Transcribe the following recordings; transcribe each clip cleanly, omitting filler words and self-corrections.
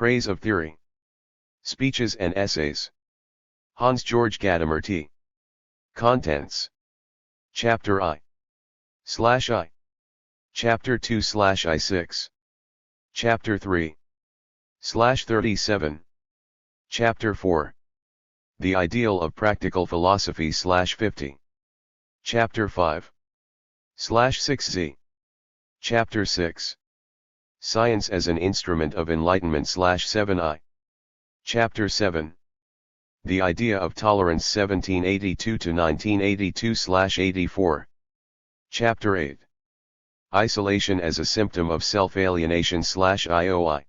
Praise of Theory. Speeches and Essays. Hans-Georg Gadamer T. Contents. Chapter I/I. Chapter 2/I6. Chapter 3/37. Chapter 4. The Ideal of Practical Philosophy /50. Chapter 5/6Z. Chapter 6. Science as an Instrument of Enlightenment /7I. Chapter 7. The Idea of Tolerance 1782 to 1982/84. Chapter 8. Isolation as a Symptom of Self-Alienation /IOI.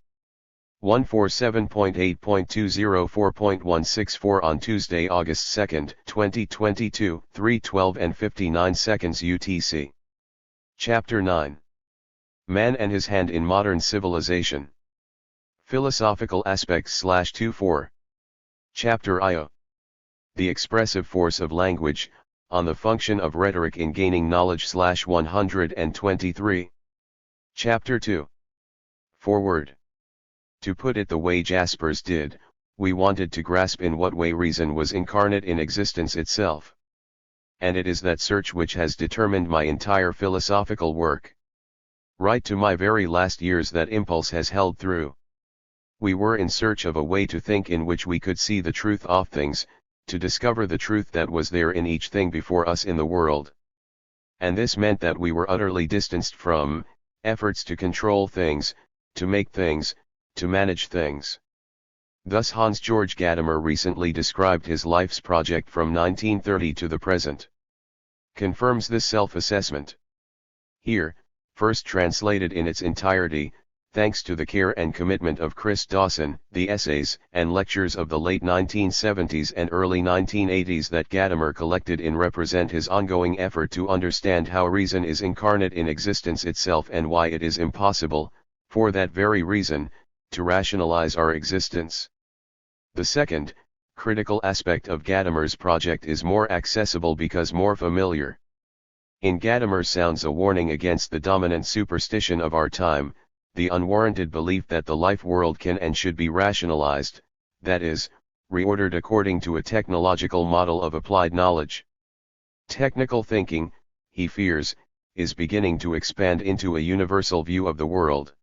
147.8.204.164 on Tuesday, August 2, 2022, 3:12 and 59 seconds UTC. Chapter 9. Man and His Hand in Modern Civilization. Philosophical Aspects /24. Chapter IO. The Expressive Force of Language, on the Function of Rhetoric in Gaining Knowledge /123. Chapter 2. Foreword. To put it the way Jaspers did, we wanted to grasp in what way reason was incarnate in existence itself. And it is that search which has determined my entire philosophical work. Right to my very last years that impulse has held through. We were in search of a way to think in which we could see the truth of things, to discover the truth that was there in each thing before us in the world. And this meant that we were utterly distanced from efforts to control things, to make things, to manage things. Thus Hans-Georg Gadamer recently described his life's project from 1930 to the present. Confirms this self-assessment. Here, first translated in its entirety, thanks to the care and commitment of Chris Dawson, the essays and lectures of the late 1970s and early 1980s that Gadamer collected in represent his ongoing effort to understand how reason is incarnate in existence itself and why it is impossible, for that very reason, to rationalize our existence. The second, critical aspect of Gadamer's project is more accessible because more familiar. In Gadamer sounds a warning against the dominant superstition of our time, the unwarranted belief that the life world can and should be rationalized, that is, reordered according to a technological model of applied knowledge. Technical thinking, he fears, is beginning to expand into a universal view of the world.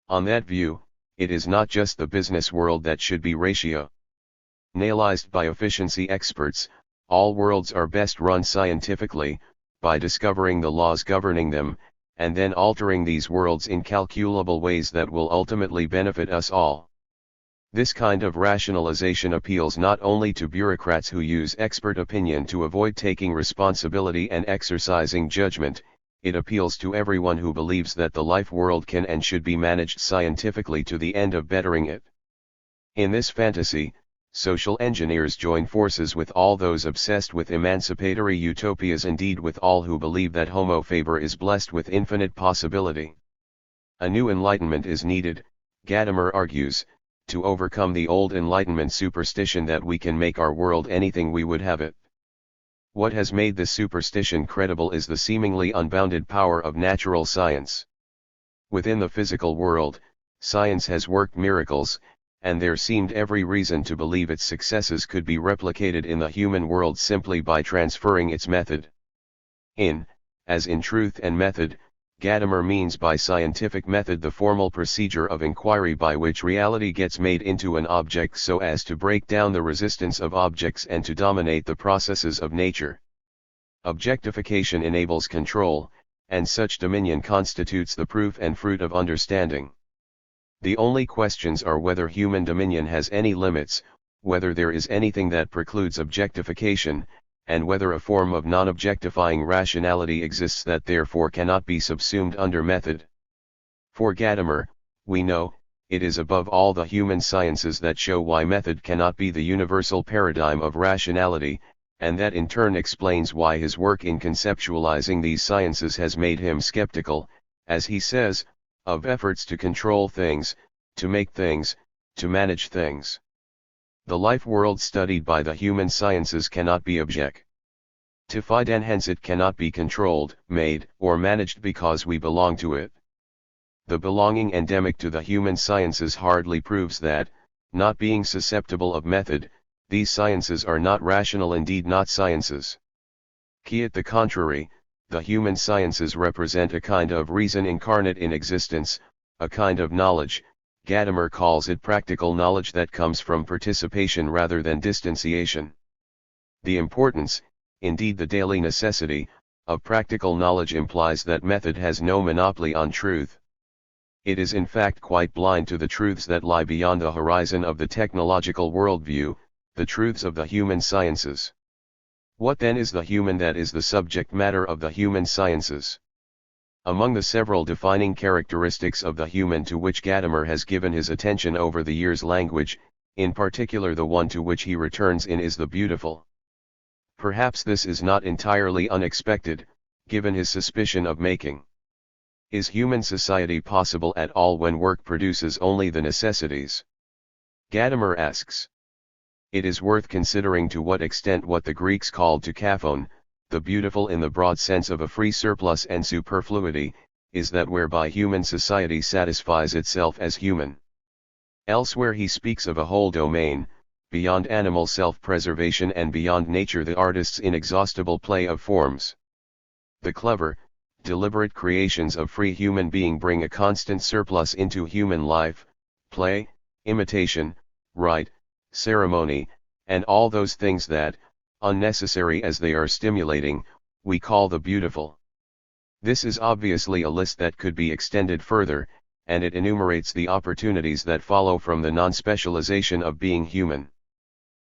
On that view, it is not just the business world that should be rationalized by efficiency experts. All worlds are best run scientifically, by discovering the laws governing them, and then altering these worlds in calculable ways that will ultimately benefit us all. This kind of rationalization appeals not only to bureaucrats who use expert opinion to avoid taking responsibility and exercising judgment, it appeals to everyone who believes that the life world can and should be managed scientifically to the end of bettering it. In this fantasy, social engineers join forces with all those obsessed with emancipatory utopias, indeed with all who believe that Homo faber is blessed with infinite possibility. A new enlightenment is needed, Gadamer argues, to overcome the old Enlightenment superstition that we can make our world anything we would have it. What has made this superstition credible is the seemingly unbounded power of natural science. Within the physical world, science has worked miracles, and there seemed every reason to believe its successes could be replicated in the human world simply by transferring its method. As in truth and method, Gadamer means by scientific method the formal procedure of inquiry by which reality gets made into an object so as to break down the resistance of objects and to dominate the processes of nature. Objectification enables control, and such dominion constitutes the proof and fruit of understanding. The only questions are whether human dominion has any limits, whether there is anything that precludes objectification, and whether a form of non-objectifying rationality exists that therefore cannot be subsumed under method. For Gadamer, we know, it is above all the human sciences that show why method cannot be the universal paradigm of rationality, and that in turn explains why his work in conceptualizing these sciences has made him skeptical, as he says, of efforts to control things, to make things, to manage things. The life world studied by the human sciences cannot be objectified, and hence it cannot be controlled, made, or managed because we belong to it. the belonging endemic to the human sciences hardly proves that, not being susceptible of method, these sciences are not rational, indeed not sciences. Quite the contrary, the human sciences represent a kind of reason incarnate in existence, a kind of knowledge. Gadamer calls it practical knowledge that comes from participation rather than distanciation. The importance, indeed the daily necessity, of practical knowledge implies that method has no monopoly on truth. It is in fact quite blind to the truths that lie beyond the horizon of the technological worldview, the truths of the human sciences. What then is the human that is the subject matter of the human sciences? Among the several defining characteristics of the human to which Gadamer has given his attention over the years, language, in particular the one to which he returns in, is the beautiful. Perhaps this is not entirely unexpected, given his suspicion of making. Is human society possible at all when work produces only the necessities? Gadamer asks. It is worth considering to what extent what the Greeks called to kaphon, the beautiful in the broad sense of a free surplus and superfluity, is that whereby human society satisfies itself as human. Elsewhere he speaks of a whole domain, beyond animal self-preservation and beyond nature the artist's inexhaustible play of forms. The clever, deliberate creations of free human being bring a constant surplus into human life, play, imitation, rite, ceremony, and all those things that, unnecessary as they are stimulating, we call the beautiful. This is obviously a list that could be extended further, and it enumerates the opportunities that follow from the non-specialization of being human.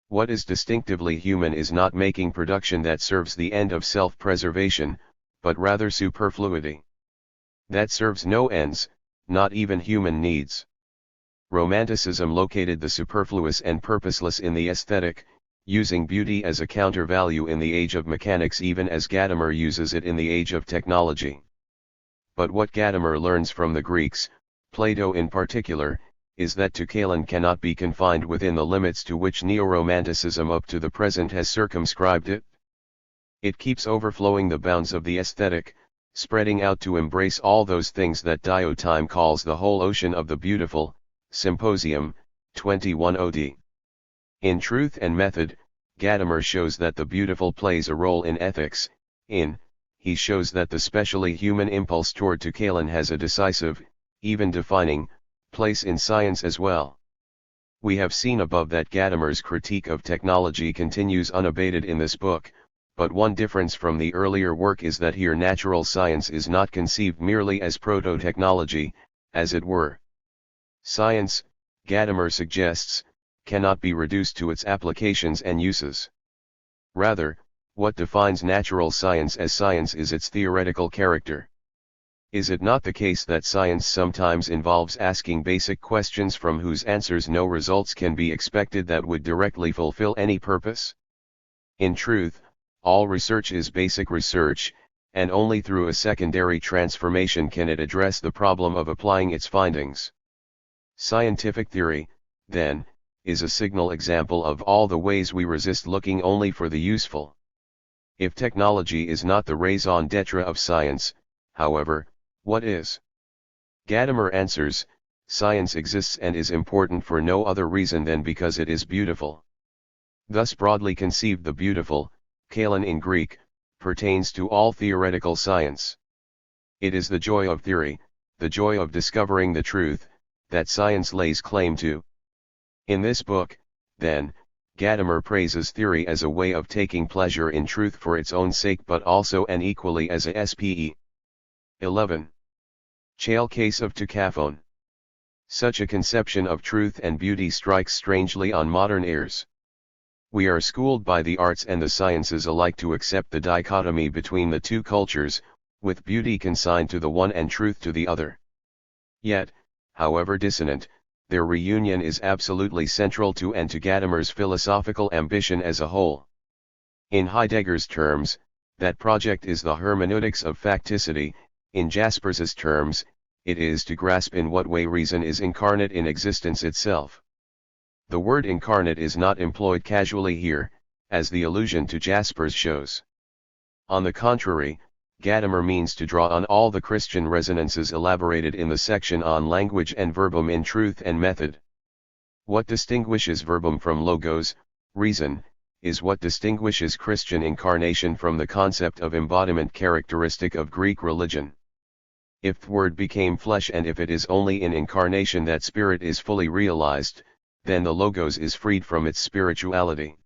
What is distinctively human is not making production that serves the end of self-preservation, but rather superfluity. That serves no ends, not even human needs. Romanticism located the superfluous and purposeless in the aesthetic, using beauty as a counter-value in the age of mechanics even as Gadamer uses it in the age of technology. But what Gadamer learns from the Greeks, Plato in particular, is that to Kalon cannot be confined within the limits to which neo-romanticism up to the present has circumscribed it. It keeps overflowing the bounds of the aesthetic, spreading out to embrace all those things that Diotime calls the whole ocean of the beautiful, Symposium, 21 OD. In Truth and Method, Gadamer shows that the beautiful plays a role in ethics. He shows that the specially human impulse toward to Kalon has a decisive, even defining, place in science as well. We have seen above that Gadamer's critique of technology continues unabated in this book, but one difference from the earlier work is that here natural science is not conceived merely as proto-technology, as it were. Science, Gadamer suggests, cannot be reduced to its applications and uses. Rather, what defines natural science as science is its theoretical character. Is it not the case that science sometimes involves asking basic questions from whose answers no results can be expected that would directly fulfill any purpose? In truth, all research is basic research, and only through a secondary transformation can it address the problem of applying its findings. Scientific theory, then, is a signal example of all the ways we resist looking only for the useful. If technology is not the raison d'etre of science, however, what is? Gadamer answers, science exists and is important for no other reason than because it is beautiful. Thus broadly conceived the beautiful, Kalon in Greek, pertains to all theoretical science. It is the joy of theory, the joy of discovering the truth, that science lays claim to. In this book, then, Gadamer praises theory as a way of taking pleasure in truth for its own sake but also and equally as a SPE. 11. Chale case of Tucaphone. Such a conception of truth and beauty strikes strangely on modern ears. We are schooled by the arts and the sciences alike to accept the dichotomy between the two cultures, with beauty consigned to the one and truth to the other. Yet, however dissonant, their reunion is absolutely central to and to Gadamer's philosophical ambition as a whole. In Heidegger's terms, that project is the hermeneutics of facticity. In Jaspers's terms, it is to grasp in what way reason is incarnate in existence itself. The word incarnate is not employed casually here, as the allusion to Jaspers shows. On the contrary, Gadamer means to draw on all the Christian resonances elaborated in the section on language and verbum in Truth and Method. What distinguishes verbum from logos, reason, is what distinguishes Christian incarnation from the concept of embodiment characteristic of Greek religion. If the Word became flesh and if it is only in incarnation that spirit is fully realized, then the logos is freed from its spirituality.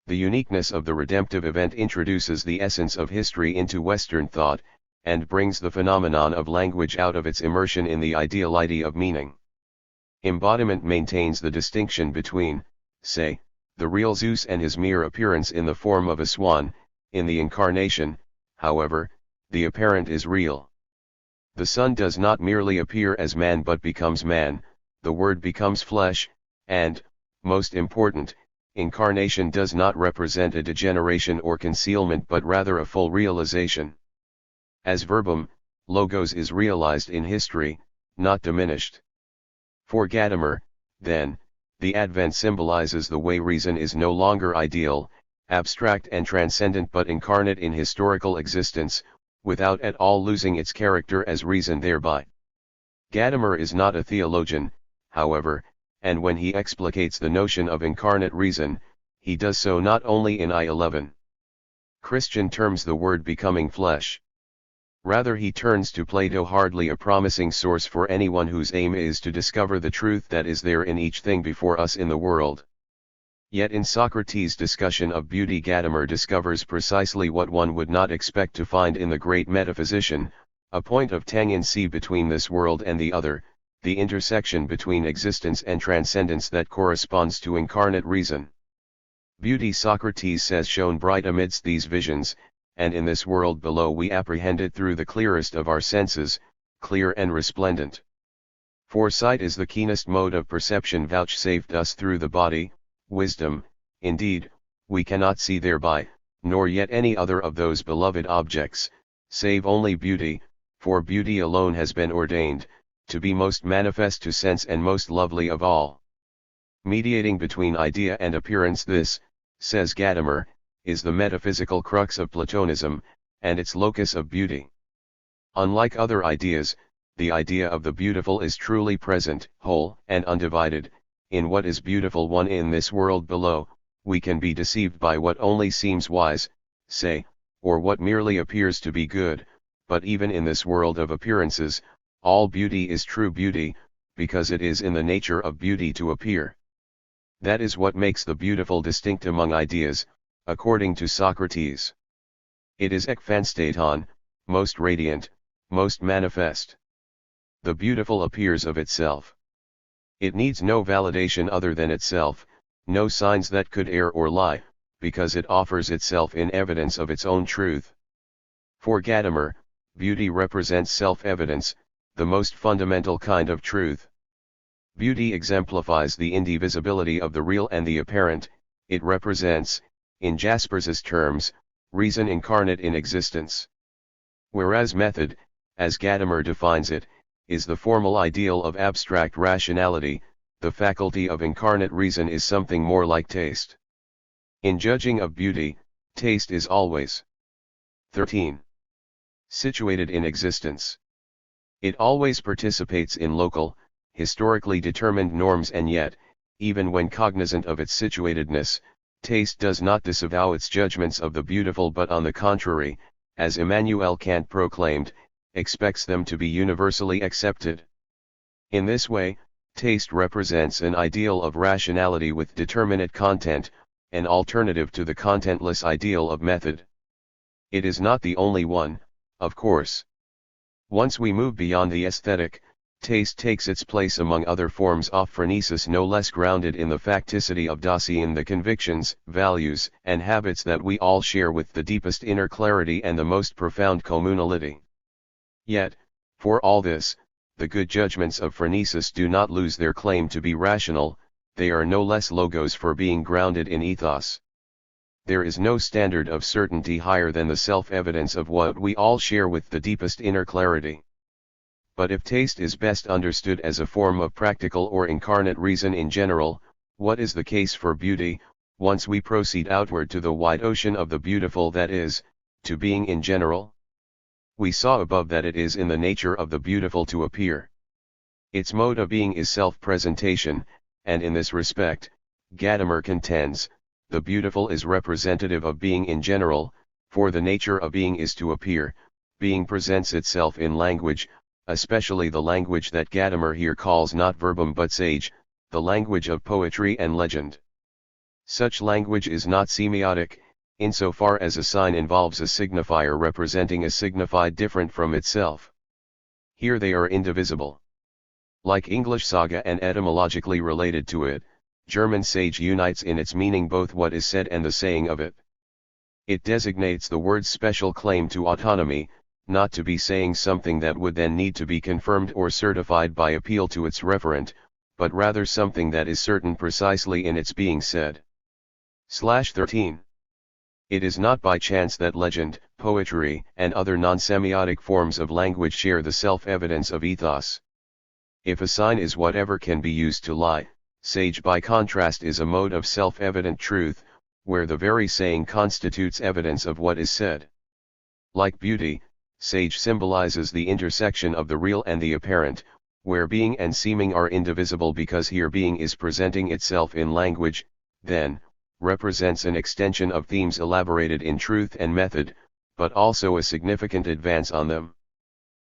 The uniqueness of the redemptive event introduces the essence of history into Western thought, and brings the phenomenon of language out of its immersion in the ideality of meaning. Embodiment maintains the distinction between, say, the real Zeus and his mere appearance in the form of a swan. In the incarnation, however, the apparent is real. The Son does not merely appear as man but becomes man, the Word becomes flesh, and, most important, incarnation does not represent a degeneration or concealment but rather a full realization. As verbum, logos is realized in history, not diminished. For Gadamer, then, the Advent symbolizes the way reason is no longer ideal, abstract and transcendent but incarnate in historical existence, without at all losing its character as reason thereby. Gadamer is not a theologian, however, and when he explicates the notion of incarnate reason, he does so not only in I-11 Christian terms the Word becoming flesh. Rather he turns to Plato, hardly a promising source for anyone whose aim is to discover the truth that is there in each thing before us in the world. Yet in Socrates' discussion of beauty Gadamer discovers precisely what one would not expect to find in the great metaphysician, a point of tangency between this world and the other, the intersection between existence and transcendence that corresponds to incarnate reason. Beauty, Socrates says, shone bright amidst these visions, and in this world below we apprehend it through the clearest of our senses, clear and resplendent. For sight is the keenest mode of perception vouchsafed us through the body, wisdom, indeed, we cannot see thereby, nor yet any other of those beloved objects, save only beauty, for beauty alone has been ordained, to be most manifest to sense and most lovely of all. Mediating between idea and appearance, this, says Gadamer, is the metaphysical crux of Platonism, and its locus of beauty. Unlike other ideas, the idea of the beautiful is truly present, whole and undivided. In what is beautiful one in this world below, we can be deceived by what only seems wise, say, or what merely appears to be good, but even in this world of appearances, all beauty is true beauty, because it is in the nature of beauty to appear. That is what makes the beautiful distinct among ideas, according to Socrates. It is ekphanstaton, most radiant, most manifest. The beautiful appears of itself. It needs no validation other than itself, no signs that could err or lie, because it offers itself in evidence of its own truth. For Gadamer, beauty represents self-evidence, the most fundamental kind of truth. Beauty exemplifies the indivisibility of the real and the apparent. It represents, in Jaspers's terms, reason incarnate in existence. Whereas method, as Gadamer defines it, is the formal ideal of abstract rationality, the faculty of incarnate reason is something more like taste. In judging of beauty, taste is always 13. Situated in existence. It always participates in local, historically determined norms, and yet, even when cognizant of its situatedness, taste does not disavow its judgments of the beautiful but on the contrary, as Immanuel Kant proclaimed, expects them to be universally accepted. In this way, taste represents an ideal of rationality with determinate content, an alternative to the contentless ideal of method. It is not the only one, of course. Once we move beyond the aesthetic, taste takes its place among other forms of phronesis no less grounded in the facticity of Dasein, the convictions, values, and habits that we all share with the deepest inner clarity and the most profound communality. Yet, for all this, the good judgments of phronesis do not lose their claim to be rational, they are no less logos for being grounded in ethos. There is no standard of certainty higher than the self-evidence of what we all share with the deepest inner clarity. But if taste is best understood as a form of practical or incarnate reason in general, what is the case for beauty, once we proceed outward to the wide ocean of the beautiful that is, to being in general? We saw above that it is in the nature of the beautiful to appear. Its mode of being is self-presentation, and in this respect, Gadamer contends, the beautiful is representative of being in general, for the nature of being is to appear. Being presents itself in language, especially the language that Gadamer here calls not verbum but sage, the language of poetry and legend. Such language is not semiotic, insofar as a sign involves a signifier representing a signified different from itself. Here they are indivisible. Like English saga and etymologically related to it, German sage unites in its meaning both what is said and the saying of it. It designates the word's special claim to autonomy, not to be saying something that would then need to be confirmed or certified by appeal to its referent, but rather something that is certain precisely in its being said. 13. It is not by chance that legend, poetry, and other non-semiotic forms of language share the self-evidence of ethos. If a sign is whatever can be used to lie, sage by contrast is a mode of self-evident truth, where the very saying constitutes evidence of what is said. Like beauty, sage symbolizes the intersection of the real and the apparent, where being and seeming are indivisible because here being is presenting itself in language, then, represents an extension of themes elaborated in truth and method, but also a significant advance on them.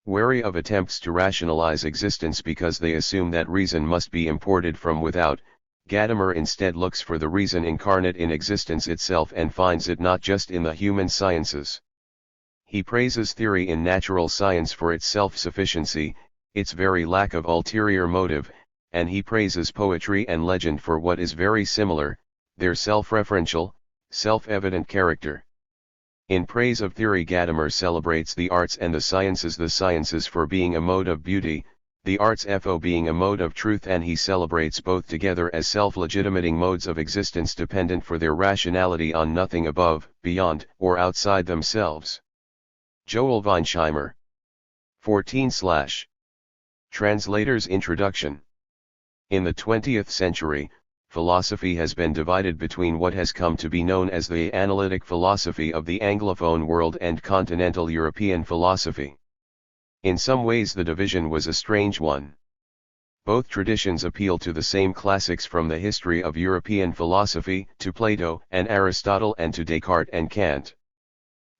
Wary of attempts to rationalize existence because they assume that reason must be imported from without, Gadamer instead looks for the reason incarnate in existence itself and finds it not just in the human sciences. He praises theory in natural science for its self-sufficiency, its very lack of ulterior motive, and he praises poetry and legend for what is very similar, their self-referential, self-evident character. In praise of theory, Gadamer celebrates the arts and the sciences for being a mode of beauty, the arts for being a mode of truth, and he celebrates both together as self-legitimating modes of existence dependent for their rationality on nothing above, beyond, or outside themselves. Joel Weinsheimer. 14. Translator's Introduction. In the 20th century, philosophy has been divided between what has come to be known as the analytic philosophy of the Anglophone world and continental European philosophy. In some ways the division was a strange one. Both traditions appeal to the same classics from the history of European philosophy, to Plato and Aristotle and to Descartes and Kant.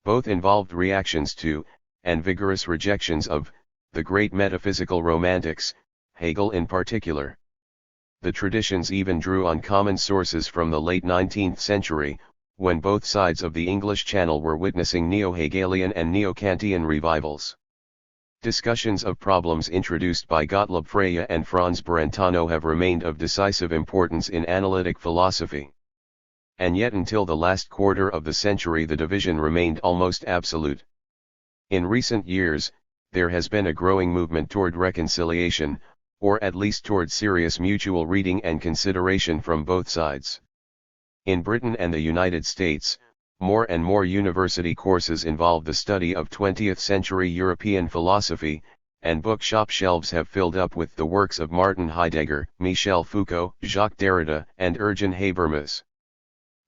Both involved reactions to, and vigorous rejections of, the great metaphysical romantics, Hegel in particular. The traditions even drew on common sources from the late 19th century, when both sides of the English Channel were witnessing neo-Hegelian and neo-Kantian revivals. Discussions of problems introduced by Gottlob Frege and Franz Brentano have remained of decisive importance in analytic philosophy. And yet until the last quarter of the century the division remained almost absolute. In recent years, there has been a growing movement toward reconciliation, or at least toward serious mutual reading and consideration from both sides. In Britain and the United States, more and more university courses involve the study of 20th-century European philosophy, and bookshop shelves have filled up with the works of Martin Heidegger, Michel Foucault, Jacques Derrida, and Ergen Habermas.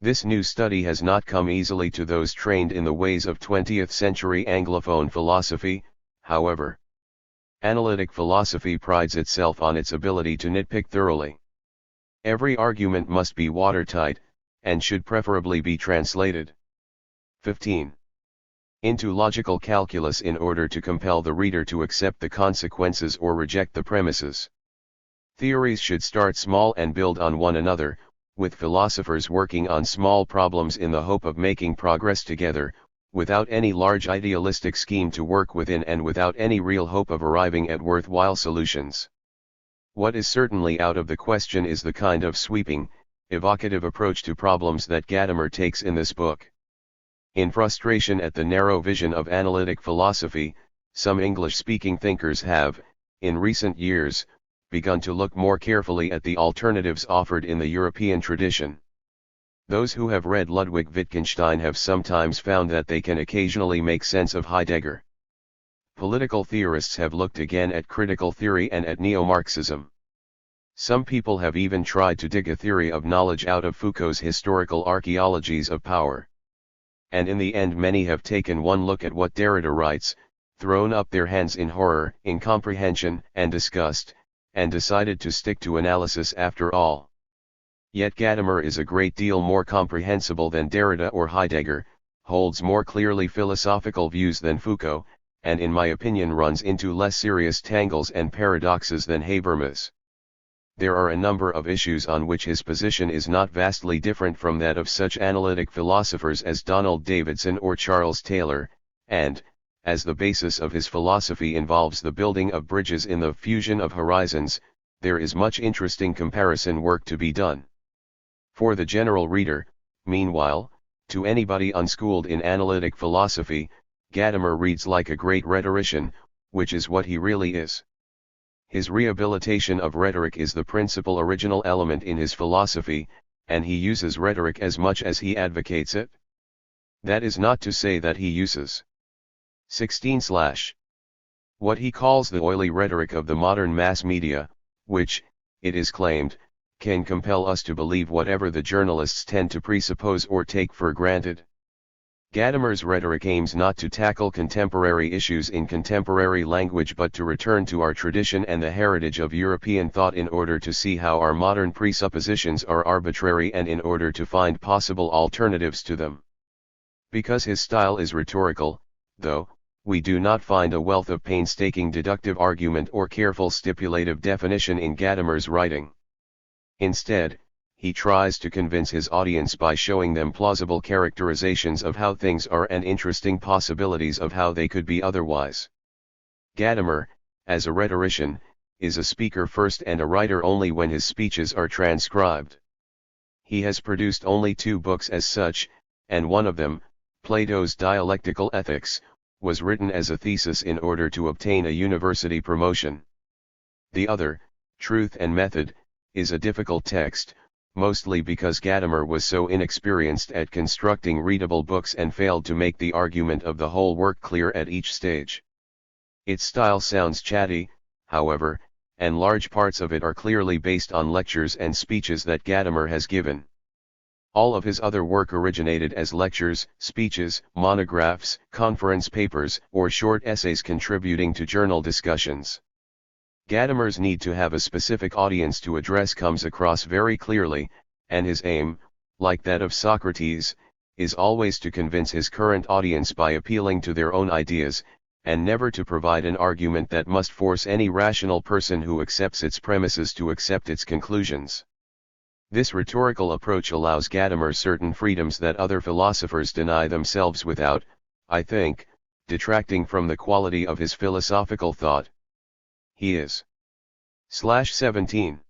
This new study has not come easily to those trained in the ways of 20th-century Anglophone philosophy, however. Analytic philosophy prides itself on its ability to nitpick thoroughly. Every argument must be watertight, and should preferably be translated. 15. Into logical calculus in order to compel the reader to accept the consequences or reject the premises. Theories should start small and build on one another, with philosophers working on small problems in the hope of making progress together, without any large idealistic scheme to work within and without any real hope of arriving at worthwhile solutions. What is certainly out of the question is the kind of sweeping, evocative approach to problems that Gadamer takes in this book. In frustration at the narrow vision of analytic philosophy, some English-speaking thinkers have, in recent years, begun to look more carefully at the alternatives offered in the European tradition. Those who have read Ludwig Wittgenstein have sometimes found that they can occasionally make sense of Heidegger. Political theorists have looked again at critical theory and at neo-Marxism. Some people have even tried to dig a theory of knowledge out of Foucault's historical archaeologies of power. And in the end many have taken one look at what Derrida writes, thrown up their hands in horror, incomprehension, and disgust, and decided to stick to analysis after all. Yet Gadamer is a great deal more comprehensible than Derrida or Heidegger, holds more clearly philosophical views than Foucault, and in my opinion runs into less serious tangles and paradoxes than Habermas. There are a number of issues on which his position is not vastly different from that of such analytic philosophers as Donald Davidson or Charles Taylor, and, as the basis of his philosophy involves the building of bridges in the fusion of horizons, there is much interesting comparison work to be done. For the general reader, meanwhile, to anybody unschooled in analytic philosophy, Gadamer reads like a great rhetorician, which is what he really is. His rehabilitation of rhetoric is the principal original element in his philosophy, and he uses rhetoric as much as he advocates it. That is not to say that he uses 16. What he calls the oily rhetoric of the modern mass media, which, it is claimed, can compel us to believe whatever the journalists tend to presuppose or take for granted. Gadamer's rhetoric aims not to tackle contemporary issues in contemporary language but to return to our tradition and the heritage of European thought in order to see how our modern presuppositions are arbitrary and in order to find possible alternatives to them. Because his style is rhetorical, though, we do not find a wealth of painstaking deductive argument or careful stipulative definition in Gadamer's writing. Instead, he tries to convince his audience by showing them plausible characterizations of how things are and interesting possibilities of how they could be otherwise. Gadamer, as a rhetorician, is a speaker first and a writer only when his speeches are transcribed. He has produced only 2 books as such, and one of them, Plato's Dialectical Ethics, was written as a thesis in order to obtain a university promotion. The other, Truth and Method, is a difficult text, mostly because Gadamer was so inexperienced at constructing readable books and failed to make the argument of the whole work clear at each stage. Its style sounds chatty, however, and large parts of it are clearly based on lectures and speeches that Gadamer has given. All of his other work originated as lectures, speeches, monographs, conference papers, or short essays contributing to journal discussions. Gadamer's need to have a specific audience to address comes across very clearly, and his aim, like that of Socrates, is always to convince his current audience by appealing to their own ideas, and never to provide an argument that must force any rational person who accepts its premises to accept its conclusions. This rhetorical approach allows Gadamer certain freedoms that other philosophers deny themselves without, I think, detracting from the quality of his philosophical thought. He is 17.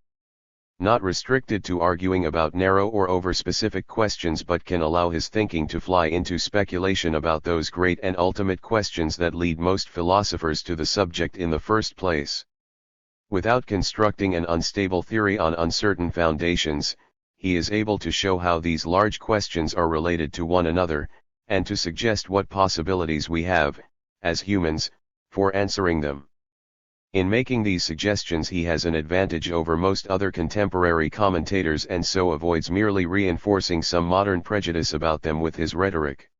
Not restricted to arguing about narrow or over-specific questions but can allow his thinking to fly into speculation about those great and ultimate questions that lead most philosophers to the subject in the first place. Without constructing an unstable theory on uncertain foundations, he is able to show how these large questions are related to one another, and to suggest what possibilities we have, as humans, for answering them. In making these suggestions he has an advantage over most other contemporary commentators and so avoids merely reinforcing some modern prejudice about them with his rhetoric.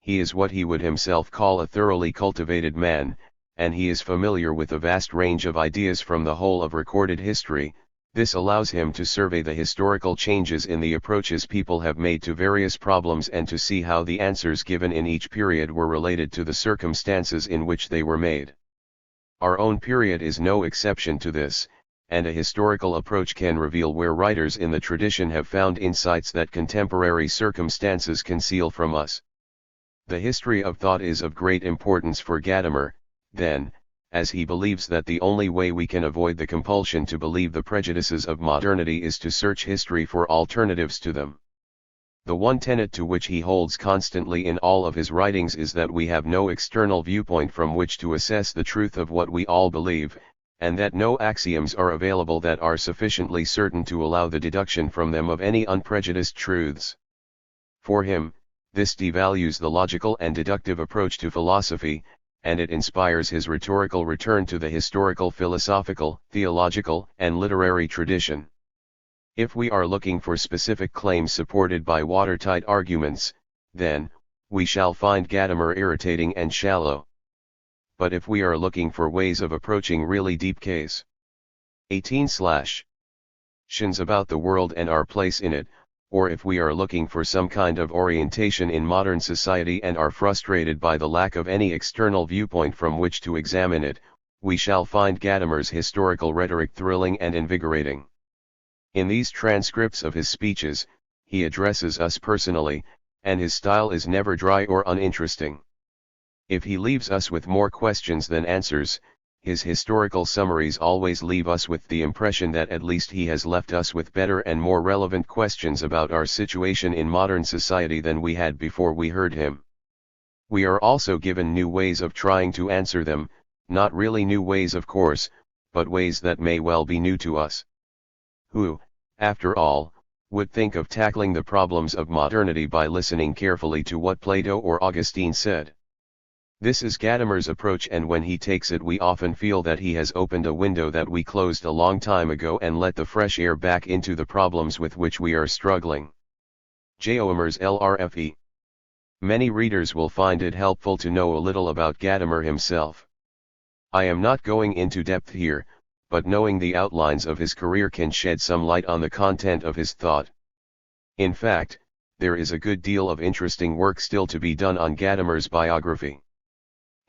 He is what he would himself call a thoroughly cultivated man, and he is familiar with a vast range of ideas from the whole of recorded history. This allows him to survey the historical changes in the approaches people have made to various problems and to see how the answers given in each period were related to the circumstances in which they were made. Our own period is no exception to this, and a historical approach can reveal where writers in the tradition have found insights that contemporary circumstances conceal from us. The history of thought is of great importance for Gadamer, then, as he believes that the only way we can avoid the compulsion to believe the prejudices of modernity is to search history for alternatives to them. The one tenet to which he holds constantly in all of his writings is that we have no external viewpoint from which to assess the truth of what we all believe, and that no axioms are available that are sufficiently certain to allow the deduction from them of any unprejudiced truths. For him, this devalues the logical and deductive approach to philosophy, and it inspires his rhetorical return to the historical, philosophical, theological, and literary tradition. If we are looking for specific claims supported by watertight arguments, then, we shall find Gadamer irritating and shallow. but if we are looking for ways of approaching really deep case 18/tions about the world and our place in it, or if we are looking for some kind of orientation in modern society and are frustrated by the lack of any external viewpoint from which to examine it, we shall find Gadamer's historical rhetoric thrilling and invigorating. In these transcripts of his speeches, he addresses us personally, and his style is never dry or uninteresting. If he leaves us with more questions than answers, his historical summaries always leave us with the impression that at least he has left us with better and more relevant questions about our situation in modern society than we had before we heard him. We are also given new ways of trying to answer them, not really new ways of course, but ways that may well be new to us. Who, after all, would think of tackling the problems of modernity by listening carefully to what Plato or Augustine said? This is Gadamer's approach, and when he takes it we often feel that he has opened a window that we closed a long time ago and let the fresh air back into the problems with which we are struggling. Georg's LRFE. Many readers will find it helpful to know a little about Gadamer himself. I am not going into depth here, but knowing the outlines of his career can shed some light on the content of his thought. In fact, there is a good deal of interesting work still to be done on Gadamer's biography.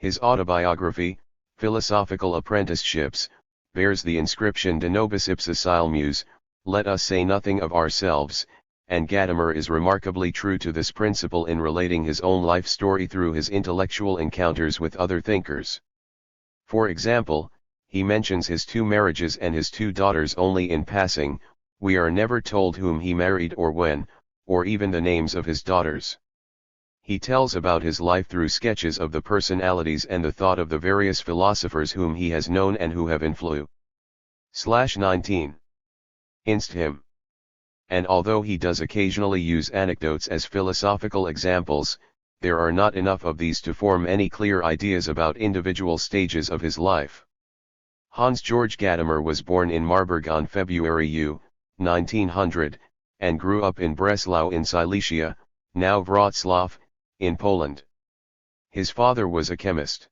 His autobiography, Philosophical Apprenticeships, bears the inscription De nobis ipsa salmus, let us say nothing of ourselves, and Gadamer is remarkably true to this principle in relating his own life story through his intellectual encounters with other thinkers. For example, he mentions his 2 marriages and his 2 daughters only in passing. We are never told whom he married or when, or even the names of his daughters. He tells about his life through sketches of the personalities and the thought of the various philosophers whom he has known and who have influ/19 inst him. And although he does occasionally use anecdotes as philosophical examples, there are not enough of these to form any clear ideas about individual stages of his life. Hans Georg Gadamer was born in Marburg on February 1900, and grew up in Breslau in Silesia, now Wrocław, in Poland. His father was a chemist.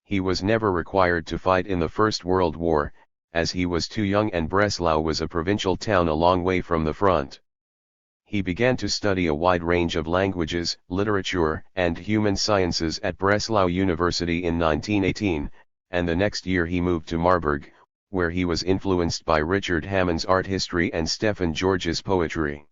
He was never required to fight in the First World War, as he was too young and Breslau was a provincial town a long way from the front. He began to study a wide range of languages, literature, and human sciences at Breslau University in 1918, and the next year he moved to Marburg, where he was influenced by Richard Hammond's art history and Stefan George's poetry.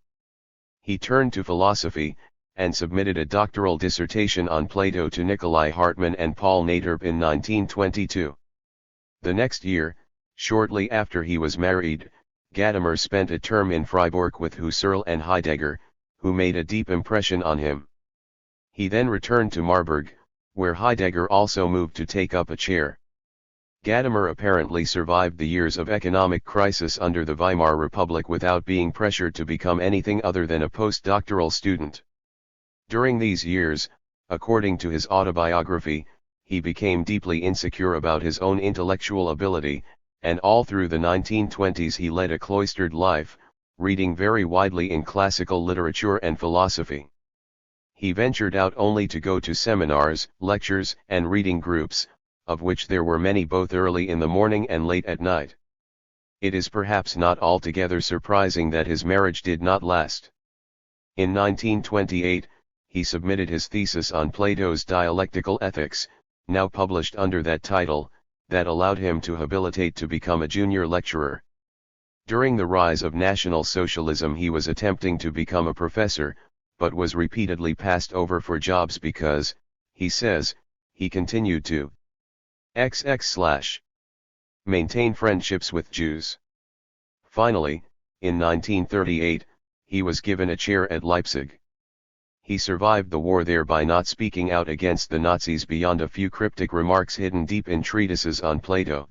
He turned to philosophy, and submitted a doctoral dissertation on Plato to Nikolai Hartmann and Paul Naderp in 1922. The next year, shortly after he was married, Gadamer spent a term in Freiburg with Husserl and Heidegger, who made a deep impression on him. He then returned to Marburg, where Heidegger also moved to take up a chair. Gadamer apparently survived the years of economic crisis under the Weimar Republic without being pressured to become anything other than a postdoctoral student. During these years, according to his autobiography, he became deeply insecure about his own intellectual ability, and all through the 1920s he led a cloistered life, reading very widely in classical literature and philosophy. He ventured out only to go to seminars, lectures, and reading groups, of which there were many both early in the morning and late at night. It is perhaps not altogether surprising that his marriage did not last. In 1928, he submitted his thesis on Plato's Dialectical Ethics, now published under that title, that allowed him to habilitate to become a junior lecturer. During the rise of National Socialism he was attempting to become a professor, but was repeatedly passed over for jobs because, he says, he continued to maintain friendships with Jews. Finally, in 1938, he was given a chair at Leipzig. He survived the war there by not speaking out against the Nazis beyond a few cryptic remarks hidden deep in treatises on Plato.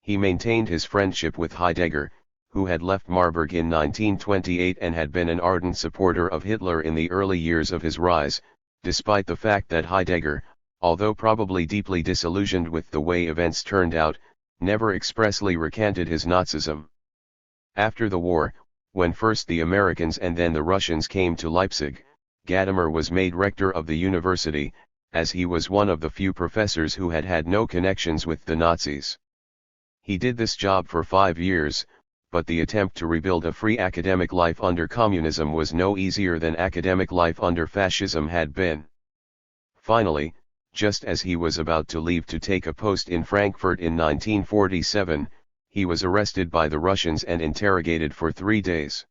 He maintained his friendship with Heidegger, who had left Marburg in 1928 and had been an ardent supporter of Hitler in the early years of his rise, despite the fact that Heidegger, although probably deeply disillusioned with the way events turned out, never expressly recanted his Nazism. After the war, when first the Americans and then the Russians came to Leipzig, Gadamer was made rector of the university, as he was one of the few professors who had had no connections with the Nazis. He did this job for 5 years, but the attempt to rebuild a free academic life under communism was no easier than academic life under fascism had been. Finally, just as he was about to leave to take a post in Frankfurt in 1947, he was arrested by the Russians and interrogated for 3 days.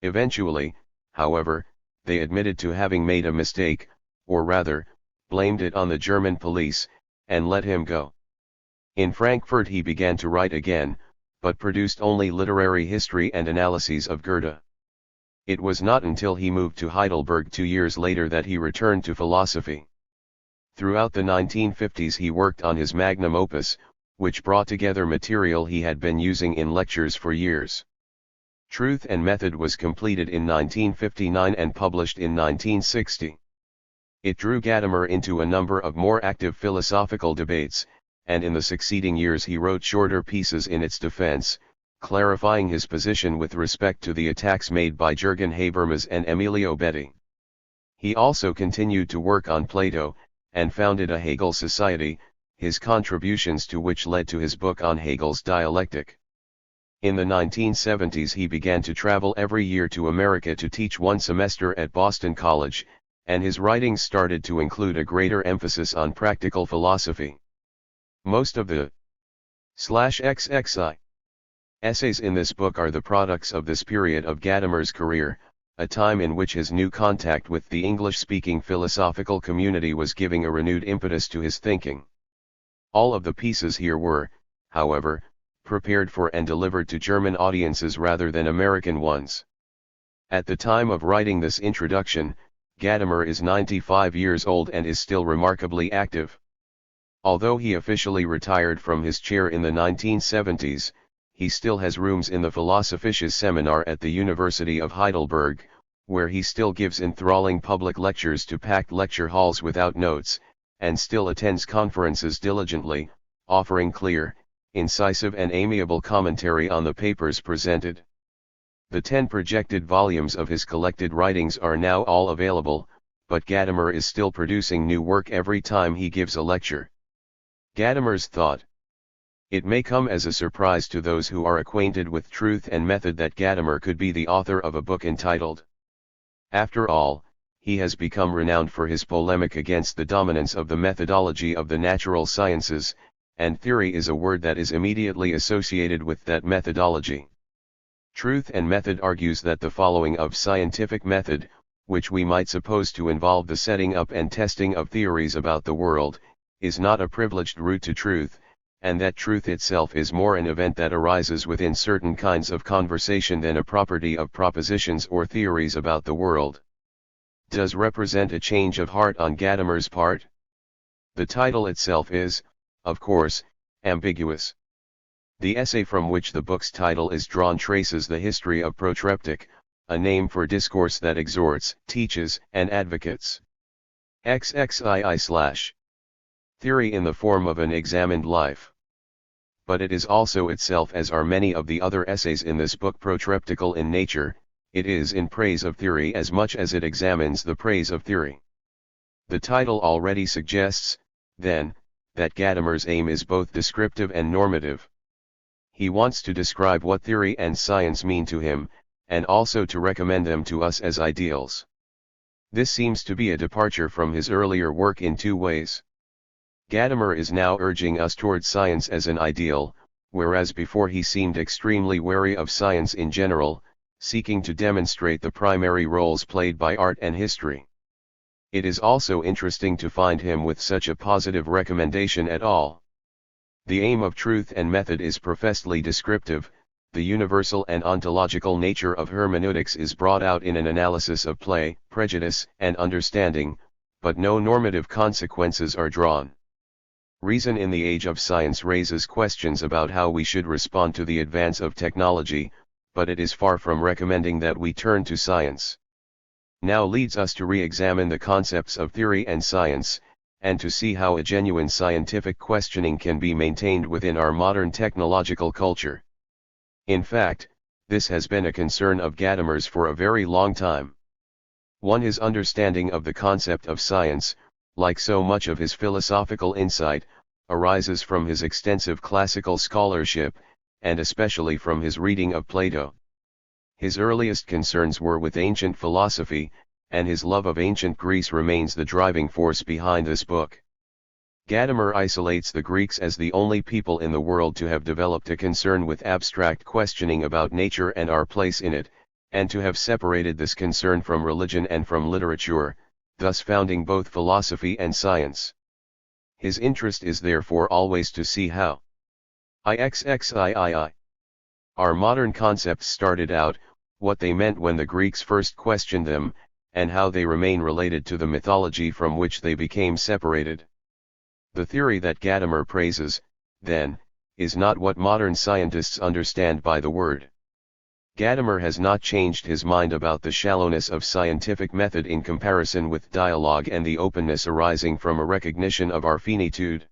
Eventually, however, they admitted to having made a mistake, or rather, blamed it on the German police, and let him go. In Frankfurt he began to write again, but produced only literary history and analyses of Goethe. It was not until he moved to Heidelberg 2 years later that he returned to philosophy. Throughout the 1950s he worked on his magnum opus, which brought together material he had been using in lectures for years. Truth and Method was completed in 1959 and published in 1960. It drew Gadamer into a number of more active philosophical debates, and in the succeeding years he wrote shorter pieces in its defense, clarifying his position with respect to the attacks made by Jürgen Habermas and Emilio Betti. He also continued to work on Plato, and founded a Hegel Society, his contributions to which led to his book on Hegel's dialectic. In the 1970s he began to travel every year to America to teach 1 semester at Boston College, and his writings started to include a greater emphasis on practical philosophy. Most of the /XXI essays in this book are the products of this period of Gadamer's career, a time in which his new contact with the English-speaking philosophical community was giving a renewed impetus to his thinking. All of the pieces here were, however, prepared for and delivered to German audiences rather than American ones. At the time of writing this introduction, Gadamer is 95 years old and is still remarkably active. Although he officially retired from his chair in the 1970s, he still has rooms in the Philosophisches Seminar at the University of Heidelberg, where he still gives enthralling public lectures to packed lecture halls without notes, and still attends conferences diligently, offering clear, incisive and amiable commentary on the papers presented. The 10 projected volumes of his collected writings are now all available, but Gadamer is still producing new work every time he gives a lecture. Gadamer's thought. It may come as a surprise to those who are acquainted with Truth and Method that Gadamer could be the author of a book entitled. After all, he has become renowned for his polemic against the dominance of the methodology of the natural sciences, and theory is a word that is immediately associated with that methodology. Truth and Method argues that the following of scientific method, which we might suppose to involve the setting up and testing of theories about the world, is not a privileged route to truth, and that truth itself is more an event that arises within certain kinds of conversation than a property of propositions or theories about the world. Does represent a change of heart on Gadamer's part? The title itself is, of course, ambiguous. The essay from which the book's title is drawn traces the history of protreptic, a name for discourse that exhorts, teaches, and advocates. XXII/ theory in the form of an examined life. But it is also itself, as are many of the other essays in this book, protreptical in nature. It is in praise of theory as much as it examines the praise of theory. The title already suggests, then, that Gadamer's aim is both descriptive and normative. He wants to describe what theory and science mean to him, and also to recommend them to us as ideals. This seems to be a departure from his earlier work in 2 ways. Gadamer is now urging us toward science as an ideal, whereas before he seemed extremely wary of science in general, seeking to demonstrate the primary roles played by art and history. It is also interesting to find him with such a positive recommendation at all. The aim of Truth and Method is professedly descriptive. The universal and ontological nature of hermeneutics is brought out in an analysis of play, prejudice, and understanding, but no normative consequences are drawn. Reason in the age of science raises questions about how we should respond to the advance of technology, but it is far from recommending that we turn to science. Now leads us to re-examine the concepts of theory and science, and to see how a genuine scientific questioning can be maintained within our modern technological culture. In fact, this has been a concern of Gadamer's for a very long time. 1. His understanding of the concept of science, like so much of his philosophical insight, arises from his extensive classical scholarship, and especially from his reading of Plato. His earliest concerns were with ancient philosophy, and his love of ancient Greece remains the driving force behind this book. Gadamer isolates the Greeks as the only people in the world to have developed a concern with abstract questioning about nature and our place in it, and to have separated this concern from religion and from literature, thus founding both philosophy and science. His interest is therefore always to see how our modern concepts started out, what they meant when the Greeks first questioned them, and how they remain related to the mythology from which they became separated. The theory that Gadamer praises, then, is not what modern scientists understand by the word. Gadamer has not changed his mind about the shallowness of scientific method in comparison with dialogue and the openness arising from a recognition of our finitude.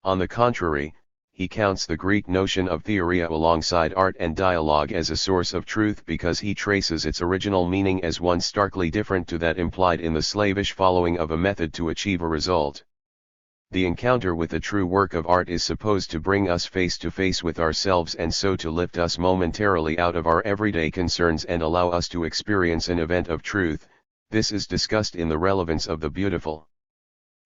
On the contrary, he counts the Greek notion of theoria alongside art and dialogue as a source of truth because he traces its original meaning as one starkly different to that implied in the slavish following of a method to achieve a result. The encounter with the true work of art is supposed to bring us face to face with ourselves and so to lift us momentarily out of our everyday concerns and allow us to experience an event of truth. This is discussed in The Relevance of the Beautiful.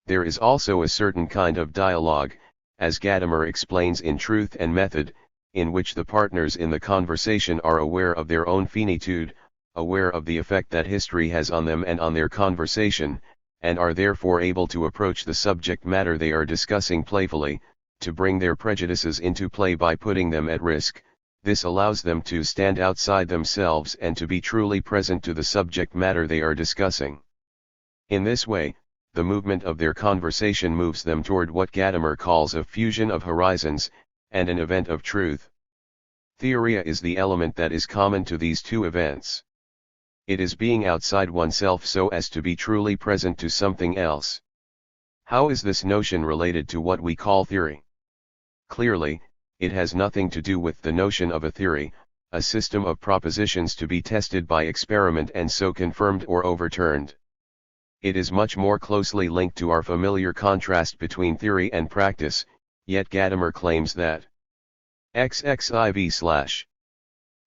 There is also a certain kind of dialogue, as Gadamer explains in Truth and Method, in which the partners in the conversation are aware of their own finitude, aware of the effect that history has on them and on their conversation, and are therefore able to approach the subject matter they are discussing playfully, to bring their prejudices into play by putting them at risk. This allows them to stand outside themselves and to be truly present to the subject matter they are discussing. In this way, the movement of their conversation moves them toward what Gadamer calls a fusion of horizons, and an event of truth. Theoria is the element that is common to these two events. It is being outside oneself so as to be truly present to something else. How is this notion related to what we call theory? Clearly, it has nothing to do with the notion of a theory, a system of propositions to be tested by experiment and so confirmed or overturned. It is much more closely linked to our familiar contrast between theory and practice, yet Gadamer claims that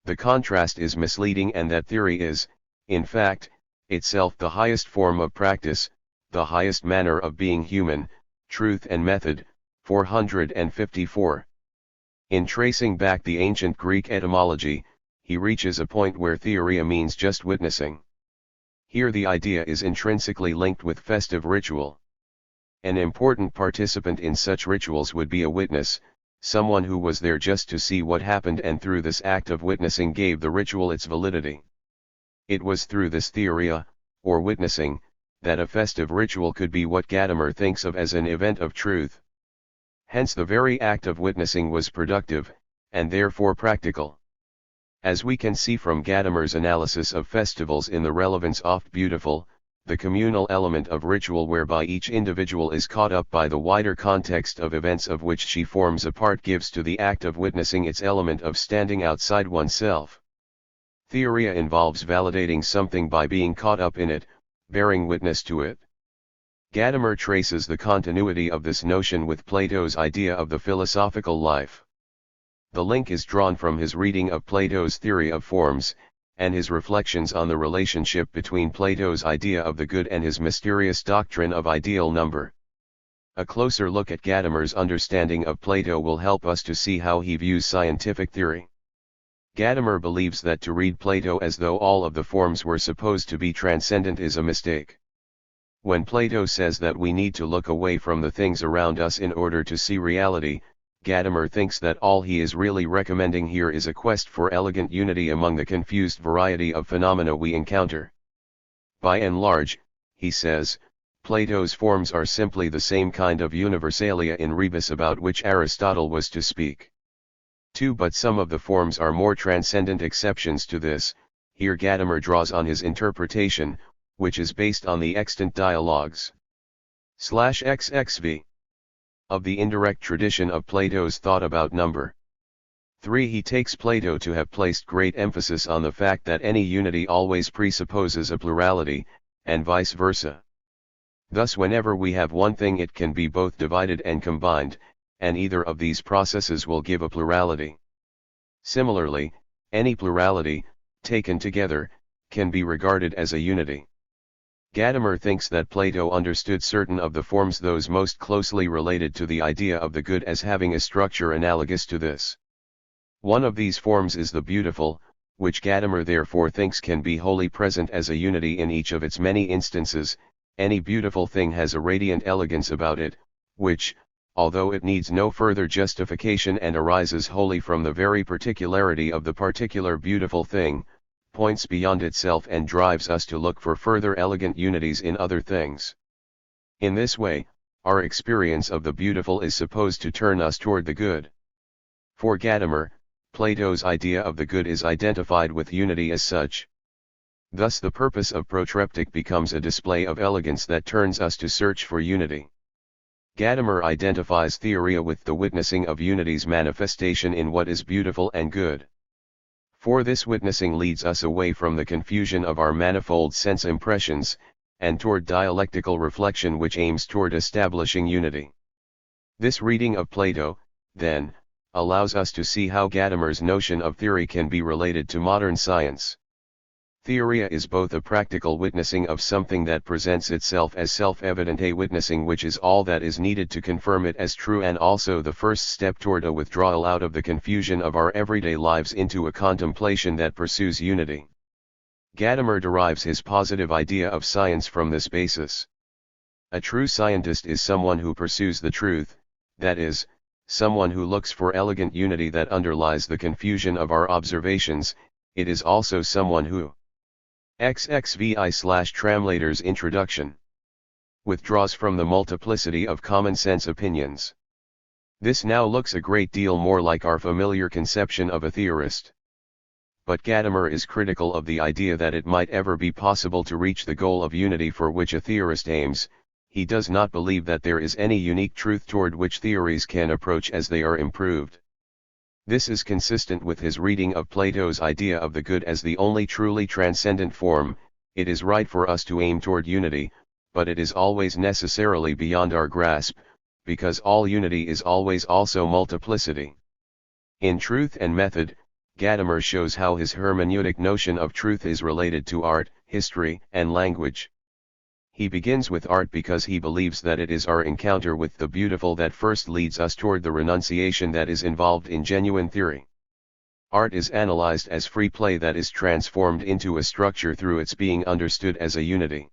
the contrast is misleading and that theory is, in fact, itself the highest form of practice, the highest manner of being human. Truth and Method, 454. In tracing back the ancient Greek etymology, he reaches a point where theoria means just witnessing. Here the idea is intrinsically linked with festive ritual. An important participant in such rituals would be a witness, someone who was there just to see what happened and through this act of witnessing gave the ritual its validity. It was through this theoria, or witnessing, that a festive ritual could be what Gadamer thinks of as an event of truth. Hence the very act of witnessing was productive, and therefore practical. As we can see from Gadamer's analysis of festivals in The Relevance of the Beautiful, the communal element of ritual whereby each individual is caught up by the wider context of events of which she forms a part gives to the act of witnessing its element of standing outside oneself. Theoria involves validating something by being caught up in it, bearing witness to it. Gadamer traces the continuity of this notion with Plato's idea of the philosophical life. The link is drawn from his reading of Plato's theory of forms, and his reflections on the relationship between Plato's idea of the good and his mysterious doctrine of ideal number. A closer look at Gadamer's understanding of Plato will help us to see how he views scientific theory. Gadamer believes that to read Plato as though all of the forms were supposed to be transcendent is a mistake. When Plato says that we need to look away from the things around us in order to see reality, Gadamer thinks that all he is really recommending here is a quest for elegant unity among the confused variety of phenomena we encounter. By and large, he says, Plato's forms are simply the same kind of universalia in rebus about which Aristotle was to speak. But some of the forms are more transcendent exceptions to this. Here Gadamer draws on his interpretation, which is based on the extant dialogues /xxv of the indirect tradition of Plato's thought about number. 3. He takes Plato to have placed great emphasis on the fact that any unity always presupposes a plurality, and vice versa. Thus whenever we have one thing it can be both divided and combined, and either of these processes will give a plurality. Similarly, any plurality, taken together, can be regarded as a unity. Gadamer thinks that Plato understood certain of the forms, those most closely related to the idea of the good, as having a structure analogous to this. One of these forms is the beautiful, which Gadamer therefore thinks can be wholly present as a unity in each of its many instances. Any beautiful thing has a radiant elegance about it, which, although it needs no further justification and arises wholly from the very particularity of the particular beautiful thing, points beyond itself and drives us to look for further elegant unities in other things. In this way, our experience of the beautiful is supposed to turn us toward the good. For Gadamer, Plato's idea of the good is identified with unity as such. Thus the purpose of protreptic becomes a display of elegance that turns us to search for unity. Gadamer identifies theoria with the witnessing of unity's manifestation in what is beautiful and good. For this witnessing leads us away from the confusion of our manifold sense impressions, and toward dialectical reflection which aims toward establishing unity. This reading of Plato, then, allows us to see how Gadamer's notion of theory can be related to modern science. Theoria is both a practical witnessing of something that presents itself as self-evident, a witnessing which is all that is needed to confirm it as true, and also the first step toward a withdrawal out of the confusion of our everyday lives into a contemplation that pursues unity. Gadamer derives his positive idea of science from this basis. A true scientist is someone who pursues the truth, that is, someone who looks for elegant unity that underlies the confusion of our observations. It is also someone who XXVI/Tramlator's introduction withdraws from the multiplicity of common-sense opinions. This now looks a great deal more like our familiar conception of a theorist. But Gadamer is critical of the idea that it might ever be possible to reach the goal of unity for which a theorist aims. He does not believe that there is any unique truth toward which theories can approach as they are improved. This is consistent with his reading of Plato's idea of the good as the only truly transcendent form. It is right for us to aim toward unity, but it is always necessarily beyond our grasp, because all unity is always also multiplicity. In Truth and Method, Gadamer shows how his hermeneutic notion of truth is related to art, history, and language. He begins with art because he believes that it is our encounter with the beautiful that first leads us toward the renunciation that is involved in genuine theory. Art is analyzed as free play that is transformed into a structure through its being understood as a unity.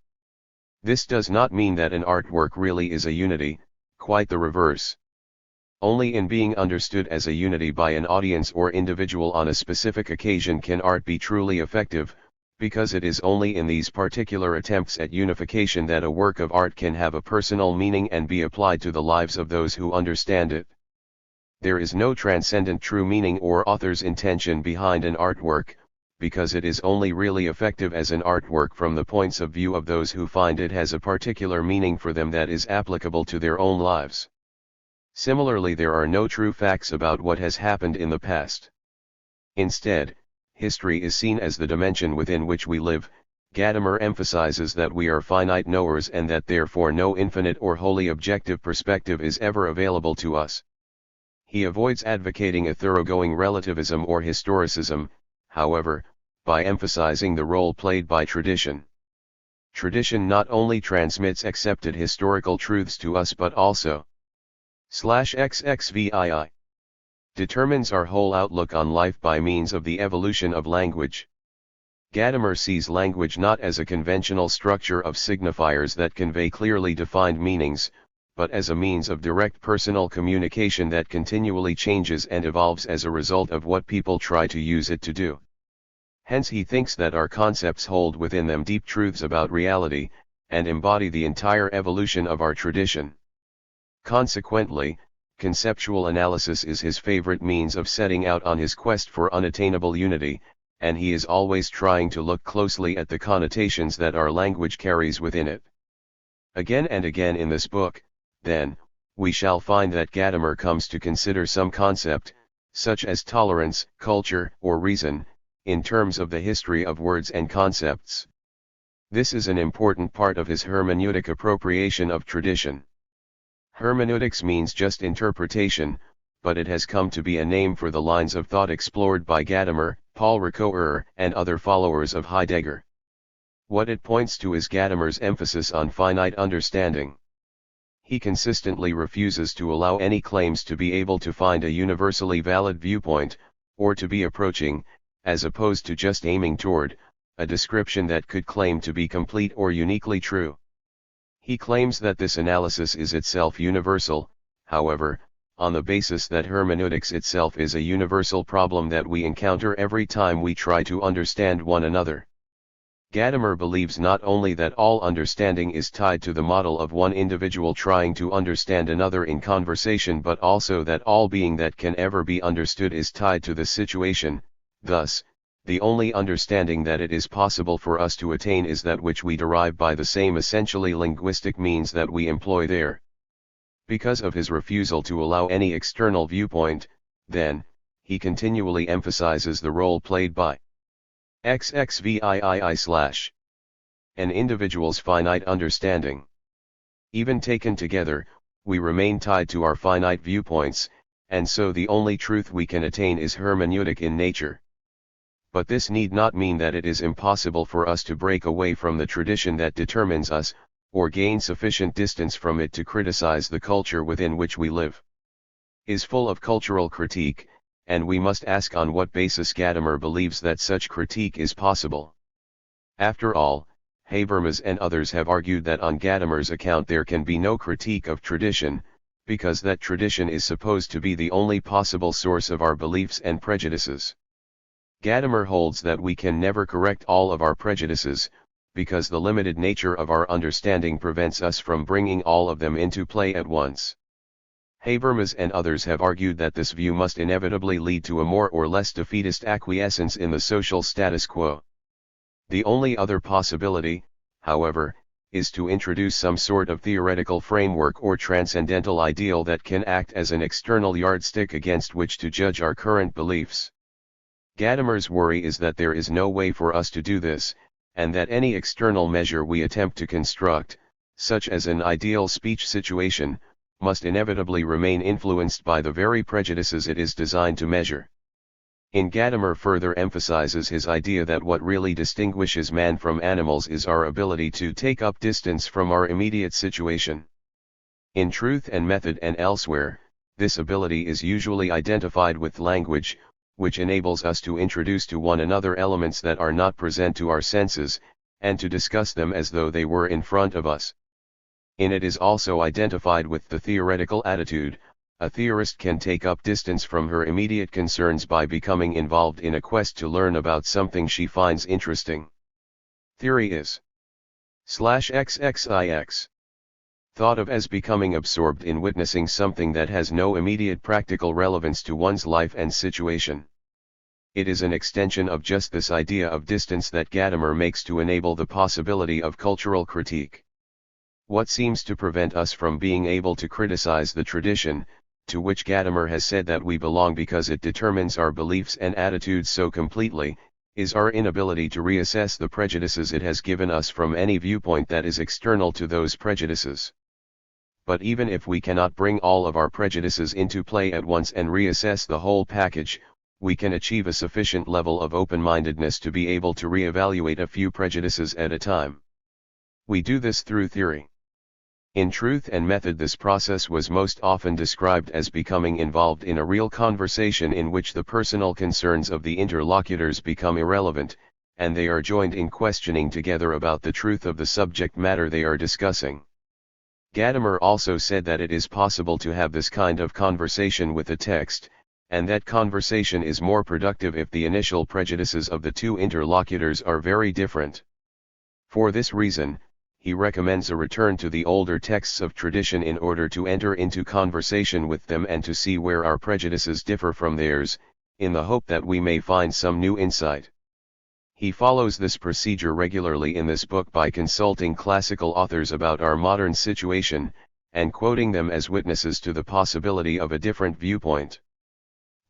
This does not mean that an artwork really is a unity, quite the reverse. Only in being understood as a unity by an audience or individual on a specific occasion can art be truly effective, because it is only in these particular attempts at unification that a work of art can have a personal meaning and be applied to the lives of those who understand it. There is no transcendent true meaning or author's intention behind an artwork, because it is only really effective as an artwork from the points of view of those who find it has a particular meaning for them that is applicable to their own lives. Similarly, there are no true facts about what has happened in the past. Instead, history is seen as the dimension within which we live. Gadamer emphasizes that we are finite knowers and that therefore no infinite or wholly objective perspective is ever available to us. He avoids advocating a thoroughgoing relativism or historicism, however, by emphasizing the role played by tradition. Tradition not only transmits accepted historical truths to us but also /XXVII determines our whole outlook on life by means of the evolution of language. Gadamer sees language not as a conventional structure of signifiers that convey clearly defined meanings, but as a means of direct personal communication that continually changes and evolves as a result of what people try to use it to do. Hence he thinks that our concepts hold within them deep truths about reality, and embody the entire evolution of our tradition. Consequently, conceptual analysis is his favorite means of setting out on his quest for unattainable unity, and he is always trying to look closely at the connotations that our language carries within it. Again and again in this book, then, we shall find that Gadamer comes to consider some concept, such as tolerance, culture, or reason, in terms of the history of words and concepts. This is an important part of his hermeneutic appropriation of tradition. Hermeneutics means just interpretation, but it has come to be a name for the lines of thought explored by Gadamer, Paul Ricoeur, and other followers of Heidegger. What it points to is Gadamer's emphasis on finite understanding. He consistently refuses to allow any claims to be able to find a universally valid viewpoint, or to be approaching, as opposed to just aiming toward, a description that could claim to be complete or uniquely true. He claims that this analysis is itself universal, however, on the basis that hermeneutics itself is a universal problem that we encounter every time we try to understand one another. Gadamer believes not only that all understanding is tied to the model of one individual trying to understand another in conversation, but also that all being that can ever be understood is tied to the situation. Thus, the only understanding that it is possible for us to attain is that which we derive by the same essentially linguistic means that we employ there. Because of his refusal to allow any external viewpoint, then, he continually emphasizes the role played by XXVIII/ an individual's finite understanding. Even taken together, we remain tied to our finite viewpoints, and so the only truth we can attain is hermeneutic in nature. But this need not mean that it is impossible for us to break away from the tradition that determines us, or gain sufficient distance from it to criticize the culture within which we live. Is full of cultural critique, and we must ask on what basis Gadamer believes that such critique is possible. After all, Habermas and others have argued that on Gadamer's account there can be no critique of tradition, because that tradition is supposed to be the only possible source of our beliefs and prejudices. Gadamer holds that we can never correct all of our prejudices, because the limited nature of our understanding prevents us from bringing all of them into play at once. Habermas and others have argued that this view must inevitably lead to a more or less defeatist acquiescence in the social status quo. The only other possibility, however, is to introduce some sort of theoretical framework or transcendental ideal that can act as an external yardstick against which to judge our current beliefs. Gadamer's worry is that there is no way for us to do this, and that any external measure we attempt to construct, such as an ideal speech situation, must inevitably remain influenced by the very prejudices it is designed to measure. Gadamer further emphasizes his idea that what really distinguishes man from animals is our ability to take up distance from our immediate situation. In Truth and Method and elsewhere, this ability is usually identified with language, which enables us to introduce to one another elements that are not present to our senses, and to discuss them as though they were in front of us. It is also identified with the theoretical attitude. A theorist can take up distance from her immediate concerns by becoming involved in a quest to learn about something she finds interesting. Theory is /XXIX. Thought of as becoming absorbed in witnessing something that has no immediate practical relevance to one's life and situation. It is an extension of just this idea of distance that Gadamer makes to enable the possibility of cultural critique. What seems to prevent us from being able to criticize the tradition, to which Gadamer has said that we belong because it determines our beliefs and attitudes so completely, is our inability to reassess the prejudices it has given us from any viewpoint that is external to those prejudices. But even if we cannot bring all of our prejudices into play at once and reassess the whole package, we can achieve a sufficient level of open-mindedness to be able to reevaluate a few prejudices at a time. We do this through theory. In Truth and Method, this process was most often described as becoming involved in a real conversation in which the personal concerns of the interlocutors become irrelevant, and they are joined in questioning together about the truth of the subject matter they are discussing. Gadamer also said that it is possible to have this kind of conversation with a text, and that conversation is more productive if the initial prejudices of the two interlocutors are very different. For this reason, he recommends a return to the older texts of tradition in order to enter into conversation with them and to see where our prejudices differ from theirs, in the hope that we may find some new insight. He follows this procedure regularly in this book by consulting classical authors about our modern situation, and quoting them as witnesses to the possibility of a different viewpoint.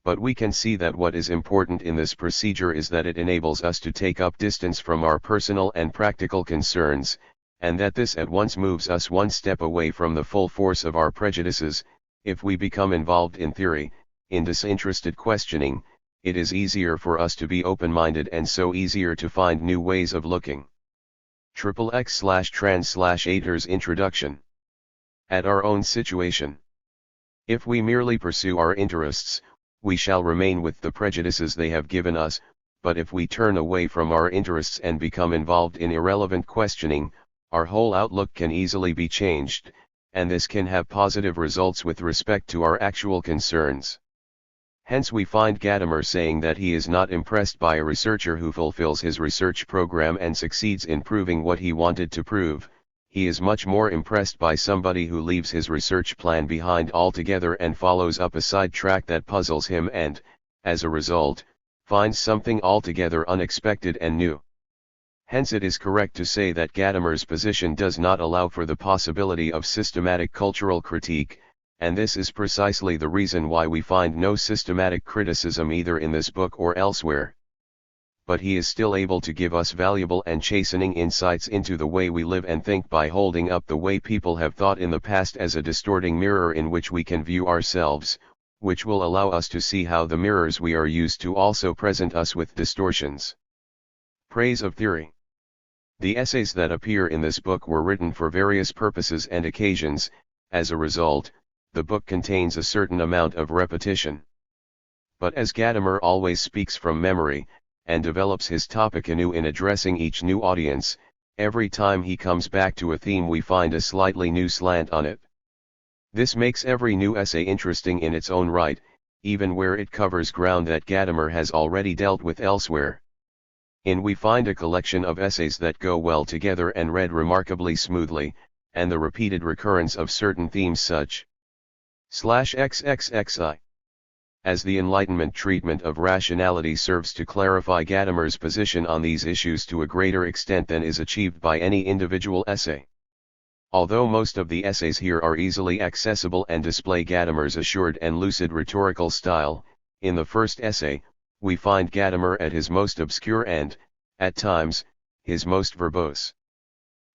But we can see that what is important in this procedure is that it enables us to take up distance from our personal and practical concerns, and that this at once moves us one step away from the full force of our prejudices. If we become involved in theory, in disinterested questioning, it is easier for us to be open-minded and so easier to find new ways of looking. XXX/trans/8ers Introduction. At our own situation. If we merely pursue our interests, we shall remain with the prejudices they have given us, but if we turn away from our interests and become involved in irrelevant questioning, our whole outlook can easily be changed, and this can have positive results with respect to our actual concerns. Hence we find Gadamer saying that he is not impressed by a researcher who fulfills his research program and succeeds in proving what he wanted to prove. He is much more impressed by somebody who leaves his research plan behind altogether and follows up a side track that puzzles him and, as a result, finds something altogether unexpected and new. Hence it is correct to say that Gadamer's position does not allow for the possibility of systematic cultural critique, and this is precisely the reason why we find no systematic criticism either in this book or elsewhere. But he is still able to give us valuable and chastening insights into the way we live and think by holding up the way people have thought in the past as a distorting mirror in which we can view ourselves, which will allow us to see how the mirrors we are used to also present us with distortions. Praise of theory. The essays that appear in this book were written for various purposes and occasions. As a result, the book contains a certain amount of repetition. But as Gadamer always speaks from memory, and develops his topic anew in addressing each new audience, every time he comes back to a theme we find a slightly new slant on it. This makes every new essay interesting in its own right, even where it covers ground that Gadamer has already dealt with elsewhere. In we find a collection of essays that go well together and read remarkably smoothly, and the repeated recurrence of certain themes such /XXXI. As the Enlightenment treatment of rationality serves to clarify Gadamer's position on these issues to a greater extent than is achieved by any individual essay. Although most of the essays here are easily accessible and display Gadamer's assured and lucid rhetorical style, in the first essay, we find Gadamer at his most obscure and, at times, his most verbose.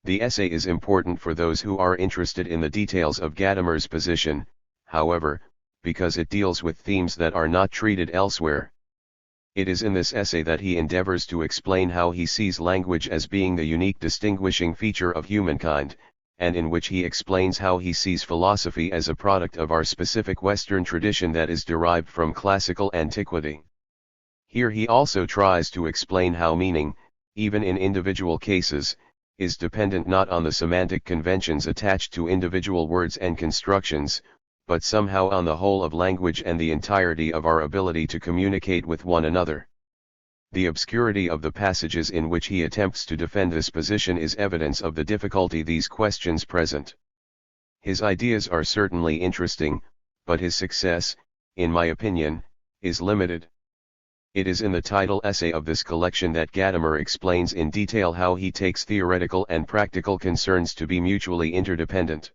The essay is important for those who are interested in the details of Gadamer's position, however, because it deals with themes that are not treated elsewhere. It is in this essay that he endeavors to explain how he sees language as being the unique distinguishing feature of humankind, and in which he explains how he sees philosophy as a product of our specific Western tradition that is derived from classical antiquity. Here he also tries to explain how meaning, even in individual cases, is dependent not on the semantic conventions attached to individual words and constructions, but somehow on the whole of language and the entirety of our ability to communicate with one another. The obscurity of the passages in which he attempts to defend this position is evidence of the difficulty these questions present. His ideas are certainly interesting, but his success, in my opinion, is limited. It is in the title essay of this collection that Gadamer explains in detail how he takes theoretical and practical concerns to be mutually interdependent.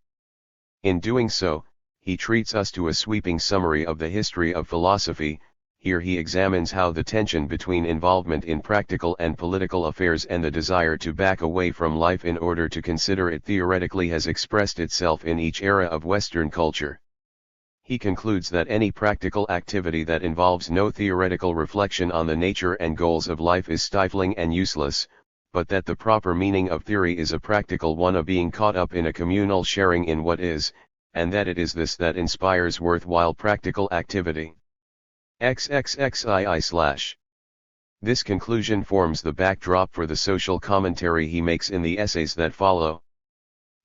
In doing so, he treats us to a sweeping summary of the history of philosophy. Here he examines how the tension between involvement in practical and political affairs and the desire to back away from life in order to consider it theoretically has expressed itself in each era of Western culture. He concludes that any practical activity that involves no theoretical reflection on the nature and goals of life is stifling and useless, but that the proper meaning of theory is a practical one of being caught up in a communal sharing in what is, and that it is this that inspires worthwhile practical activity. XXXII/. This conclusion forms the backdrop for the social commentary he makes in the essays that follow.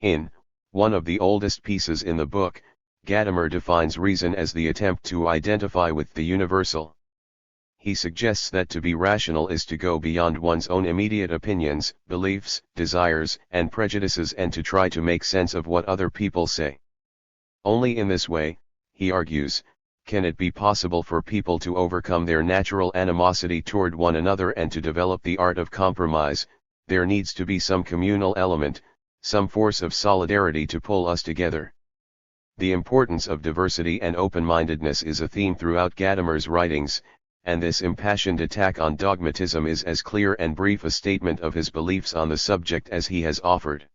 In one of the oldest pieces in the book, Gadamer defines reason as the attempt to identify with the universal. He suggests that to be rational is to go beyond one's own immediate opinions, beliefs, desires, and prejudices and to try to make sense of what other people say. Only in this way, he argues, can it be possible for people to overcome their natural animosity toward one another and to develop the art of compromise. There needs to be some communal element, some force of solidarity to pull us together. The importance of diversity and open-mindedness is a theme throughout Gadamer's writings, and this impassioned attack on dogmatism is as clear and brief a statement of his beliefs on the subject as he has offered.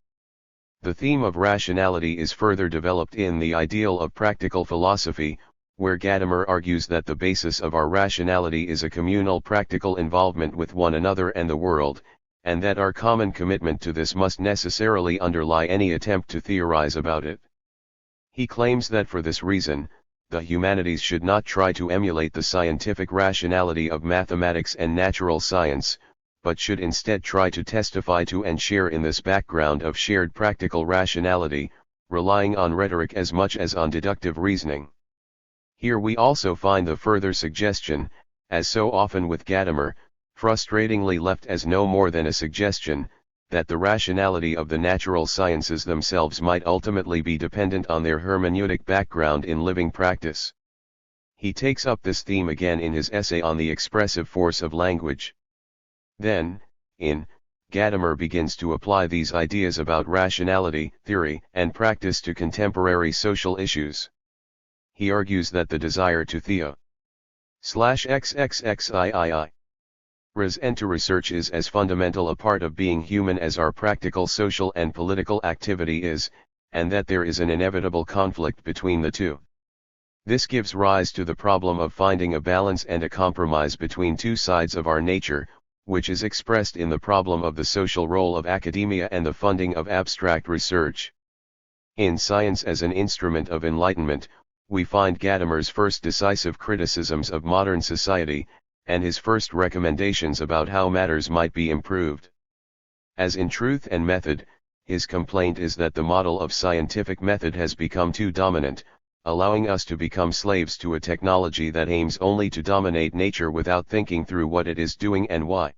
The theme of rationality is further developed in the ideal of practical philosophy, where Gadamer argues that the basis of our rationality is a communal practical involvement with one another and the world, and that our common commitment to this must necessarily underlie any attempt to theorize about it. He claims that for this reason, the humanities should not try to emulate the scientific rationality of mathematics and natural science, but should instead try to testify to and share in this background of shared practical rationality, relying on rhetoric as much as on deductive reasoning. Here we also find the further suggestion, as so often with Gadamer, frustratingly left as no more than a suggestion, that the rationality of the natural sciences themselves might ultimately be dependent on their hermeneutic background in living practice. He takes up this theme again in his essay on the expressive force of language. Then, Gadamer begins to apply these ideas about rationality, theory, and practice to contemporary social issues. He argues that the desire to theo/XXXIII and to research is as fundamental a part of being human as our practical social and political activity is, and that there is an inevitable conflict between the two. This gives rise to the problem of finding a balance and a compromise between two sides of our nature, which is expressed in the problem of the social role of academia and the funding of abstract research. In Science as an Instrument of Enlightenment, we find Gadamer's first decisive criticisms of modern society, and his first recommendations about how matters might be improved. As in Truth and Method, his complaint is that the model of scientific method has become too dominant, allowing us to become slaves to a technology that aims only to dominate nature without thinking through what it is doing and why.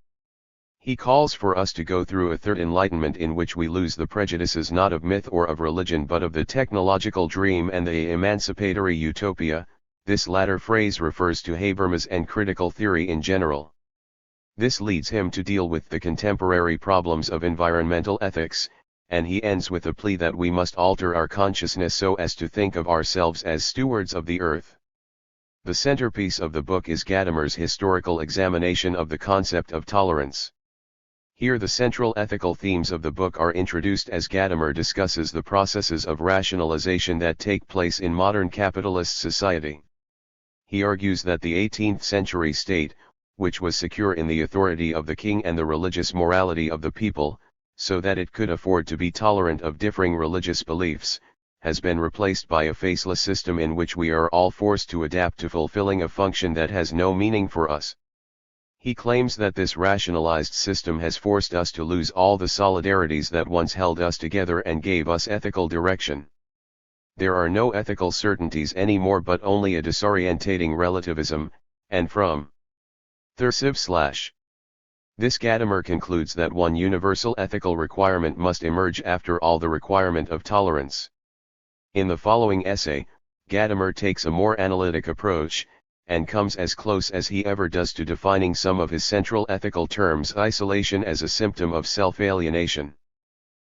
He calls for us to go through a third enlightenment in which we lose the prejudices not of myth or of religion but of the technological dream and the emancipatory utopia. This latter phrase refers to Habermas and critical theory in general. This leads him to deal with the contemporary problems of environmental ethics, and he ends with a plea that we must alter our consciousness so as to think of ourselves as stewards of the earth. The centerpiece of the book is Gadamer's historical examination of the concept of tolerance. Here the central ethical themes of the book are introduced as Gadamer discusses the processes of rationalization that take place in modern capitalist society. He argues that the 18th century state, which was secure in the authority of the king and the religious morality of the people, so that it could afford to be tolerant of differing religious beliefs, has been replaced by a faceless system in which we are all forced to adapt to fulfilling a function that has no meaning for us. He claims that this rationalized system has forced us to lose all the solidarities that once held us together and gave us ethical direction. There are no ethical certainties anymore but only a disorientating relativism, and from THIRD-WORLDISM. This Gadamer concludes that one universal ethical requirement must emerge after all the requirement of tolerance. In the following essay, Gadamer takes a more analytic approach, and comes as close as he ever does to defining some of his central ethical terms: isolation as a symptom of self-alienation.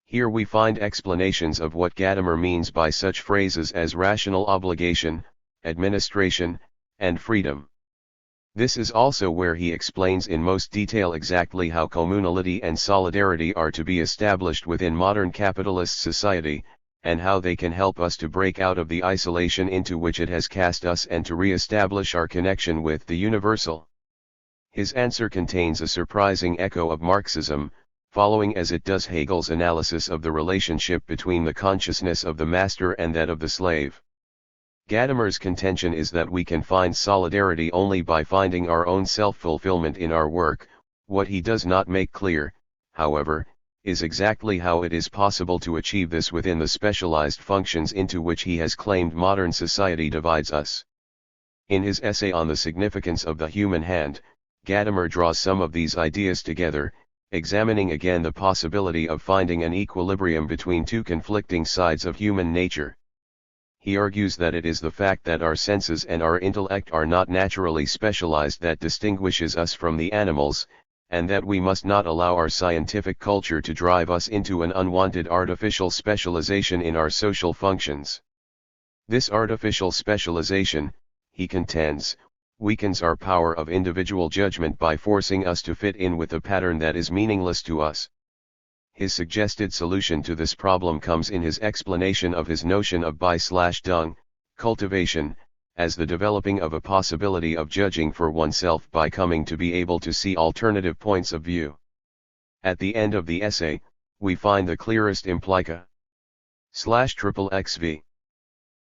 Here we find explanations of what Gadamer means by such phrases as rational obligation, administration, and freedom. This is also where he explains in most detail exactly how communality and solidarity are to be established within modern capitalist society, and how they can help us to break out of the isolation into which it has cast us and to re-establish our connection with the universal. His answer contains a surprising echo of Marxism, following as it does Hegel's analysis of the relationship between the consciousness of the master and that of the slave. Gadamer's contention is that we can find solidarity only by finding our own self-fulfillment in our work. What he does not make clear, however, is exactly how it is possible to achieve this within the specialized functions into which he has claimed modern society divides us. In his essay on the significance of the human hand, Gadamer draws some of these ideas together, examining again the possibility of finding an equilibrium between two conflicting sides of human nature. He argues that it is the fact that our senses and our intellect are not naturally specialized that distinguishes us from the animals, and that we must not allow our scientific culture to drive us into an unwanted artificial specialization in our social functions. This artificial specialization, he contends, weakens our power of individual judgment by forcing us to fit in with a pattern that is meaningless to us. His suggested solution to this problem comes in his explanation of his notion of by/dung cultivation, as the developing of a possibility of judging for oneself by coming to be able to see alternative points of view. At the end of the essay, we find the clearest implica/XXXV.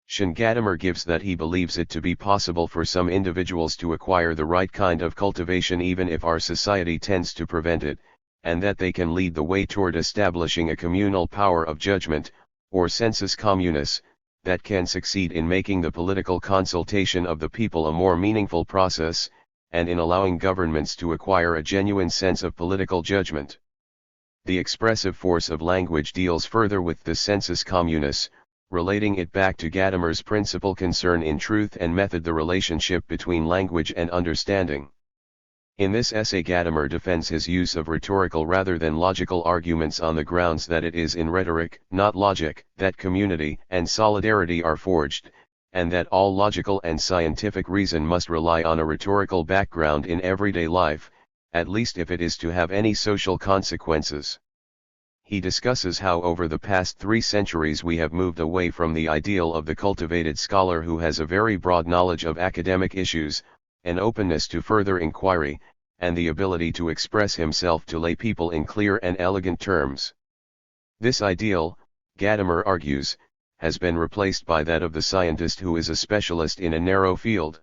Gadamer gives that he believes it to be possible for some individuals to acquire the right kind of cultivation even if our society tends to prevent it, and that they can lead the way toward establishing a communal power of judgment, or sensus communis, that can succeed in making the political consultation of the people a more meaningful process, and in allowing governments to acquire a genuine sense of political judgment. The expressive force of language deals further with the sensus communis, relating it back to Gadamer's principal concern in Truth and Method, the relationship between language and understanding. In this essay, Gadamer defends his use of rhetorical rather than logical arguments on the grounds that it is in rhetoric, not logic, that community and solidarity are forged, and that all logical and scientific reason must rely on a rhetorical background in everyday life, at least if it is to have any social consequences. He discusses how over the past 3 centuries we have moved away from the ideal of the cultivated scholar who has a very broad knowledge of academic issues, an openness to further inquiry, and the ability to express himself to lay people in clear and elegant terms. This ideal, Gadamer argues, has been replaced by that of the scientist who is a specialist in a narrow field.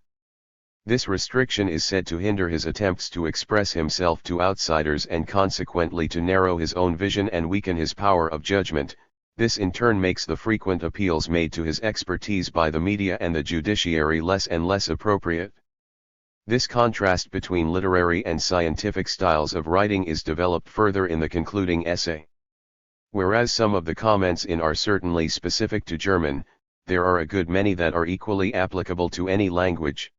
This restriction is said to hinder his attempts to express himself to outsiders and consequently to narrow his own vision and weaken his power of judgment. This in turn makes the frequent appeals made to his expertise by the media and the judiciary less and less appropriate. This contrast between literary and scientific styles of writing is developed further in the concluding essay. Whereas some of the comments in are certainly specific to German, there are a good many that are equally applicable to any language.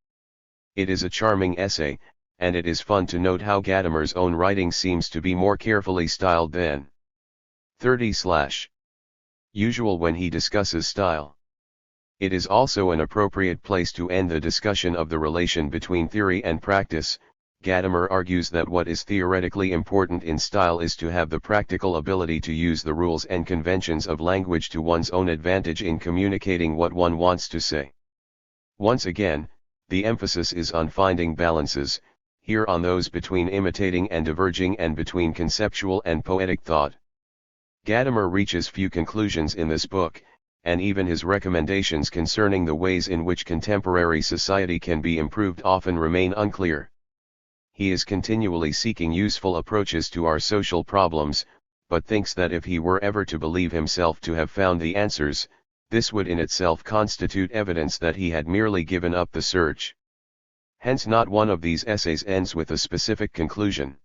It is a charming essay, and it is fun to note how Gadamer's own writing seems to be more carefully styled than 30/usual when he discusses style. It is also an appropriate place to end the discussion of the relation between theory and practice. Gadamer argues that what is theoretically important in style is to have the practical ability to use the rules and conventions of language to one's own advantage in communicating what one wants to say. Once again, the emphasis is on finding balances, here on those between imitating and diverging and between conceptual and poetic thought. Gadamer reaches few conclusions in this book, and even his recommendations concerning the ways in which contemporary society can be improved often remain unclear. He is continually seeking useful approaches to our social problems, but thinks that if he were ever to believe himself to have found the answers, this would in itself constitute evidence that he had merely given up the search. Hence not one of these essays ends with a specific conclusion.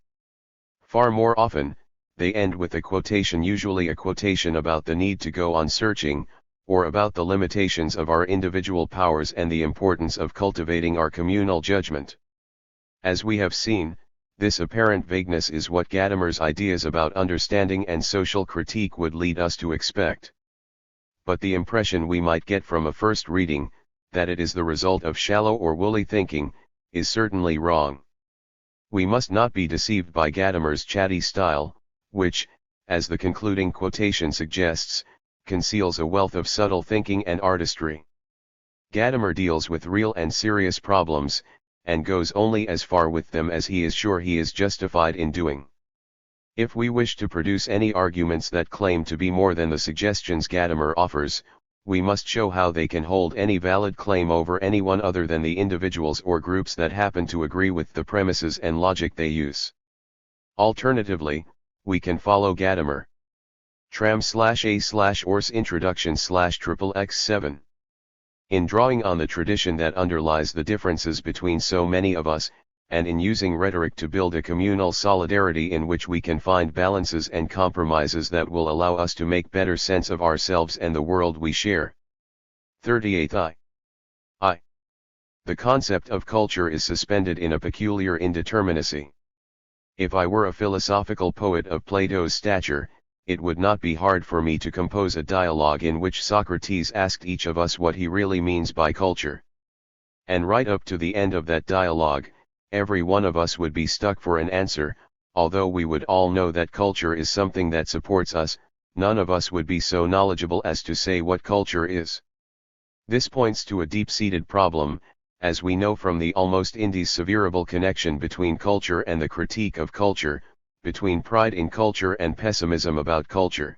Far more often, they end with a quotation, usually a quotation about the need to go on searching, or about the limitations of our individual powers and the importance of cultivating our communal judgment. As we have seen, this apparent vagueness is what Gadamer's ideas about understanding and social critique would lead us to expect. But the impression we might get from a first reading, that it is the result of shallow or woolly thinking, is certainly wrong. We must not be deceived by Gadamer's chatty style, which, as the concluding quotation suggests, conceals a wealth of subtle thinking and artistry. Gadamer deals with real and serious problems, and goes only as far with them as he is sure he is justified in doing. If we wish to produce any arguments that claim to be more than the suggestions Gadamer offers, we must show how they can hold any valid claim over anyone other than the individuals or groups that happen to agree with the premises and logic they use. Alternatively, we can follow Gadamer. Tram/A/Ors Introduction/XXX7. In drawing on the tradition that underlies the differences between so many of us, and in using rhetoric to build a communal solidarity in which we can find balances and compromises that will allow us to make better sense of ourselves and the world we share. 38 I. The concept of culture is suspended in a peculiar indeterminacy. If I were a philosophical poet of Plato's stature, it would not be hard for me to compose a dialogue in which Socrates asked each of us what he really means by culture. And right up to the end of that dialogue, every one of us would be stuck for an answer. Although we would all know that culture is something that supports us, none of us would be so knowledgeable as to say what culture is. This points to a deep-seated problem, as we know from the almost indisseverable connection between culture and the critique of culture, between pride in culture and pessimism about culture.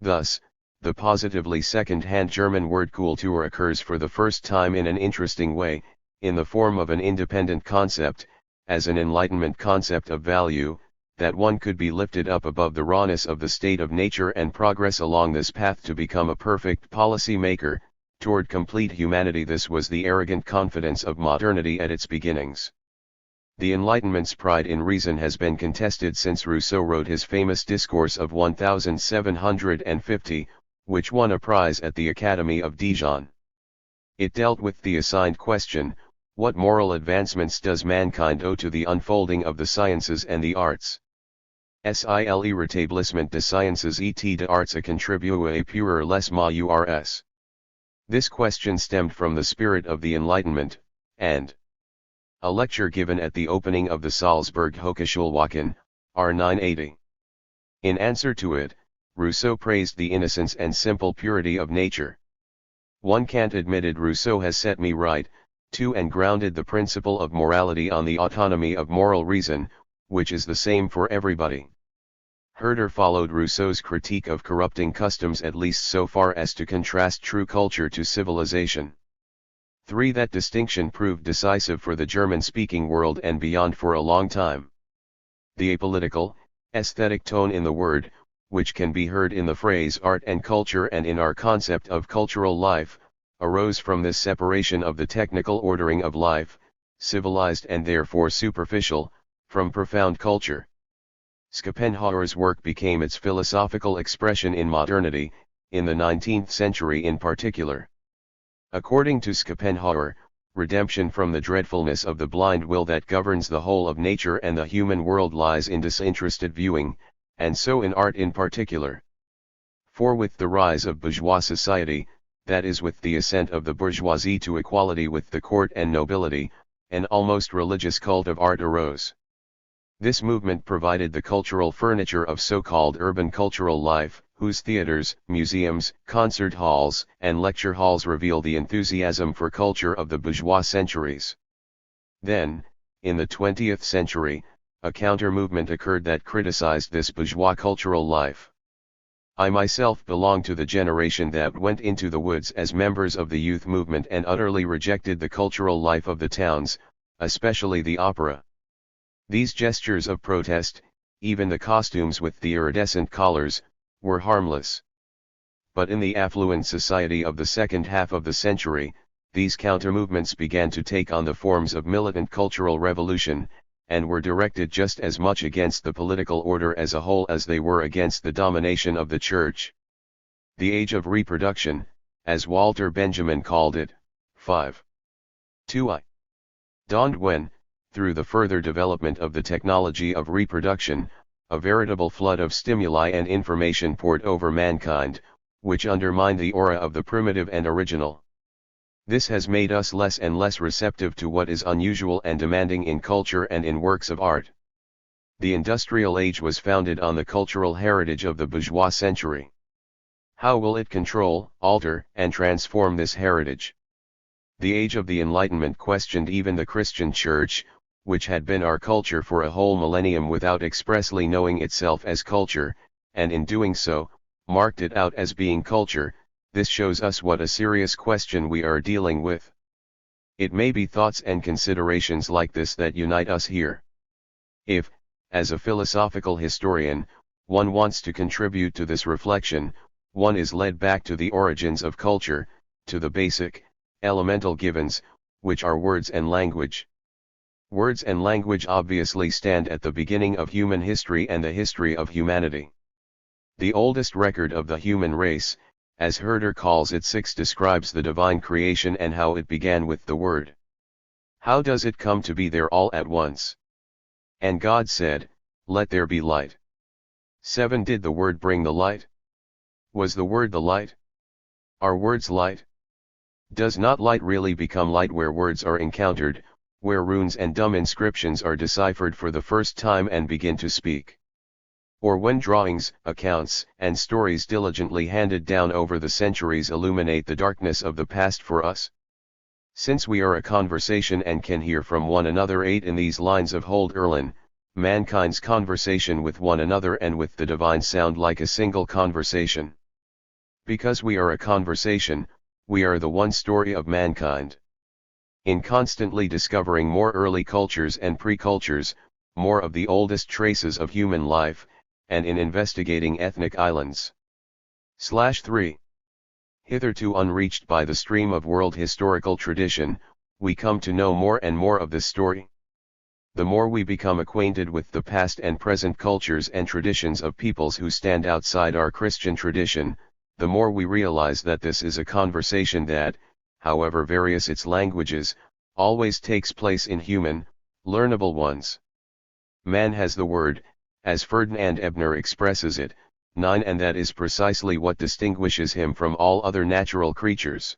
Thus, the positively second-hand German word Kultur occurs for the first time in an interesting way, in the form of an independent concept, as an Enlightenment concept of value, that one could be lifted up above the rawness of the state of nature and progress along this path to become a perfect policy maker, toward complete humanity. This was the arrogant confidence of modernity at its beginnings. The Enlightenment's pride in reason has been contested since Rousseau wrote his famous Discourse of 1750, which won a prize at the Academy of Dijon. It dealt with the assigned question, what moral advancements does mankind owe to the unfolding of the sciences and the arts? S'il rétablissement des sciences et des arts a contribué pour l'essaimment urs. This question stemmed from the spirit of the Enlightenment, and a lecture given at the opening of the Salzburg Hochschulwochen, R 980. In answer to it, Rousseau praised the innocence and simple purity of nature. One can't admitted Rousseau has set me right, too, and grounded the principle of morality on the autonomy of moral reason, which is the same for everybody. Herder followed Rousseau's critique of corrupting customs at least so far as to contrast true culture to civilization. 3. That distinction proved decisive for the German-speaking world and beyond for a long time. The apolitical, aesthetic tone in the word, which can be heard in the phrase art and culture and in our concept of cultural life, arose from this separation of the technical ordering of life, civilized and therefore superficial, from profound culture. Schopenhauer's work became its philosophical expression in modernity, in the 19th century in particular. According to Schopenhauer, redemption from the dreadfulness of the blind will that governs the whole of nature and the human world lies in disinterested viewing, and so in art in particular. For with the rise of bourgeois society, that is with the ascent of the bourgeoisie to equality with the court and nobility, an almost religious cult of art arose. This movement provided the cultural furniture of so-called urban cultural life, whose theaters, museums, concert halls, and lecture halls reveal the enthusiasm for culture of the bourgeois centuries. Then, in the 20th century, a counter-movement occurred that criticized this bourgeois cultural life. I myself belong to the generation that went into the woods as members of the youth movement and utterly rejected the cultural life of the towns, especially the opera. These gestures of protest, even the costumes with the iridescent collars, were harmless. But in the affluent society of the second half of the century, these counter-movements began to take on the forms of militant cultural revolution, and were directed just as much against the political order as a whole as they were against the domination of the Church. The age of reproduction, as Walter Benjamin called it, 5. 2i. Dawned when, through the further development of the technology of reproduction, a veritable flood of stimuli and information poured over mankind, which undermined the aura of the primitive and original. This has made us less and less receptive to what is unusual and demanding in culture and in works of art. The industrial age was founded on the cultural heritage of the bourgeois century. How will it control, alter, and transform this heritage? The age of the Enlightenment questioned even the Christian Church, which had been our culture for a whole millennium without expressly knowing itself as culture, and in doing so, marked it out as being culture. This shows us what a serious question we are dealing with. It may be thoughts and considerations like this that unite us here. If, as a philosophical historian, one wants to contribute to this reflection, one is led back to the origins of culture, to the basic, elemental givens, which are words and language. Words and language obviously stand at the beginning of human history and the history of humanity. The oldest record of the human race, as Herder calls it, 6, describes the divine creation and how it began with the Word. How does it come to be there all at once? And God said, "Let there be light." 7. Did the word bring the light? Was the word the light? Are words light? Does not light really become light where words are encountered, where runes and dumb inscriptions are deciphered for the first time and begin to speak? Or when drawings, accounts, and stories diligently handed down over the centuries illuminate the darkness of the past for us? Since we are a conversation and can hear from one another, 8. In these lines of Hold Erlin, mankind's conversation with one another and with the divine sound like a single conversation. Because we are a conversation, we are the one story of mankind. In constantly discovering more early cultures and pre-cultures, more of the oldest traces of human life, and in investigating ethnic islands. 3. Hitherto unreached by the stream of world historical tradition, we come to know more and more of this story. The more we become acquainted with the past and present cultures and traditions of peoples who stand outside our Christian tradition, the more we realize that this is a conversation that, however various its languages, always takes place in human, learnable ones. Man has the word, as Ferdinand Ebner expresses it, 9, and that is precisely what distinguishes him from all other natural creatures.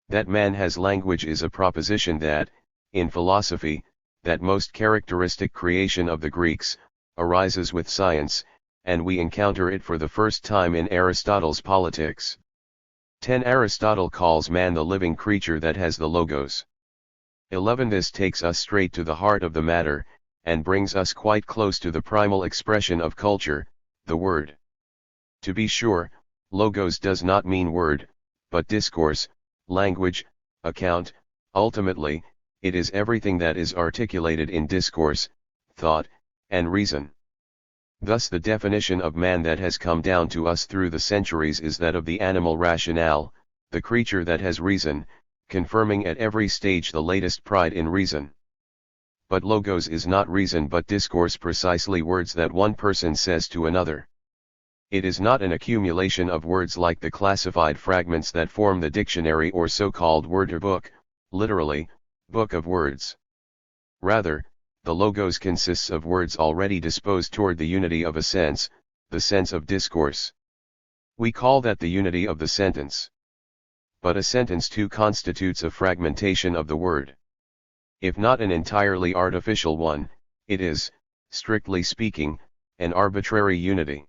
That man has language is a proposition that, in philosophy, that most characteristic creation of the Greeks, arises with science, and we encounter it for the first time in Aristotle's Politics. 10. Aristotle calls man the living creature that has the logos. 11. This takes us straight to the heart of the matter, and brings us quite close to the primal expression of culture, the word. To be sure, logos does not mean word, but discourse, language, account. Ultimately, it is everything that is articulated in discourse, thought, and reason. Thus the definition of man that has come down to us through the centuries is that of the animal rationale, the creature that has reason, confirming at every stage the latest pride in reason. But logos is not reason but discourse, precisely words that one person says to another. It is not an accumulation of words like the classified fragments that form the dictionary or so-called word book, literally, book of words. Rather, the logos consists of words already disposed toward the unity of a sense, the sense of discourse. We call that the unity of the sentence. But a sentence too constitutes a fragmentation of the word. If not an entirely artificial one, it is, strictly speaking, an arbitrary unity.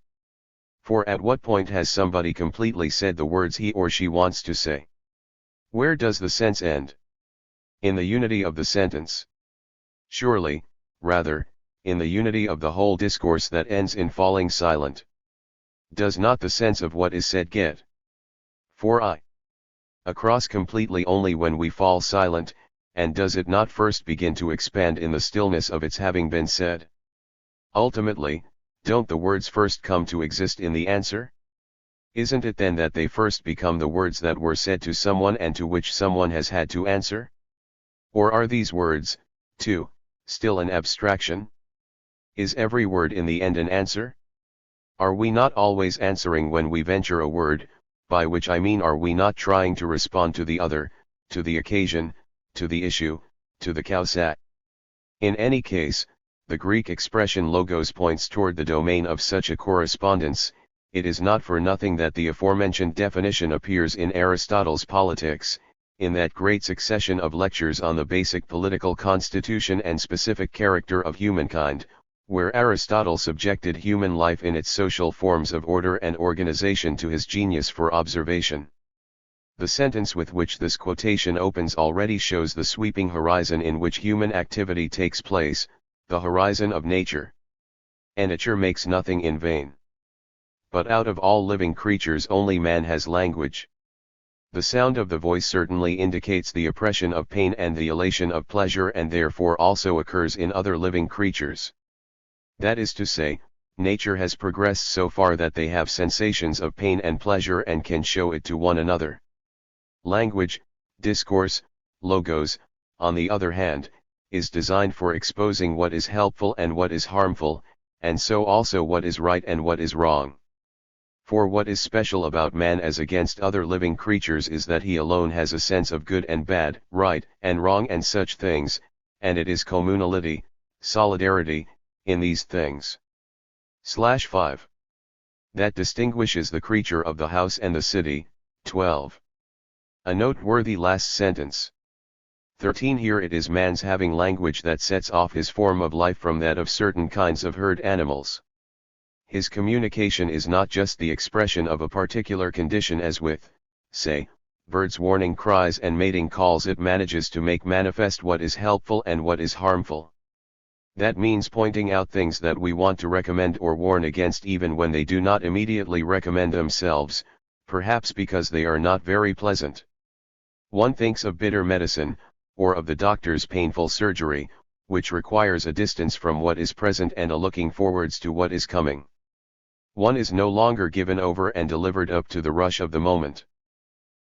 For at what point has somebody completely said the words he or she wants to say? Where does the sense end? In the unity of the sentence. Surely, rather, in the unity of the whole discourse that ends in falling silent. Does not the sense of what is said get across completely only when we fall silent, and does it not first begin to expand in the stillness of its having been said? Ultimately, don't the words first come to exist in the answer? Isn't it then that they first become the words that were said to someone and to which someone has had to answer? Or are these words, too, still an abstraction? Is every word in the end an answer? Are we not always answering when we venture a word, by which I mean are we not trying to respond to the other, to the occasion, to the issue, to the causa? In any case, the Greek expression logos points toward the domain of such a correspondence. It is not for nothing that the aforementioned definition appears in Aristotle's Politics, in that great succession of lectures on the basic political constitution and specific character of humankind, where Aristotle subjected human life in its social forms of order and organization to his genius for observation. The sentence with which this quotation opens already shows the sweeping horizon in which human activity takes place, the horizon of nature. And nature makes nothing in vain. But out of all living creatures only man has language. The sound of the voice certainly indicates the oppression of pain and the elation of pleasure, and therefore also occurs in other living creatures. That is to say, nature has progressed so far that they have sensations of pain and pleasure and can show it to one another. Language, discourse, logos, on the other hand, is designed for exposing what is helpful and what is harmful, and so also what is right and what is wrong. For what is special about man as against other living creatures is that he alone has a sense of good and bad, right and wrong and such things, and it is communality, solidarity, in these things. 5. that distinguishes the creature of the house and the city. 12. A noteworthy last sentence. 13. Here it is man's having language that sets off his form of life from that of certain kinds of herd animals. His communication is not just the expression of a particular condition as with, say, birds' warning cries and mating calls. It manages to make manifest what is helpful and what is harmful. That means pointing out things that we want to recommend or warn against even when they do not immediately recommend themselves, perhaps because they are not very pleasant. One thinks of bitter medicine, or of the doctor's painful surgery, which requires a distance from what is present and a looking forwards to what is coming. One is no longer given over and delivered up to the rush of the moment.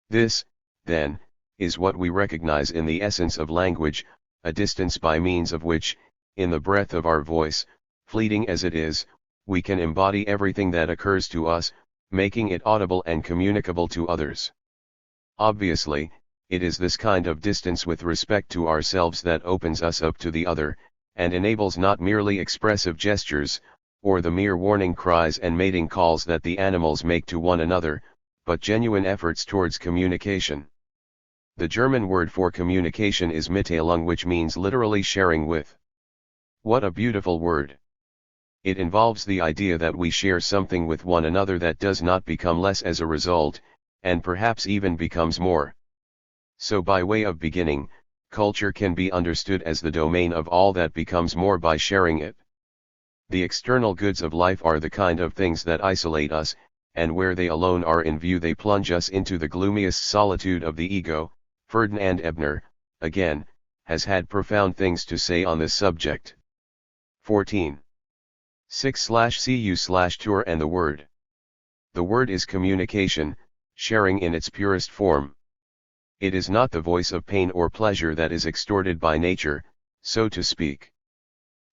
This, then, is what we recognize in the essence of language, a distance by means of which, in the breath of our voice, fleeting as it is, we can embody everything that occurs to us, making it audible and communicable to others. Obviously, it is this kind of distance with respect to ourselves that opens us up to the other, and enables not merely expressive gestures, or the mere warning cries and mating calls that the animals make to one another, but genuine efforts towards communication. The German word for communication is Mitteilung, which means literally sharing with. What a beautiful word! It involves the idea that we share something with one another that does not become less as a result, and perhaps even becomes more. So by way of beginning, culture can be understood as the domain of all that becomes more by sharing it. The external goods of life are the kind of things that isolate us, and where they alone are in view they plunge us into the gloomiest solitude of the ego. Ferdinand Ebner, again, has had profound things to say on this subject. 14. 6/cu/tour and the word. The word is communication, sharing in its purest form. It is not the voice of pain or pleasure that is extorted by nature, so to speak.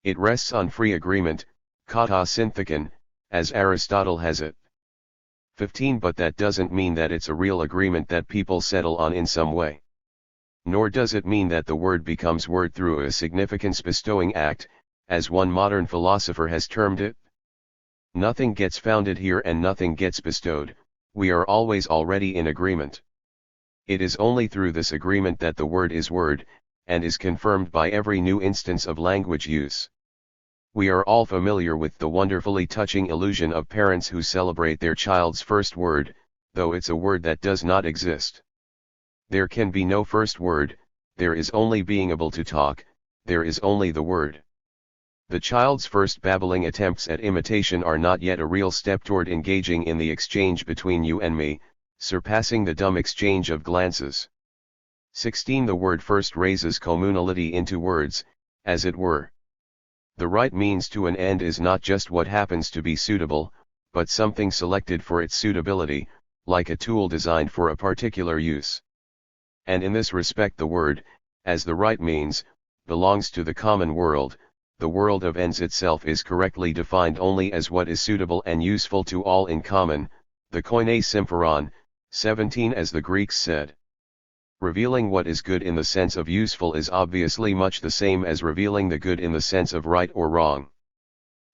It rests on free agreement, kata synthekin, as Aristotle has it. 15. But that doesn't mean that it's a real agreement that people settle on in some way. Nor does it mean that the word becomes word through a significance bestowing act, as one modern philosopher has termed it. Nothing gets founded here and nothing gets bestowed, we are always already in agreement. It is only through this agreement that the word is word, and is confirmed by every new instance of language use. We are all familiar with the wonderfully touching illusion of parents who celebrate their child's first word, though it's a word that does not exist. There can be no first word, there is only being able to talk, there is only the word. The child's first babbling attempts at imitation are not yet a real step toward engaging in the exchange between you and me, surpassing the dumb exchange of glances. 16. The word first raises communality into words, as it were. The right means to an end is not just what happens to be suitable, but something selected for its suitability, like a tool designed for a particular use. And in this respect the word, as the right means, belongs to the common world. The world of ends itself is correctly defined only as what is suitable and useful to all in common, the koine symphoron. 17. As the Greeks said, revealing what is good in the sense of useful is obviously much the same as revealing the good in the sense of right or wrong.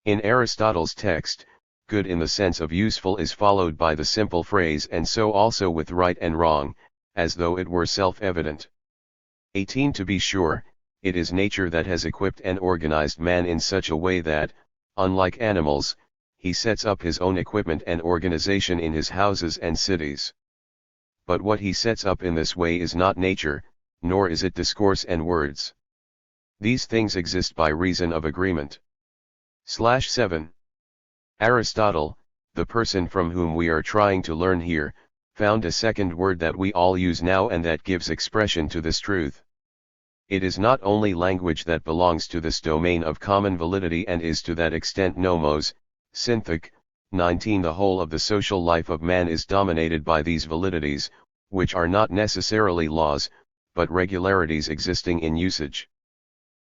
In Aristotle's text, good in the sense of useful is followed by the simple phrase and so also with right and wrong, as though it were self-evident. 18. To be sure, it is nature that has equipped and organized man in such a way that, unlike animals, he sets up his own equipment and organization in his houses and cities. But what he sets up in this way is not nature, nor is it discourse and words. These things exist by reason of agreement. 7. Aristotle, the person from whom we are trying to learn here, found a second word that we all use now and that gives expression to this truth. It is not only language that belongs to this domain of common validity and is to that extent nomos, synthetic. 19. The whole of the social life of man is dominated by these validities, which are not necessarily laws, but regularities existing in usage.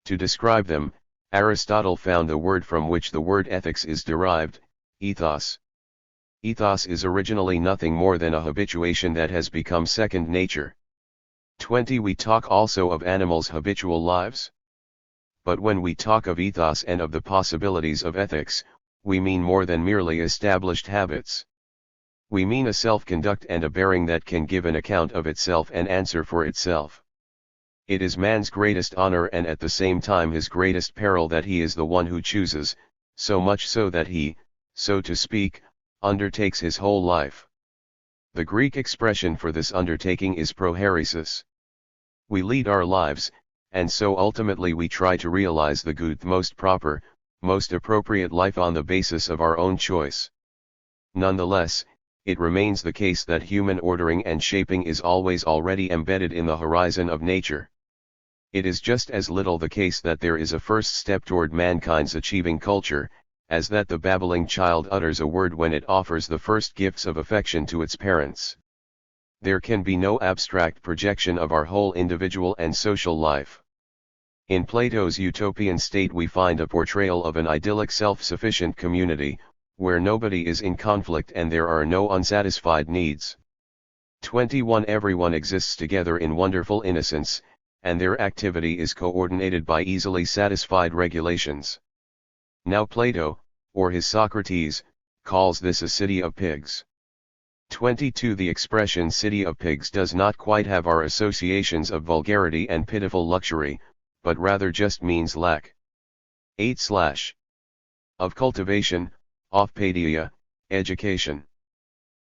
To describe them, Aristotle found the word from which the word ethics is derived, ethos. Ethos is originally nothing more than a habituation that has become second nature. 20. We talk also of animals' habitual lives. But when we talk of ethos and of the possibilities of ethics, we mean more than merely established habits. We mean a self-conduct and a bearing that can give an account of itself and answer for itself. It is man's greatest honor and at the same time his greatest peril that he is the one who chooses, so much so that he, so to speak, undertakes his whole life. The Greek expression for this undertaking is prohairesis. We lead our lives, and so ultimately we try to realize the good, most proper, most appropriate life on the basis of our own choice. Nonetheless, it remains the case that human ordering and shaping is always already embedded in the horizon of nature. It is just as little the case that there is a first step toward mankind's achieving culture, as that the babbling child utters a word when it offers the first gifts of affection to its parents. There can be no abstract projection of our whole individual and social life. In Plato's utopian state we find a portrayal of an idyllic self-sufficient community, where nobody is in conflict and there are no unsatisfied needs. 21 Everyone exists together in wonderful innocence, and their activity is coordinated by easily satisfied regulations. Now Plato, or his Socrates, calls this a city of pigs. 22 The expression city of pigs does not quite have our associations of vulgarity and pitiful luxury, but rather just means lack. 8 of cultivation, of paideia, education.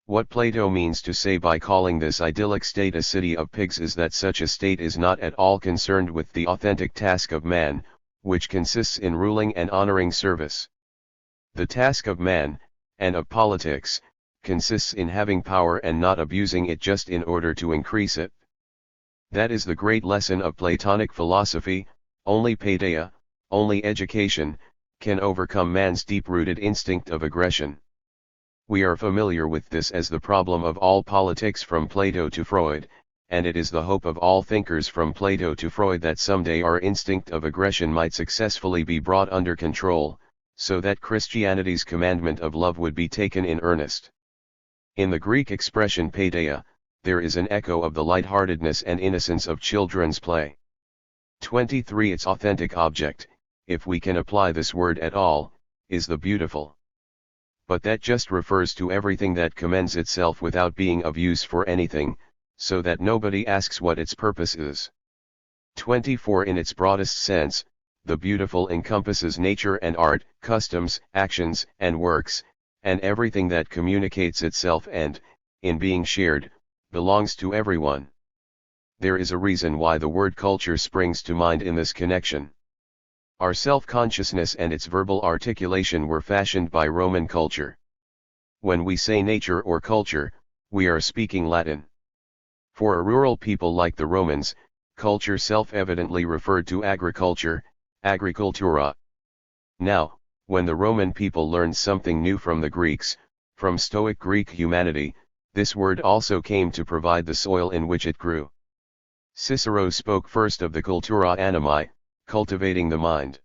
What Plato means to say by calling this idyllic state a city of pigs is that such a state is not at all concerned with the authentic task of man, which consists in ruling and honoring service. The task of man, and of politics, consists in having power and not abusing it just in order to increase it. That is the great lesson of Platonic philosophy. Only paideia, only education, can overcome man's deep-rooted instinct of aggression. We are familiar with this as the problem of all politics from Plato to Freud, and it is the hope of all thinkers from Plato to Freud that someday our instinct of aggression might successfully be brought under control, so that Christianity's commandment of love would be taken in earnest. In the Greek expression paideia, there is an echo of the lightheartedness and innocence of children's play. 23 Its authentic object, if we can apply this word at all, is the beautiful. But that just refers to everything that commends itself without being of use for anything, so that nobody asks what its purpose is. 24 In its broadest sense, the beautiful encompasses nature and art, customs, actions, and works, and everything that communicates itself and, in being shared, belongs to everyone. There is a reason why the word culture springs to mind in this connection. Our self-consciousness and its verbal articulation were fashioned by Roman culture. When we say nature or culture, we are speaking Latin. For a rural people like the Romans, culture self-evidently referred to agriculture, agricultura. Now, when the Roman people learned something new from the Greeks, from Stoic Greek humanity, this word also came to provide the soil in which it grew. Cicero spoke first of the cultura animi, cultivating the mind.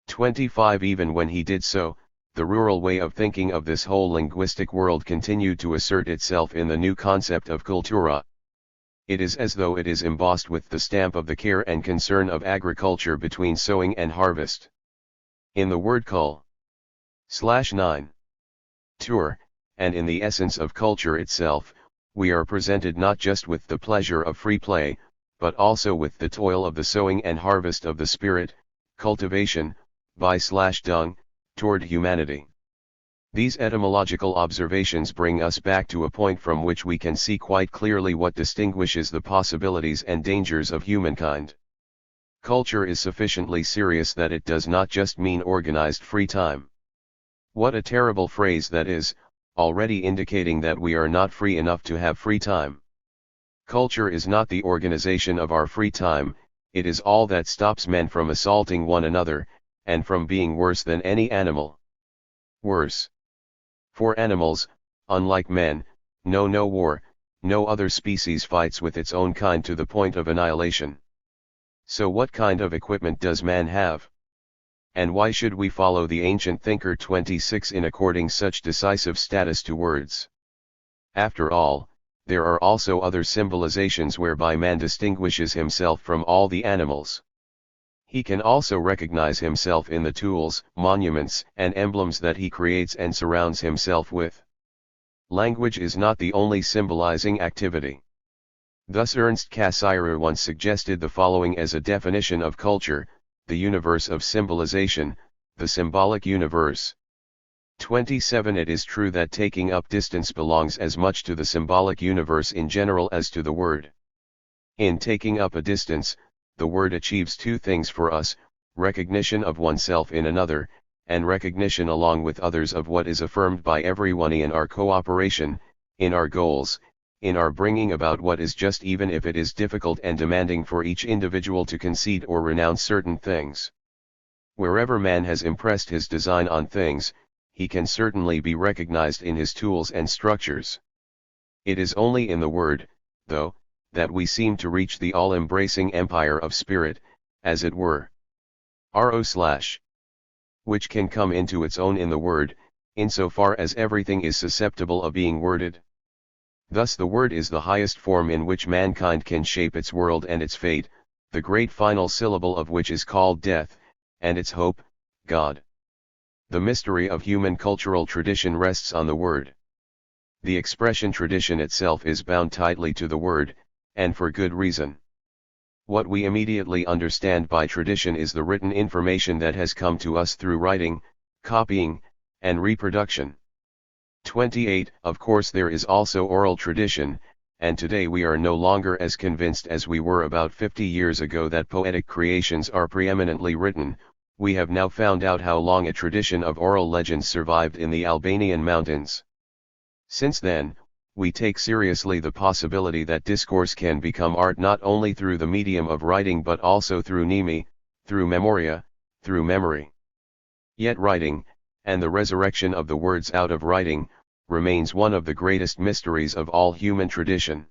25 Even when he did so, the rural way of thinking of this whole linguistic world continued to assert itself in the new concept of cultura. It is as though it is embossed with the stamp of the care and concern of agriculture between sowing and harvest. In the word cul/9 tour, and in the essence of culture itself, we are presented not just with the pleasure of free play, but also with the toil of the sowing and harvest of the spirit, cultivation, by/dung, toward humanity. These etymological observations bring us back to a point from which we can see quite clearly what distinguishes the possibilities and dangers of humankind. Culture is sufficiently serious that it does not just mean organized free time. What a terrible phrase that is, already indicating that we are not free enough to have free time. Culture is not the organization of our free time, it is all that stops men from assaulting one another, and from being worse than any animal. Worse. For animals, unlike men, know no war, no other species fights with its own kind to the point of annihilation. So what kind of equipment does man have? And why should we follow the ancient thinker 26 in according such decisive status to words? After all, there are also other symbolizations whereby man distinguishes himself from all the animals. He can also recognize himself in the tools, monuments, and emblems that he creates and surrounds himself with. Language is not the only symbolizing activity. Thus Ernst Cassirer once suggested the following as a definition of culture: the universe of symbolization, the symbolic universe. 27. It is true that taking up distance belongs as much to the symbolic universe in general as to the word. In taking up a distance, the word achieves two things for us: recognition of oneself in another, and recognition along with others of what is affirmed by everyone in our cooperation, in our goals, in our bringing about what is just, even if it is difficult and demanding for each individual to concede or renounce certain things. Wherever man has impressed his design on things, he can certainly be recognized in his tools and structures. It is only in the word, though, that we seem to reach the all-embracing empire of spirit, as it were. Which can come into its own in the word, insofar as everything is susceptible of being worded. Thus the word is the highest form in which mankind can shape its world and its fate, the great final syllable of which is called death, and its hope, God. The mystery of human cultural tradition rests on the word. The expression tradition itself is bound tightly to the word, and for good reason. What we immediately understand by tradition is the written information that has come to us through writing, copying, and reproduction. 28. Of course there is also oral tradition, and today we are no longer as convinced as we were about 50 years ago that poetic creations are preeminently written. We have now found out how long a tradition of oral legends survived in the Albanian mountains. Since then, we take seriously the possibility that discourse can become art not only through the medium of writing but also through mneme, through memoria, through memory. Yet writing, and the resurrection of the words out of writing, remains one of the greatest mysteries of all human tradition.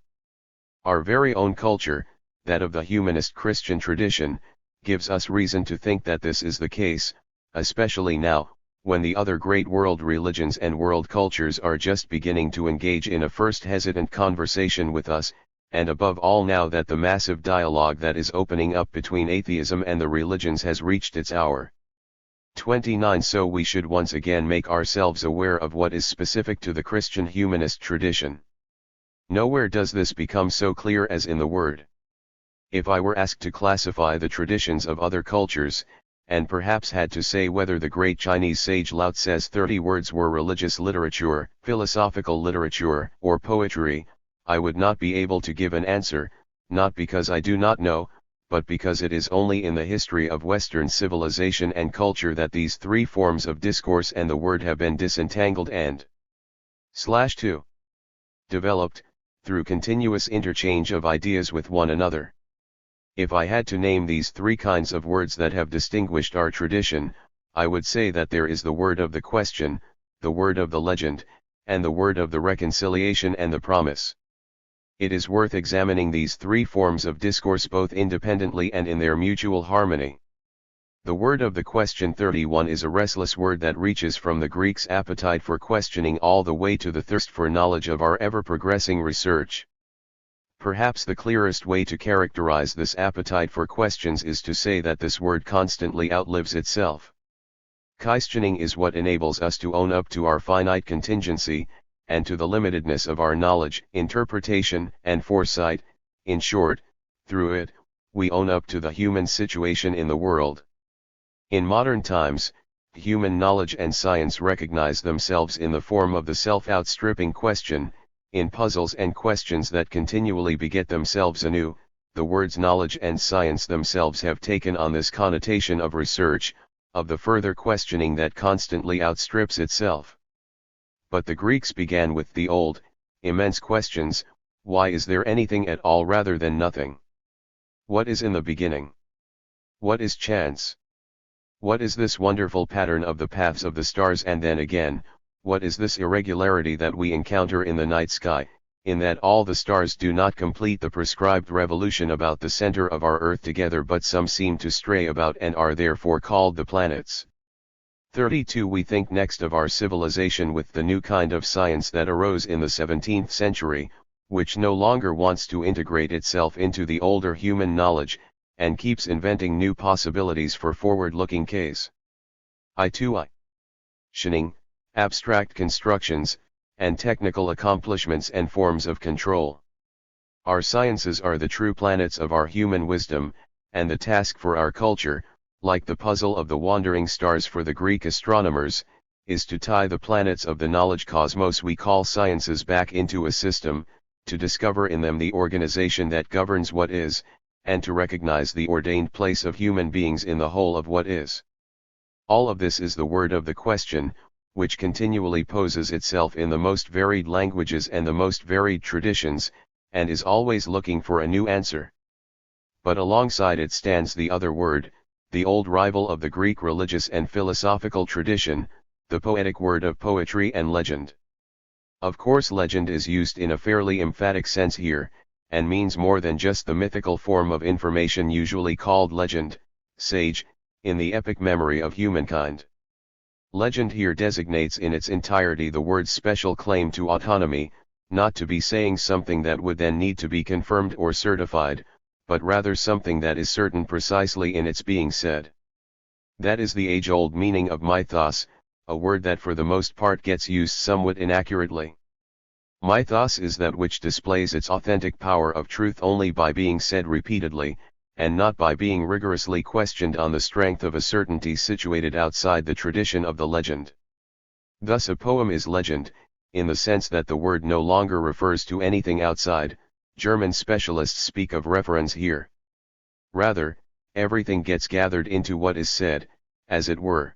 Our very own culture, that of the humanist Christian tradition, gives us reason to think that this is the case, especially now, when the other great world religions and world cultures are just beginning to engage in a first hesitant conversation with us, and above all now that the massive dialogue that is opening up between atheism and the religions has reached its hour. 29. So we should once again make ourselves aware of what is specific to the Christian humanist tradition. Nowhere does this become so clear as in the word. If I were asked to classify the traditions of other cultures, and perhaps had to say whether the great Chinese sage Lao Tse's 30 words were religious literature, philosophical literature, or poetry, I would not be able to give an answer, not because I do not know, but because it is only in the history of Western civilization and culture that these three forms of discourse and the word have been disentangled and /2 developed, through continuous interchange of ideas with one another. If I had to name these three kinds of words that have distinguished our tradition, I would say that there is the word of the question, the word of the legend, and the word of the reconciliation and the promise. It is worth examining these three forms of discourse both independently and in their mutual harmony. The word of the question 31 is a restless word that reaches from the Greek's appetite for questioning all the way to the thirst for knowledge of our ever-progressing research. Perhaps the clearest way to characterize this appetite for questions is to say that this word constantly outlives itself. Questioning is what enables us to own up to our finite contingency, and to the limitedness of our knowledge, interpretation, and foresight. In short, through it, we own up to the human situation in the world. In modern times, human knowledge and science recognize themselves in the form of the self-outstripping question. In puzzles and questions that continually beget themselves anew, the words knowledge and science themselves have taken on this connotation of research, of the further questioning that constantly outstrips itself. But the Greeks began with the old, immense questions: why is there anything at all rather than nothing? What is in the beginning? What is chance? What is this wonderful pattern of the paths of the stars? And then again, what is this irregularity that we encounter in the night sky, in that all the stars do not complete the prescribed revolution about the center of our earth together, but some seem to stray about and are therefore called the planets? 32. We think next of our civilization with the new kind of science that arose in the 17th century, which no longer wants to integrate itself into the older human knowledge, and keeps inventing new possibilities for forward-looking case. Shining, abstract constructions, and technical accomplishments and forms of control. Our sciences are the true planets of our human wisdom, and the task for our culture, like the puzzle of the wandering stars for the Greek astronomers, is to tie the planets of the knowledge cosmos we call sciences back into a system, to discover in them the organization that governs what is, and to recognize the ordained place of human beings in the whole of what is. All of this is the word of the question, which continually poses itself in the most varied languages and the most varied traditions, and is always looking for a new answer. But alongside it stands the other word, the old rival of the Greek religious and philosophical tradition, the poetic word of poetry and legend. Of course, legend is used in a fairly emphatic sense here, and means more than just the mythical form of information usually called legend, sage, in the epic memory of humankind. Legend here designates in its entirety the word's special claim to autonomy, not to be saying something that would then need to be confirmed or certified, but rather something that is certain precisely in its being said. That is the age-old meaning of mythos, a word that for the most part gets used somewhat inaccurately. Mythos is that which displays its authentic power of truth only by being said repeatedly, and not by being rigorously questioned on the strength of a certainty situated outside the tradition of the legend. Thus a poem is legend, in the sense that the word no longer refers to anything outside. German specialists speak of reference here. Rather, everything gets gathered into what is said, as it were.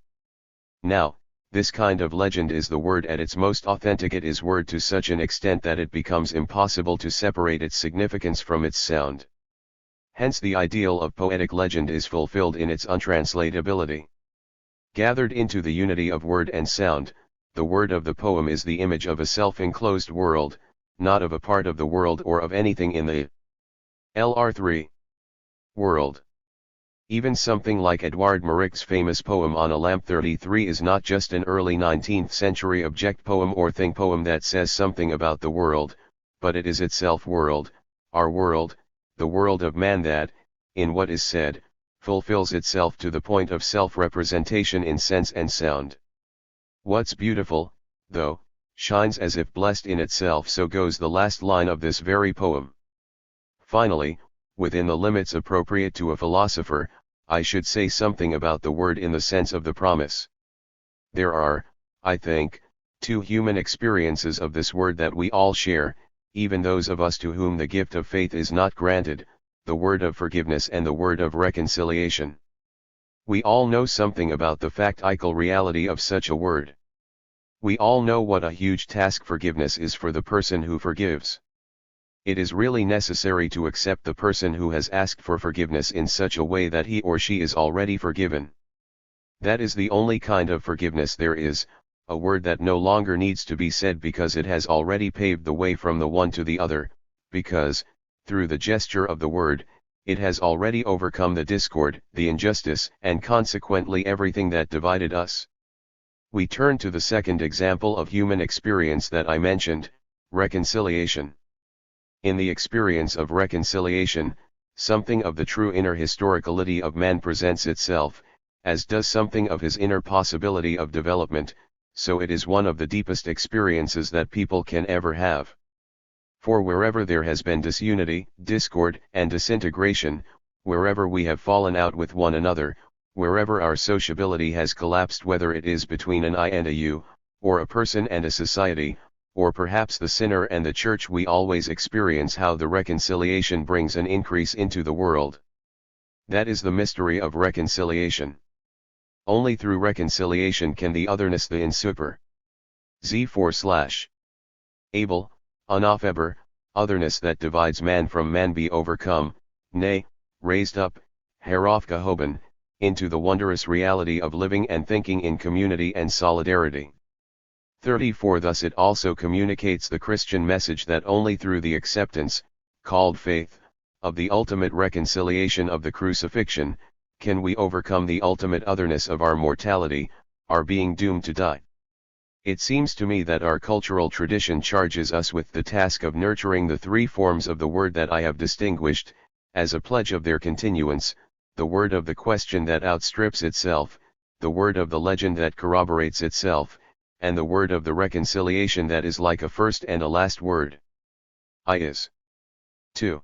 Now, this kind of legend is the word at its most authentic. It is word to such an extent that it becomes impossible to separate its significance from its sound. Hence the ideal of poetic legend is fulfilled in its untranslatability. Gathered into the unity of word and sound, the word of the poem is the image of a self-enclosed world, not of a part of the world or of anything in the LR3 world. Even something like Edouard Maric's famous poem on a lamp 33 is not just an early 19th century object poem or thing poem that says something about the world, but it is itself world, our world, the world of man that, in what is said, fulfills itself to the point of self-representation in sense and sound. What's beautiful, though, shines as if blessed in itself, so goes the last line of this very poem. Finally, within the limits appropriate to a philosopher, I should say something about the word in the sense of the promise. There are, I think, two human experiences of this word that we all share, even those of us to whom the gift of faith is not granted, the word of forgiveness and the word of reconciliation. We all know something about the factical reality of such a word. We all know what a huge task forgiveness is for the person who forgives. It is really necessary to accept the person who has asked for forgiveness in such a way that he or she is already forgiven. That is the only kind of forgiveness there is, a word that no longer needs to be said because it has already paved the way from the one to the other, because, through the gesture of the word, it has already overcome the discord, the injustice, and consequently everything that divided us. We turn to the second example of human experience that I mentioned, reconciliation. In the experience of reconciliation, something of the true inner historicality of man presents itself, as does something of his inner possibility of development, so it is one of the deepest experiences that people can ever have. For wherever there has been disunity, discord, and disintegration, wherever we have fallen out with one another, wherever our sociability has collapsed, whether it is between an I and a you, or a person and a society, or perhaps the sinner and the church, we always experience how the reconciliation brings an increase into the world. That is the mystery of reconciliation. Only through reconciliation can the otherness, the insuper Z4/able, unaufeber, otherness that divides man from man be overcome, nay, raised up, heraufgehoben, into the wondrous reality of living and thinking in community and solidarity. 34 Thus it also communicates the Christian message that only through the acceptance, called faith, of the ultimate reconciliation of the crucifixion, can we overcome the ultimate otherness of our mortality, our being doomed to die. It seems to me that our cultural tradition charges us with the task of nurturing the three forms of the word that I have distinguished, as a pledge of their continuance, the word of the question that outstrips itself, the word of the legend that corroborates itself, and the word of the reconciliation that is like a first and a last word. I is. 2.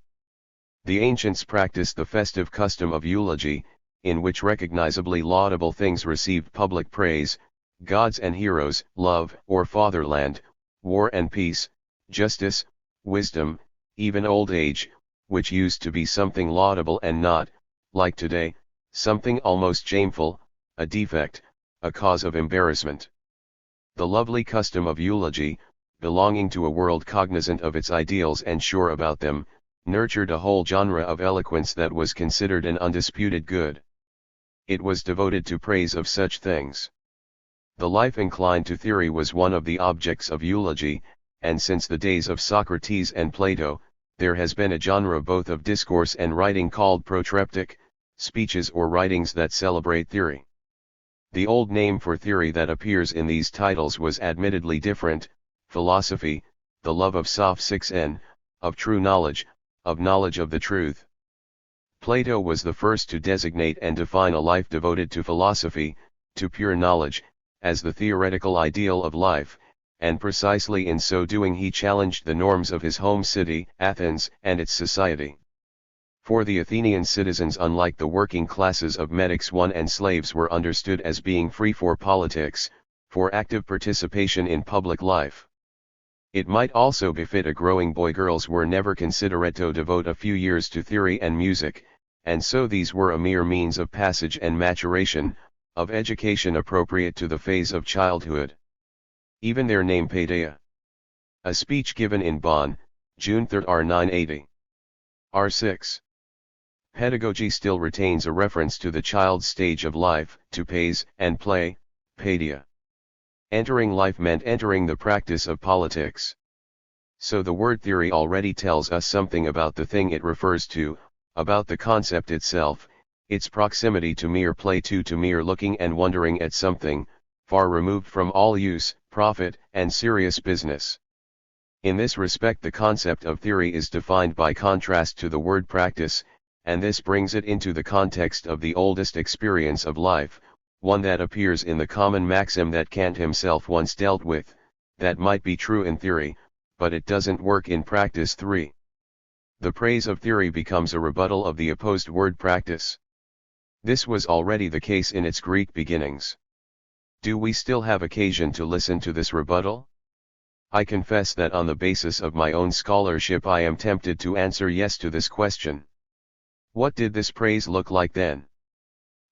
The ancients practiced the festive custom of eulogy, in which recognizably laudable things received public praise, gods and heroes, love or fatherland, war and peace, justice, wisdom, even old age, which used to be something laudable and not, like today, something almost shameful, a defect, a cause of embarrassment. The lovely custom of eulogy, belonging to a world cognizant of its ideals and sure about them, nurtured a whole genre of eloquence that was considered an undisputed good. It was devoted to praise of such things. The life inclined to theory was one of the objects of eulogy, and since the days of Socrates and Plato, there has been a genre both of discourse and writing called protreptic, speeches or writings that celebrate theory. The old name for theory that appears in these titles was admittedly different: philosophy, the love of Soph-6n, of true knowledge, of knowledge of the truth. Plato was the first to designate and define a life devoted to philosophy, to pure knowledge, as the theoretical ideal of life, and precisely in so doing he challenged the norms of his home city, Athens, and its society. For the Athenian citizens, unlike the working classes of metics and slaves, were understood as being free for politics, for active participation in public life. It might also befit a growing boy girls were never considerate to devote a few years to theory and music, and so these were a mere means of passage and maturation, of education appropriate to the phase of childhood. Even their name Paideia. A speech given in Bonn, June 3, R 980. R6. Pedagogy still retains a reference to the child's stage of life, to pays and play, paideia. Entering life meant entering the practice of politics. So the word theory already tells us something about the thing it refers to, about the concept itself, its proximity to mere play, to mere looking and wondering at something, far removed from all use, profit, and serious business. In this respect the concept of theory is defined by contrast to the word practice, and this brings it into the context of the oldest experience of life, one that appears in the common maxim that Kant himself once dealt with, that might be true in theory, but it doesn't work in practice. 3. The praise of theory becomes a rebuttal of the opposed word practice. This was already the case in its Greek beginnings. Do we still have occasion to listen to this rebuttal? I confess that on the basis of my own scholarship I am tempted to answer yes to this question. What did this praise look like then?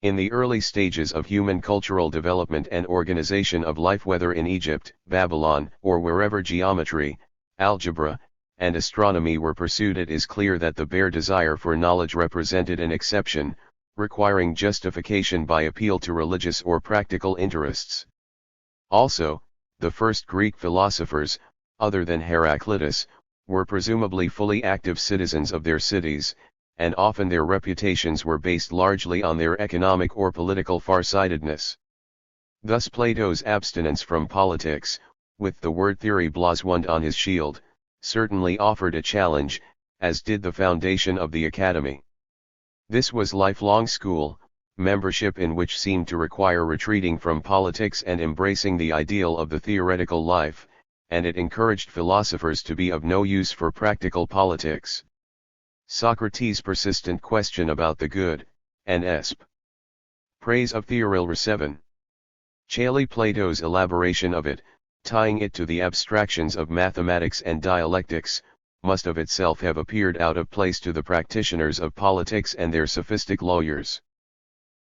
In the early stages of human cultural development and organization of life, whether in Egypt, Babylon, or wherever geometry, algebra, and astronomy were pursued, it is clear that the bare desire for knowledge represented an exception, requiring justification by appeal to religious or practical interests. Also, the first Greek philosophers, other than Heraclitus, were presumably fully active citizens of their cities, and often their reputations were based largely on their economic or political farsightedness. Thus Plato's abstinence from politics, with the word theory blazoned on his shield, certainly offered a challenge, as did the foundation of the academy. This was lifelong school, membership in which seemed to require retreating from politics and embracing the ideal of the theoretical life, and it encouraged philosophers to be of no use for practical politics. Socrates' persistent question about the good, and esp. Praise of theory 7. Chally Plato's elaboration of it, tying it to the abstractions of mathematics and dialectics, must of itself have appeared out of place to the practitioners of politics and their sophistic lawyers.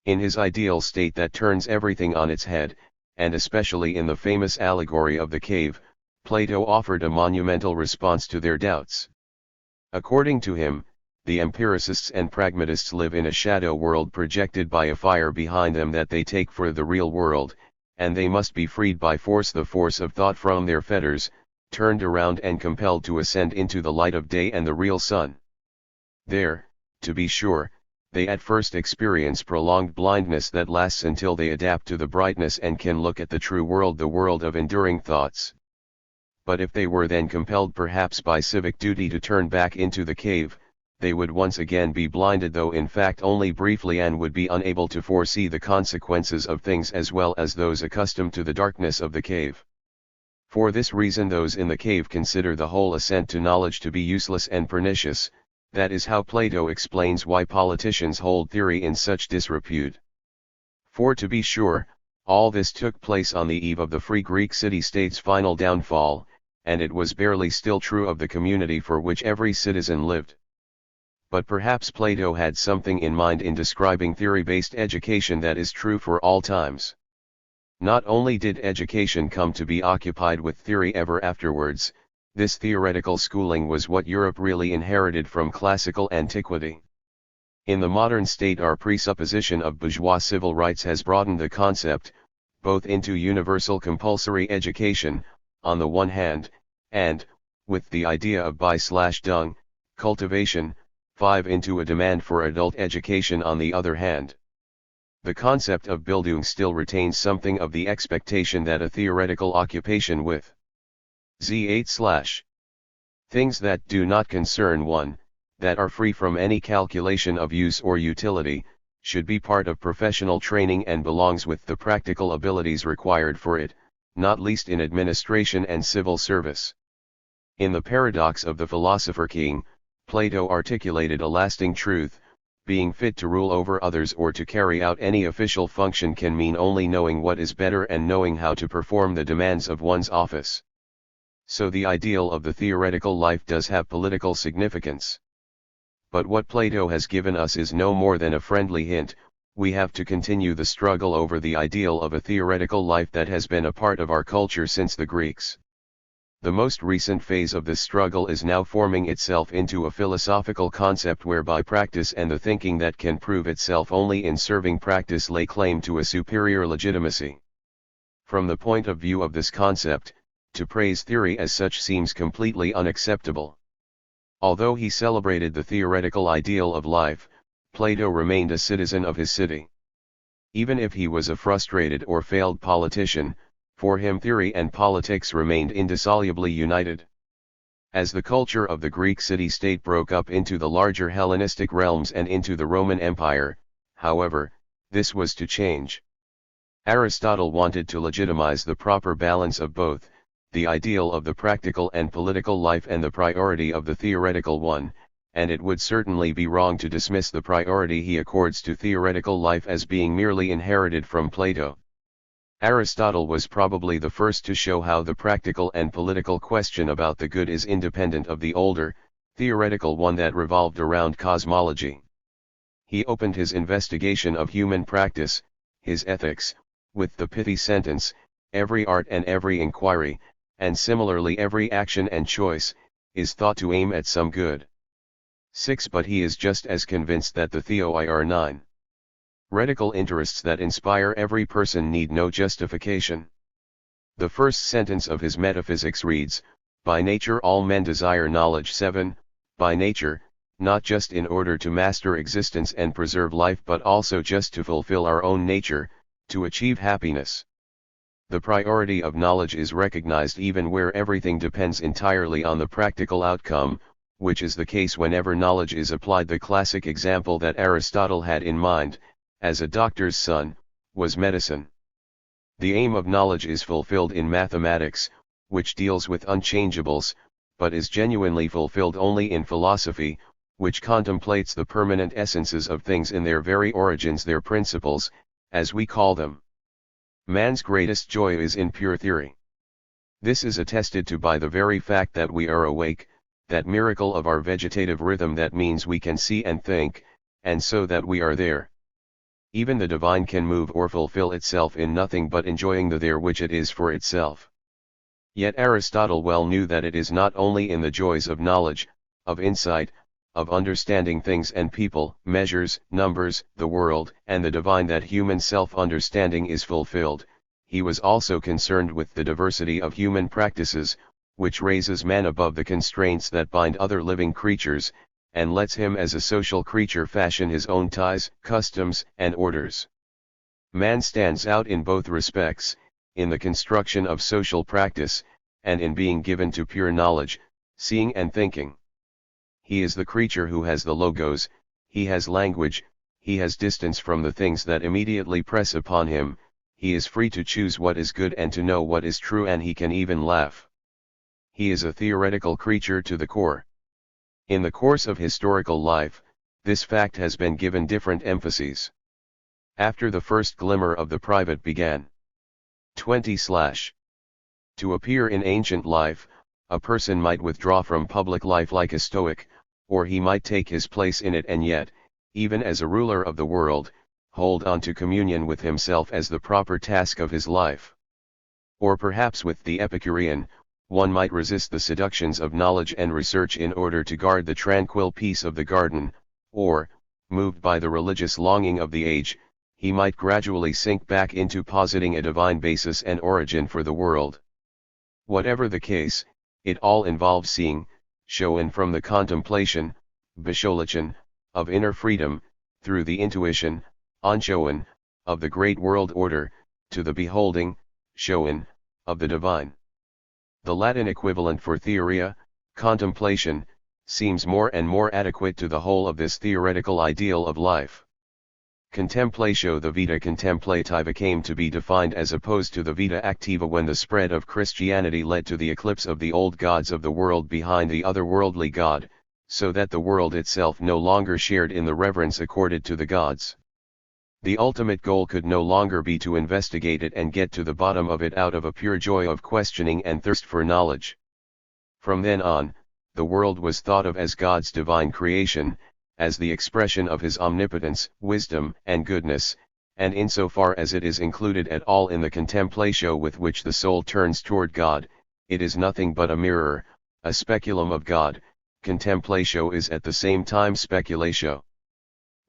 In his ideal state that turns everything on its head, and especially in the famous allegory of the cave, Plato offered a monumental response to their doubts. According to him, the empiricists and pragmatists live in a shadow world projected by a fire behind them that they take for the real world, and they must be freed by force, the force of thought, from their fetters, turned around and compelled to ascend into the light of day and the real sun. There, to be sure, they at first experience prolonged blindness that lasts until they adapt to the brightness and can look at the true world, the world of enduring thoughts. But if they were then compelled perhaps by civic duty to turn back into the cave, they would once again be blinded, though in fact only briefly, and would be unable to foresee the consequences of things as well as those accustomed to the darkness of the cave. For this reason those in the cave consider the whole ascent to knowledge to be useless and pernicious. That is how Plato explains why politicians hold theory in such disrepute. For to be sure, all this took place on the eve of the free Greek city-state's final downfall, and it was barely still true of the community for which every citizen lived. But perhaps Plato had something in mind in describing theory-based education that is true for all times. Not only did education come to be occupied with theory ever afterwards, this theoretical schooling was what Europe really inherited from classical antiquity. In the modern state our presupposition of bourgeois civil rights has broadened the concept, both into universal compulsory education, on the one hand, and, with the idea of by/dung, cultivation, 5 into a demand for adult education on the other hand. The concept of Bildung still retains something of the expectation that a theoretical occupation with z8/ things that do not concern one, that are free from any calculation of use or utility, should be part of professional training and belongs with the practical abilities required for it, not least in administration and civil service. In the paradox of the philosopher king, Plato articulated a lasting truth: being fit to rule over others or to carry out any official function can mean only knowing what is better and knowing how to perform the demands of one's office. So the ideal of the theoretical life does have political significance. But what Plato has given us is no more than a friendly hint. We have to continue the struggle over the ideal of a theoretical life that has been a part of our culture since the Greeks. The most recent phase of this struggle is now forming itself into a philosophical concept whereby practice and the thinking that can prove itself only in serving practice lay claim to a superior legitimacy. From the point of view of this concept, to praise theory as such seems completely unacceptable. Although he celebrated the theoretical ideal of life, Plato remained a citizen of his city. Even if he was a frustrated or failed politician, for him theory and politics remained indissolubly united. As the culture of the Greek city-state broke up into the larger Hellenistic realms and into the Roman Empire, however, this was to change. Aristotle wanted to legitimize the proper balance of both, the ideal of the practical and political life and the priority of the theoretical one, and it would certainly be wrong to dismiss the priority he accords to theoretical life as being merely inherited from Plato. Aristotle was probably the first to show how the practical and political question about the good is independent of the older, theoretical one that revolved around cosmology. He opened his investigation of human practice, his ethics, with the pithy sentence, "Every art and every inquiry, and similarly every action and choice, is thought to aim at some good." 6. But he is just as convinced that the theoi are 9. Radical interests that inspire every person need no justification. The first sentence of his Metaphysics reads, "By nature all men desire knowledge." 7. By nature, not just in order to master existence and preserve life but also just to fulfill our own nature, to achieve happiness. The priority of knowledge is recognized even where everything depends entirely on the practical outcome, which is the case whenever knowledge is applied. The classic example that Aristotle had in mind, as a doctor's son, was medicine. The aim of knowledge is fulfilled in mathematics, which deals with unchangeables, but is genuinely fulfilled only in philosophy, which contemplates the permanent essences of things in their very origins, their principles, as we call them. Man's greatest joy is in pure theory. This is attested to by the very fact that we are awake, that miracle of our vegetative rhythm that means we can see and think, and so that we are there. Even the divine can move or fulfill itself in nothing but enjoying the there which it is for itself. Yet Aristotle well knew that it is not only in the joys of knowledge, of insight, of understanding things and people, measures, numbers, the world, and the divine that human self-understanding is fulfilled. He was also concerned with the diversity of human practices, which raises man above the constraints that bind other living creatures, and lets him as a social creature fashion his own ties, customs, and orders. Man stands out in both respects, in the construction of social practice, and in being given to pure knowledge, seeing and thinking. he is the creature who has the logos, he has language, he has distance from the things that immediately press upon him, he is free to choose what is good and to know what is true, and he can even laugh. He is a theoretical creature to the core. In the course of historical life, this fact has been given different emphases. After the first glimmer of the private began 20/ to appear in ancient life, a person might withdraw from public life like a Stoic, or he might take his place in it and yet, even as a ruler of the world, hold on to communion with himself as the proper task of his life. Or perhaps with the Epicurean, one might resist the seductions of knowledge and research in order to guard the tranquil peace of the garden, or, moved by the religious longing of the age, he might gradually sink back into positing a divine basis and origin for the world. Whatever the case, it all involves seeing, shown from the contemplation, beschaulichen, of inner freedom, through the intuition, anschauen, of the great world order, to the beholding, shown, of the divine. The Latin equivalent for theoria, contemplation, seems more and more adequate to the whole of this theoretical ideal of life. Contemplatio, the vita contemplativa, came to be defined as opposed to the vita activa when the spread of Christianity led to the eclipse of the old gods of the world behind the otherworldly God, so that the world itself no longer shared in the reverence accorded to the gods. The ultimate goal could no longer be to investigate it and get to the bottom of it out of a pure joy of questioning and thirst for knowledge. From then on, the world was thought of as God's divine creation, as the expression of his omnipotence, wisdom, and goodness, and insofar as it is included at all in the contemplatio with which the soul turns toward God, it is nothing but a mirror, a speculum of God. Contemplatio is at the same time speculatio.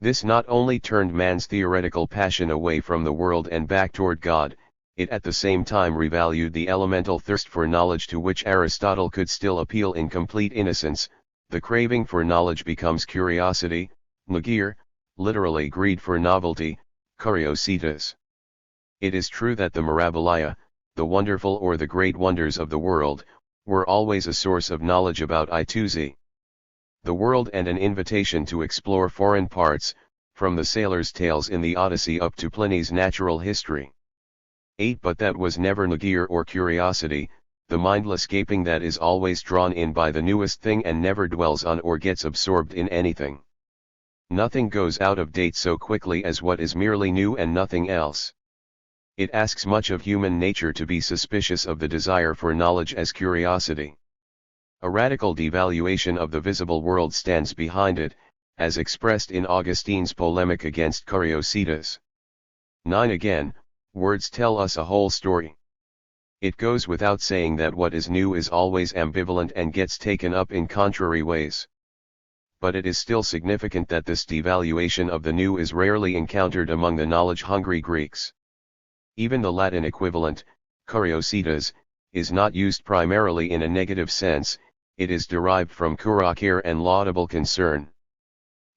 This not only turned man's theoretical passion away from the world and back toward God, it at the same time revalued the elemental thirst for knowledge to which Aristotle could still appeal in complete innocence. The craving for knowledge becomes curiosity, negeer, literally greed for novelty, curiositas. It is true that the mirabilia, the wonderful or the great wonders of the world, were always a source of knowledge about I2Z. The world and an invitation to explore foreign parts, from the sailor's tales in the Odyssey up to Pliny's natural history. 8. But that was never negeer or curiosity, the mindless gaping that is always drawn in by the newest thing and never dwells on or gets absorbed in anything. Nothing goes out of date so quickly as what is merely new and nothing else. It asks much of human nature to be suspicious of the desire for knowledge as curiosity. A radical devaluation of the visible world stands behind it, as expressed in Augustine's polemic against curiositas. 9. Again, words tell us a whole story. It goes without saying that what is new is always ambivalent and gets taken up in contrary ways. But it is still significant that this devaluation of the new is rarely encountered among the knowledge-hungry Greeks. Even the Latin equivalent, curiositas, is not used primarily in a negative sense. It is derived from curacere and laudable concern.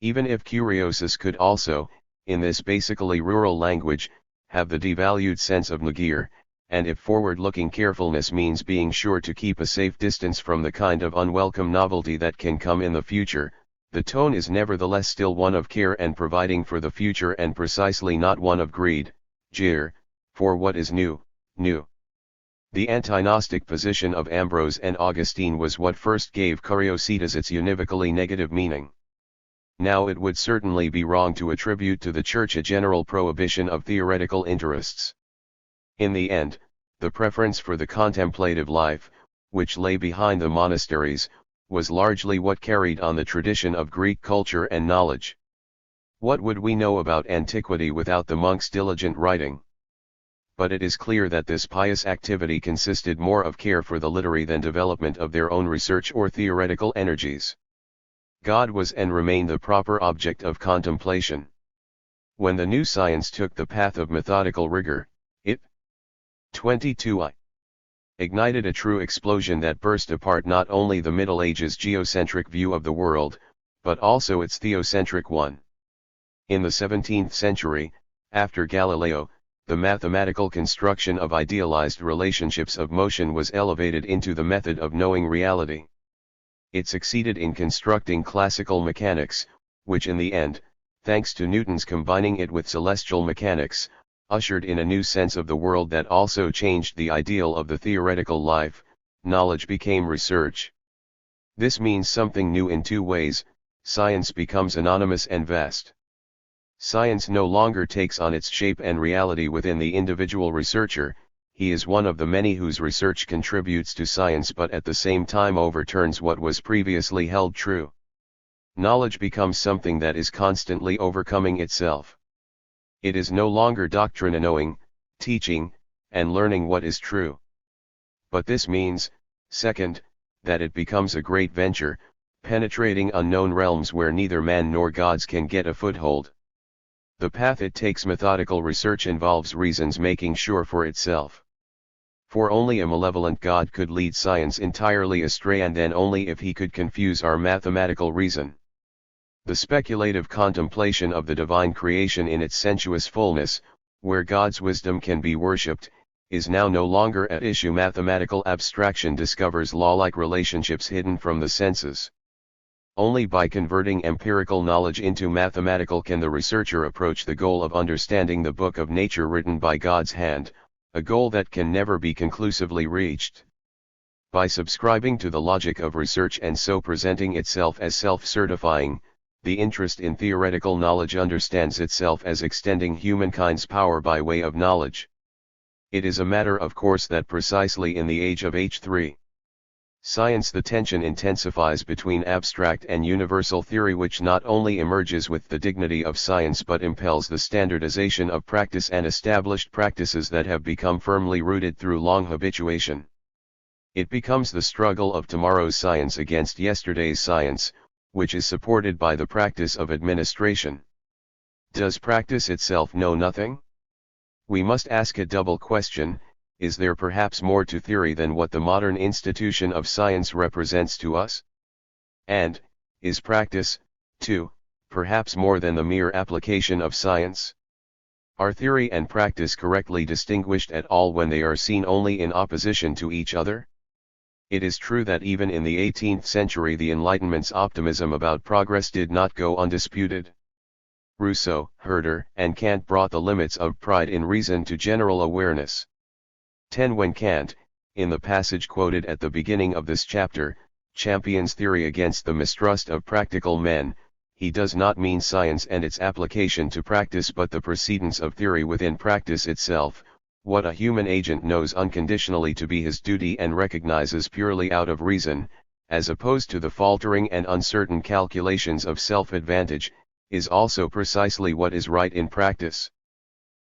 Even if curiosus could also, in this basically rural language, have the devalued sense of negeer, and if forward-looking carefulness means being sure to keep a safe distance from the kind of unwelcome novelty that can come in the future, the tone is nevertheless still one of care and providing for the future and precisely not one of greed, jeer, for what is new, new. The anti-Gnostic position of Ambrose and Augustine was what first gave curiositas its univocally negative meaning. Now it would certainly be wrong to attribute to the Church a general prohibition of theoretical interests. In the end, the preference for the contemplative life, which lay behind the monasteries, was largely what carried on the tradition of Greek culture and knowledge. What would we know about antiquity without the monks' diligent writing? But it is clear that this pious activity consisted more of care for the literary than development of their own research or theoretical energies. God was and remained the proper object of contemplation. When the new science took the path of methodical rigor, it 22I ignited a true explosion that burst apart not only the Middle Ages' geocentric view of the world, but also its theocentric one. In the 17th century, after Galileo, the mathematical construction of idealized relationships of motion was elevated into the method of knowing reality. It succeeded in constructing classical mechanics, which in the end, thanks to Newton's combining it with celestial mechanics, ushered in a new sense of the world that also changed the ideal of the theoretical life. Knowledge became research. This means something new in two ways: science becomes anonymous and vast. Science no longer takes on its shape and reality within the individual researcher. He is one of the many whose research contributes to science but at the same time overturns what was previously held true. Knowledge becomes something that is constantly overcoming itself. It is no longer doctrine knowing, teaching, and learning what is true. But this means, second, that it becomes a great venture, penetrating unknown realms where neither man nor gods can get a foothold. The path it takes methodical research involves reason's making sure for itself. For only a malevolent God could lead science entirely astray, and then only if he could confuse our mathematical reason. The speculative contemplation of the divine creation in its sensuous fullness, where God's wisdom can be worshipped, is now no longer at issue. Mathematical abstraction discovers law-like relationships hidden from the senses. Only by converting empirical knowledge into mathematical can the researcher approach the goal of understanding the book of nature written by God's hand, a goal that can never be conclusively reached. By subscribing to the logic of research and so presenting itself as self-certifying, the interest in theoretical knowledge understands itself as extending humankind's power by way of knowledge. It is a matter of course that precisely in the age of H3 science the tension intensifies between abstract and universal theory, which not only emerges with the dignity of science but impels the standardization of practice and established practices that have become firmly rooted through long habituation. It becomes the struggle of tomorrow's science against yesterday's science, which is supported by the practice of administration. Does practice itself know nothing? We must ask a double question: is there perhaps more to theory than what the modern institution of science represents to us? And, is practice, too, perhaps more than the mere application of science? Are theory and practice correctly distinguished at all when they are seen only in opposition to each other? It is true that even in the 18th century the Enlightenment's optimism about progress did not go undisputed. Rousseau, Herder, and Kant brought the limits of pride in reason to general awareness. 10. When Kant, in the passage quoted at the beginning of this chapter, champions theory against the mistrust of practical men, he does not mean science and its application to practice but the precedence of theory within practice itself, what a human agent knows unconditionally to be his duty and recognizes purely out of reason, as opposed to the faltering and uncertain calculations of self-advantage, is also precisely what is right in practice.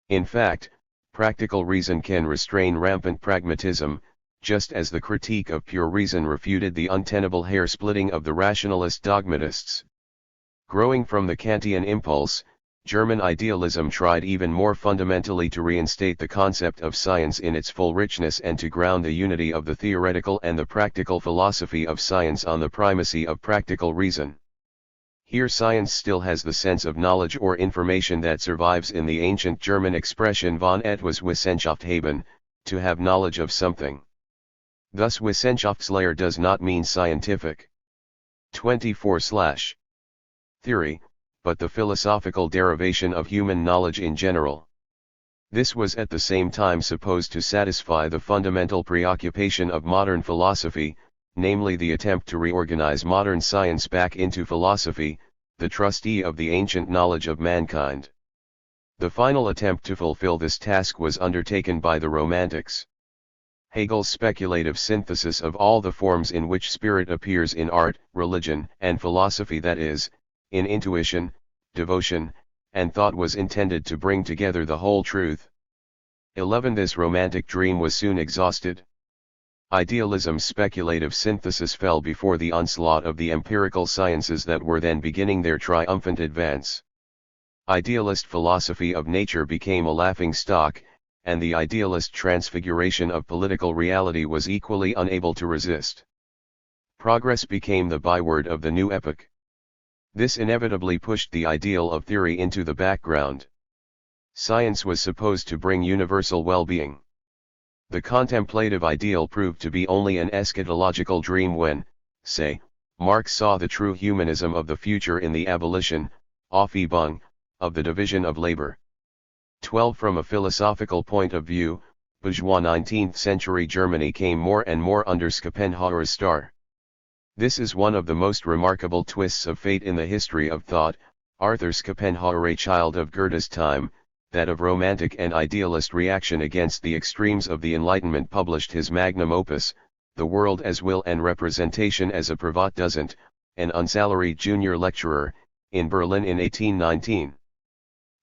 In fact, practical reason can restrain rampant pragmatism, just as the critique of pure reason refuted the untenable hair-splitting of the rationalist dogmatists. Growing from the Kantian impulse, German idealism tried even more fundamentally to reinstate the concept of science in its full richness and to ground the unity of the theoretical and the practical philosophy of science on the primacy of practical reason. Here science still has the sense of knowledge or information that survives in the ancient German expression von etwas Wissenschaft haben, to have knowledge of something. Thus Wissenschaftslehre does not mean scientific 24/theory, but the philosophical derivation of human knowledge in general. This was at the same time supposed to satisfy the fundamental preoccupation of modern philosophy, namely the attempt to reorganize modern science back into philosophy, the trustee of the ancient knowledge of mankind. The final attempt to fulfill this task was undertaken by the Romantics. Hegel's speculative synthesis of all the forms in which spirit appears in art, religion, and philosophy, that is, in intuition, devotion, and thought, was intended to bring together the whole truth. 11. This romantic dream was soon exhausted. Idealism's speculative synthesis fell before the onslaught of the empirical sciences that were then beginning their triumphant advance. Idealist philosophy of nature became a laughing stock, and the idealist transfiguration of political reality was equally unable to resist. Progress became the byword of the new epoch. This inevitably pushed the ideal of theory into the background. Science was supposed to bring universal well-being. The contemplative ideal proved to be only an eschatological dream when, say, Marx saw the true humanism of the future in the abolition, Aufhebung, of the division of labor. 12. From a philosophical point of view, bourgeois 19th century Germany came more and more under Schopenhauer's star. This is one of the most remarkable twists of fate in the history of thought. Arthur Schopenhauer, a child of Goethe's time, that of romantic and idealist reaction against the extremes of the Enlightenment, published his magnum opus, The World as Will and Representation as a Privatdozent, an unsalaried junior lecturer, in Berlin in 1819.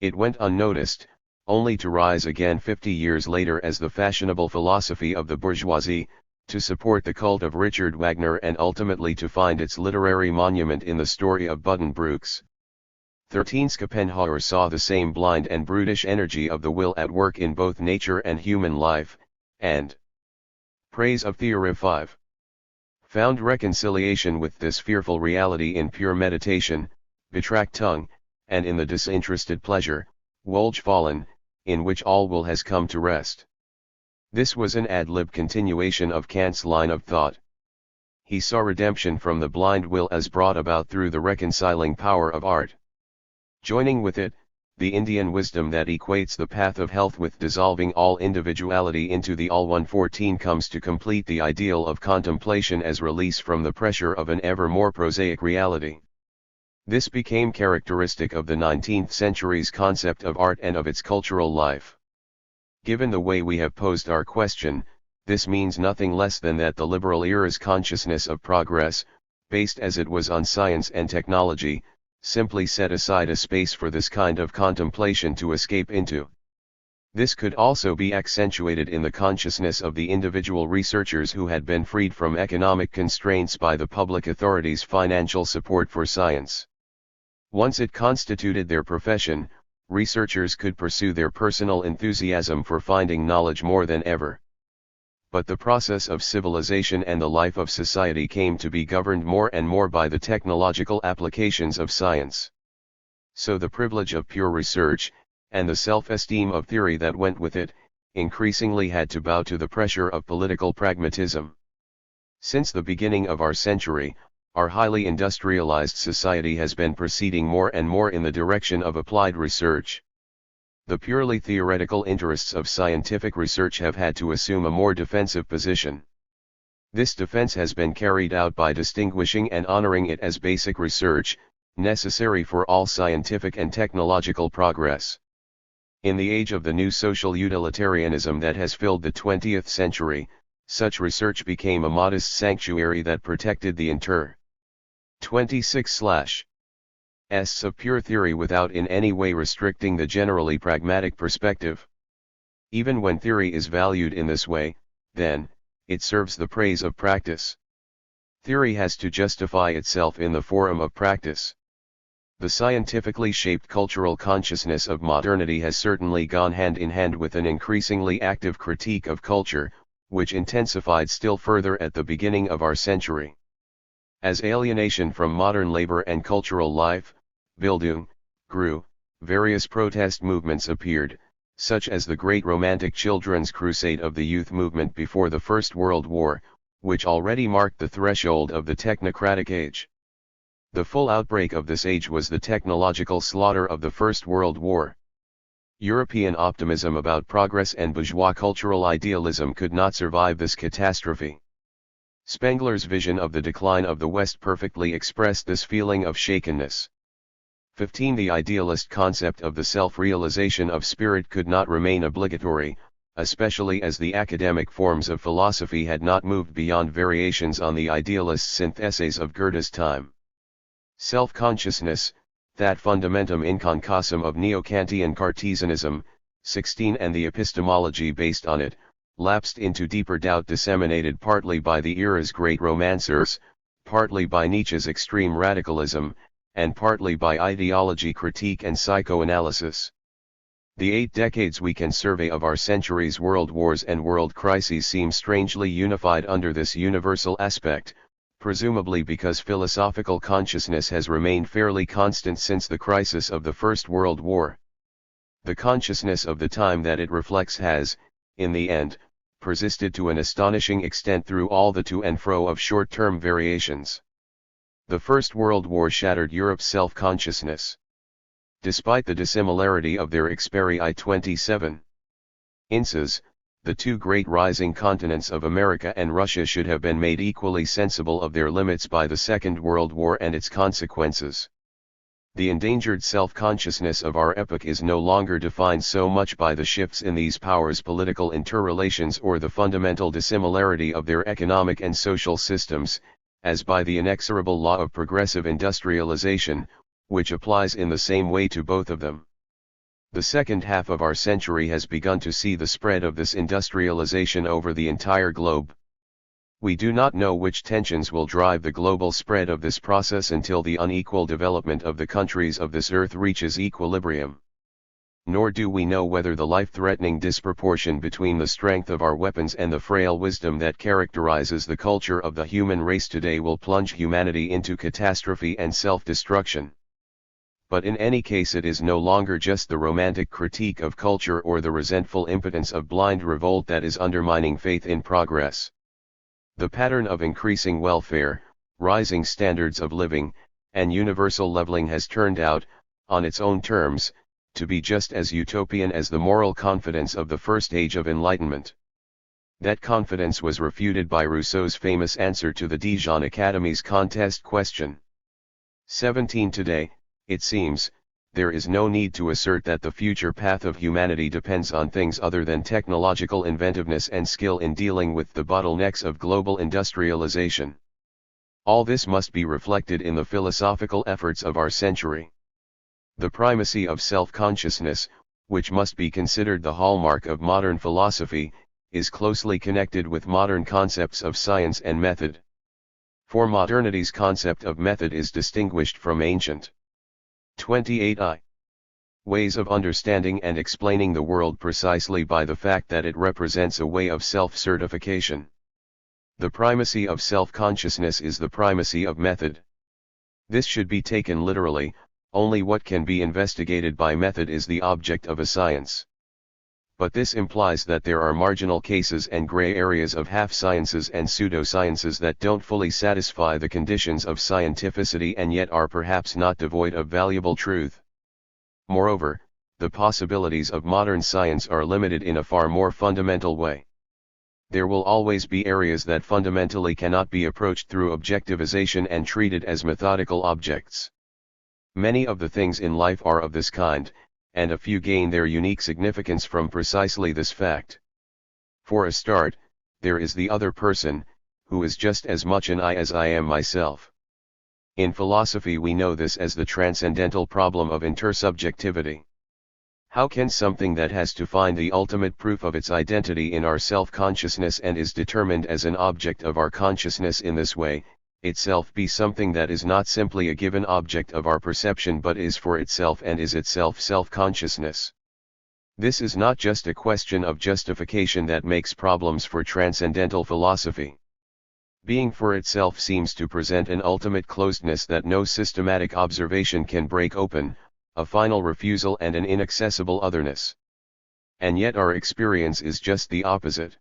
It went unnoticed, only to rise again 50 years later as the fashionable philosophy of the bourgeoisie, to support the cult of Richard Wagner, and ultimately to find its literary monument in the story of Buddenbrooks. 13. Schopenhauer saw the same blind and brutish energy of the will at work in both nature and human life, and praise of Theory 5. Found reconciliation with this fearful reality in pure meditation, Betrachtung, and in the disinterested pleasure, Wohlgefallen, in which all will has come to rest. This was an ad lib continuation of Kant's line of thought. He saw redemption from the blind will as brought about through the reconciling power of art. Joining with it, the Indian wisdom that equates the path of health with dissolving all individuality into the all-one. 14 comes to complete the ideal of contemplation as release from the pressure of an ever more prosaic reality. This became characteristic of the 19th century's concept of art and of its cultural life. Given the way we have posed our question, this means nothing less than that the liberal era's consciousness of progress, based as it was on science and technology, simply set aside a space for this kind of contemplation to escape into. This could also be accentuated in the consciousness of the individual researchers who had been freed from economic constraints by the public authorities' financial support for science. Once it constituted their profession, researchers could pursue their personal enthusiasm for finding knowledge more than ever. But the process of civilization and the life of society came to be governed more and more by the technological applications of science. So the privilege of pure research, and the self-esteem of theory that went with it, increasingly had to bow to the pressure of political pragmatism. Since the beginning of our century, our highly industrialized society has been proceeding more and more in the direction of applied research. The purely theoretical interests of scientific research have had to assume a more defensive position. This defense has been carried out by distinguishing and honoring it as basic research, necessary for all scientific and technological progress. In the age of the new social utilitarianism that has filled the 20th century, such research became a modest sanctuary that protected the 26 S of pure theory without in any way restricting the generally pragmatic perspective. Even when theory is valued in this way, then, it serves the praise of practice. Theory has to justify itself in the forum of practice. The scientifically shaped cultural consciousness of modernity has certainly gone hand in hand with an increasingly active critique of culture, which intensified still further at the beginning of our century. As alienation from modern labor and cultural life, Bildung, grew, various protest movements appeared, such as the Great Romantic Children's Crusade of the youth movement before the First World War, which already marked the threshold of the technocratic age. The full outbreak of this age was the technological slaughter of the First World War. European optimism about progress and bourgeois cultural idealism could not survive this catastrophe. Spengler's vision of the decline of the West perfectly expressed this feeling of shakenness. 15. The idealist concept of the self-realization of spirit could not remain obligatory, especially as the academic forms of philosophy had not moved beyond variations on the idealist syntheses of Goethe's time. Self-consciousness, that fundamentum inconcassum of neo-Kantian Cartesianism, 16, and the epistemology based on it, lapsed into deeper doubt, disseminated partly by the era's great romancers, partly by Nietzsche's extreme radicalism, and partly by ideology critique and psychoanalysis. The 8 decades we can survey of our century's world wars and world crises seem strangely unified under this universal aspect, presumably because philosophical consciousness has remained fairly constant since the crisis of the First World War. The consciousness of the time that it reflects has, in the end, persisted to an astonishing extent through all the to and fro of short-term variations. The First World War shattered Europe's self-consciousness. Despite the dissimilarity of their experii 27 inches, the two great rising continents of America and Russia should have been made equally sensible of their limits by the Second World War and its consequences. The endangered self-consciousness of our epoch is no longer defined so much by the shifts in these powers' political interrelations or the fundamental dissimilarity of their economic and social systems, as by the inexorable law of progressive industrialization, which applies in the same way to both of them. The second half of our century has begun to see the spread of this industrialization over the entire globe. We do not know which tensions will drive the global spread of this process until the unequal development of the countries of this earth reaches equilibrium. Nor do we know whether the life-threatening disproportion between the strength of our weapons and the frail wisdom that characterizes the culture of the human race today will plunge humanity into catastrophe and self-destruction. But in any case, it is no longer just the romantic critique of culture or the resentful impotence of blind revolt that is undermining faith in progress. The pattern of increasing welfare, rising standards of living, and universal leveling has turned out, on its own terms, to be just as utopian as the moral confidence of the first age of enlightenment. That confidence was refuted by Rousseau's famous answer to the Dijon Academy's contest question. 17 Today, it seems, there is no need to assert that the future path of humanity depends on things other than technological inventiveness and skill in dealing with the bottlenecks of global industrialization. All this must be reflected in the philosophical efforts of our century. The primacy of self-consciousness, which must be considered the hallmark of modern philosophy, is closely connected with modern concepts of science and method. For modernity's concept of method is distinguished from ancient 28i ways of understanding and explaining the world precisely by the fact that it represents a way of self-certification. The primacy of self-consciousness is the primacy of method. This should be taken literally. Only what can be investigated by method is the object of a science. But this implies that there are marginal cases and gray areas of half-sciences and pseudosciences that don't fully satisfy the conditions of scientificity and yet are perhaps not devoid of valuable truth. Moreover, the possibilities of modern science are limited in a far more fundamental way. There will always be areas that fundamentally cannot be approached through objectivization and treated as methodical objects. Many of the things in life are of this kind, and a few gain their unique significance from precisely this fact. For a start, there is the other person, who is just as much an I as I am myself. In philosophy we know this as the transcendental problem of intersubjectivity. How can something that has to find the ultimate proof of its identity in our self-consciousness and is determined as an object of our consciousness in this way, itself be something that is not simply a given object of our perception but is for itself and is itself self-consciousness? This is not just a question of justification that makes problems for transcendental philosophy. Being for itself seems to present an ultimate closedness that no systematic observation can break open, a final refusal and an inaccessible otherness. And yet our experience is just the opposite.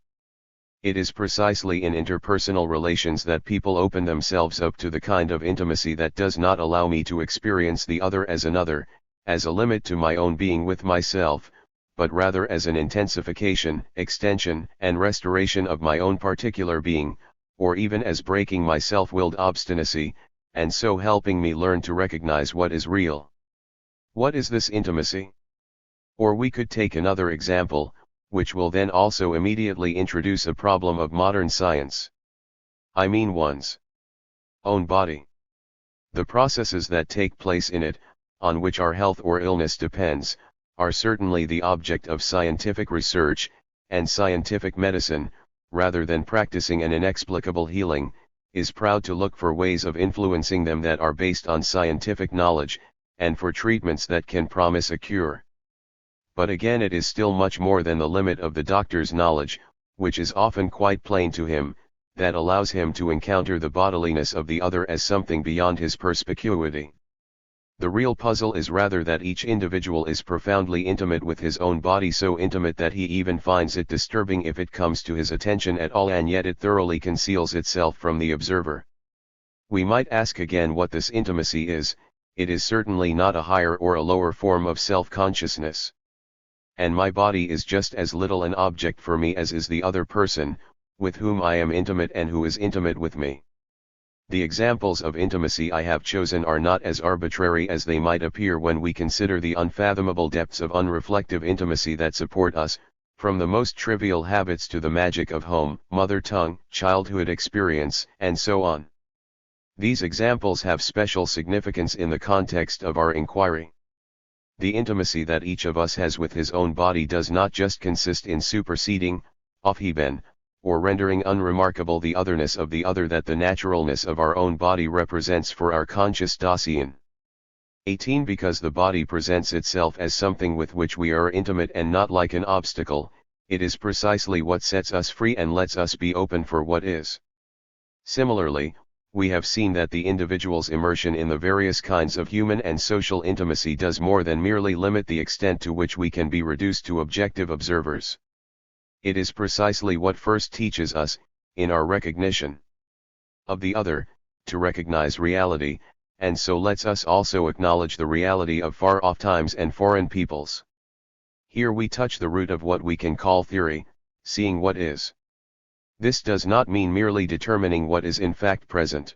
It is precisely in interpersonal relations that people open themselves up to the kind of intimacy that does not allow me to experience the other as another, as a limit to my own being with myself, but rather as an intensification, extension, and restoration of my own particular being, or even as breaking my self-willed obstinacy, and so helping me learn to recognize what is real. What is this intimacy? Or we could take another example, which will then also immediately introduce a problem of modern science. I mean one's own body. The processes that take place in it, on which our health or illness depends, are certainly the object of scientific research, and scientific medicine, rather than practicing an inexplicable healing, is proud to look for ways of influencing them that are based on scientific knowledge, and for treatments that can promise a cure. But again, it is still much more than the limit of the doctor's knowledge, which is often quite plain to him, that allows him to encounter the bodiliness of the other as something beyond his perspicuity. The real puzzle is rather that each individual is profoundly intimate with his own body, so intimate that he even finds it disturbing if it comes to his attention at all, and yet it thoroughly conceals itself from the observer. We might ask again what this intimacy is. It is certainly not a higher or a lower form of self-consciousness. And my body is just as little an object for me as is the other person, with whom I am intimate and who is intimate with me. The examples of intimacy I have chosen are not as arbitrary as they might appear when we consider the unfathomable depths of unreflective intimacy that support us, from the most trivial habits to the magic of home, mother tongue, childhood experience, and so on. These examples have special significance in the context of our inquiry. The intimacy that each of us has with his own body does not just consist in superseding, aufheben, or rendering unremarkable the otherness of the other that the naturalness of our own body represents for our conscious Dasein. 18 Because the body presents itself as something with which we are intimate and not like an obstacle, it is precisely what sets us free and lets us be open for what is. Similarly, we have seen that the individual's immersion in the various kinds of human and social intimacy does more than merely limit the extent to which we can be reduced to objective observers. It is precisely what first teaches us, in our recognition of the other, to recognize reality, and so lets us also acknowledge the reality of far-off times and foreign peoples. Here we touch the root of what we can call theory, seeing what is. This does not mean merely determining what is in fact present.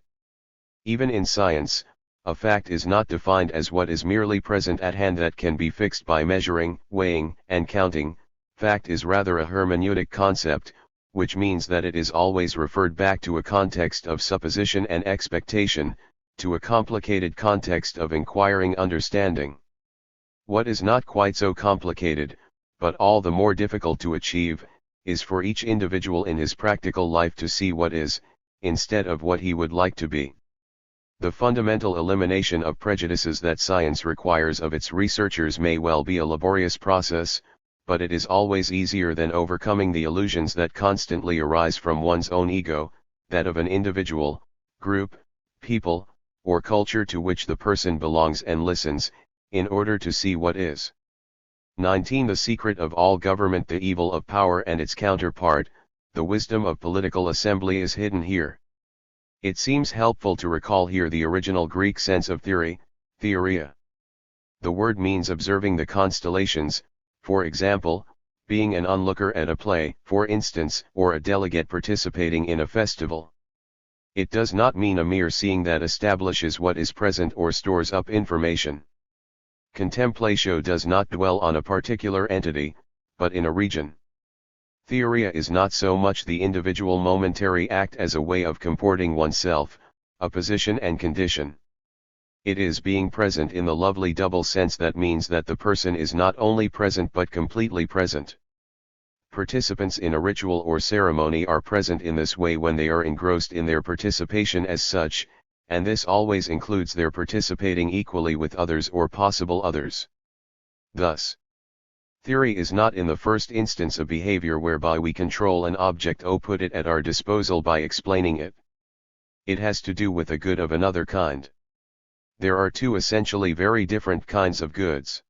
Even in science, a fact is not defined as what is merely present at hand that can be fixed by measuring, weighing, and counting. Fact is rather a hermeneutic concept, which means that it is always referred back to a context of supposition and expectation, to a complicated context of inquiring understanding. What is not quite so complicated, but all the more difficult to achieve, is for each individual in his practical life to see what is, instead of what he would like to be. The fundamental elimination of prejudices that science requires of its researchers may well be a laborious process, but it is always easier than overcoming the illusions that constantly arise from one's own ego, that of an individual, group, people, or culture to which the person belongs and listens, in order to see what is. 19 The secret of all government, the evil of power and its counterpart, the wisdom of political assembly, is hidden here. It seems helpful to recall here the original Greek sense of theory, theoria. The word means observing the constellations, for example, being an onlooker at a play, for instance, or a delegate participating in a festival. It does not mean a mere seeing that establishes what is present or stores up information. Contemplatio does not dwell on a particular entity, but in a region. Theoria is not so much the individual momentary act as a way of comporting oneself, a position and condition. It is being present in the lovely double sense that means that the person is not only present but completely present. Participants in a ritual or ceremony are present in this way when they are engrossed in their participation as such, and this always includes their participating equally with others or possible others. Thus, theory is not in the first instance a behavior whereby we control an object or put it at our disposal by explaining it. It has to do with a good of another kind. There are two essentially very different kinds of goods.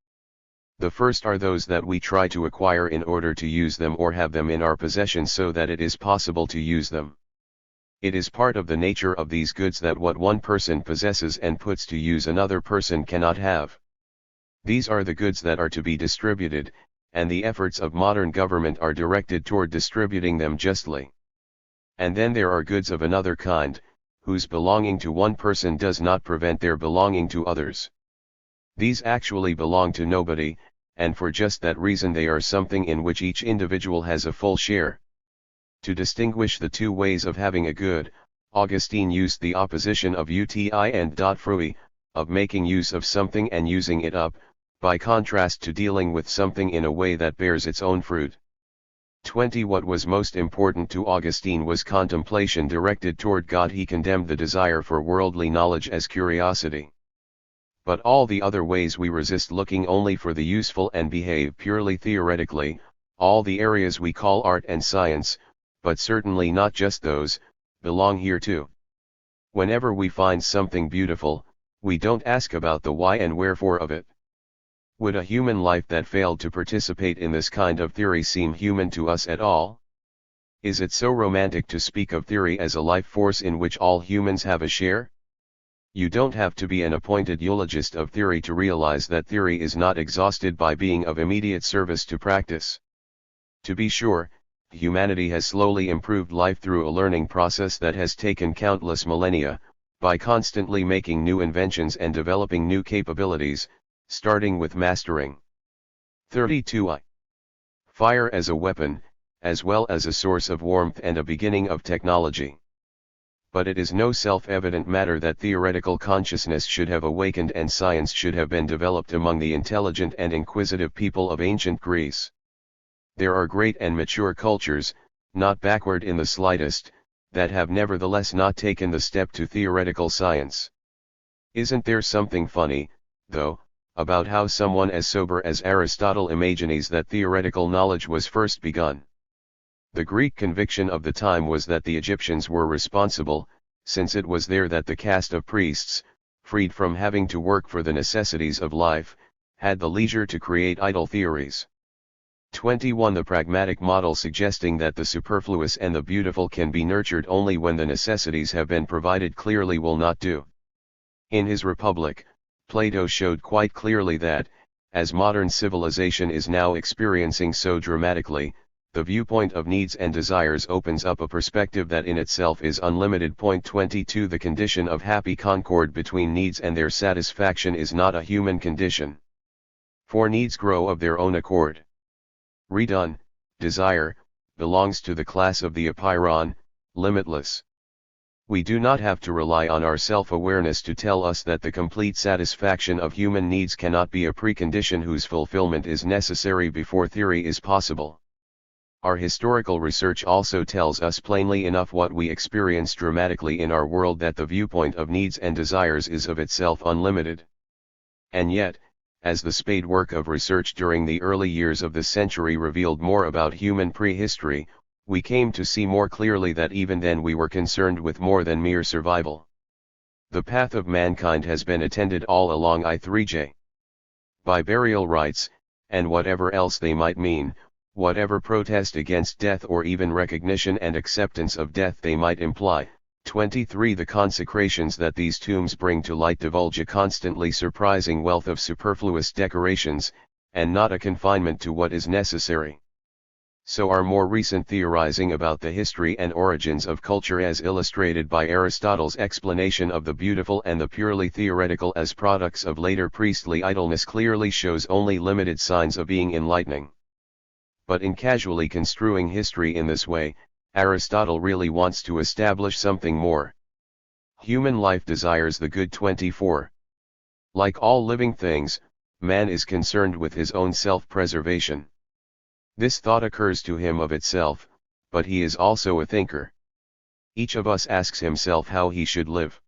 The first are those that we try to acquire in order to use them or have them in our possession so that it is possible to use them. It is part of the nature of these goods that what one person possesses and puts to use another person cannot have. These are the goods that are to be distributed, and the efforts of modern government are directed toward distributing them justly. And then there are goods of another kind, whose belonging to one person does not prevent their belonging to others. These actually belong to nobody, and for just that reason they are something in which each individual has a full share. To distinguish the two ways of having a good, Augustine used the opposition of uti and frui, of making use of something and using it up, by contrast to dealing with something in a way that bears its own fruit. 20 What was most important to Augustine was contemplation directed toward God. He condemned the desire for worldly knowledge as curiosity. But all the other ways we resist looking only for the useful and behave purely theoretically, all the areas we call art and science, but certainly not just those, belong here too. Whenever we find something beautiful, we don't ask about the why and wherefore of it. Would a human life that failed to participate in this kind of theory seem human to us at all? Is it so romantic to speak of theory as a life force in which all humans have a share? You don't have to be an appointed eulogist of theory to realize that theory is not exhausted by being of immediate service to practice. To be sure, humanity has slowly improved life through a learning process that has taken countless millennia, by constantly making new inventions and developing new capabilities, starting with mastering 32i. Fire as a weapon, as well as a source of warmth and a beginning of technology. But it is no self-evident matter that theoretical consciousness should have awakened and science should have been developed among the intelligent and inquisitive people of ancient Greece. There are great and mature cultures, not backward in the slightest, that have nevertheless not taken the step to theoretical science. Isn't there something funny, though, about how someone as sober as Aristotle imagines that theoretical knowledge was first begun? The Greek conviction of the time was that the Egyptians were responsible, since it was there that the caste of priests, freed from having to work for the necessities of life, had the leisure to create idle theories. 21. The pragmatic model suggesting that the superfluous and the beautiful can be nurtured only when the necessities have been provided clearly will not do. In his Republic, Plato showed quite clearly that, as modern civilization is now experiencing so dramatically, the viewpoint of needs and desires opens up a perspective that in itself is unlimited. 22. The condition of happy concord between needs and their satisfaction is not a human condition. For needs grow of their own accord. Redone, desire, belongs to the class of the apeiron, limitless. We do not have to rely on our self-awareness to tell us that the complete satisfaction of human needs cannot be a precondition whose fulfillment is necessary before theory is possible. Our historical research also tells us plainly enough what we experience dramatically in our world, that the viewpoint of needs and desires is of itself unlimited. And yet, as the spade work of research during the early years of this century revealed more about human prehistory, we came to see more clearly that even then we were concerned with more than mere survival. The path of mankind has been attended all along I3J. By burial rites, and whatever else they might mean, whatever protest against death or even recognition and acceptance of death they might imply. 23. The consecrations that these tombs bring to light divulge a constantly surprising wealth of superfluous decorations, and not a confinement to what is necessary. So our more recent theorizing about the history and origins of culture, as illustrated by Aristotle's explanation of the beautiful and the purely theoretical as products of later priestly idleness, clearly shows only limited signs of being enlightening. But in casually construing history in this way, Aristotle really wants to establish something more. Human life desires the good. 24. Like all living things, man is concerned with his own self-preservation. This thought occurs to him of itself, but he is also a thinker. Each of us asks himself how he should live.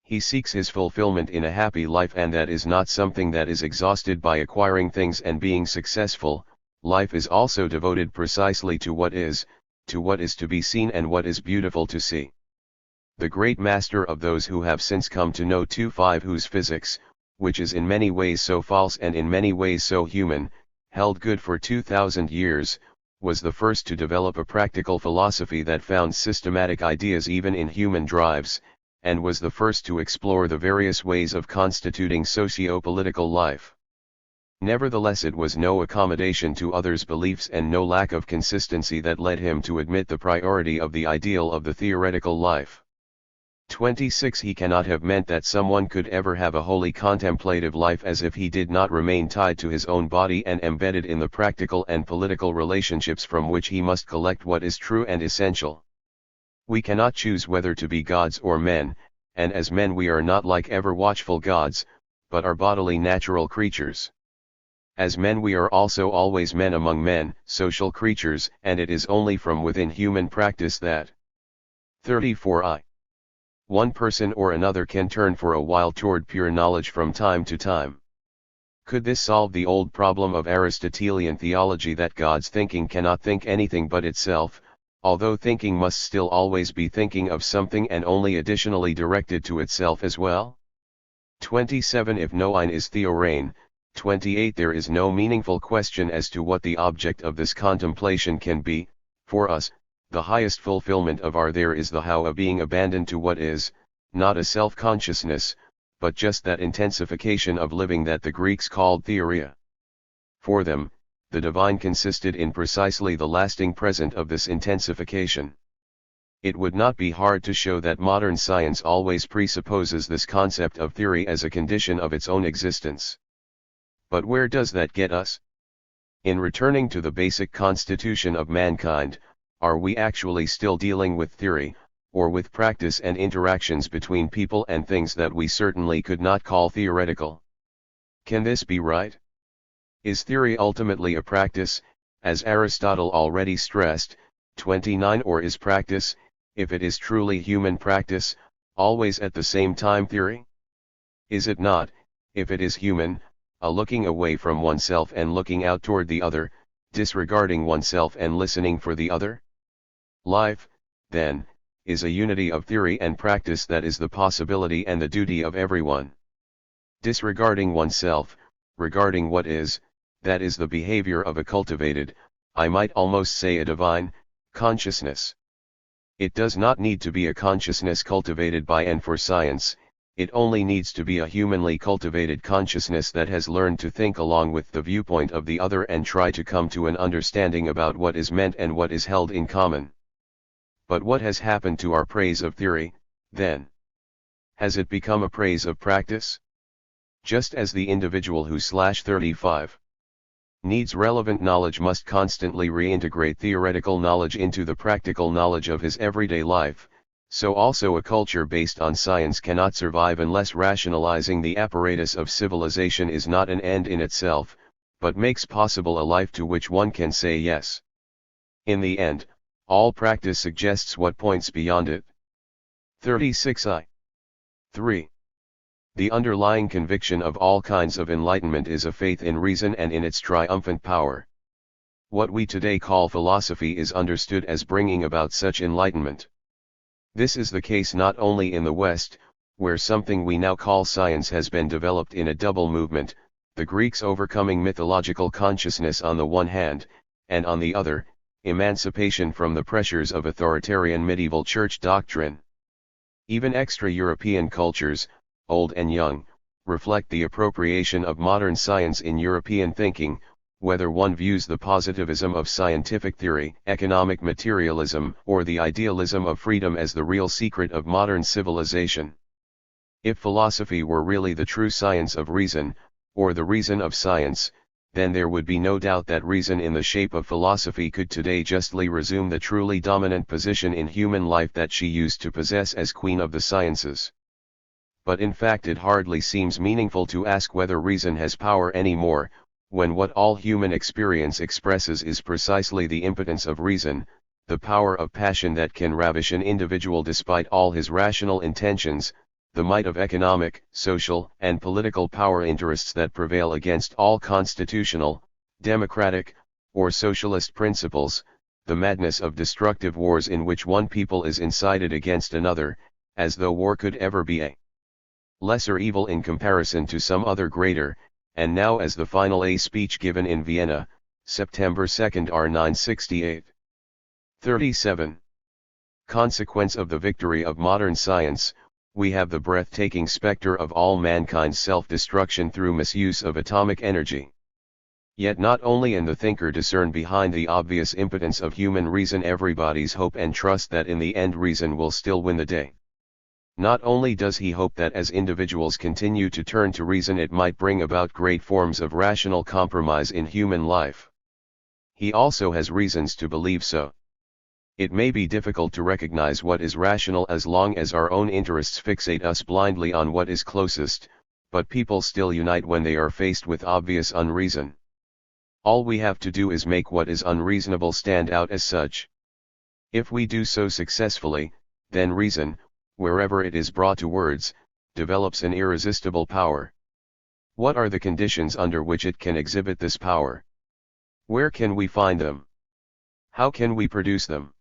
He seeks his fulfillment in a happy life, and that is not something that is exhausted by acquiring things and being successful. Life is also devoted precisely to what is to be seen and what is beautiful to see. The great master of those who have since come to know 2-5, whose physics, which is in many ways so false and in many ways so human, held good for 2,000 years, was the first to develop a practical philosophy that found systematic ideas even in human drives, and was the first to explore the various ways of constituting socio-political life. Nevertheless, it was no accommodation to others' beliefs and no lack of consistency that led him to admit the priority of the ideal of the theoretical life. 26. He cannot have meant that someone could ever have a wholly contemplative life as if he did not remain tied to his own body and embedded in the practical and political relationships from which he must collect what is true and essential. We cannot choose whether to be gods or men, and as men we are not like ever watchful gods, but are bodily natural creatures. As men we are also always men among men, social creatures, and it is only from within human practice that 34. One person or another can turn for a while toward pure knowledge from time to time. Could this solve the old problem of Aristotelian theology that God's thinking cannot think anything but itself, although thinking must still always be thinking of something and only additionally directed to itself as well? 27. If noein is theorein, 28. There is no meaningful question as to what the object of this contemplation can be, for us, the highest fulfillment of our there is the how of being abandoned to what is, not a self-consciousness, but just that intensification of living that the Greeks called theoria. For them, the divine consisted in precisely the lasting present of this intensification. It would not be hard to show that modern science always presupposes this concept of theory as a condition of its own existence. But where does that get us? In returning to the basic constitution of mankind, are we actually still dealing with theory, or with practice and interactions between people and things that we certainly could not call theoretical? Can this be right? Is theory ultimately a practice, as Aristotle already stressed, 29, or is practice, if it is truly human practice, always at the same time theory? Is it not, if it is human, a looking away from oneself and looking out toward the other, disregarding oneself and listening for the other? Life, then, is a unity of theory and practice that is the possibility and the duty of everyone. Disregarding oneself, regarding what is, that is the behavior of a cultivated, I might almost say a divine, consciousness. It does not need to be a consciousness cultivated by and for science, it only needs to be a humanly cultivated consciousness that has learned to think along with the viewpoint of the other and try to come to an understanding about what is meant and what is held in common. But what has happened to our praise of theory, then? Has it become a praise of practice? Just as the individual who /35 needs relevant knowledge must constantly reintegrate theoretical knowledge into the practical knowledge of his everyday life, so also a culture based on science cannot survive unless rationalizing the apparatus of civilization is not an end in itself, but makes possible a life to which one can say yes. In the end, all practice suggests what points beyond it. 36i. 3. The underlying conviction of all kinds of enlightenment is a faith in reason and in its triumphant power. What we today call philosophy is understood as bringing about such enlightenment. This is the case not only in the West, where something we now call science has been developed in a double movement, the Greeks overcoming mythological consciousness on the one hand, and on the other, emancipation from the pressures of authoritarian medieval church doctrine. Even extra-European cultures, old and young, reflect the appropriation of modern science in European thinking, whether one views the positivism of scientific theory, economic materialism, or the idealism of freedom as the real secret of modern civilization. If philosophy were really the true science of reason, or the reason of science, then there would be no doubt that reason in the shape of philosophy could today justly resume the truly dominant position in human life that she used to possess as queen of the sciences. But in fact it hardly seems meaningful to ask whether reason has power anymore, when what all human experience expresses is precisely the impotence of reason, the power of passion that can ravish an individual despite all his rational intentions, the might of economic, social, and political power interests that prevail against all constitutional, democratic, or socialist principles, the madness of destructive wars in which one people is incited against another, as though war could ever be a lesser evil in comparison to some other greater, and now as the final A speech given in Vienna, September 2 R 968. 37. Consequence of the victory of modern science, we have the breathtaking specter of all mankind's self-destruction through misuse of atomic energy. Yet not only in the thinker discern behind the obvious impotence of human reason everybody's hope and trust that in the end reason will still win the day. Not only does he hope that as individuals continue to turn to reason it might bring about great forms of rational compromise in human life. He also has reasons to believe so. It may be difficult to recognize what is rational as long as our own interests fixate us blindly on what is closest, but people still unite when they are faced with obvious unreason. All we have to do is make what is unreasonable stand out as such. If we do so successfully, then reason, wherever it is brought to words, develops an irresistible power. What are the conditions under which it can exhibit this power? Where can we find them? How can we produce them?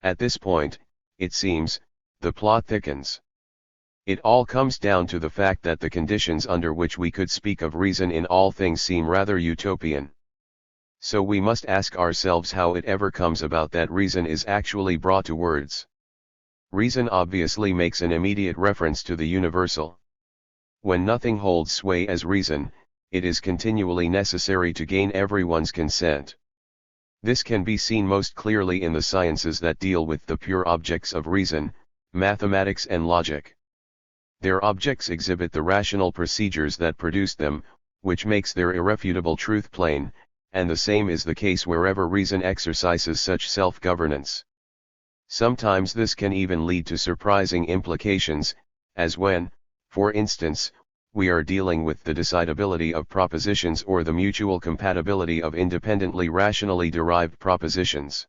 At this point, it seems, the plot thickens. It all comes down to the fact that the conditions under which we could speak of reason in all things seem rather utopian. So we must ask ourselves how it ever comes about that reason is actually brought to words. Reason obviously makes an immediate reference to the universal. When nothing holds sway as reason, it is continually necessary to gain everyone's consent. This can be seen most clearly in the sciences that deal with the pure objects of reason, mathematics and logic. Their objects exhibit the rational procedures that produce them, which makes their irrefutable truth plain, and the same is the case wherever reason exercises such self-governance. Sometimes this can even lead to surprising implications, as when, for instance, we are dealing with the decidability of propositions or the mutual compatibility of independently rationally derived propositions.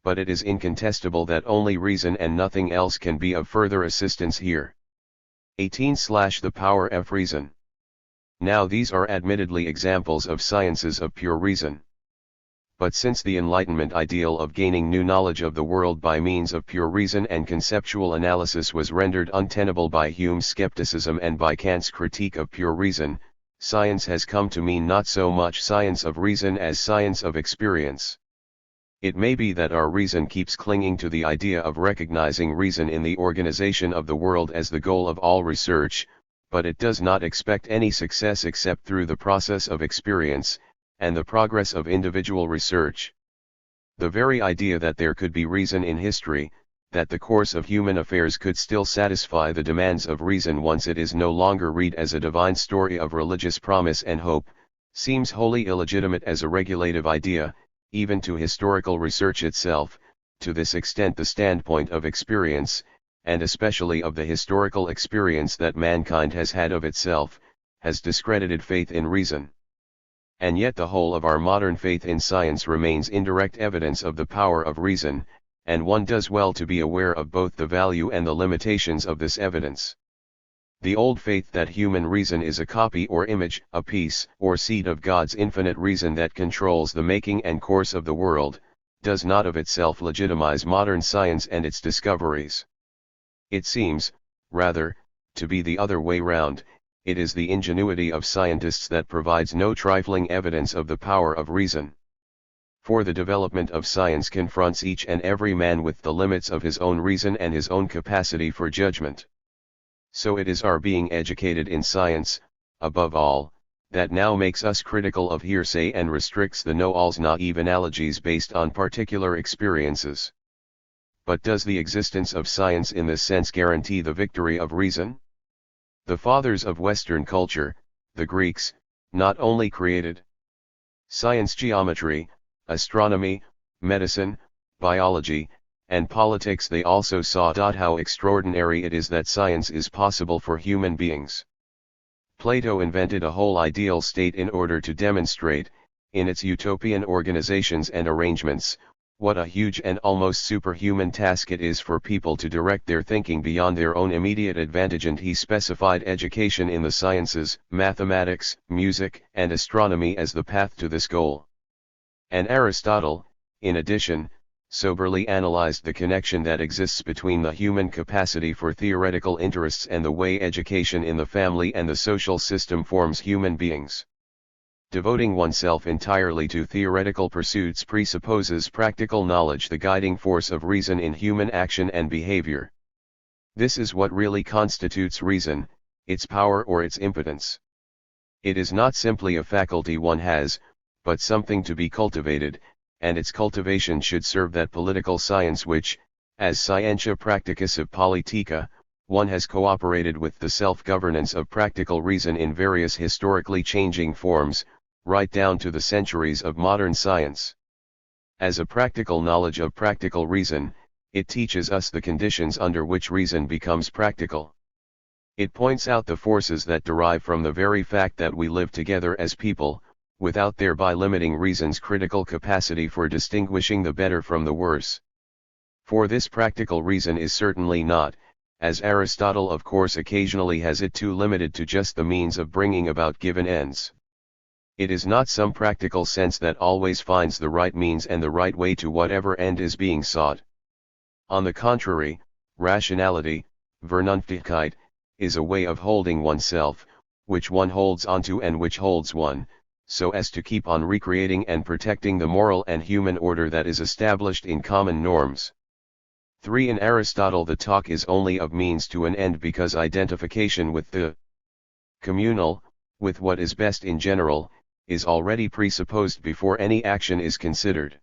But it is incontestable that only reason and nothing else can be of further assistance here. 18/The power of reason. Now these are admittedly examples of sciences of pure reason. But since the Enlightenment ideal of gaining new knowledge of the world by means of pure reason and conceptual analysis was rendered untenable by Hume's skepticism and by Kant's critique of pure reason, science has come to mean not so much science of reason as science of experience. It may be that our reason keeps clinging to the idea of recognizing reason in the organization of the world as the goal of all research, but it does not expect any success except through the process of experience, and the progress of individual research. The very idea that there could be reason in history, that the course of human affairs could still satisfy the demands of reason once it is no longer read as a divine story of religious promise and hope, seems wholly illegitimate as a regulative idea, even to historical research itself. To this extent the standpoint of experience, and especially of the historical experience that mankind has had of itself, has discredited faith in reason. And yet the whole of our modern faith in science remains indirect evidence of the power of reason, and one does well to be aware of both the value and the limitations of this evidence. The old faith that human reason is a copy or image, a piece or seed of God's infinite reason that controls the making and course of the world, does not of itself legitimize modern science and its discoveries. It seems, rather, to be the other way round. It is the ingenuity of scientists that provides no trifling evidence of the power of reason. For the development of science confronts each and every man with the limits of his own reason and his own capacity for judgment. So it is our being educated in science, above all, that now makes us critical of hearsay and restricts the know-alls naive analogies based on particular experiences. But does the existence of science in this sense guarantee the victory of reason? The fathers of Western culture, the Greeks, not only created science, geometry, astronomy, medicine, biology, and politics, they also saw how extraordinary it is that science is possible for human beings. Plato invented a whole ideal state in order to demonstrate, in its utopian organizations and arrangements, what a huge and almost superhuman task it is for people to direct their thinking beyond their own immediate advantage, and he specified education in the sciences, mathematics, music, and astronomy as the path to this goal. And Aristotle, in addition, soberly analyzed the connection that exists between the human capacity for theoretical interests and the way education in the family and the social system forms human beings. Devoting oneself entirely to theoretical pursuits presupposes practical knowledge, the guiding force of reason in human action and behavior. This is what really constitutes reason, its power or its impotence. It is not simply a faculty one has, but something to be cultivated, and its cultivation should serve that political science which, as scientia practica politica, one has cooperated with the self-governance of practical reason in various historically changing forms, right down to the centuries of modern science. As a practical knowledge of practical reason, it teaches us the conditions under which reason becomes practical. It points out the forces that derive from the very fact that we live together as people, without thereby limiting reason's critical capacity for distinguishing the better from the worse. For this practical reason is certainly not, as Aristotle of course occasionally has it, too limited to just the means of bringing about given ends. It is not some practical sense that always finds the right means and the right way to whatever end is being sought. On the contrary, rationality, Vernunftigkeit, is a way of holding oneself, which one holds onto and which holds one, so as to keep on recreating and protecting the moral and human order that is established in common norms. 3. In Aristotle, the talk is only of means to an end, because identification with the communal, with what is best in general, is already presupposed before any action is considered.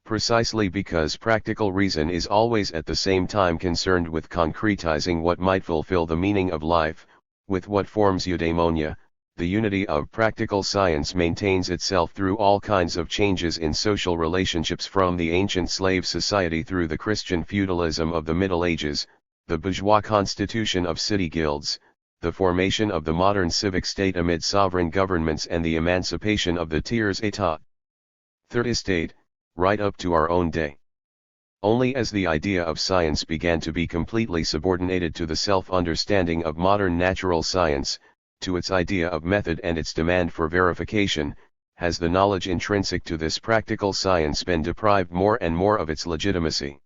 Precisely because practical reason is always at the same time concerned with concretizing what might fulfill the meaning of life, with what forms eudaimonia, the unity of practical science maintains itself through all kinds of changes in social relationships, from the ancient slave society through the Christian feudalism of the Middle Ages, the bourgeois constitution of city guilds, the formation of the modern civic state amid sovereign governments, and the emancipation of the tiers état, third estate, right up to our own day. Only as the idea of science began to be completely subordinated to the self-understanding of modern natural science, to its idea of method and its demand for verification, has the knowledge intrinsic to this practical science been deprived more and more of its legitimacy.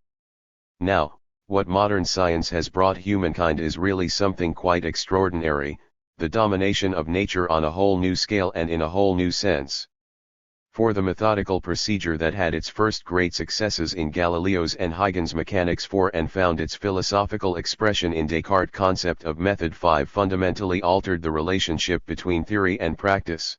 Now, what modern science has brought humankind is really something quite extraordinary, the domination of nature on a whole new scale and in a whole new sense. For the methodical procedure that had its first great successes in Galileo's and Huygens' mechanics 4 and found its philosophical expression in Descartes' concept of method 5 fundamentally altered the relationship between theory and practice.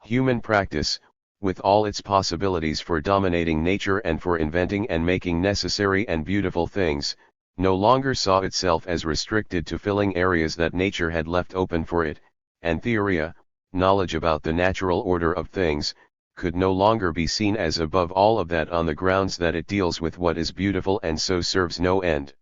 Human practice, with all its possibilities for dominating nature and for inventing and making necessary and beautiful things, no longer saw itself as restricted to filling areas that nature had left open for it, and theoria, knowledge about the natural order of things, could no longer be seen as above all of that on the grounds that it deals with what is beautiful and so serves no end.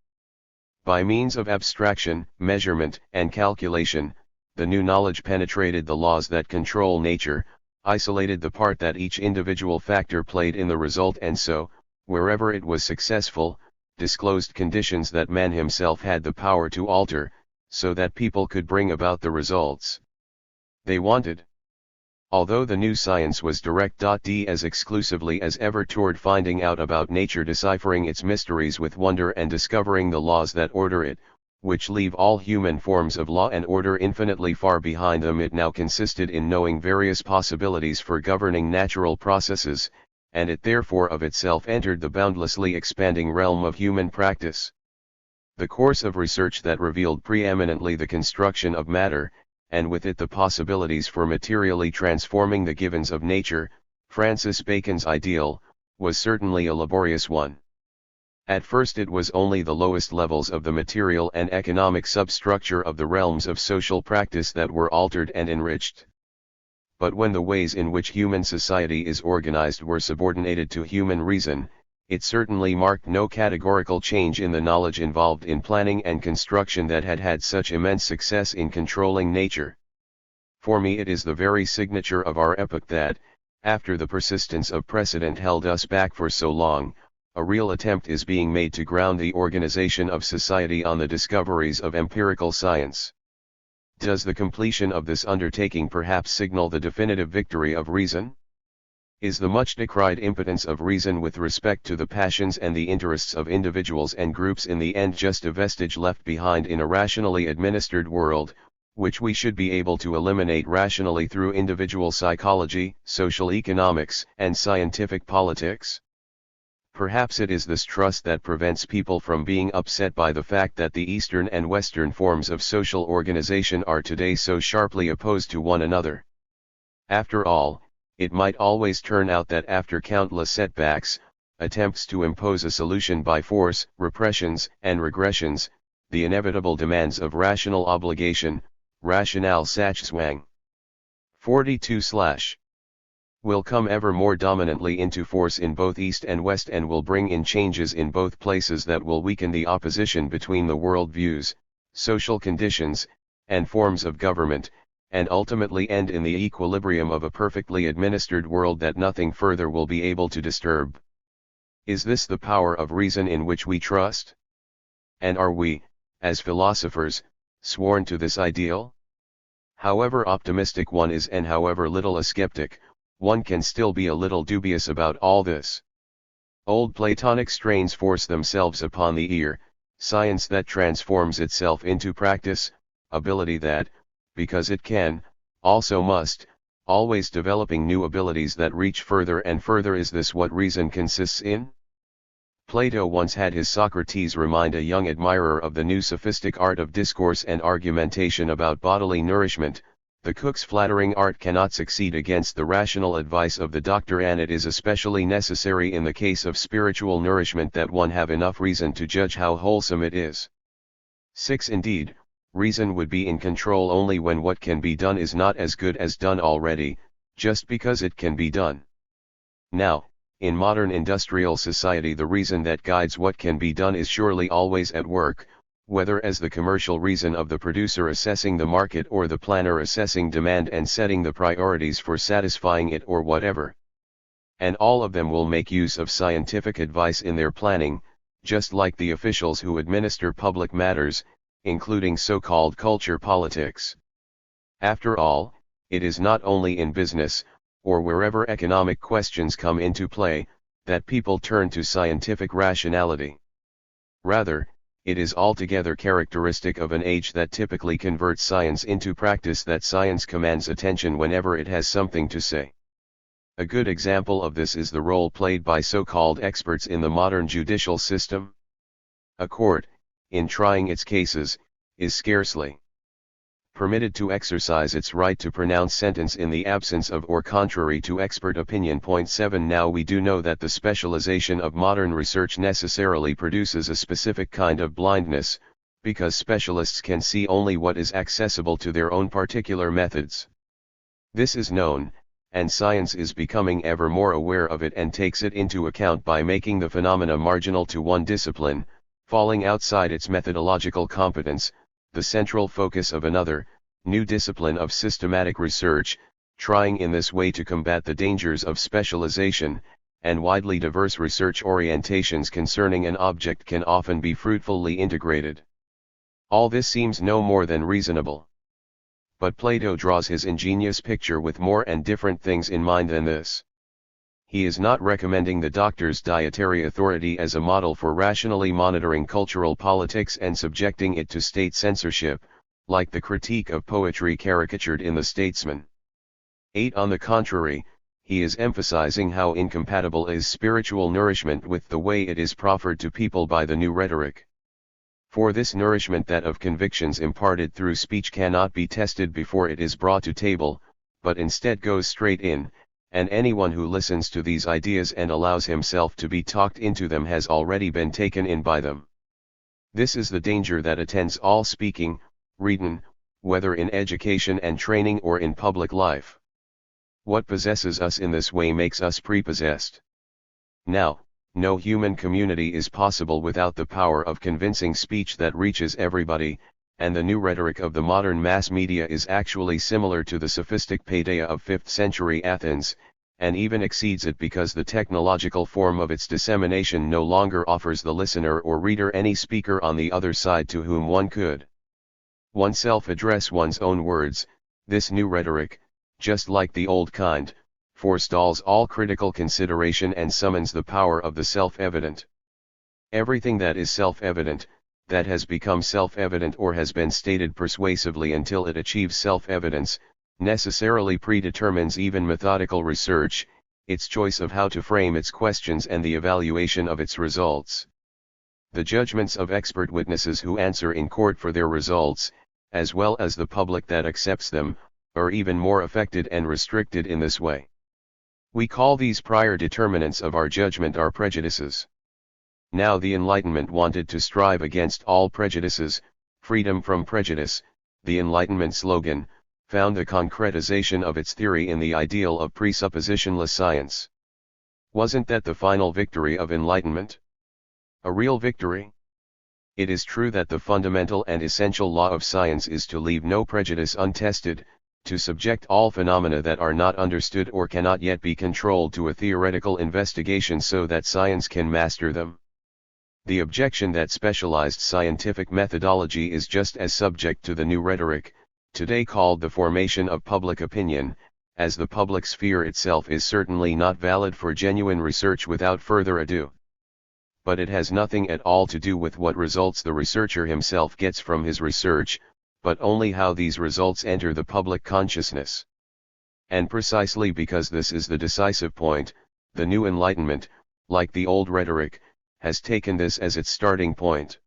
By means of abstraction, measurement, and calculation, the new knowledge penetrated the laws that control nature, isolated the part that each individual factor played in the result, and so, wherever it was successful, disclosed conditions that man himself had the power to alter, so that people could bring about the results they wanted. Although the new science was direct as exclusively as ever toward finding out about nature, deciphering its mysteries with wonder, and discovering the laws that order it, which leave all human forms of law and order infinitely far behind them, it now consisted in knowing various possibilities for governing natural processes, and it therefore of itself entered the boundlessly expanding realm of human practice. The course of research that revealed preeminently the construction of matter, and with it the possibilities for materially transforming the givens of nature, Francis Bacon's ideal, was certainly a laborious one. At first it was only the lowest levels of the material and economic substructure of the realms of social practice that were altered and enriched. But when the ways in which human society is organized were subordinated to human reason, it certainly marked no categorical change in the knowledge involved in planning and construction that had had such immense success in controlling nature. For me it is the very signature of our epoch that, after the persistence of precedent held us back for so long, a real attempt is being made to ground the organization of society on the discoveries of empirical science. Does the completion of this undertaking perhaps signal the definitive victory of reason? Is the much decried impotence of reason with respect to the passions and the interests of individuals and groups in the end just a vestige left behind in a rationally administered world, which we should be able to eliminate rationally through individual psychology, social economics, and scientific politics? Perhaps it is this trust that prevents people from being upset by the fact that the Eastern and Western forms of social organization are today so sharply opposed to one another. After all, it might always turn out that after countless setbacks, attempts to impose a solution by force, repressions, and regressions, the inevitable demands of rational obligation, rationale Sachzwang. 42/ will come ever more dominantly into force in both East and West, and will bring in changes in both places that will weaken the opposition between the world views, social conditions, and forms of government, and ultimately end in the equilibrium of a perfectly administered world that nothing further will be able to disturb. Is this the power of reason in which we trust? And are we, as philosophers, sworn to this ideal? However optimistic one is and however little a skeptic, one can still be a little dubious about all this. Old Platonic strains force themselves upon the ear: science that transforms itself into practice, ability that, because it can, also must, always developing new abilities that reach further and further. Is this what reason consists in? Plato once had his Socrates remind a young admirer of the new sophistic art of discourse and argumentation about bodily nourishment. The cook's flattering art cannot succeed against the rational advice of the doctor, and it is especially necessary in the case of spiritual nourishment that one have enough reason to judge how wholesome it is. 6. Indeed, reason would be in control only when what can be done is not as good as done already, just because it can be done. Now, in modern industrial society, the reason that guides what can be done is surely always at work, whether as the commercial reason of the producer assessing the market or the planner assessing demand and setting the priorities for satisfying it, or whatever. And all of them will make use of scientific advice in their planning, just like the officials who administer public matters, including so-called culture politics. After all, it is not only in business, or wherever economic questions come into play, that people turn to scientific rationality. Rather, it is altogether characteristic of an age that typically converts science into practice that science commands attention whenever it has something to say. A good example of this is the role played by so-called experts in the modern judicial system. A court, in trying its cases, is scarcely permitted to exercise its right to pronounce sentence in the absence of or contrary to expert opinion. 7. Now we do know that the specialization of modern research necessarily produces a specific kind of blindness, because specialists can see only what is accessible to their own particular methods. This is known, and science is becoming ever more aware of it and takes it into account by making the phenomena marginal to one discipline, falling outside its methodological competence, the central focus of another, new discipline of systematic research, trying in this way to combat the dangers of specialization, and widely diverse research orientations concerning an object can often be fruitfully integrated. All this seems no more than reasonable. But Plato draws his ingenious picture with more and different things in mind than this. He is not recommending the doctor's dietary authority as a model for rationally monitoring cultural politics and subjecting it to state censorship, like the critique of poetry caricatured in The Statesman. 8. On the contrary, he is emphasizing how incompatible is spiritual nourishment with the way it is proffered to people by the new rhetoric. For this nourishment, that of convictions imparted through speech, cannot be tested before it is brought to table, but instead goes straight in, and anyone who listens to these ideas and allows himself to be talked into them has already been taken in by them. This is the danger that attends all speaking, reading, whether in education and training or in public life. What possesses us in this way makes us prepossessed. Now, no human community is possible without the power of convincing speech that reaches everybody, and the new rhetoric of the modern mass media is actually similar to the sophistic paideia of 5th century Athens, and even exceeds it, because the technological form of its dissemination no longer offers the listener or reader any speaker on the other side to whom one could oneself address one's own words. This new rhetoric, just like the old kind, forestalls all critical consideration and summons the power of the self-evident. Everything that is self-evident, that has become self-evident or has been stated persuasively until it achieves self-evidence, necessarily predetermines even methodical research, its choice of how to frame its questions and the evaluation of its results. The judgments of expert witnesses who answer in court for their results, as well as the public that accepts them, are even more affected and restricted in this way. We call these prior determinants of our judgment our prejudices. Now the Enlightenment wanted to strive against all prejudices. Freedom from prejudice, the Enlightenment slogan, found the concretization of its theory in the ideal of presuppositionless science. Wasn't that the final victory of Enlightenment? A real victory? It is true that the fundamental and essential law of science is to leave no prejudice untested, to subject all phenomena that are not understood or cannot yet be controlled to a theoretical investigation so that science can master them. The objection that specialized scientific methodology is just as subject to the new rhetoric, today called the formation of public opinion, as the public sphere itself is certainly not valid for genuine research. Without further ado, but it has nothing at all to do with what results the researcher himself gets from his research, but only how these results enter the public consciousness. And precisely because this is the decisive point, the new Enlightenment, like the old rhetoric, has taken this as its starting point.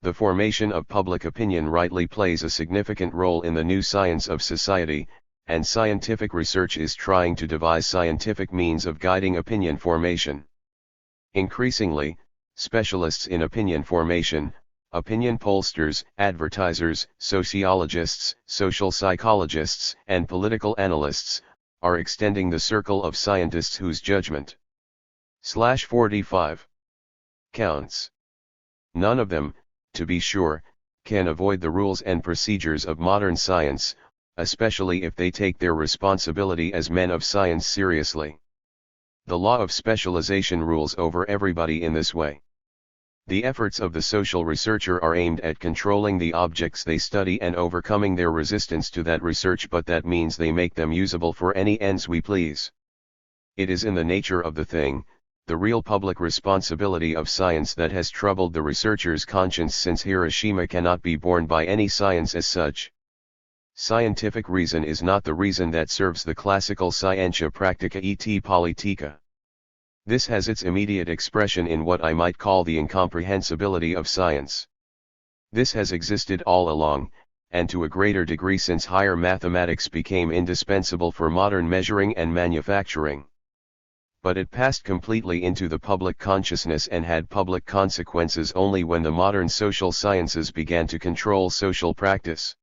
The formation of public opinion rightly plays a significant role in the new science of society, and scientific research is trying to devise scientific means of guiding opinion formation. Increasingly, specialists in opinion formation, opinion pollsters, advertisers, sociologists, social psychologists, and political analysts, are extending the circle of scientists whose judgment /45 counts. None of them, to be sure, can avoid the rules and procedures of modern science, especially if they take their responsibility as men of science seriously. The law of specialization rules over everybody in this way. The efforts of the social researcher are aimed at controlling the objects they study and overcoming their resistance to that research, but that means they make them usable for any ends we please. It is in the nature of the thing, the real public responsibility of science, that has troubled the researcher's conscience since Hiroshima cannot be borne by any science as such. Scientific reason is not the reason that serves the classical scientia practica et politica. This has its immediate expression in what I might call the incomprehensibility of science. This has existed all along, and to a greater degree since higher mathematics became indispensable for modern measuring and manufacturing. But it passed completely into the public consciousness and had public consequences only when the modern social sciences began to control social practice.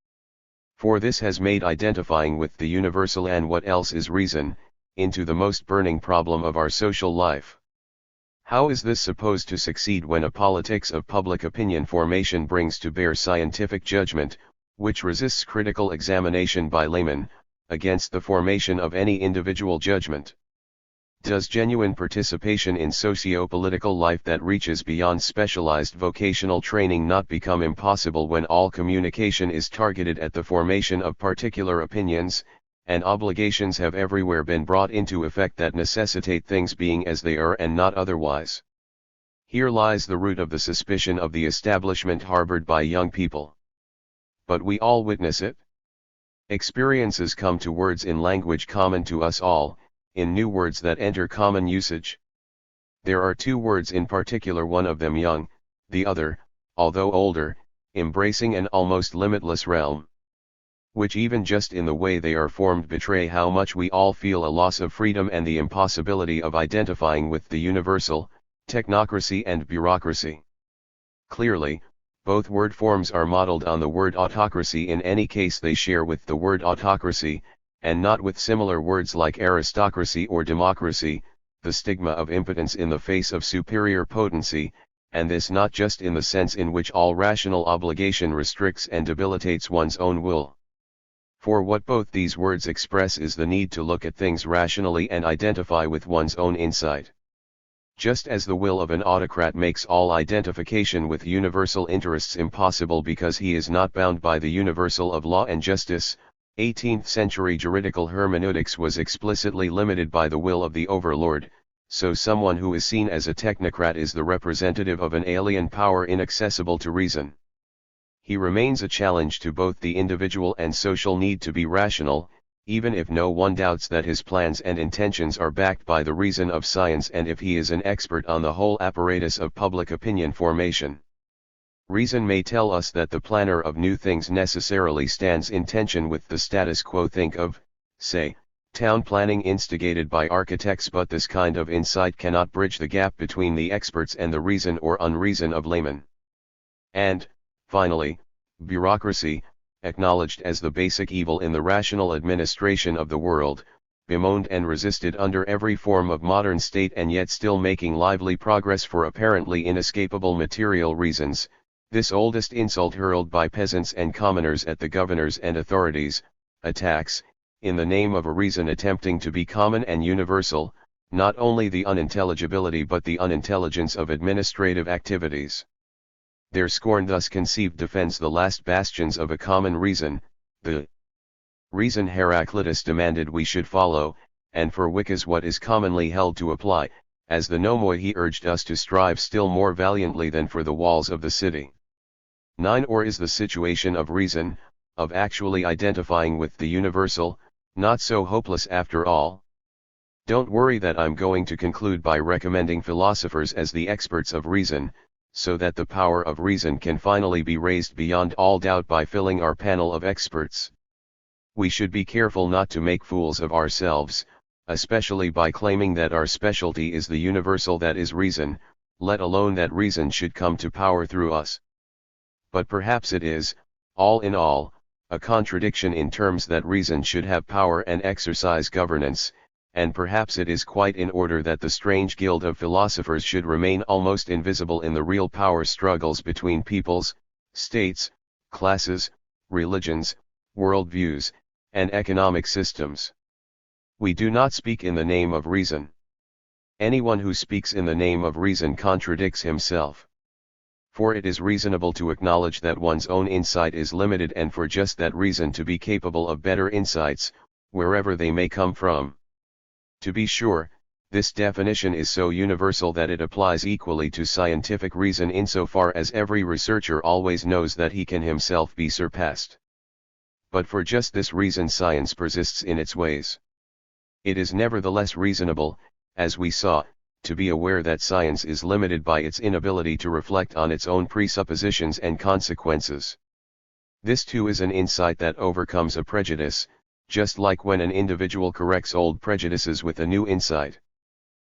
For this has made identifying with the universal and what else is reason, into the most burning problem of our social life. How is this supposed to succeed when a politics of public opinion formation brings to bear scientific judgment, which resists critical examination by laymen, against the formation of any individual judgment? Does genuine participation in socio-political life that reaches beyond specialized vocational training not become impossible when all communication is targeted at the formation of particular opinions, and obligations have everywhere been brought into effect that necessitate things being as they are and not otherwise? Here lies the root of the suspicion of the establishment harbored by young people. But we all witness it. Experiences come to words in language common to us all, in new words that enter common usage. There are two words in particular, one of them young, the other, although older, embracing an almost limitless realm, which even just in the way they are formed betray how much we all feel a loss of freedom and the impossibility of identifying with the universal, technocracy and bureaucracy. Clearly, both word forms are modeled on the word autocracy. In any case they share with the word autocracy, and not with similar words like aristocracy or democracy, the stigma of impotence in the face of superior potency, and this not just in the sense in which all rational obligation restricts and debilitates one's own will. For what both these words express is the need to look at things rationally and identify with one's own insight. Just as the will of an autocrat makes all identification with universal interests impossible because he is not bound by the universal of law and justice, 18th century juridical hermeneutics was explicitly limited by the will of the overlord, so someone who is seen as a technocrat is the representative of an alien power inaccessible to reason. He remains a challenge to both the individual and social need to be rational, even if no one doubts that his plans and intentions are backed by the reason of science and if he is an expert on the whole apparatus of public opinion formation. Reason may tell us that the planner of new things necessarily stands in tension with the status quo. Think of, say, town planning instigated by architects, but this kind of insight cannot bridge the gap between the experts and the reason or unreason of laymen. And, finally, bureaucracy, acknowledged as the basic evil in the rational administration of the world, bemoaned and resisted under every form of modern state and yet still making lively progress for apparently inescapable material reasons. This oldest insult hurled by peasants and commoners at the governors and authorities, attacks, in the name of a reason attempting to be common and universal, not only the unintelligibility but the unintelligence of administrative activities. Their scorn thus conceived defends the last bastions of a common reason, the reason Heraclitus demanded we should follow, and for which is what is commonly held to apply, as the nomoi he urged us to strive still more valiantly than for the walls of the city. 9. Or is the situation of reason, of actually identifying with the universal, Not so hopeless after all. Don't worry that I'm going to conclude by recommending philosophers as the experts of reason, so that the power of reason can finally be raised beyond all doubt by filling our panel of experts. We should be careful not to make fools of ourselves, especially by claiming that our specialty is the universal that is reason, let alone that reason should come to power through us. But perhaps it is, all in all, a contradiction in terms that reason should have power and exercise governance, and perhaps it is quite in order that the strange guild of philosophers should remain almost invisible in the real power struggles between peoples, states, classes, religions, worldviews, and economic systems. We do not speak in the name of reason. Anyone who speaks in the name of reason contradicts himself. For it is reasonable to acknowledge that one's own insight is limited and for just that reason to be capable of better insights, wherever they may come from. To be sure, this definition is so universal that it applies equally to scientific reason insofar as every researcher always knows that he can himself be surpassed. But for just this reason science persists in its ways. It is nevertheless reasonable, as we saw, to be aware that science is limited by its inability to reflect on its own presuppositions and consequences. This too is an insight that overcomes a prejudice, just like when an individual corrects old prejudices with a new insight.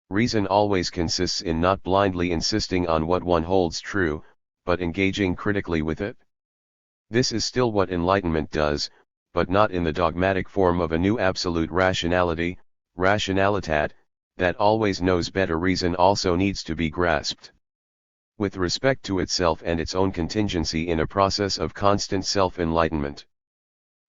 Reason always consists in not blindly insisting on what one holds true, but engaging critically with it. This is still what enlightenment does, but not in the dogmatic form of a new absolute rationality, rationalitat, that always knows better. Reason also needs to be grasped with respect to itself and its own contingency in a process of constant self-enlightenment.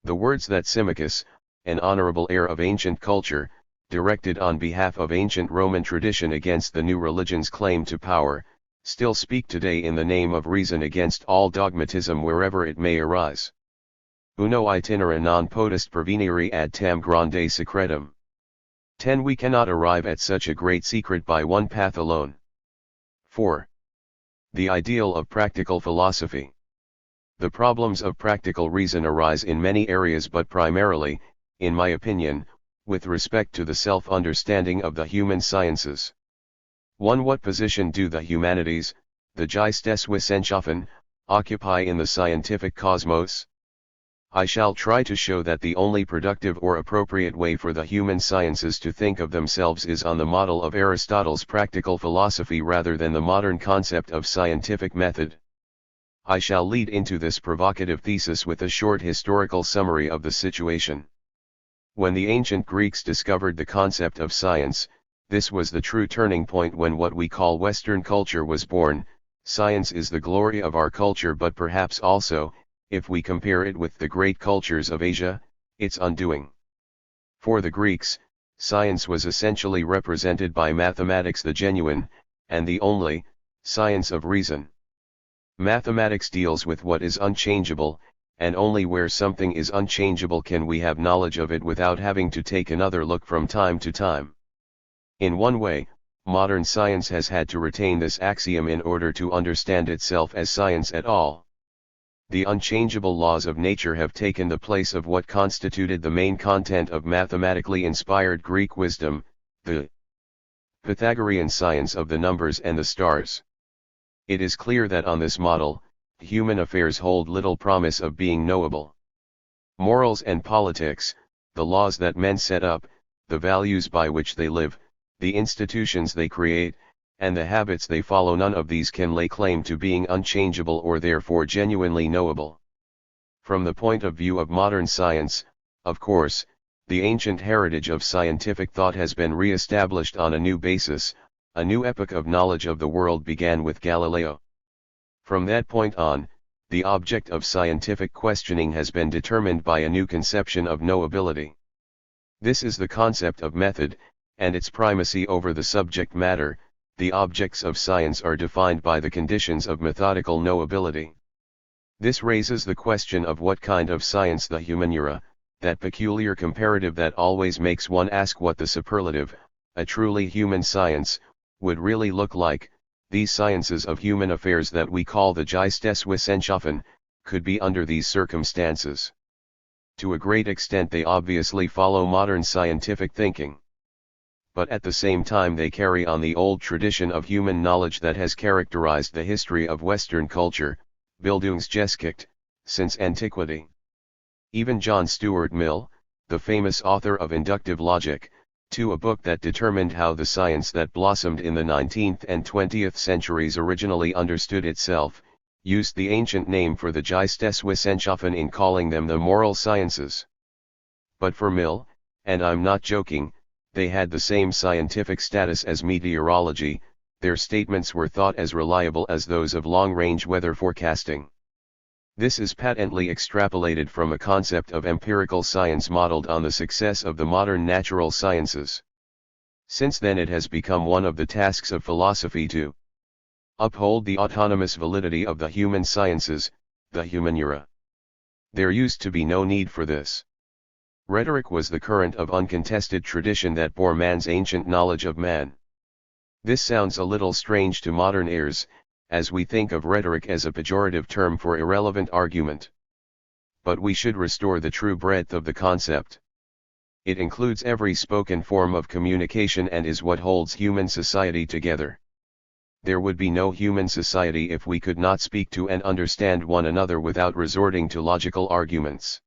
The words that Symmachus, an honorable heir of ancient culture, directed on behalf of ancient Roman tradition against the new religion's claim to power, still speak today in the name of reason against all dogmatism wherever it may arise. Uno itinera non potest pervenire ad tam grande secretum. 10. We cannot arrive at such a great secret by one path alone. 4. The ideal of practical philosophy. The problems of practical reason arise in many areas but primarily, in my opinion, with respect to the self-understanding of the human sciences. 1. What position do the humanities, the Geisteswissenschaften, occupy in the scientific cosmos? I shall try to show that the only productive or appropriate way for the human sciences to think of themselves is on the model of Aristotle's practical philosophy rather than the modern concept of scientific method. I shall lead into this provocative thesis with a short historical summary of the situation. When the ancient Greeks discovered the concept of science, this was the true turning point when what we call Western culture was born. Science is the glory of our culture, but perhaps also, if we compare it with the great cultures of Asia, its undoing. For the Greeks, science was essentially represented by mathematics, the genuine, and the only, science of reason. Mathematics deals with what is unchangeable, and only where something is unchangeable can we have knowledge of it without having to take another look from time to time. In one way, modern science has had to retain this axiom in order to understand itself as science at all. The unchangeable laws of nature have taken the place of what constituted the main content of mathematically inspired Greek wisdom, the Pythagorean science of the numbers and the stars. It is clear that on this model, human affairs hold little promise of being knowable. Morals and politics, the laws that men set up, the values by which they live, the institutions they create, and the habits they follow, none of these can lay claim to being unchangeable or therefore genuinely knowable. From the point of view of modern science, of course, the ancient heritage of scientific thought has been re-established on a new basis. A new epoch of knowledge of the world began with Galileo. From that point on, the object of scientific questioning has been determined by a new conception of knowability. This is the concept of method, and its primacy over the subject matter. The objects of science are defined by the conditions of methodical knowability. This raises the question of what kind of science the humanura, that peculiar comparative that always makes one ask what the superlative, a truly human science, would really look like. These sciences of human affairs that we call the Geisteswissenschaften, could be under these circumstances. To a great extent they obviously follow modern scientific thinking. But at the same time they carry on the old tradition of human knowledge that has characterized the history of Western culture, Bildungsgeschichte, since antiquity. Even John Stuart Mill, the famous author of Inductive Logic, a book that determined how the science that blossomed in the 19th and 20th centuries originally understood itself, used the ancient name for the Geisteswissenschaften in calling them the moral sciences. But for Mill, and I'm not joking, they had the same scientific status as meteorology, their statements were thought as reliable as those of long-range weather forecasting. This is patently extrapolated from a concept of empirical science modeled on the success of the modern natural sciences. Since then it has become one of the tasks of philosophy to uphold the autonomous validity of the human sciences, the humaniora. There used to be no need for this. Rhetoric was the current of uncontested tradition that bore man's ancient knowledge of man. This sounds a little strange to modern ears, as we think of rhetoric as a pejorative term for irrelevant argument. But we should restore the true breadth of the concept. It includes every spoken form of communication and is what holds human society together. There would be no human society if we could not speak to and understand one another without resorting to logical arguments.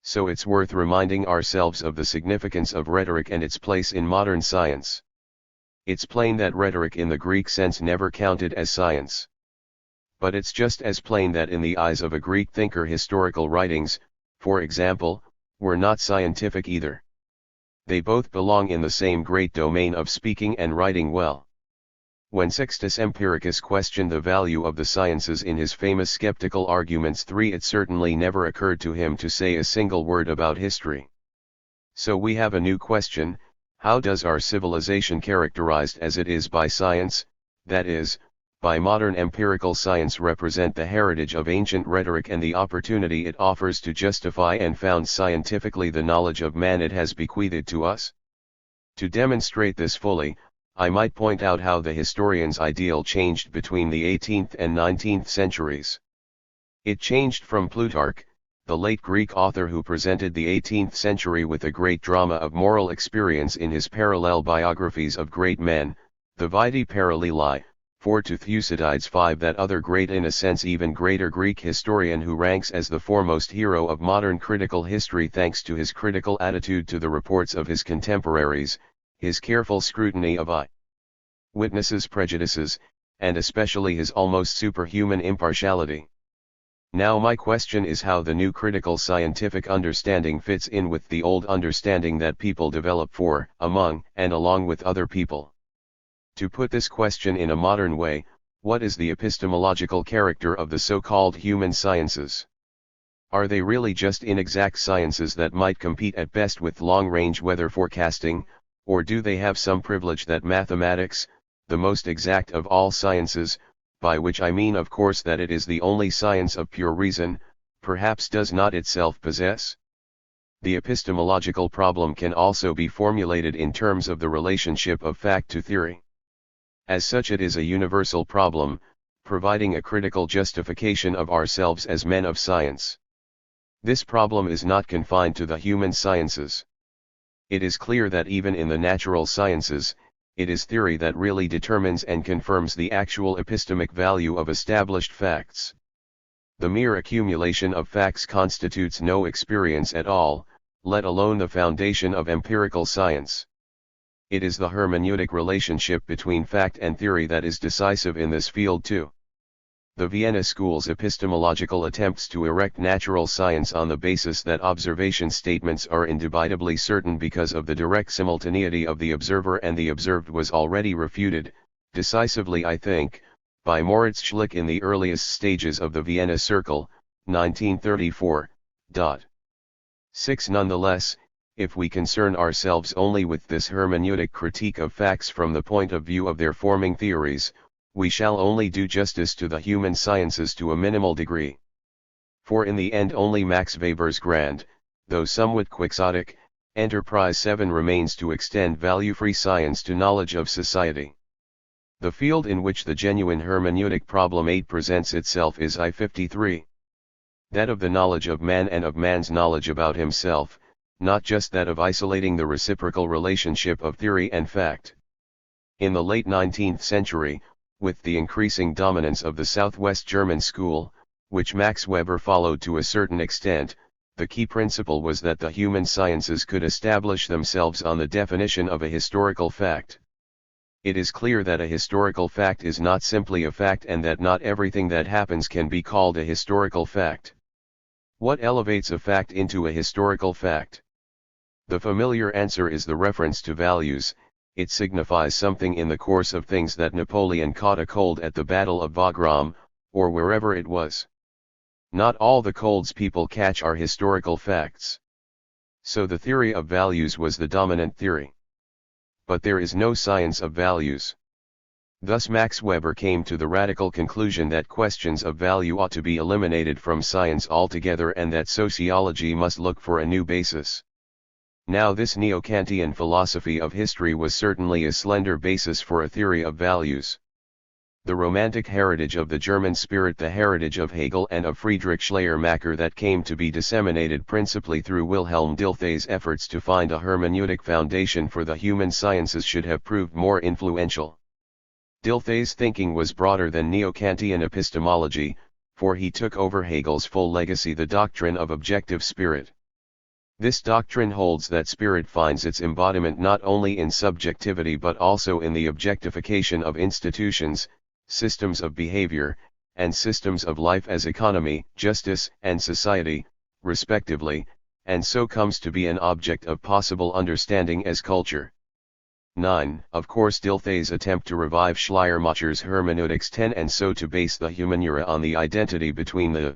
So it's worth reminding ourselves of the significance of rhetoric and its place in modern science. It's plain that rhetoric in the Greek sense never counted as science. But it's just as plain that in the eyes of a Greek thinker historical writings, for example, were not scientific either. They both belong in the same great domain of speaking and writing well. When Sextus Empiricus questioned the value of the sciences in his famous skeptical arguments 3, it certainly never occurred to him to say a single word about history. So we have a new question: how does our civilization, characterized as it is by science, that is, by modern empirical science, represent the heritage of ancient rhetoric and the opportunity it offers to justify and found scientifically the knowledge of man it has bequeathed to us? To demonstrate this fully, I might point out how the historian's ideal changed between the 18th and 19th centuries. It changed from Plutarch, the late Greek author who presented the 18th century with a great drama of moral experience in his parallel biographies of great men, the Vitae Paralleli, 4, to Thucydides 5, that other great, in a sense even greater Greek historian who ranks as the foremost hero of modern critical history thanks to his critical attitude to the reports of his contemporaries, his careful scrutiny of eyewitnesses' prejudices, and especially his almost superhuman impartiality. Now my question is how the new critical scientific understanding fits in with the old understanding that people develop for, among, and along with other people. To put this question in a modern way, what is the epistemological character of the so-called human sciences? Are they really just inexact sciences that might compete at best with long-range weather forecasting, or do they have some privilege that mathematics, the most exact of all sciences, by which I mean of course that it is the only science of pure reason, perhaps does not itself possess? The epistemological problem can also be formulated in terms of the relationship of fact to theory. As such it is a universal problem, providing a critical justification of ourselves as men of science. This problem is not confined to the human sciences. It is clear that even in the natural sciences, it is theory that really determines and confirms the actual epistemic value of established facts. The mere accumulation of facts constitutes no experience at all, let alone the foundation of empirical science. It is the hermeneutic relationship between fact and theory that is decisive in this field too. The Vienna School's epistemological attempts to erect natural science on the basis that observation statements are indubitably certain because of the direct simultaneity of the observer and the observed was already refuted, decisively I think, by Moritz Schlick in the earliest stages of the Vienna Circle, 1934. 6. Nonetheless, if we concern ourselves only with this hermeneutic critique of facts from the point of view of their forming theories, we shall only do justice to the human sciences to a minimal degree. For in the end only Max Weber's grand, though somewhat quixotic, enterprise 7 remains to extend value-free science to knowledge of society. The field in which the genuine hermeneutic problem 8 presents itself is I-53. that of the knowledge of man and of man's knowledge about himself, not just that of isolating the reciprocal relationship of theory and fact. In the late 19th century, with the increasing dominance of the Southwest German school, which Max Weber followed to a certain extent, the key principle was that the human sciences could establish themselves on the definition of a historical fact. It is clear that a historical fact is not simply a fact and that not everything that happens can be called a historical fact. What elevates a fact into a historical fact? The familiar answer is the reference to values. It signifies something in the course of things that Napoleon caught a cold at the Battle of Wagram, or wherever it was. Not all the colds people catch are historical facts. So the theory of values was the dominant theory. But there is no science of values. Thus Max Weber came to the radical conclusion that questions of value ought to be eliminated from science altogether and that sociology must look for a new basis. Now this neo-Kantian philosophy of history was certainly a slender basis for a theory of values. The romantic heritage of the German spirit, the heritage of Hegel and of Friedrich Schleiermacher that came to be disseminated principally through Wilhelm Dilthey's efforts to find a hermeneutic foundation for the human sciences, should have proved more influential. Dilthey's thinking was broader than neo-Kantian epistemology, for he took over Hegel's full legacy, the doctrine of objective spirit. This doctrine holds that spirit finds its embodiment not only in subjectivity but also in the objectification of institutions, systems of behavior, and systems of life as economy, justice, and society, respectively, and so comes to be an object of possible understanding as culture. 9. Of course, Dilthey's attempt to revive Schleiermacher's hermeneutics 10 and so to base the humanura on the identity between the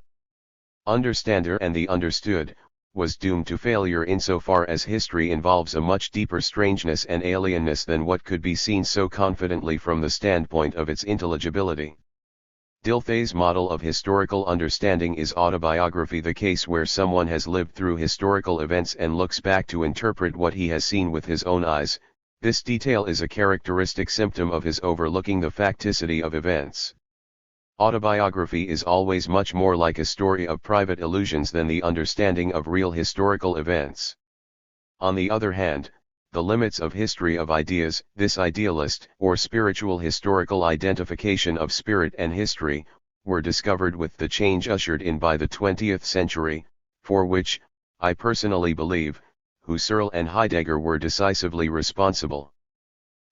understander and the understood, was doomed to failure insofar as history involves a much deeper strangeness and alienness than what could be seen so confidently from the standpoint of its intelligibility. Dilthey's model of historical understanding is autobiography, the case where someone has lived through historical events and looks back to interpret what he has seen with his own eyes. This detail is a characteristic symptom of his overlooking the facticity of events. Autobiography is always much more like a story of private illusions than the understanding of real historical events. On the other hand, the limits of history of ideas, this idealist or spiritual historical identification of spirit and history, were discovered with the change ushered in by the 20th century, for which, I personally believe, Husserl and Heidegger were decisively responsible.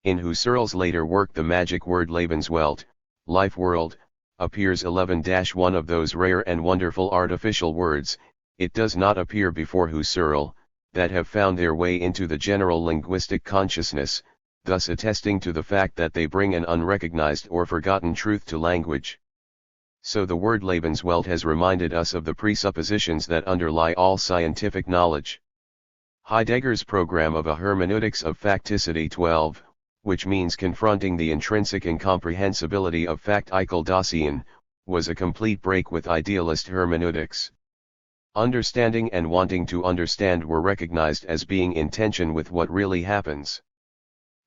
In Husserl's later work, the magic word Lebenswelt, life world, appears 11-1 of those rare and wonderful artificial words. It does not appear before Husserl, that have found their way into the general linguistic consciousness, thus attesting to the fact that they bring an unrecognized or forgotten truth to language. So the word Lebenswelt has reminded us of the presuppositions that underlie all scientific knowledge. Heidegger's program of a hermeneutics of facticity 12, which means confronting the intrinsic incomprehensibility of fact Dasein, was a complete break with idealist hermeneutics. Understanding and wanting to understand were recognized as being in tension with what really happens.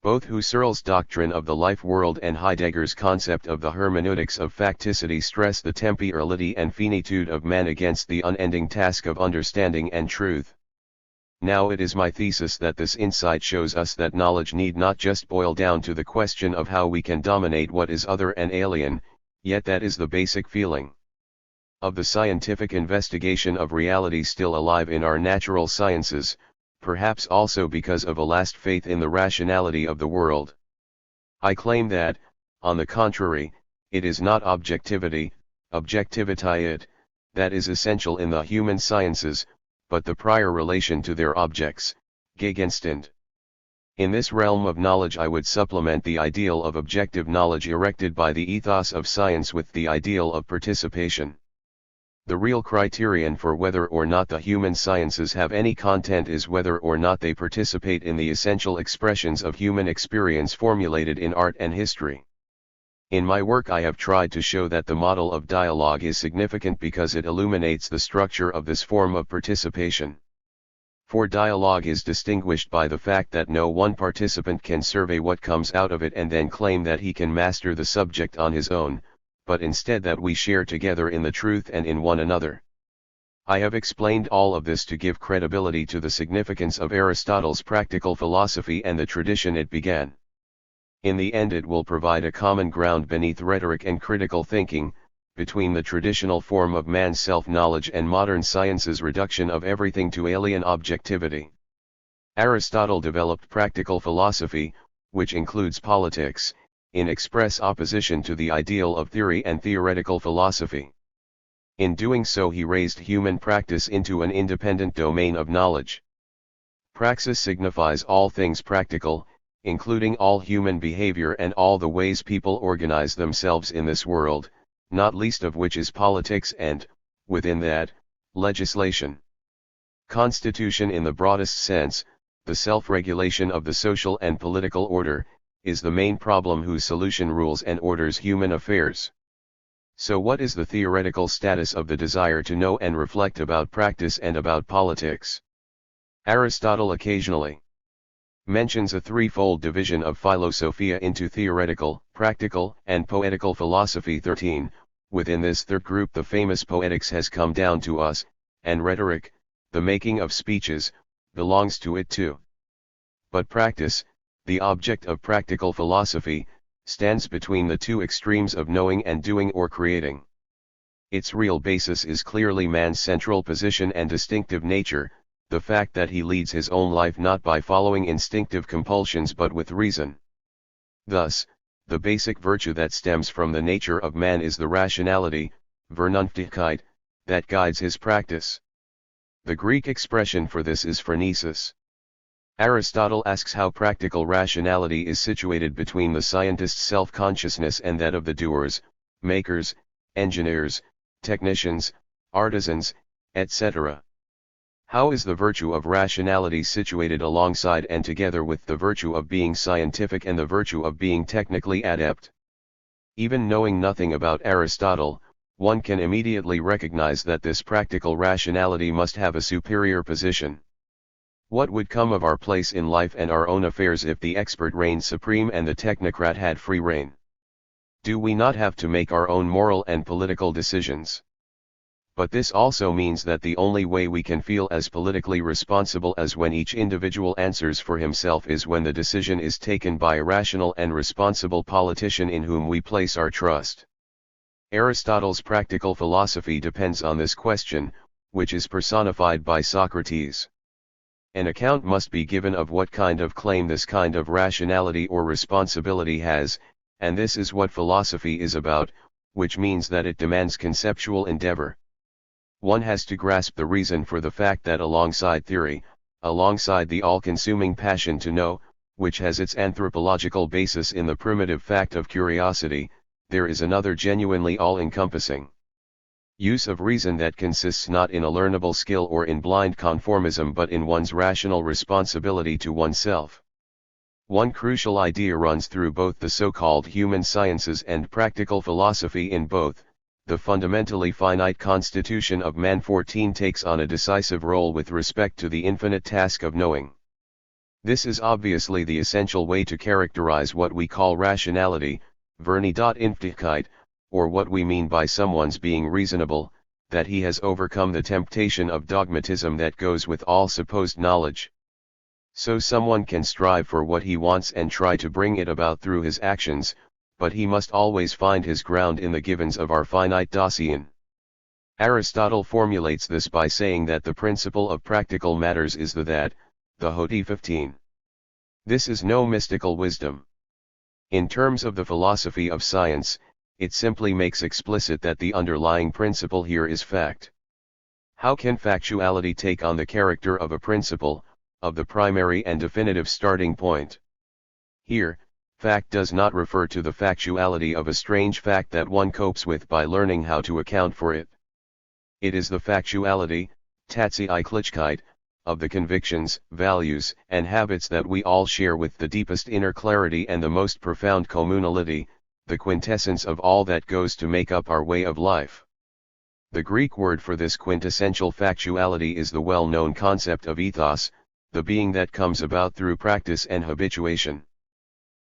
Both Husserl's doctrine of the life world and Heidegger's concept of the hermeneutics of facticity stress the temporality and finitude of man against the unending task of understanding and truth. Now it is my thesis that this insight shows us that knowledge need not just boil down to the question of how we can dominate what is other and alien, yet that is the basic feeling of the scientific investigation of reality still alive in our natural sciences, perhaps also because of a last faith in the rationality of the world. I claim that, on the contrary, it is not objectivity, objectivität, that is essential in the human sciences, but the prior relation to their objects, Gegenstand. In this realm of knowledge I would supplement the ideal of objective knowledge erected by the ethos of science with the ideal of participation. The real criterion for whether or not the human sciences have any content is whether or not they participate in the essential expressions of human experience formulated in art and history. In my work I have tried to show that the model of dialogue is significant because it illuminates the structure of this form of participation. For dialogue is distinguished by the fact that no one participant can survey what comes out of it and then claim that he can master the subject on his own, but instead that we share together in the truth and in one another. I have explained all of this to give credibility to the significance of Aristotle's practical philosophy and the tradition it began. In the end it will provide a common ground beneath rhetoric and critical thinking, between the traditional form of man's self-knowledge and modern science's reduction of everything to alien objectivity. Aristotle developed practical philosophy, which includes politics, in express opposition to the ideal of theory and theoretical philosophy. In doing so he raised human practice into an independent domain of knowledge. Praxis signifies all things practical, including all human behavior and all the ways people organize themselves in this world, not least of which is politics and, within that, legislation. Constitution in the broadest sense, the self-regulation of the social and political order, is the main problem whose solution rules and orders human affairs. So what is the theoretical status of the desire to know and reflect about practice and about politics? Aristotle occasionally mentions a threefold division of philosophia into theoretical, practical, and poetical philosophy. 13. Within this third group the famous poetics has come down to us, and rhetoric, the making of speeches, belongs to it too. But practice, the object of practical philosophy, stands between the two extremes of knowing and doing or creating. Its real basis is clearly man's central position and distinctive nature, the fact that he leads his own life not by following instinctive compulsions but with reason. Thus, the basic virtue that stems from the nature of man is the rationality, Vernunftigkeit, that guides his practice. The Greek expression for this is phronesis. Aristotle asks how practical rationality is situated between the scientist's self-consciousness and that of the doers, makers, engineers, technicians, artisans, etc. How is the virtue of rationality situated alongside and together with the virtue of being scientific and the virtue of being technically adept? Even knowing nothing about Aristotle, one can immediately recognize that this practical rationality must have a superior position. What would come of our place in life and our own affairs if the expert reigned supreme and the technocrat had free rein? Do we not have to make our own moral and political decisions? But this also means that the only way we can feel as politically responsible as when each individual answers for himself is when the decision is taken by a rational and responsible politician in whom we place our trust. Aristotle's practical philosophy depends on this question, which is personified by Socrates. An account must be given of what kind of claim this kind of rationality or responsibility has, and this is what philosophy is about, which means that it demands conceptual endeavor. One has to grasp the reason for the fact that alongside theory, alongside the all-consuming passion to know, which has its anthropological basis in the primitive fact of curiosity, there is another genuinely all-encompassing use of reason that consists not in a learnable skill or in blind conformism but in one's rational responsibility to oneself. One crucial idea runs through both the so-called human sciences and practical philosophy. In both, the fundamentally finite constitution of man 14 takes on a decisive role with respect to the infinite task of knowing. This is obviously the essential way to characterize what we call rationality, Vernunftigkeit, or what we mean by someone's being reasonable, that he has overcome the temptation of dogmatism that goes with all supposed knowledge. So someone can strive for what he wants and try to bring it about through his actions, but he must always find his ground in the givens of our finite dossier. Aristotle formulates this by saying that the principle of practical matters is the Hoti 15. This is no mystical wisdom. In terms of the philosophy of science, it simply makes explicit that the underlying principle here is fact. How can factuality take on the character of a principle, of the primary and definitive starting point? Here, fact does not refer to the factuality of a strange fact that one copes with by learning how to account for it. It is the factuality, Tatsächlichkeit, of the convictions, values, and habits that we all share with the deepest inner clarity and the most profound communality, the quintessence of all that goes to make up our way of life. The Greek word for this quintessential factuality is the well-known concept of ethos, the being that comes about through practice and habituation.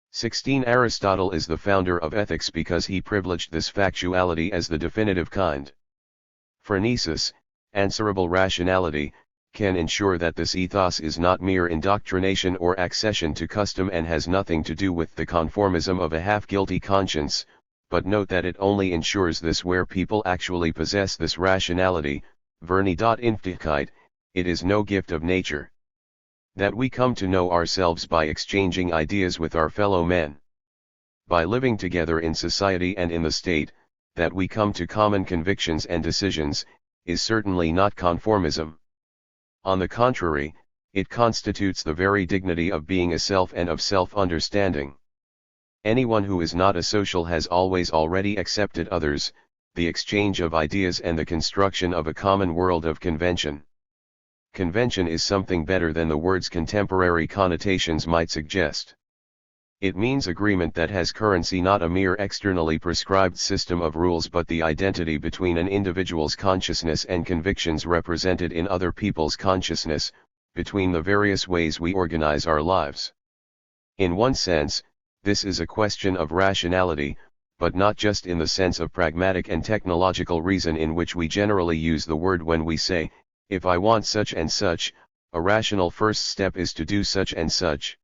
16. Aristotle is the founder of ethics because he privileged this factuality as the definitive kind. Phronesis, answerable rationality, can ensure that this ethos is not mere indoctrination or accession to custom and has nothing to do with the conformism of a half-guilty conscience, but note that it only ensures this where people actually possess this rationality, Verni.Inftigkeit, it is no gift of nature. That we come to know ourselves by exchanging ideas with our fellow men. By living together in society and in the state, that we come to common convictions and decisions, is certainly not conformism. On the contrary, it constitutes the very dignity of being a self and of self-understanding. Anyone who is not a social has always already accepted others, the exchange of ideas and the construction of a common world of convention. Convention is something better than the word's contemporary connotations might suggest. It means agreement that has currency, not a mere externally prescribed system of rules but the identity between an individual's consciousness and convictions represented in other people's consciousness, between the various ways we organize our lives. In one sense, this is a question of rationality, but not just in the sense of pragmatic and technological reason in which we generally use the word when we say, if I want such and such, a rational first step is to do such and such.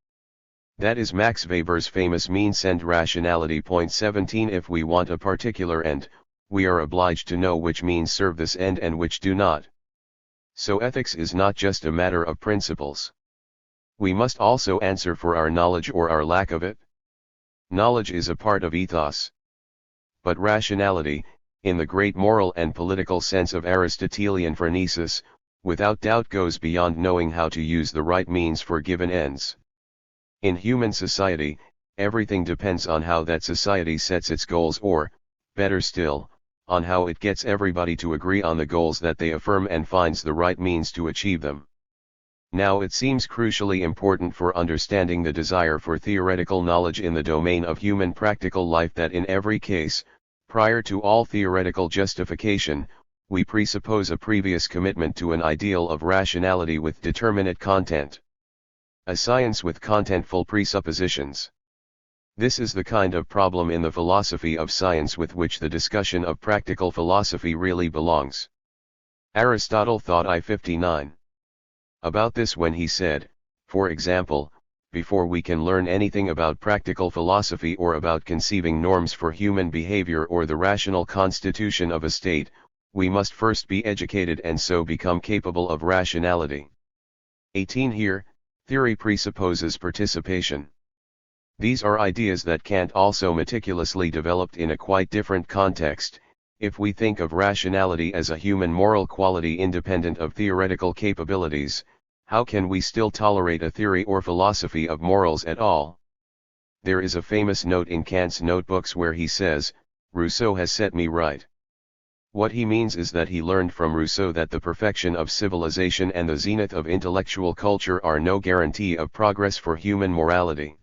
That is Max Weber's famous means end rationality. Point 17. If we want a particular end, we are obliged to know which means serve this end and which do not. So ethics is not just a matter of principles. We must also answer for our knowledge or our lack of it. Knowledge is a part of ethos. But rationality, in the great moral and political sense of Aristotelian phronesis, without doubt goes beyond knowing how to use the right means for given ends. In human society, everything depends on how that society sets its goals or, better still, on how it gets everybody to agree on the goals that they affirm and finds the right means to achieve them. Now it seems crucially important for understanding the desire for theoretical knowledge in the domain of human practical life that in every case, prior to all theoretical justification, we presuppose a previous commitment to an ideal of rationality with determinate content. A science with contentful presuppositions. This is the kind of problem in the philosophy of science with which the discussion of practical philosophy really belongs. Aristotle thought I-59 about this when he said, for example, before we can learn anything about practical philosophy or about conceiving norms for human behavior or the rational constitution of a state, we must first be educated and so become capable of rationality. 18. Here, theory presupposes participation. These are ideas that Kant also meticulously developed in a quite different context. If we think of rationality as a human moral quality independent of theoretical capabilities, how can we still tolerate a theory or philosophy of morals at all? There is a famous note in Kant's notebooks where he says, Rousseau has set me right. What he means is that he learned from Rousseau that the perfection of civilization and the zenith of intellectual culture are no guarantee of progress for human morality.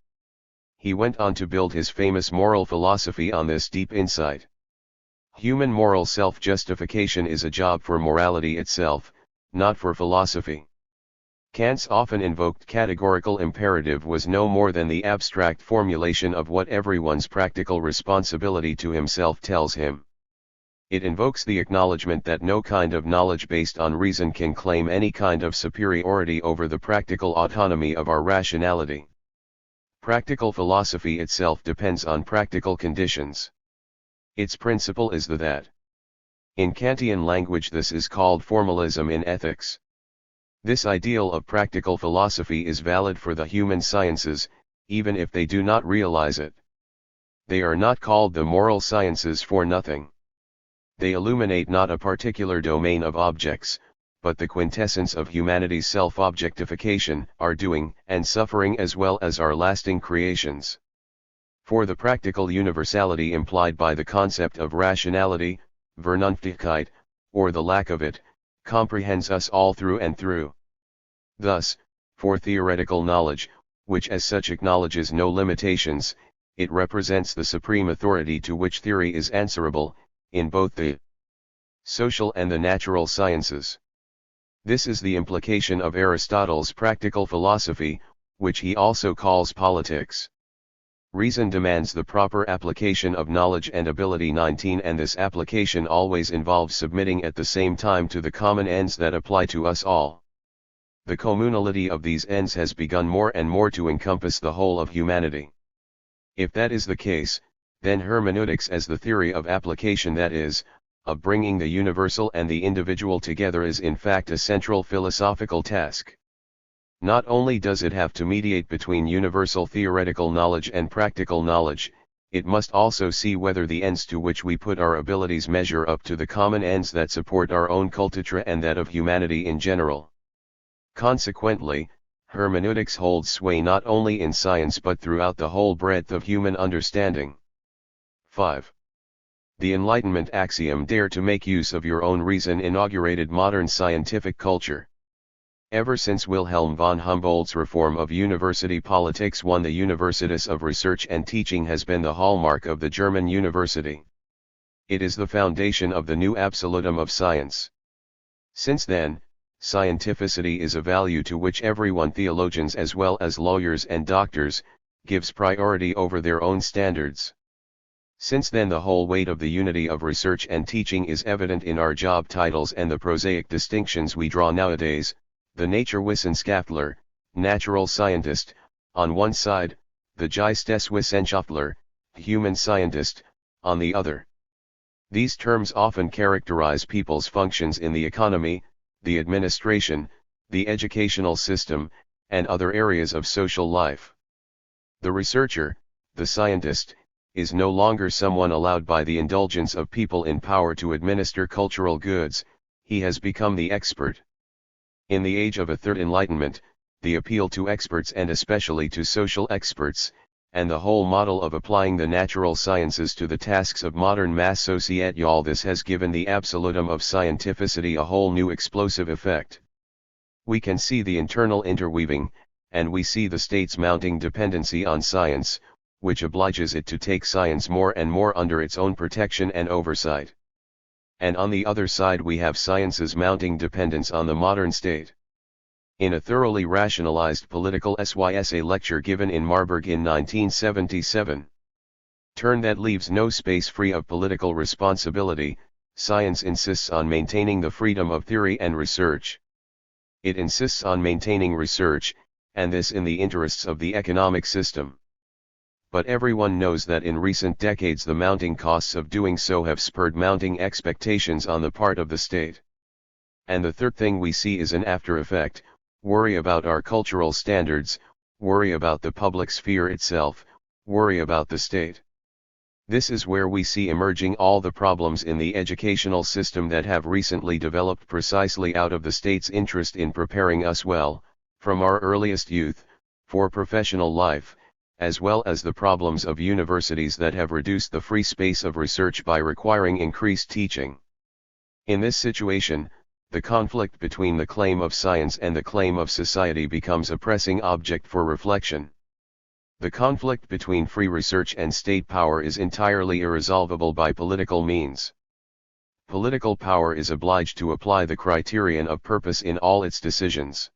He went on to build his famous moral philosophy on this deep insight. Human moral self-justification is a job for morality itself, not for philosophy. Kant's often invoked categorical imperative was no more than the abstract formulation of what everyone's practical responsibility to himself tells him. It invokes the acknowledgement that no kind of knowledge based on reason can claim any kind of superiority over the practical autonomy of our rationality. Practical philosophy itself depends on practical conditions. Its principle is the that. In Kantian language this is called formalism in ethics. This ideal of practical philosophy is valid for the human sciences, even if they do not realize it. They are not called the moral sciences for nothing. They illuminate not a particular domain of objects, but the quintessence of humanity's self-objectification, our doing and suffering as well as our lasting creations. For the practical universality implied by the concept of rationality, Vernunftigkeit, or the lack of it, comprehends us all through and through. Thus, for theoretical knowledge, which as such acknowledges no limitations, it represents the supreme authority to which theory is answerable, in both the social and the natural sciences. This is the implication of Aristotle's practical philosophy, which he also calls politics. Reason demands the proper application of knowledge and ability. 19 And this application always involves submitting at the same time to the common ends that apply to us all. The communality of these ends has begun more and more to encompass the whole of humanity. If that is the case, then hermeneutics as the theory of application, that is, of bringing the universal and the individual together, is in fact a central philosophical task. Not only does it have to mediate between universal theoretical knowledge and practical knowledge, it must also see whether the ends to which we put our abilities measure up to the common ends that support our own cultura and that of humanity in general. Consequently, hermeneutics holds sway not only in science but throughout the whole breadth of human understanding. 5. The Enlightenment axiom, dare to make use of your own reason, inaugurated modern scientific culture. Ever since Wilhelm von Humboldt's reform of university politics, the Universitas of research and teaching has been the hallmark of the German university. It is the foundation of the new absolutum of science. Since then, scientificity is a value to which everyone, theologians as well as lawyers and doctors, gives priority over their own standards. Since then, the whole weight of the unity of research and teaching is evident in our job titles and the prosaic distinctions we draw nowadays: the Naturwissenschaftler, natural scientist, on one side, the Geisteswissenschaftler, human scientist, on the other. These terms often characterize people's functions in the economy, the administration, the educational system, and other areas of social life. The researcher, the scientist, is no longer someone allowed by the indulgence of people in power to administer cultural goods; he has become the expert. In the age of a third enlightenment, the appeal to experts, and especially to social experts, and the whole model of applying the natural sciences to the tasks of modern mass society, all this has given the absolutum of scientificity a whole new explosive effect. We can see the internal interweaving, and we see the state's mounting dependency on science, which obliges it to take science more and more under its own protection and oversight. And on the other side we have science's mounting dependence on the modern state. In a thoroughly rationalized political SYSA lecture given in Marburg in 1977, turn that leaves no space free of political responsibility, science insists on maintaining the freedom of theory and research. It insists on maintaining research, and this in the interests of the economic system. But everyone knows that in recent decades the mounting costs of doing so have spurred mounting expectations on the part of the state. And the third thing we see is an after effect: worry about our cultural standards, worry about the public sphere itself, worry about the state. This is where we see emerging all the problems in the educational system that have recently developed precisely out of the state's interest in preparing us well, from our earliest youth, for professional life, as well as the problems of universities that have reduced the free space of research by requiring increased teaching. In this situation, the conflict between the claim of science and the claim of society becomes a pressing object for reflection. The conflict between free research and state power is entirely irresolvable by political means. Political power is obliged to apply the criterion of purpose in all its decisions.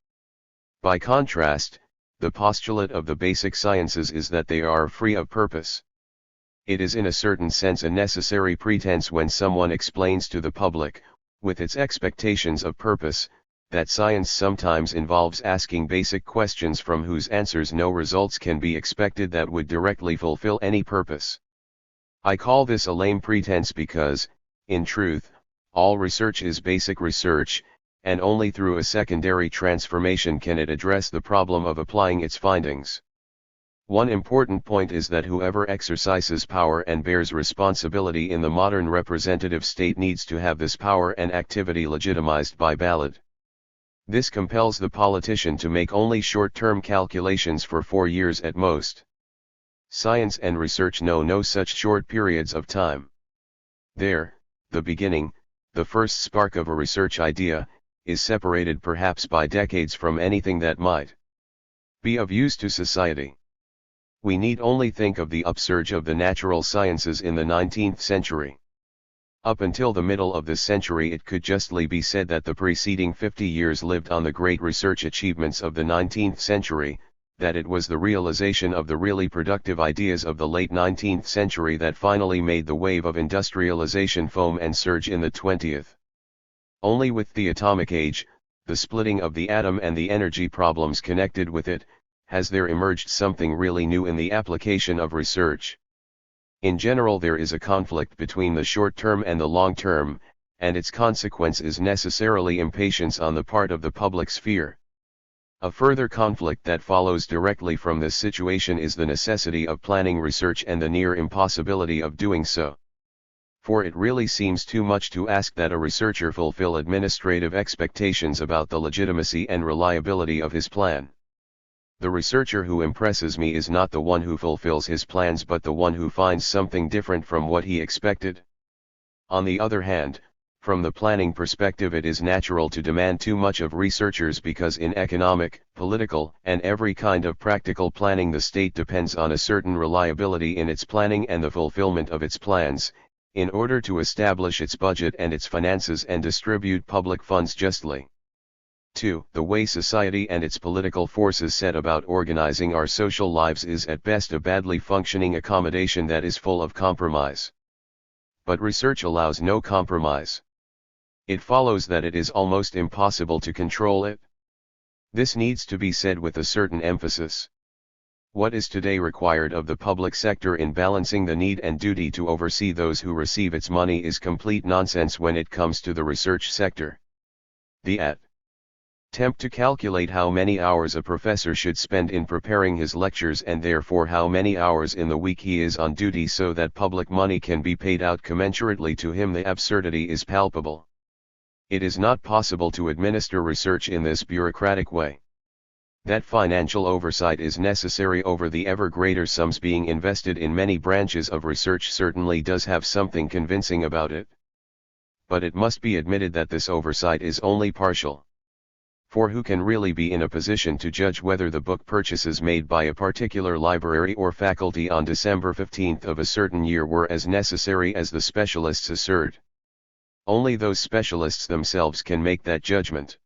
By contrast, the postulate of the basic sciences is that they are free of purpose. It is in a certain sense a necessary pretense when someone explains to the public, with its expectations of purpose, that science sometimes involves asking basic questions from whose answers no results can be expected that would directly fulfill any purpose. I call this a lame pretense because, in truth, all research is basic research, and only through a secondary transformation can it address the problem of applying its findings. One important point is that whoever exercises power and bears responsibility in the modern representative state needs to have this power and activity legitimized by ballot. This compels the politician to make only short-term calculations for 4 years at most. Science and research know no such short periods of time. There, the beginning, the first spark of a research idea, is separated perhaps by decades from anything that might be of use to society. We need only think of the upsurge of the natural sciences in the 19th century. Up until the middle of this century it could justly be said that the preceding 50 years lived on the great research achievements of the 19th century, that it was the realization of the really productive ideas of the late 19th century that finally made the wave of industrialization foam and surge in the 20th. Only with the atomic age, the splitting of the atom and the energy problems connected with it, has there emerged something really new in the application of research. In general, there is a conflict between the short term and the long term, and its consequence is necessarily impatience on the part of the public sphere. A further conflict that follows directly from this situation is the necessity of planning research and the near impossibility of doing so. For it really seems too much to ask that a researcher fulfill administrative expectations about the legitimacy and reliability of his plan. The researcher who impresses me is not the one who fulfills his plans but the one who finds something different from what he expected. On the other hand, from the planning perspective, it is natural to demand too much of researchers because in economic, political, and every kind of practical planning the state depends on a certain reliability in its planning and the fulfillment of its plans, in order to establish its budget and its finances and distribute public funds justly. 2. The way society and its political forces set about organizing our social lives is at best a badly functioning accommodation that is full of compromise. But research allows no compromise. It follows that it is almost impossible to control it. This needs to be said with a certain emphasis. What is today required of the public sector in balancing the need and duty to oversee those who receive its money is complete nonsense when it comes to the research sector. The attempt to calculate how many hours a professor should spend in preparing his lectures and therefore how many hours in the week he is on duty so that public money can be paid out commensurately to him, the absurdity is palpable. It is not possible to administer research in this bureaucratic way. That financial oversight is necessary over the ever greater sums being invested in many branches of research certainly does have something convincing about it. But it must be admitted that this oversight is only partial. For who can really be in a position to judge whether the book purchases made by a particular library or faculty on December 15 of a certain year were as necessary as the specialists assert? Only those specialists themselves can make that judgment.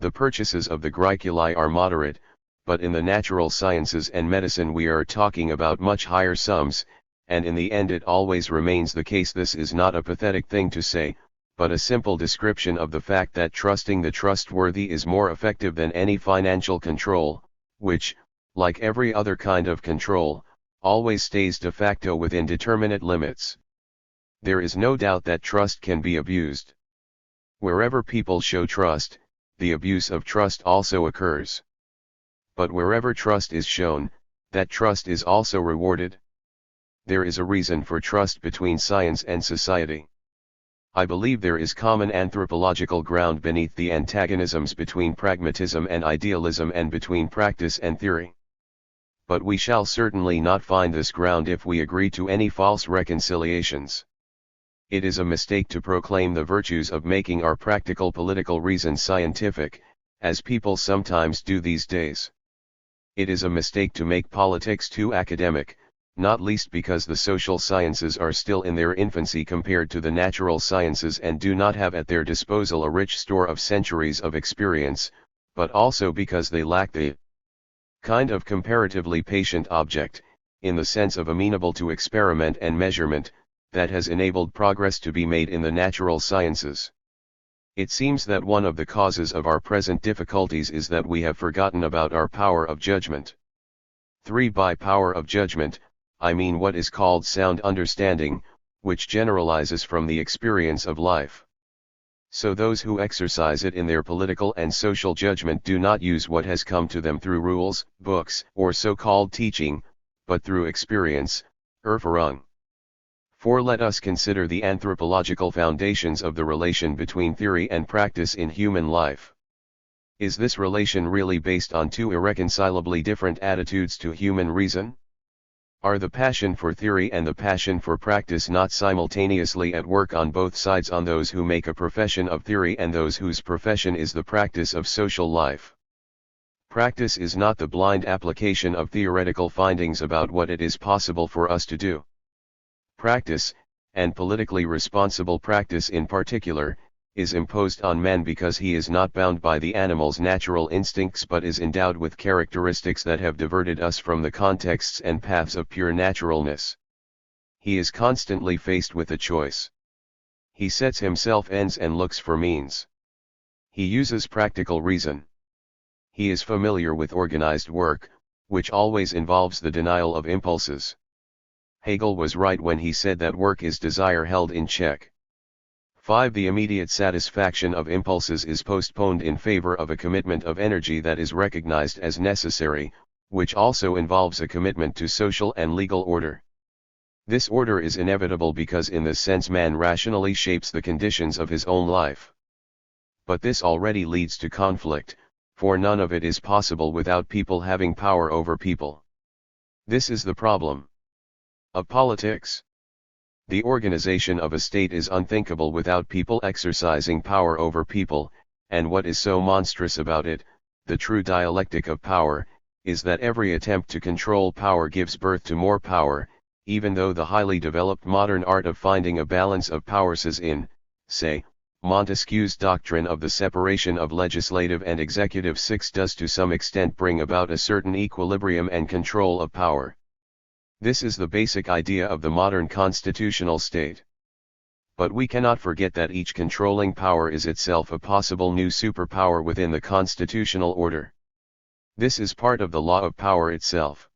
The purchases of the Graeculi are moderate, but in the natural sciences and medicine we are talking about much higher sums, and in the end it always remains the case. This is not a pathetic thing to say, but a simple description of the fact that trusting the trustworthy is more effective than any financial control, which, like every other kind of control, always stays de facto within determinate limits. There is no doubt that trust can be abused. Wherever people show trust, the abuse of trust also occurs. But wherever trust is shown, that trust is also rewarded. There is a reason for trust between science and society. I believe there is common anthropological ground beneath the antagonisms between pragmatism and idealism and between practice and theory. But we shall certainly not find this ground if we agree to any false reconciliations. It is a mistake to proclaim the virtues of making our practical political reason scientific, as people sometimes do these days. It is a mistake to make politics too academic, not least because the social sciences are still in their infancy compared to the natural sciences and do not have at their disposal a rich store of centuries of experience, but also because they lack the kind of comparatively patient object, in the sense of amenable to experiment and measurement, that has enabled progress to be made in the natural sciences. It seems that one of the causes of our present difficulties is that we have forgotten about our power of judgment. 3. By power of judgment, I mean what is called sound understanding, which generalizes from the experience of life. So those who exercise it in their political and social judgment do not use what has come to them through rules, books, or so-called teaching, but through experience, Erfahrung. 4. Let us consider the anthropological foundations of the relation between theory and practice in human life. Is this relation really based on two irreconcilably different attitudes to human reason? Are the passion for theory and the passion for practice not simultaneously at work on both sides, on those who make a profession of theory and those whose profession is the practice of social life? Practice is not the blind application of theoretical findings about what it is possible for us to do. Practice, and politically responsible practice in particular, is imposed on man because he is not bound by the animal's natural instincts but is endowed with characteristics that have diverted us from the contexts and paths of pure naturalness. He is constantly faced with a choice. He sets himself ends and looks for means. He uses practical reason. He is familiar with organized work, which always involves the denial of impulses. Hegel was right when he said that work is desire held in check. 5. The immediate satisfaction of impulses is postponed in favor of a commitment of energy that is recognized as necessary, which also involves a commitment to social and legal order. This order is inevitable because in this sense man rationally shapes the conditions of his own life. But this already leads to conflict, for none of it is possible without people having power over people. This is the problem of politics. The organization of a state is unthinkable without people exercising power over people, and what is so monstrous about it, the true dialectic of power, is that every attempt to control power gives birth to more power, even though the highly developed modern art of finding a balance of powers as in, say, Montesquieu's doctrine of the separation of legislative and executive does to some extent bring about a certain equilibrium and control of power. This is the basic idea of the modern constitutional state. But we cannot forget that each controlling power is itself a possible new superpower within the constitutional order. This is part of the law of power itself.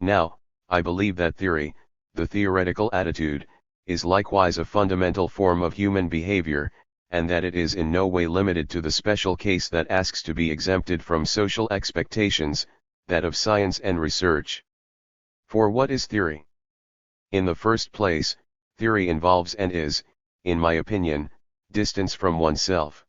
Now, I believe that theory, the theoretical attitude, is likewise a fundamental form of human behavior, and that it is in no way limited to the special case that asks to be exempted from social expectations, that of science and research. For what is theory? In the first place, theory involves and is, in my opinion, distance from oneself.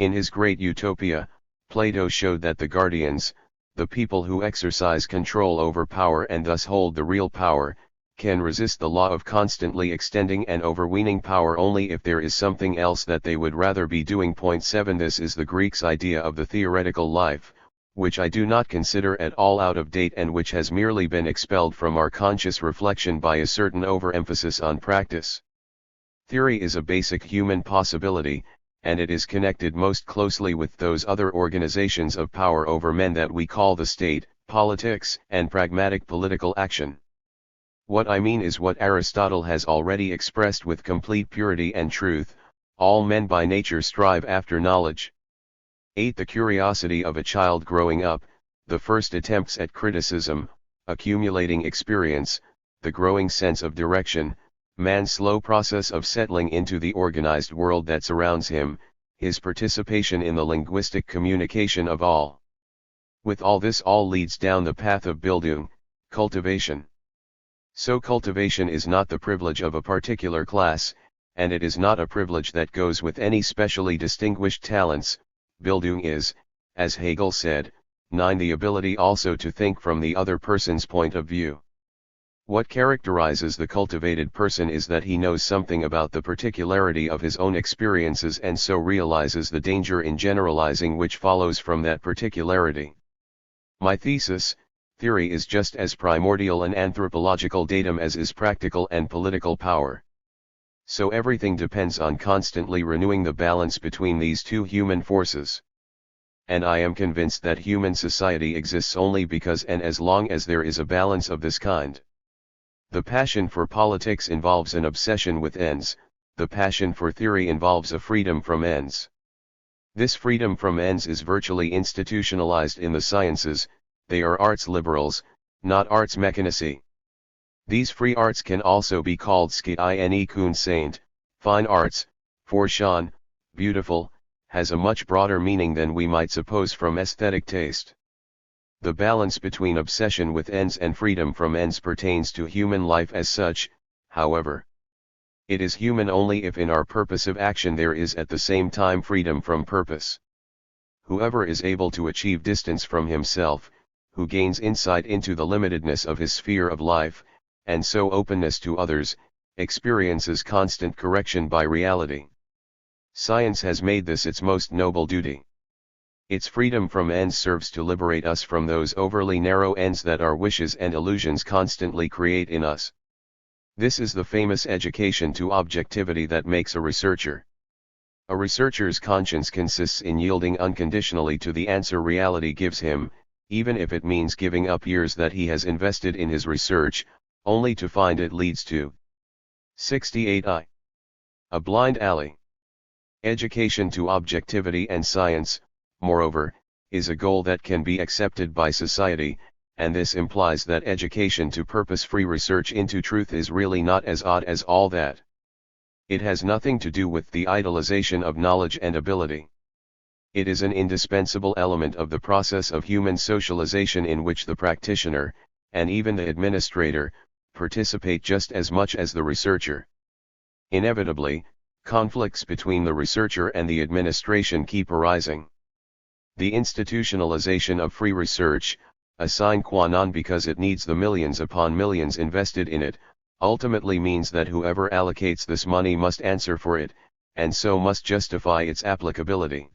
In his great Utopia, Plato showed that the guardians, the people who exercise control over power and thus hold the real power, can resist the law of constantly extending and overweening power only if there is something else that they would rather be doing. 7. This is the Greeks' idea of the theoretical life, which I do not consider at all out of date and which has merely been expelled from our conscious reflection by a certain overemphasis on practice. Theory is a basic human possibility, and it is connected most closely with those other organizations of power over men that we call the state, politics, and pragmatic political action. What I mean is what Aristotle has already expressed with complete purity and truth: all men by nature strive after knowledge. 8. The curiosity of a child growing up, the first attempts at criticism, accumulating experience, the growing sense of direction, man's slow process of settling into the organized world that surrounds him, his participation in the linguistic communication of all. With all this all leads down the path of Bildung, cultivation. So cultivation is not the privilege of a particular class, and it is not a privilege that goes with any specially distinguished talents. Bildung is, as Hegel said, 9. The ability also to think from the other person's point of view. What characterizes the cultivated person is that he knows something about the particularity of his own experiences and so realizes the danger in generalizing which follows from that particularity. My thesis: theory is just as primordial an anthropological datum as is practical and political power. So everything depends on constantly renewing the balance between these two human forces. And I am convinced that human society exists only because and as long as there is a balance of this kind. The passion for politics involves an obsession with ends, the passion for theory involves a freedom from ends. This freedom from ends is virtually institutionalized in the sciences. They are arts liberals, not arts mechanici. These free arts can also be called Kunst, fine arts, for schön, beautiful, has a much broader meaning than we might suppose from aesthetic taste. The balance between obsession with ends and freedom from ends pertains to human life as such, however. It is human only if in our purposive action there is at the same time freedom from purpose. Whoever is able to achieve distance from himself, who gains insight into the limitedness of his sphere of life, and so openness to others, experiences constant correction by reality. Science has made this its most noble duty. Its freedom from ends serves to liberate us from those overly narrow ends that our wishes and illusions constantly create in us. This is the famous education to objectivity that makes a researcher. A researcher's conscience consists in yielding unconditionally to the answer reality gives him, even if it means giving up years that he has invested in his research, only to find it leads to 68I. A blind alley. Education to objectivity and science, moreover, is a goal that can be accepted by society, and this implies that education to purpose-free research into truth is really not as odd as all that. It has nothing to do with the idolization of knowledge and ability. It is an indispensable element of the process of human socialization in which the practitioner, and even the administrator, participate just as much as the researcher. Inevitably, conflicts between the researcher and the administration keep arising. The institutionalization of free research, a sine qua non because it needs the millions upon millions invested in it, ultimately means that whoever allocates this money must answer for it, and so must justify its applicability.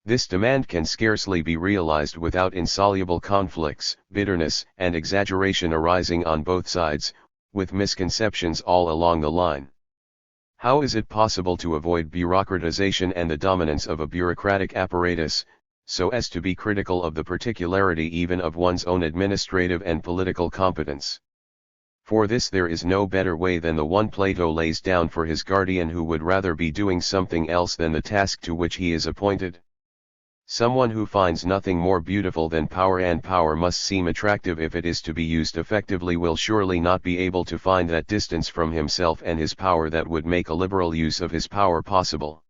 This demand can scarcely be realized without insoluble conflicts, bitterness, and exaggeration arising on both sides, with misconceptions all along the line. How is it possible to avoid bureaucratization and the dominance of a bureaucratic apparatus, so as to be critical of the particularity even of one's own administrative and political competence? For this there is no better way than the one Plato lays down for his guardian who would rather be doing something else than the task to which he is appointed. Someone who finds nothing more beautiful than power, and power must seem attractive if it is to be used effectively, will surely not be able to find that distance from himself and his power that would make a liberal use of his power possible.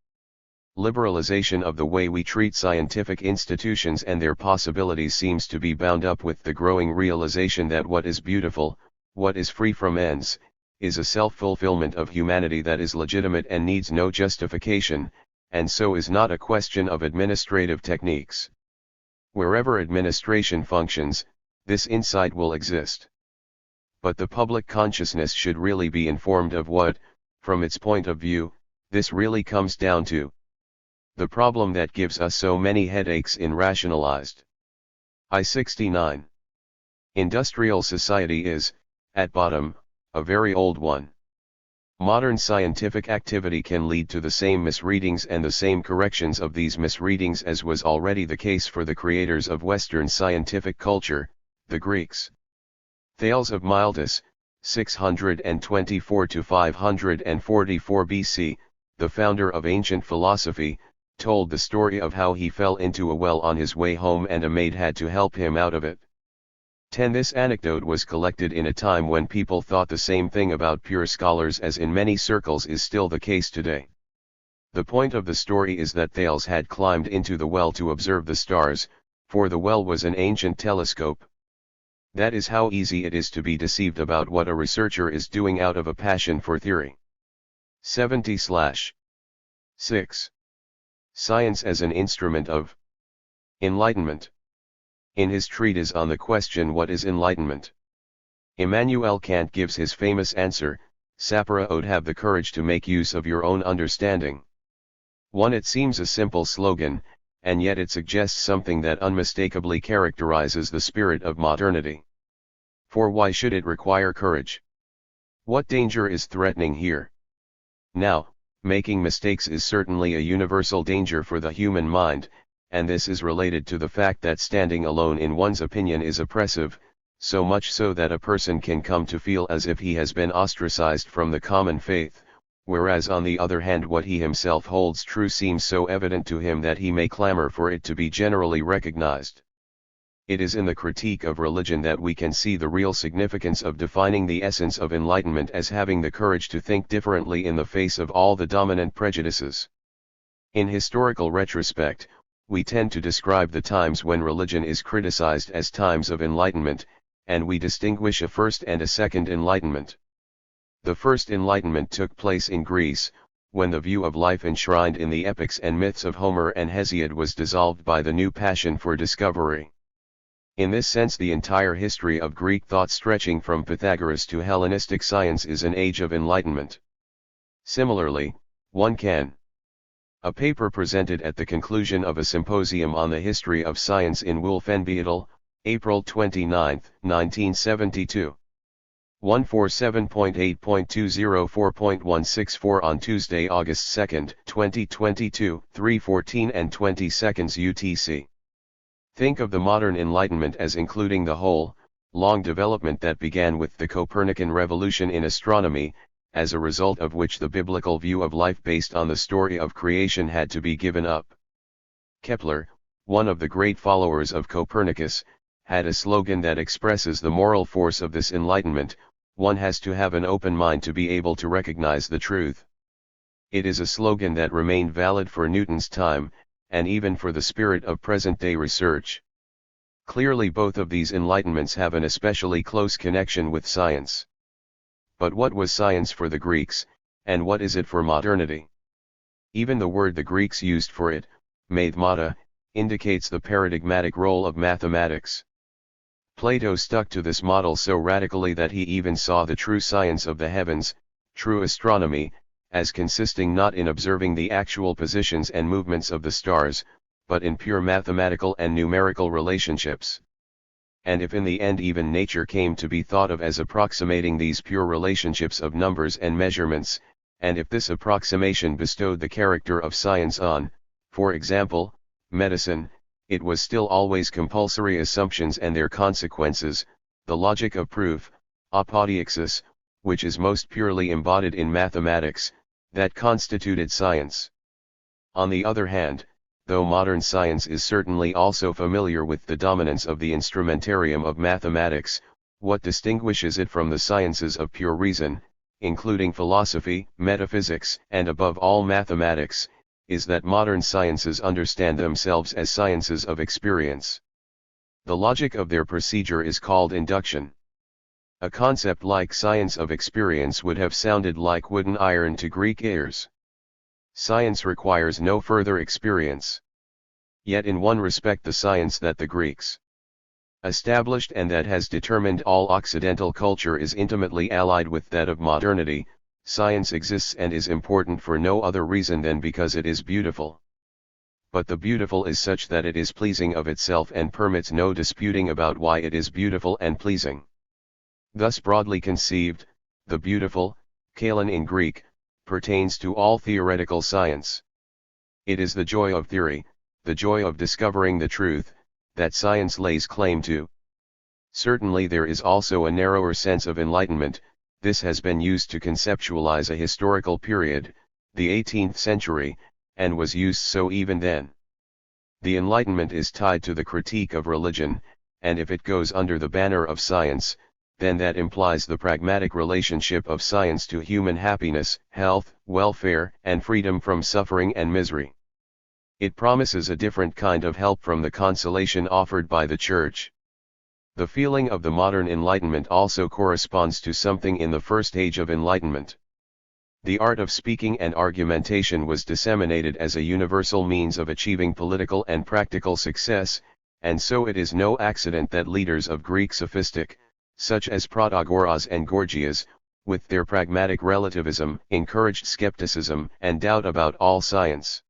Liberalization of the way we treat scientific institutions and their possibilities seems to be bound up with the growing realization that what is beautiful, what is free from ends, is a self-fulfillment of humanity that is legitimate and needs no justification, and so is not a question of administrative techniques. Wherever administration functions, this insight will exist. But the public consciousness should really be informed of what, from its point of view, this really comes down to. The problem that gives us so many headaches in rationalized I-69. Industrial society is, at bottom, a very old one. Modern scientific activity can lead to the same misreadings and the same corrections of these misreadings as was already the case for the creators of Western scientific culture, the Greeks. Thales of Miletus, 624 to 544 BC, the founder of ancient philosophy, told the story of how he fell into a well on his way home and a maid had to help him out of it. 10. This anecdote was collected in a time when people thought the same thing about pure scholars as in many circles is still the case today. The point of the story is that Thales had climbed into the well to observe the stars, for the well was an ancient telescope. That is how easy it is to be deceived about what a researcher is doing out of a passion for theory. 70/6. Science as an instrument of enlightenment. In his treatise on the question what is enlightenment, Immanuel Kant gives his famous answer, Sapere aude, have the courage to make use of your own understanding. It seems a simple slogan, and yet it suggests something that unmistakably characterizes the spirit of modernity. For why should it require courage? What danger is threatening here? Now, making mistakes is certainly a universal danger for the human mind, and this is related to the fact that standing alone in one's opinion is oppressive, so much so that a person can come to feel as if he has been ostracized from the common faith, whereas on the other hand what he himself holds true seems so evident to him that he may clamor for it to be generally recognized. It is in the critique of religion that we can see the real significance of defining the essence of enlightenment as having the courage to think differently in the face of all the dominant prejudices. In historical retrospect, we tend to describe the times when religion is criticized as times of enlightenment, and we distinguish a first and a second enlightenment. The first enlightenment took place in Greece, when the view of life enshrined in the epics and myths of Homer and Hesiod was dissolved by the new passion for discovery. In this sense, the entire history of Greek thought stretching from Pythagoras to Hellenistic science is an age of enlightenment. Similarly, one can. A paper presented at the conclusion of a symposium on the history of science in Wolfenbüttel, April 29, 1972. 147.8.204.164 on Tuesday, August 2, 2022, 3:14 and 20 seconds UTC. Think of the modern Enlightenment as including the whole, long development that began with the Copernican revolution in astronomy, as a result of which the biblical view of life based on the story of creation had to be given up. Kepler, one of the great followers of Copernicus, had a slogan that expresses the moral force of this enlightenment: one has to have an open mind to be able to recognize the truth. It is a slogan that remained valid for Newton's time, and even for the spirit of present-day research. Clearly both of these enlightenments have an especially close connection with science. But what was science for the Greeks, and what is it for modernity? Even the word the Greeks used for it, mathemata, indicates the paradigmatic role of mathematics. Plato stuck to this model so radically that he even saw the true science of the heavens, true astronomy, as consisting not in observing the actual positions and movements of the stars, but in pure mathematical and numerical relationships. And if in the end even nature came to be thought of as approximating these pure relationships of numbers and measurements, and if this approximation bestowed the character of science on, for example, medicine, it was still always compulsory assumptions and their consequences, the logic of proof, apodoixis, which is most purely embodied in mathematics, that constituted science. On the other hand, though modern science is certainly also familiar with the dominance of the instrumentarium of mathematics, what distinguishes it from the sciences of pure reason, including philosophy, metaphysics, and above all mathematics, is that modern sciences understand themselves as sciences of experience. The logic of their procedure is called induction. A concept like science of experience would have sounded like wooden iron to Greek ears. Science requires no further experience. Yet in one respect the science that the Greeks established and that has determined all Occidental culture is intimately allied with that of modernity. Science exists and is important for no other reason than because it is beautiful. But the beautiful is such that it is pleasing of itself and permits no disputing about why it is beautiful and pleasing. Thus broadly conceived, the beautiful, kalan in Greek, pertains to all theoretical science. It is the joy of theory, the joy of discovering the truth, that science lays claim to. Certainly there is also a narrower sense of enlightenment. This has been used to conceptualize a historical period, the 18th century, and was used so even then. The Enlightenment is tied to the critique of religion, and if it goes under the banner of science, then that implies the pragmatic relationship of science to human happiness, health, welfare, and freedom from suffering and misery. It promises a different kind of help from the consolation offered by the Church. The feeling of the modern Enlightenment also corresponds to something in the first age of Enlightenment. The art of speaking and argumentation was disseminated as a universal means of achieving political and practical success, and so it is no accident that leaders of Greek sophistic, such as Protagoras and Gorgias, with their pragmatic relativism, encouraged skepticism and doubt about all science.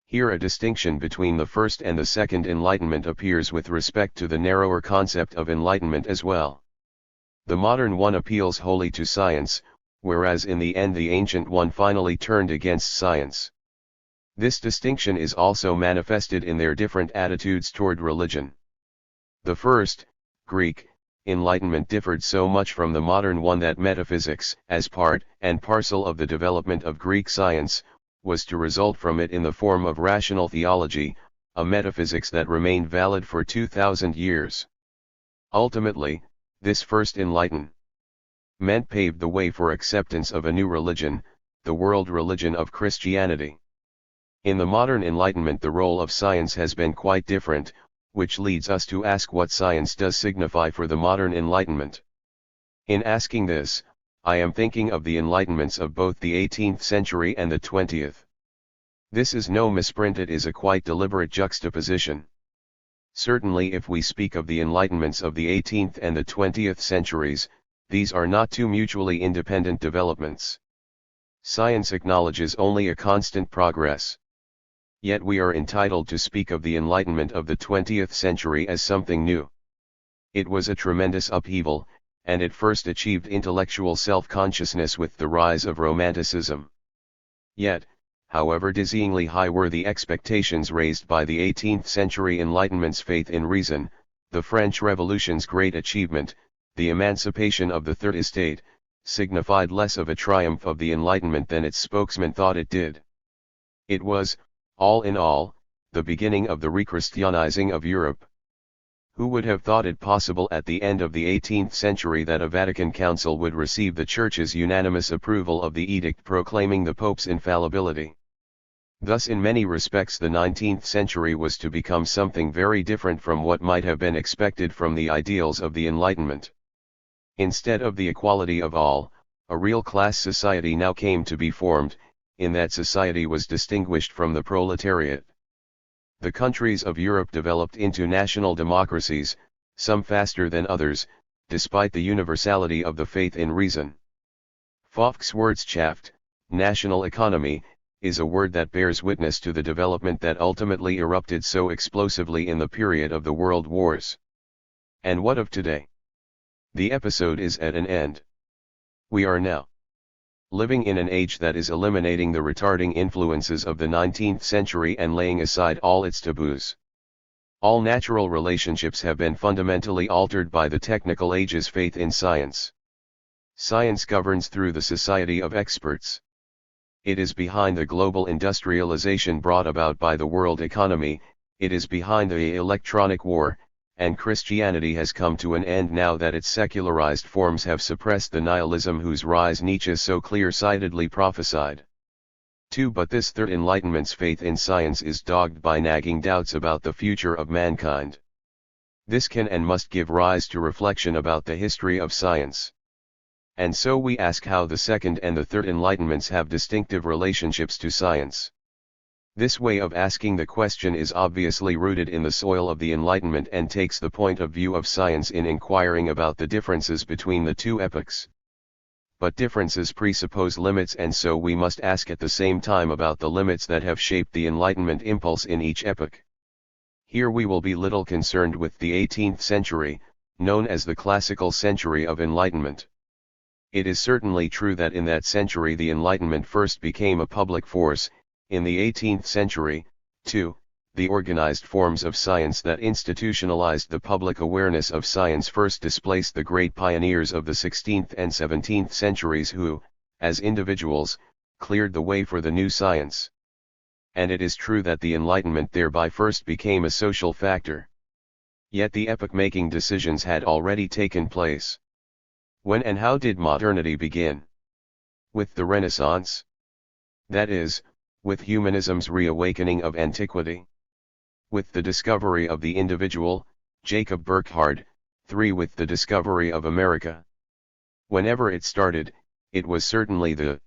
Here a distinction between the first and the second Enlightenment appears with respect to the narrower concept of enlightenment as well. The modern one appeals wholly to science, whereas in the end the ancient one finally turned against science. This distinction is also manifested in their different attitudes toward religion. The first, Greek, Enlightenment differed so much from the modern one that metaphysics, as part and parcel of the development of Greek science, was to result from it in the form of rational theology, a metaphysics that remained valid for 2,000 years. Ultimately, this first Enlightenment paved the way for acceptance of a new religion, the world religion of Christianity. In the modern Enlightenment the role of science has been quite different, which leads us to ask what science does signify for the modern Enlightenment. In asking this, I am thinking of the Enlightenments of both the 18th century and the 20th. This is no misprint, it is a quite deliberate juxtaposition. Certainly if we speak of the Enlightenments of the 18th and the 20th centuries, these are not two mutually independent developments. Science acknowledges only a constant progress. Yet we are entitled to speak of the Enlightenment of the 20th century as something new. It was a tremendous upheaval, and it first achieved intellectual self-consciousness with the rise of Romanticism. Yet, however dizzyingly high were the expectations raised by the 18th century Enlightenment's faith in reason, the French Revolution's great achievement, the emancipation of the Third Estate, signified less of a triumph of the Enlightenment than its spokesman thought it did. It was, all in all, the beginning of the rechristianizing of Europe. Who would have thought it possible at the end of the 18th century that a Vatican Council would receive the Church's unanimous approval of the edict proclaiming the Pope's infallibility? Thus in many respects the 19th century was to become something very different from what might have been expected from the ideals of the Enlightenment. Instead of the equality of all, a real class society now came to be formed, in that society was distinguished from the proletariat. The countries of Europe developed into national democracies, some faster than others, despite the universality of the faith in reason. Volkswirtschaft, national economy, is a word that bears witness to the development that ultimately erupted so explosively in the period of the World Wars. And what of today? The episode is at an end. We are now living in an age that is eliminating the retarding influences of the 19th century and laying aside all its taboos. All natural relationships have been fundamentally altered by the technical age's faith in science. Science governs through the society of experts. It is behind the global industrialization brought about by the world economy, it is behind the electronic war, and Christianity has come to an end now that its secularized forms have suppressed the nihilism whose rise Nietzsche so clear-sightedly prophesied. 2. But this Third Enlightenment's faith in science is dogged by nagging doubts about the future of mankind. This can and must give rise to reflection about the history of science. And so we ask how the Second and the Third Enlightenments have distinctive relationships to science. This way of asking the question is obviously rooted in the soil of the Enlightenment and takes the point of view of science in inquiring about the differences between the two epochs. But differences presuppose limits, and so we must ask at the same time about the limits that have shaped the Enlightenment impulse in each epoch. Here we will be little concerned with the 18th century, known as the classical century of enlightenment. It is certainly true that in that century the Enlightenment first became a public force. In the 18th century, too, the organized forms of science that institutionalized the public awareness of science first displaced the great pioneers of the 16th and 17th centuries who, as individuals, cleared the way for the new science. And it is true that the Enlightenment thereby first became a social factor. Yet the epoch-making decisions had already taken place. When and how did modernity begin? With the Renaissance? That is, with humanism's reawakening of antiquity. With the discovery of the individual, Jacob Burckhardt, 3. With the discovery of America. Whenever it started, it was certainly the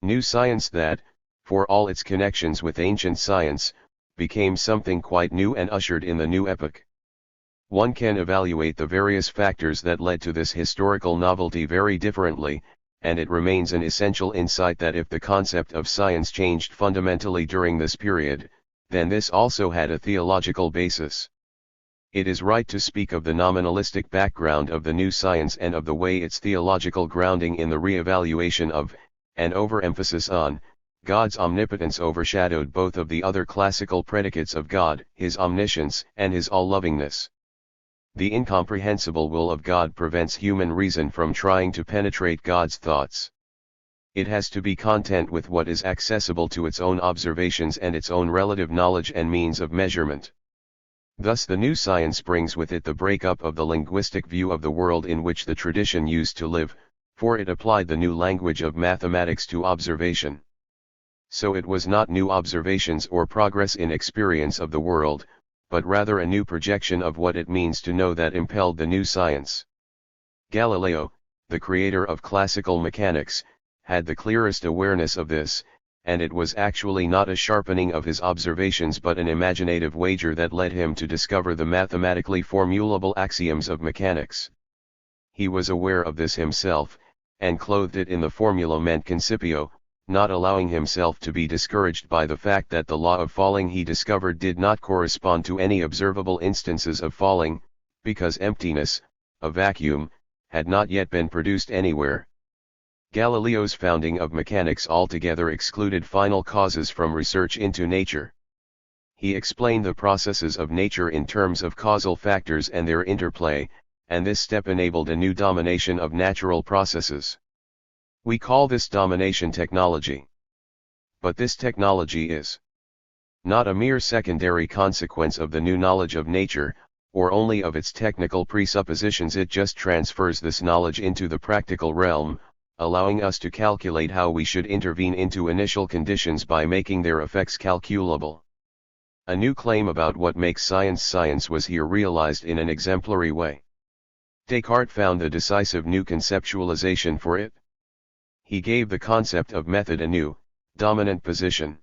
new science that, for all its connections with ancient science, became something quite new and ushered in the new epoch. One can evaluate the various factors that led to this historical novelty very differently, and it remains an essential insight that if the concept of science changed fundamentally during this period, then this also had a theological basis. It is right to speak of the nominalistic background of the new science and of the way its theological grounding in the re-evaluation of, and overemphasis on, God's omnipotence overshadowed both of the other classical predicates of God, his omniscience and his all-lovingness. The incomprehensible will of God prevents human reason from trying to penetrate God's thoughts. It has to be content with what is accessible to its own observations and its own relative knowledge and means of measurement. Thus the new science brings with it the breakup of the linguistic view of the world in which the tradition used to live, for it applied the new language of mathematics to observation. So it was not new observations or progress in experience of the world, but rather a new projection of what it means to know that impelled the new science. Galileo, the creator of classical mechanics, had the clearest awareness of this, and it was actually not a sharpening of his observations but an imaginative wager that led him to discover the mathematically formulable axioms of mechanics. He was aware of this himself, and clothed it in the formula ment concipio, not allowing himself to be discouraged by the fact that the law of falling he discovered did not correspond to any observable instances of falling, because emptiness, a vacuum, had not yet been produced anywhere. Galileo's founding of mechanics altogether excluded final causes from research into nature. He explained the processes of nature in terms of causal factors and their interplay, and this step enabled a new domination of natural processes. We call this domination technology. But this technology is not a mere secondary consequence of the new knowledge of nature, or only of its technical presuppositions. It just transfers this knowledge into the practical realm, allowing us to calculate how we should intervene into initial conditions by making their effects calculable. A new claim about what makes science science was here realized in an exemplary way. Descartes found the decisive new conceptualization for it. He gave the concept of method a new, dominant position.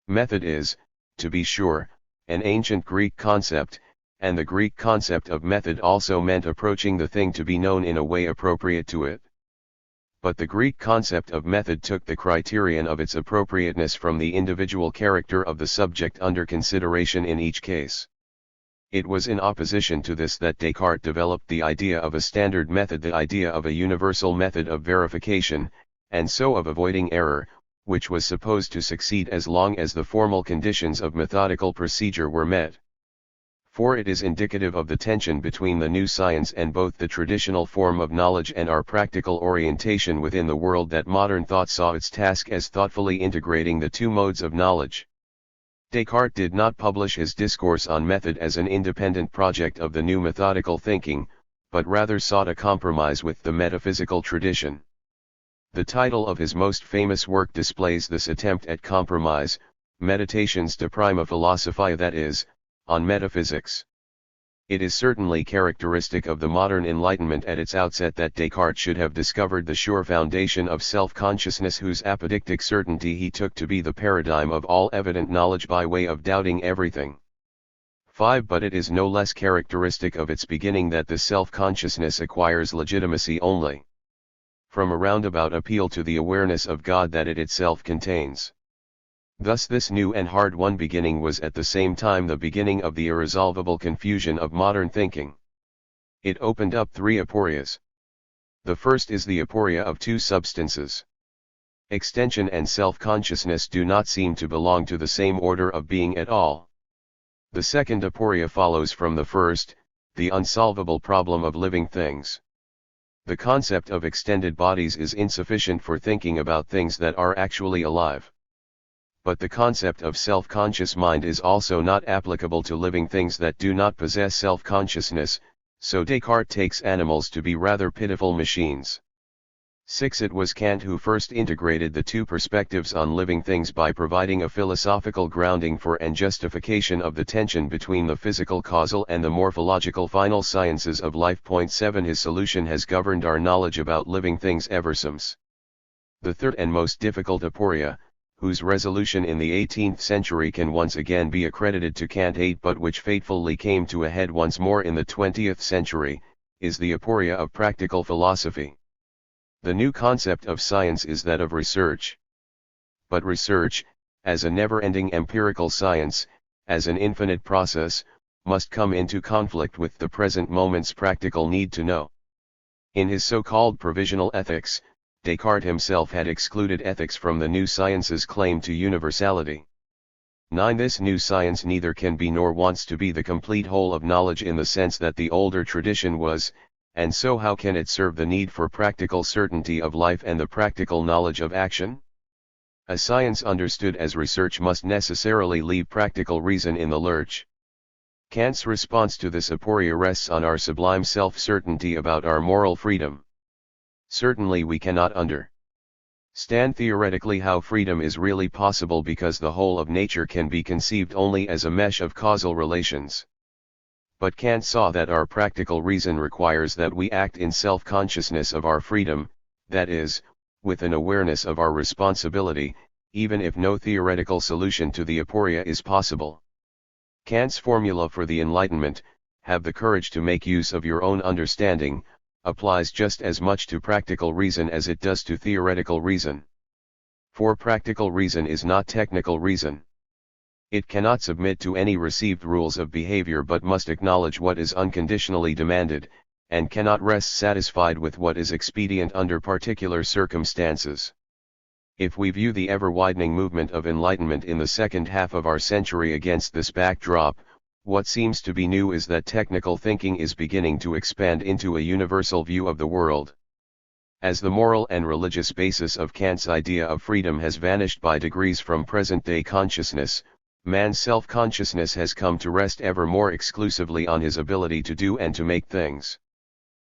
Method is, to be sure, an ancient Greek concept, and the Greek concept of method also meant approaching the thing to be known in a way appropriate to it. But the Greek concept of method took the criterion of its appropriateness from the individual character of the subject under consideration in each case. It was in opposition to this that Descartes developed the idea of a standard method, the idea of a universal method of verification, and so of avoiding error, which was supposed to succeed as long as the formal conditions of methodical procedure were met. For it is indicative of the tension between the new science and both the traditional form of knowledge and our practical orientation within the world that modern thought saw its task as thoughtfully integrating the two modes of knowledge. Descartes did not publish his discourse on method as an independent project of the new methodical thinking, but rather sought a compromise with the metaphysical tradition. The title of his most famous work displays this attempt at compromise, Meditations de Prima Philosophia, that is, on metaphysics. It is certainly characteristic of the modern Enlightenment at its outset that Descartes should have discovered the sure foundation of self-consciousness, whose apodictic certainty he took to be the paradigm of all evident knowledge by way of doubting everything. 5. But it is no less characteristic of its beginning that this self-consciousness acquires legitimacy only from a roundabout appeal to the awareness of God that it itself contains. Thus this new and hard-won beginning was at the same time the beginning of the irresolvable confusion of modern thinking. It opened up three aporias. The first is the aporia of two substances. Extension and self-consciousness do not seem to belong to the same order of being at all. The second aporia follows from the first, the unsolvable problem of living things. The concept of extended bodies is insufficient for thinking about things that are actually alive. But the concept of self-conscious mind is also not applicable to living things that do not possess self-consciousness, so Descartes takes animals to be rather pitiful machines. 6. It was Kant who first integrated the two perspectives on living things by providing a philosophical grounding for and justification of the tension between the physical causal and the morphological final sciences of life. 7. His solution has governed our knowledge about living things ever since. The third and most difficult aporia, whose resolution in the 18th century can once again be accredited to Kant 8 but which fatefully came to a head once more in the 20th century, is the aporia of practical philosophy. The new concept of science is that of research. But research, as a never-ending empirical science, as an infinite process, must come into conflict with the present moment's practical need to know. In his so-called provisional ethics, Descartes himself had excluded ethics from the new science's claim to universality. 9. This new science neither can be nor wants to be the complete whole of knowledge in the sense that the older tradition was, and so how can it serve the need for practical certainty of life and the practical knowledge of action? A science understood as research must necessarily leave practical reason in the lurch. Kant's response to this aporia rests on our sublime self-certainty about our moral freedom. Certainly we cannot understand theoretically how freedom is really possible because the whole of nature can be conceived only as a mesh of causal relations. But Kant saw that our practical reason requires that we act in self-consciousness of our freedom, that is, with an awareness of our responsibility, even if no theoretical solution to the aporia is possible. Kant's formula for the Enlightenment, have the courage to make use of your own understanding, applies just as much to practical reason as it does to theoretical reason. For practical reason is not technical reason. It cannot submit to any received rules of behavior but must acknowledge what is unconditionally demanded, and cannot rest satisfied with what is expedient under particular circumstances. If we view the ever-widening movement of enlightenment in the second half of our century against this backdrop, what seems to be new is that technical thinking is beginning to expand into a universal view of the world. As the moral and religious basis of Kant's idea of freedom has vanished by degrees from present-day consciousness, man's self-consciousness has come to rest ever more exclusively on his ability to do and to make things.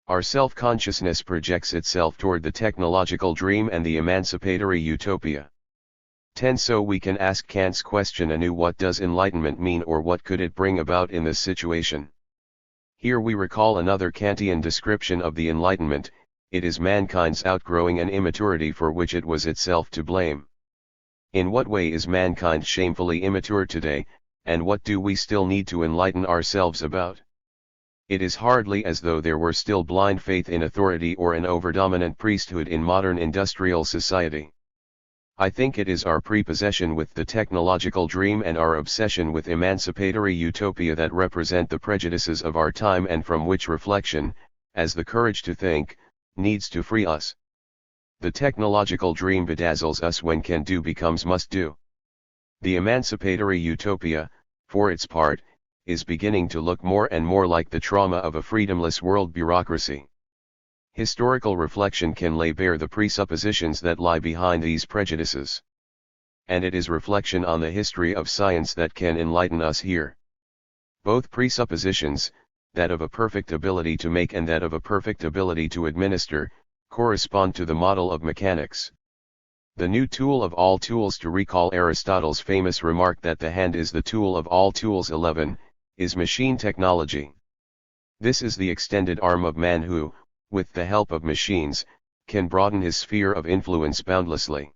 Our self-consciousness projects itself toward the technological dream and the emancipatory utopia. 10. So we can ask Kant's question anew: what does enlightenment mean, or what could it bring about in this situation? Here we recall another Kantian description of the Enlightenment: it is mankind's outgrowing an immaturity for which it was itself to blame. In what way is mankind shamefully immature today, and what do we still need to enlighten ourselves about? It is hardly as though there were still blind faith in authority or an overdominant priesthood in modern industrial society. I think it is our prepossession with the technological dream and our obsession with emancipatory utopia that represent the prejudices of our time, and from which reflection, as the courage to think, needs to free us. The technological dream bedazzles us when can do becomes must do. The emancipatory utopia, for its part, is beginning to look more and more like the trauma of a freedomless world bureaucracy. Historical reflection can lay bare the presuppositions that lie behind these prejudices. And it is reflection on the history of science that can enlighten us here. Both presuppositions, that of a perfect ability to make and that of a perfect ability to administer, correspond to the model of mechanics. The new tool of all tools, to recall Aristotle's famous remark that the hand is the tool of all tools. 11. Is machine technology. This is the extended arm of man who, with the help of machines, can broaden his sphere of influence boundlessly.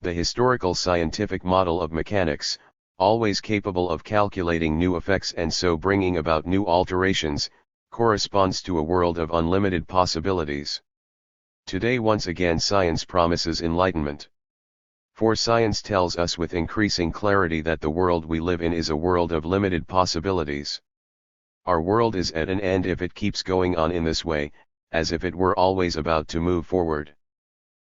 The historical scientific model of mechanics, always capable of calculating new effects and so bringing about new alterations, corresponds to a world of unlimited possibilities. Today once again science promises enlightenment. For science tells us with increasing clarity that the world we live in is a world of limited possibilities. Our world is at an end if it keeps going on in this way, as if it were always about to move forward.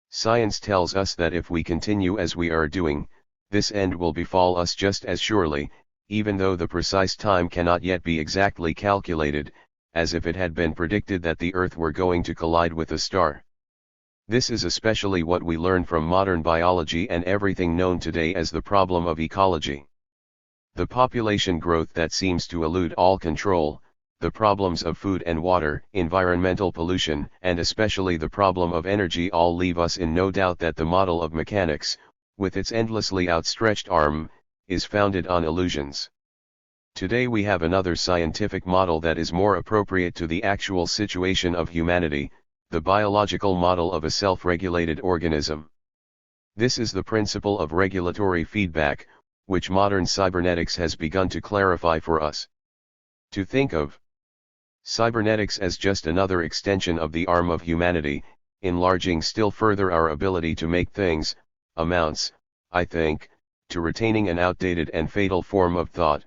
Science tells us that if we continue as we are doing, this end will befall us just as surely, even though the precise time cannot yet be exactly calculated, as if it had been predicted that the Earth were going to collide with a star. This is especially what we learn from modern biology and everything known today as the problem of ecology. The population growth that seems to elude all control, the problems of food and water, environmental pollution, and especially the problem of energy all leave us in no doubt that the model of mechanics, with its endlessly outstretched arm, is founded on illusions. Today we have another scientific model that is more appropriate to the actual situation of humanity, the biological model of a self-regulated organism. This is the principle of regulatory feedback, which modern cybernetics has begun to clarify for us. To think of cybernetics as just another extension of the arm of humanity, enlarging still further our ability to make things, amounts, I think, to retaining an outdated and fatal form of thought.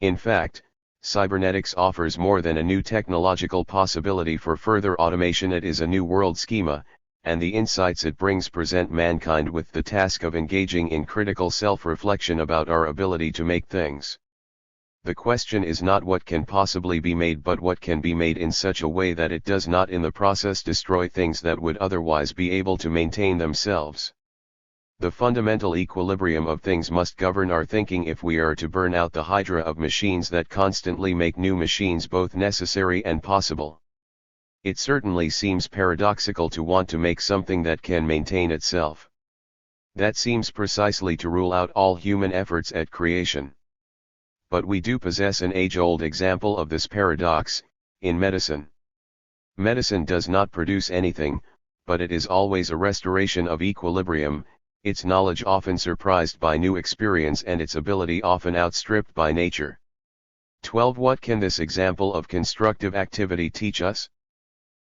In fact, cybernetics offers more than a new technological possibility for further automation. It is a new world schema, and the insights it brings present mankind with the task of engaging in critical self-reflection about our ability to make things. The question is not what can possibly be made, but what can be made in such a way that it does not in the process destroy things that would otherwise be able to maintain themselves. The fundamental equilibrium of things must govern our thinking if we are to burn out the hydra of machines that constantly make new machines both necessary and possible. It certainly seems paradoxical to want to make something that can maintain itself. That seems precisely to rule out all human efforts at creation. But we do possess an age-old example of this paradox, in medicine. Medicine does not produce anything, but it is always a restoration of equilibrium, its knowledge often surprised by new experience and its ability often outstripped by nature. 12. What can this example of constructive activity teach us?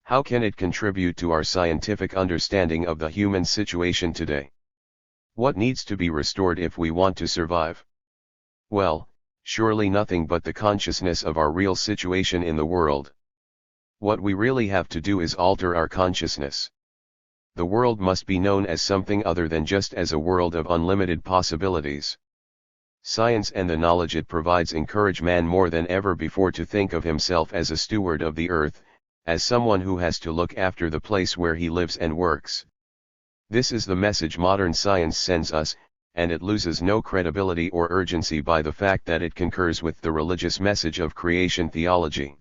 How can it contribute to our scientific understanding of the human situation today? What needs to be restored if we want to survive? Well, surely nothing but the consciousness of our real situation in the world. What we really have to do is alter our consciousness. The world must be known as something other than just as a world of unlimited possibilities. Science and the knowledge it provides encourage man more than ever before to think of himself as a steward of the earth, as someone who has to look after the place where he lives and works. This is the message modern science sends us, and it loses no credibility or urgency by the fact that it concurs with the religious message of creation theology.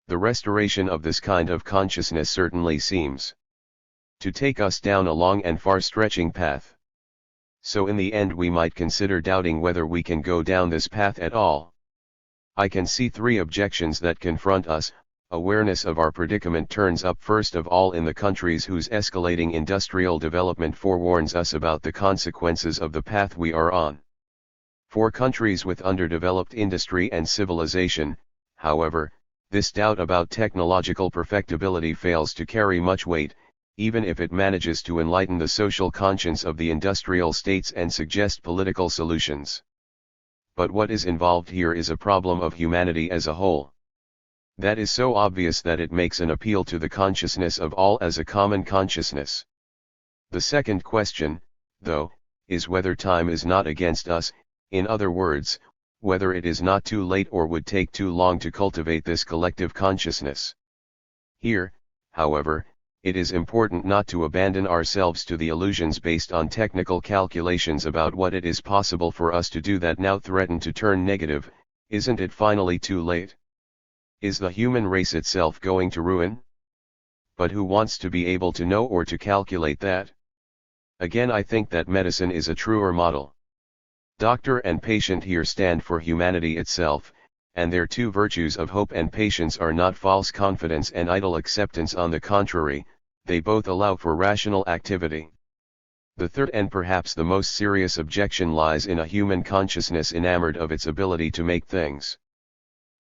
The restoration of this kind of consciousness certainly seems to take us down a long and far-stretching path. So in the end we might consider doubting whether we can go down this path at all. I can see three objections that confront us. Awareness of our predicament turns up first of all in the countries whose escalating industrial development forewarns us about the consequences of the path we are on. For countries with underdeveloped industry and civilization, however, this doubt about technological perfectibility fails to carry much weight, even if it manages to enlighten the social conscience of the industrial states and suggest political solutions. But what is involved here is a problem of humanity as a whole. That is so obvious that it makes an appeal to the consciousness of all as a common consciousness. The second question, though, is whether time is not against us, in other words, whether it is not too late or would take too long to cultivate this collective consciousness. Here, however, it is important not to abandon ourselves to the illusions based on technical calculations about what it is possible for us to do that now threaten to turn negative. Isn't it finally too late? Is the human race itself going to ruin? But who wants to be able to know or to calculate that? Again, I think that medicine is a truer model. Doctor and patient here stand for humanity itself, and their two virtues of hope and patience are not false confidence and idle acceptance. On the contrary, they both allow for rational activity. The third and perhaps the most serious objection lies in a human consciousness enamored of its ability to make things.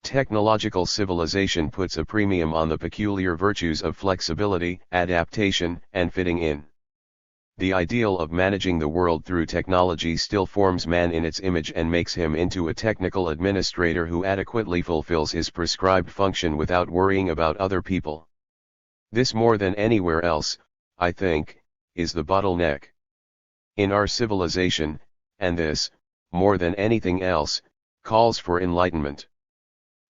Technological civilization puts a premium on the peculiar virtues of flexibility, adaptation, and fitting in. The ideal of managing the world through technology still forms man in its image and makes him into a technical administrator who adequately fulfills his prescribed function without worrying about other people. This more than anywhere else, I think, is the bottleneck in our civilization, and this, more than anything else, calls for enlightenment.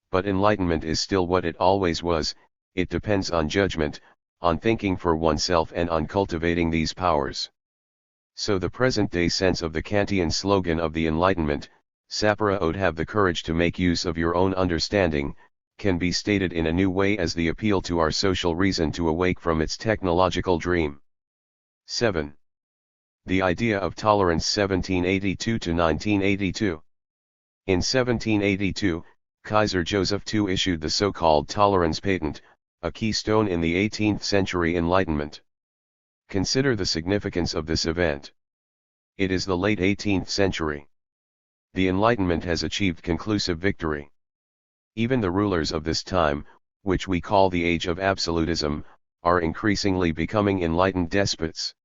But enlightenment is still what it always was. It depends on judgment, on thinking for oneself and on cultivating these powers. So the present-day sense of the Kantian slogan of the Enlightenment, sapere aude, have the courage to make use of your own understanding, can be stated in a new way as the appeal to our social reason to awake from its technological dream. 7. The idea of tolerance, 1782 to 1982. In 1782, Kaiser Joseph II issued the so-called tolerance patent, a keystone in the 18th century Enlightenment. Consider the significance of this event. It is the late 18th century. The Enlightenment has achieved conclusive victory. Even the rulers of this time, which we call the Age of Absolutism, are increasingly becoming enlightened despots.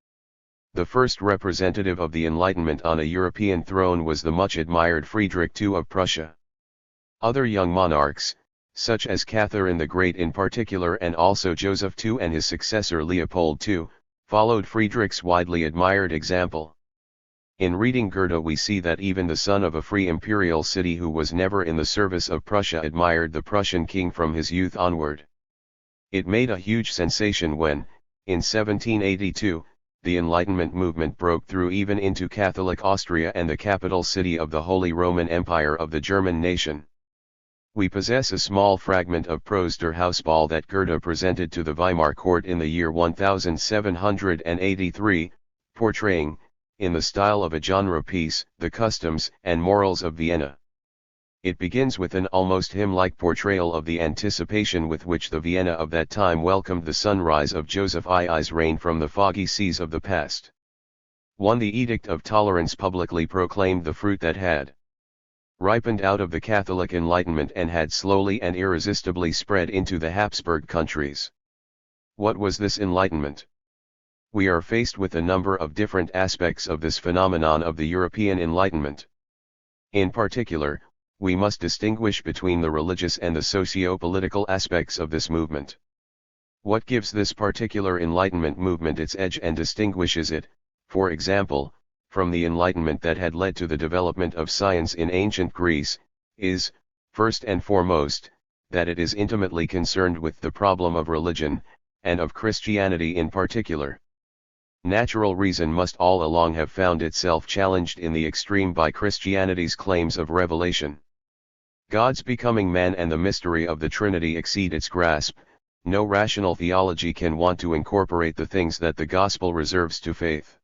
The first representative of the Enlightenment on a European throne was the much-admired Friedrich II of Prussia. Other young monarchs, such as Catherine the Great in particular and also Joseph II and his successor Leopold II, followed Friedrich's widely admired example. In reading Goethe we see that even the son of a free imperial city who was never in the service of Prussia admired the Prussian king from his youth onward. It made a huge sensation when, in 1782, the Enlightenment movement broke through even into Catholic Austria and the capital city of the Holy Roman Empire of the German nation. We possess a small fragment of prose Der Hausball that Goethe presented to the Weimar court in the year 1783, portraying, in the style of a genre piece, the customs and morals of Vienna. It begins with an almost hymn-like portrayal of the anticipation with which the Vienna of that time welcomed the sunrise of Joseph II's reign from the foggy seas of the past. 1. The Edict of Tolerance publicly proclaimed the fruit that had ripened out of the Catholic Enlightenment and had slowly and irresistibly spread into the Habsburg countries. What was this Enlightenment? We are faced with a number of different aspects of this phenomenon of the European Enlightenment. In particular, we must distinguish between the religious and the socio-political aspects of this movement. What gives this particular Enlightenment movement its edge and distinguishes it, for example, from the Enlightenment that had led to the development of science in ancient Greece, is, first and foremost, that it is intimately concerned with the problem of religion, and of Christianity in particular. Natural reason must all along have found itself challenged in the extreme by Christianity's claims of revelation. God's becoming man and the mystery of the Trinity exceed its grasp. No rational theology can want to incorporate the things that the gospel reserves to faith.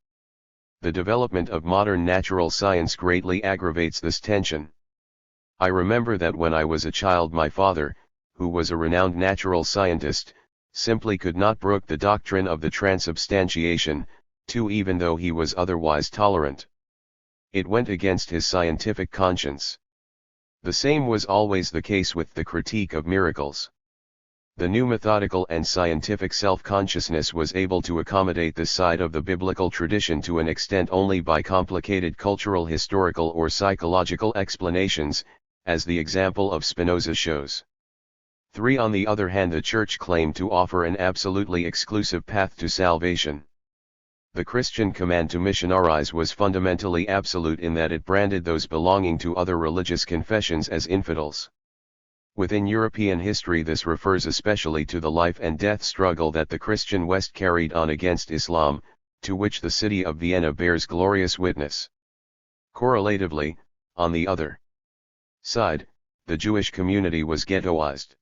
The development of modern natural science greatly aggravates this tension. I remember that when I was a child my father, who was a renowned natural scientist, simply could not brook the doctrine of the transubstantiation, too, even though he was otherwise tolerant. It went against his scientific conscience. The same was always the case with the critique of miracles. The new methodical and scientific self-consciousness was able to accommodate this side of the biblical tradition to an extent only by complicated cultural, historical or psychological explanations, as the example of Spinoza shows. 3. On the other hand, the Church claimed to offer an absolutely exclusive path to salvation. The Christian command to missionarize was fundamentally absolute in that it branded those belonging to other religious confessions as infidels. Within European history, this refers especially to the life and death struggle that the Christian West carried on against Islam, to which the city of Vienna bears glorious witness. Correlatively, on the other side, the Jewish community was ghettoized.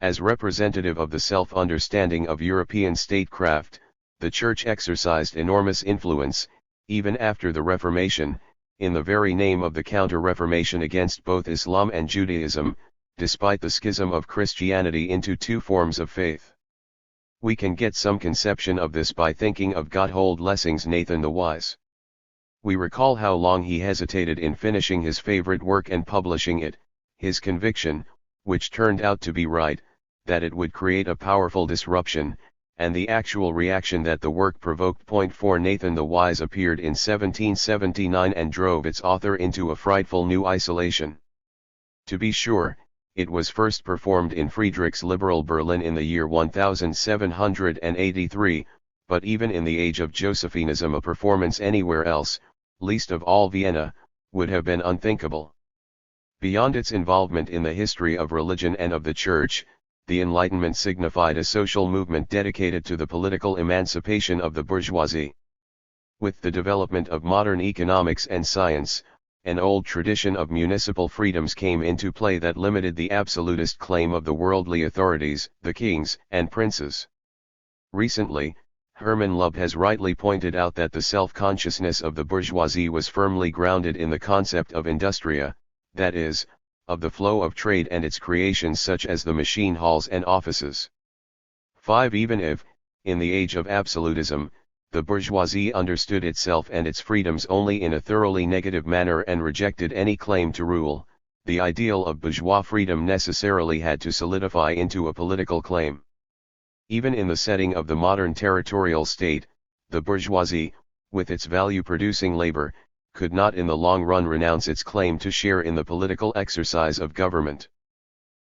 As representative of the self-understanding of European statecraft, the Church exercised enormous influence, even after the Reformation, in the very name of the Counter-Reformation against both Islam and Judaism, despite the schism of Christianity into two forms of faith. We can get some conception of this by thinking of Gotthold Lessing's Nathan the Wise. We recall how long he hesitated in finishing his favorite work and publishing it, his conviction, which turned out to be right, that it would create a powerful disruption, and the actual reaction that the work provoked. 4. Nathan the Wise appeared in 1779 and drove its author into a frightful new isolation. To be sure, it was first performed in Friedrich's liberal Berlin in the year 1783, but even in the age of Josephinism a performance anywhere else, least of all Vienna, would have been unthinkable. Beyond its involvement in the history of religion and of the Church, the Enlightenment signified a social movement dedicated to the political emancipation of the bourgeoisie. With the development of modern economics and science, an old tradition of municipal freedoms came into play that limited the absolutist claim of the worldly authorities, the kings and princes. Recently, Hermann Lubb has rightly pointed out that the self-consciousness of the bourgeoisie was firmly grounded in the concept of industria, that is, of the flow of trade and its creations such as the machine halls and offices. 5. Even if, in the age of absolutism, the bourgeoisie understood itself and its freedoms only in a thoroughly negative manner and rejected any claim to rule, the ideal of bourgeois freedom necessarily had to solidify into a political claim. Even in the setting of the modern territorial state, the bourgeoisie, with its value-producing labor, could not in the long run renounce its claim to share in the political exercise of government.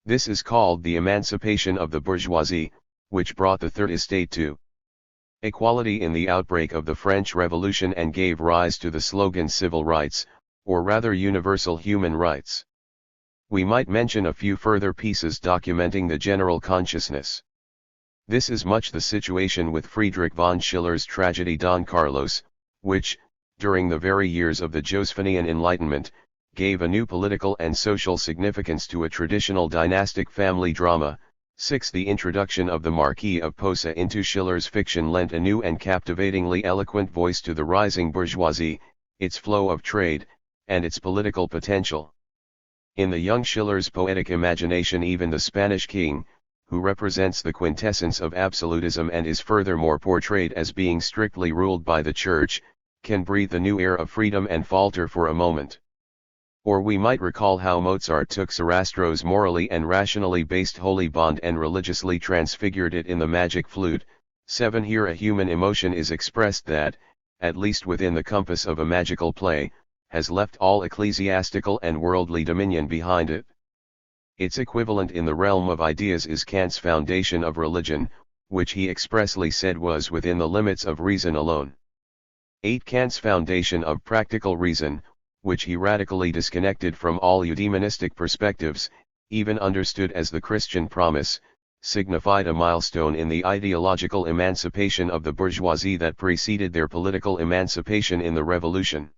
This is called the emancipation of the bourgeoisie, which brought the Third Estate to equality in the outbreak of the French Revolution and gave rise to the slogan civil rights, or rather universal human rights. We might mention a few further pieces documenting the general consciousness. This is much the situation with Friedrich von Schiller's tragedy Don Carlos, which, during the very years of the Josephinian Enlightenment, gave a new political and social significance to a traditional dynastic family drama. 6. The introduction of the Marquis of Posa into Schiller's fiction lent a new and captivatingly eloquent voice to the rising bourgeoisie, its flow of trade, and its political potential. In the young Schiller's poetic imagination even the Spanish king, who represents the quintessence of absolutism and is furthermore portrayed as being strictly ruled by the Church, can breathe the new air of freedom and falter for a moment. Or we might recall how Mozart took Sarastro's morally and rationally based Holy Bond and religiously transfigured it in the Magic Flute. 7. Here a human emotion is expressed that, at least within the compass of a magical play, has left all ecclesiastical and worldly dominion behind it. Its equivalent in the realm of ideas is Kant's foundation of religion, which he expressly said was within the limits of reason alone. 8. Kant's foundation of practical reason, which he radically disconnected from all eudaimonistic perspectives, even understood as the Christian promise, signified a milestone in the ideological emancipation of the bourgeoisie that preceded their political emancipation in the Revolution.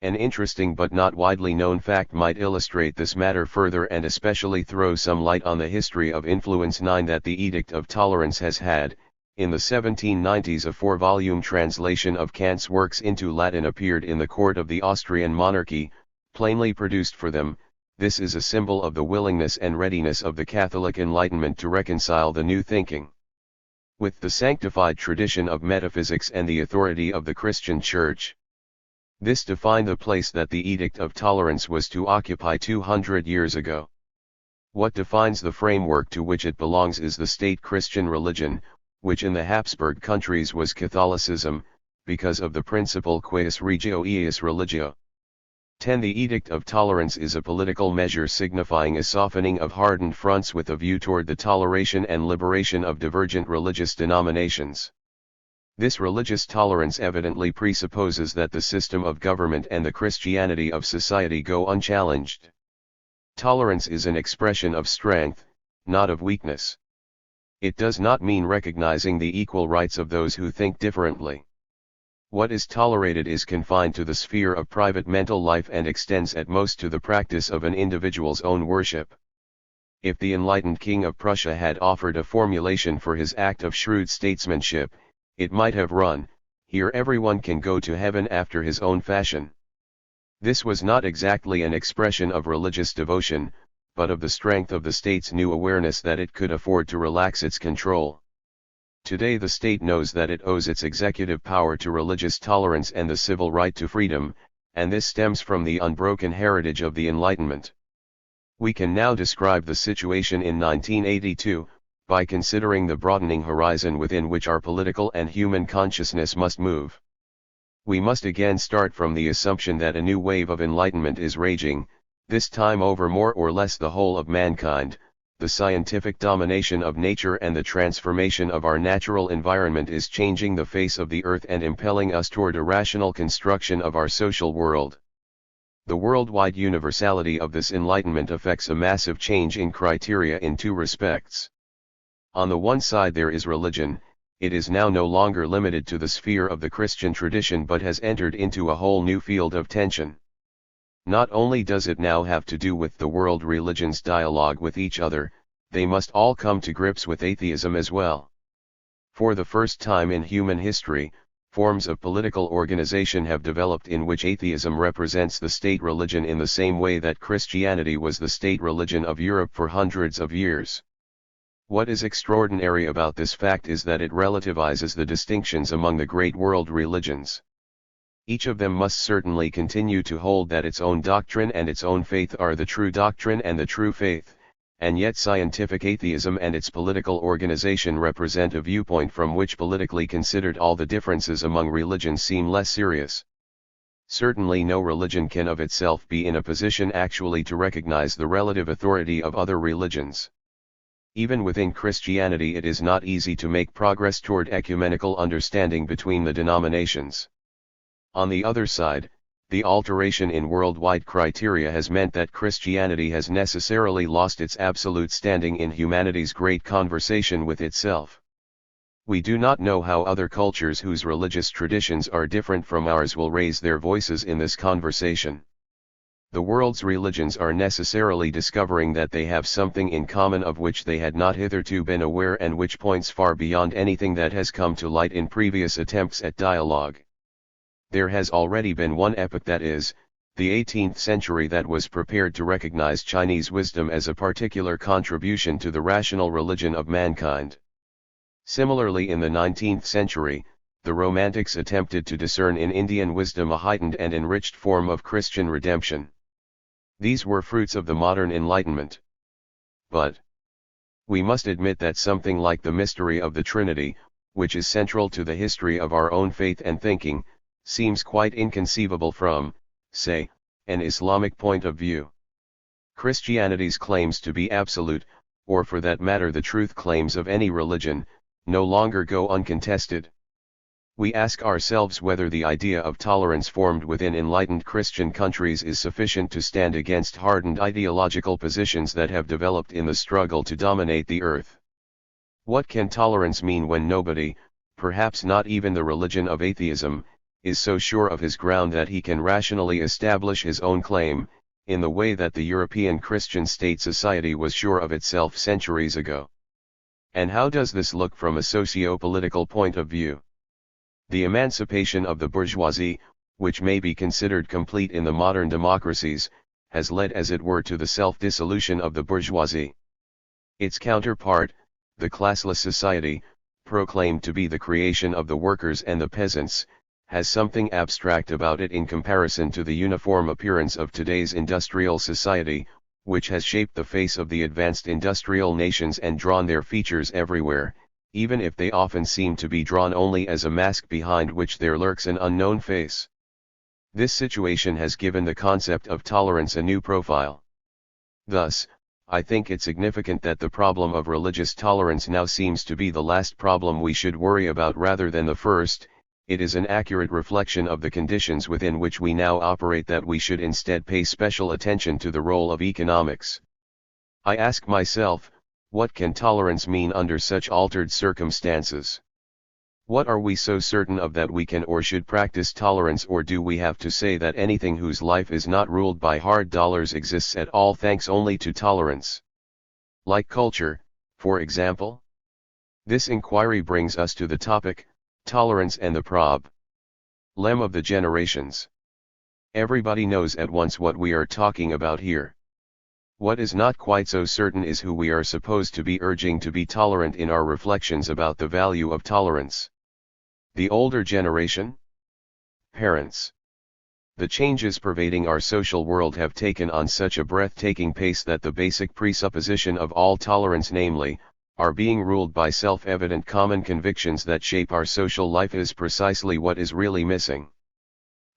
An interesting but not widely known fact might illustrate this matter further and especially throw some light on the history of influence. 9. That the Edict of Tolerance has had, in the 1790s, a 4-volume translation of Kant's works into Latin appeared in the court of the Austrian monarchy, plainly produced for them. This is a symbol of the willingness and readiness of the Catholic Enlightenment to reconcile the new thinking with the sanctified tradition of metaphysics and the authority of the Christian Church. This defined the place that the Edict of Tolerance was to occupy 200 years ago. What defines the framework to which it belongs is the state Christian religion, which in the Habsburg countries was Catholicism, because of the principle quis regio eius religio. 10. The Edict of Tolerance is a political measure signifying a softening of hardened fronts with a view toward the toleration and liberation of divergent religious denominations. This religious tolerance evidently presupposes that the system of government and the Christianity of society go unchallenged. Tolerance is an expression of strength, not of weakness. It does not mean recognizing the equal rights of those who think differently. What is tolerated is confined to the sphere of private mental life and extends at most to the practice of an individual's own worship. If the enlightened King of Prussia had offered a formulation for his act of shrewd statesmanship, it might have run, "Here everyone can go to heaven after his own fashion." This was not exactly an expression of religious devotion, but of the strength of the state's new awareness that it could afford to relax its control. Today the state knows that it owes its executive power to religious tolerance and the civil right to freedom, and this stems from the unbroken heritage of the Enlightenment. We can now describe the situation in 1982, by considering the broadening horizon within which our political and human consciousness must move. We must again start from the assumption that a new wave of enlightenment is raging, this time over more or less the whole of mankind. The scientific domination of nature and the transformation of our natural environment is changing the face of the earth and impelling us toward a rational construction of our social world. The worldwide universality of this enlightenment affects a massive change in criteria in two respects. On the one side there is religion. It is now no longer limited to the sphere of the Christian tradition but has entered into a whole new field of tension. Not only does it now have to do with the world religions' dialogue with each other, they must all come to grips with atheism as well. For the first time in human history, forms of political organization have developed in which atheism represents the state religion in the same way that Christianity was the state religion of Europe for hundreds of years. What is extraordinary about this fact is that it relativizes the distinctions among the great world religions. Each of them must certainly continue to hold that its own doctrine and its own faith are the true doctrine and the true faith, and yet scientific atheism and its political organization represent a viewpoint from which politically considered all the differences among religions seem less serious. Certainly no religion can of itself be in a position actually to recognize the relative authority of other religions. Even within Christianity it is not easy to make progress toward ecumenical understanding between the denominations. On the other side, the alteration in worldwide criteria has meant that Christianity has necessarily lost its absolute standing in humanity's great conversation with itself. We do not know how other cultures whose religious traditions are different from ours will raise their voices in this conversation. The world's religions are necessarily discovering that they have something in common of which they had not hitherto been aware and which points far beyond anything that has come to light in previous attempts at dialogue. There has already been one epoch, that is, the 18th century, that was prepared to recognize Chinese wisdom as a particular contribution to the rational religion of mankind. Similarly, in the 19th century, the Romantics attempted to discern in Indian wisdom a heightened and enriched form of Christian redemption. These were fruits of the modern Enlightenment. But we must admit that something like the mystery of the Trinity, which is central to the history of our own faith and thinking, seems quite inconceivable from say, an Islamic point of view. Christianity's claims to be absolute, or for that matter the truth claims of any religion, no longer go uncontested. We ask ourselves whether the idea of tolerance formed within enlightened Christian countries is sufficient to stand against hardened ideological positions that have developed in the struggle to dominate the earth. What can tolerance mean when nobody, perhaps not even the religion of atheism, is so sure of his ground that he can rationally establish his own claim, in the way that the European Christian state society was sure of itself centuries ago? And how does this look from a socio-political point of view? The emancipation of the bourgeoisie, which may be considered complete in the modern democracies, has led as it were to the self-dissolution of the bourgeoisie. Its counterpart, the classless society, proclaimed to be the creation of the workers and the peasants, has something abstract about it in comparison to the uniform appearance of today's industrial society, which has shaped the face of the advanced industrial nations and drawn their features everywhere, even if they often seem to be drawn only as a mask behind which there lurks an unknown face. This situation has given the concept of tolerance a new profile. Thus, I think it significant that the problem of religious tolerance now seems to be the last problem we should worry about rather than the first. It is an accurate reflection of the conditions within which we now operate that we should instead pay special attention to the role of economics. I ask myself, what can tolerance mean under such altered circumstances? What are we so certain of that we can or should practice tolerance, or do we have to say that anything whose life is not ruled by hard dollars exists at all thanks only to tolerance? Like culture, for example? This inquiry brings us to the topic, tolerance and the problem of the generations. Everybody knows at once what we are talking about here. What is not quite so certain is who we are supposed to be urging to be tolerant in our reflections about the value of tolerance. The older generation? Parents. The changes pervading our social world have taken on such a breathtaking pace that the basic presupposition of all tolerance, namely, our being ruled by self-evident common convictions that shape our social life, is precisely what is really missing.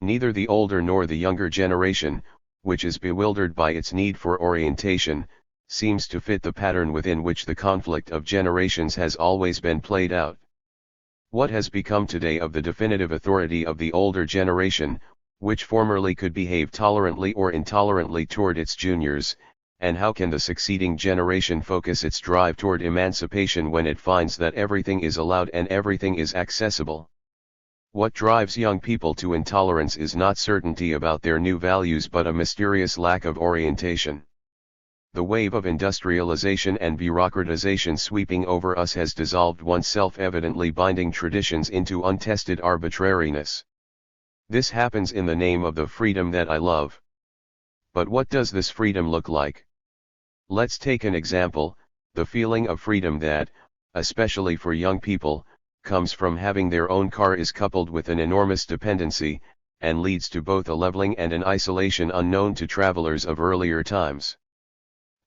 Neither the older nor the younger generation, which is bewildered by its need for orientation, seems to fit the pattern within which the conflict of generations has always been played out. What has become today of the definitive authority of the older generation, which formerly could behave tolerantly or intolerantly toward its juniors, and how can the succeeding generation focus its drive toward emancipation when it finds that everything is allowed and everything is accessible? What drives young people to intolerance is not certainty about their new values but a mysterious lack of orientation. The wave of industrialization and bureaucratization sweeping over us has dissolved once self-evidently binding traditions into untested arbitrariness. This happens in the name of the freedom that I love. But what does this freedom look like? Let's take an example, the feeling of freedom that, especially for young people, comes from having their own car is coupled with an enormous dependency, and leads to both a leveling and an isolation unknown to travelers of earlier times.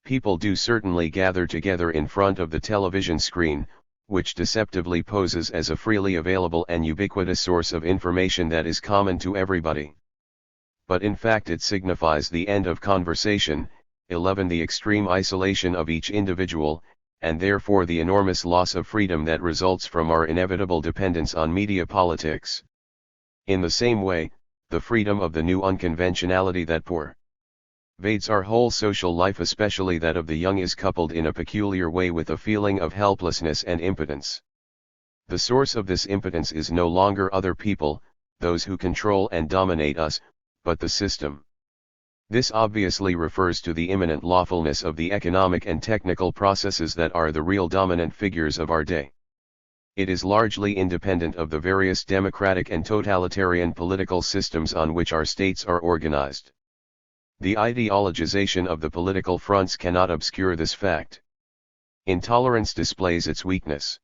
People do certainly gather together in front of the television screen, which deceptively poses as a freely available and ubiquitous source of information that is common to everybody. But in fact it signifies the end of conversation, 11 the extreme isolation of each individual, and therefore the enormous loss of freedom that results from our inevitable dependence on media politics. In the same way, the freedom of the new unconventionality that pervades our whole social life, especially that of the young, is coupled in a peculiar way with a feeling of helplessness and impotence. The source of this impotence is no longer other people, those who control and dominate us, but the system. This obviously refers to the imminent lawfulness of the economic and technical processes that are the real dominant figures of our day. It is largely independent of the various democratic and totalitarian political systems on which our states are organized. The ideologization of the political fronts cannot obscure this fact. Intolerance displays its weakness.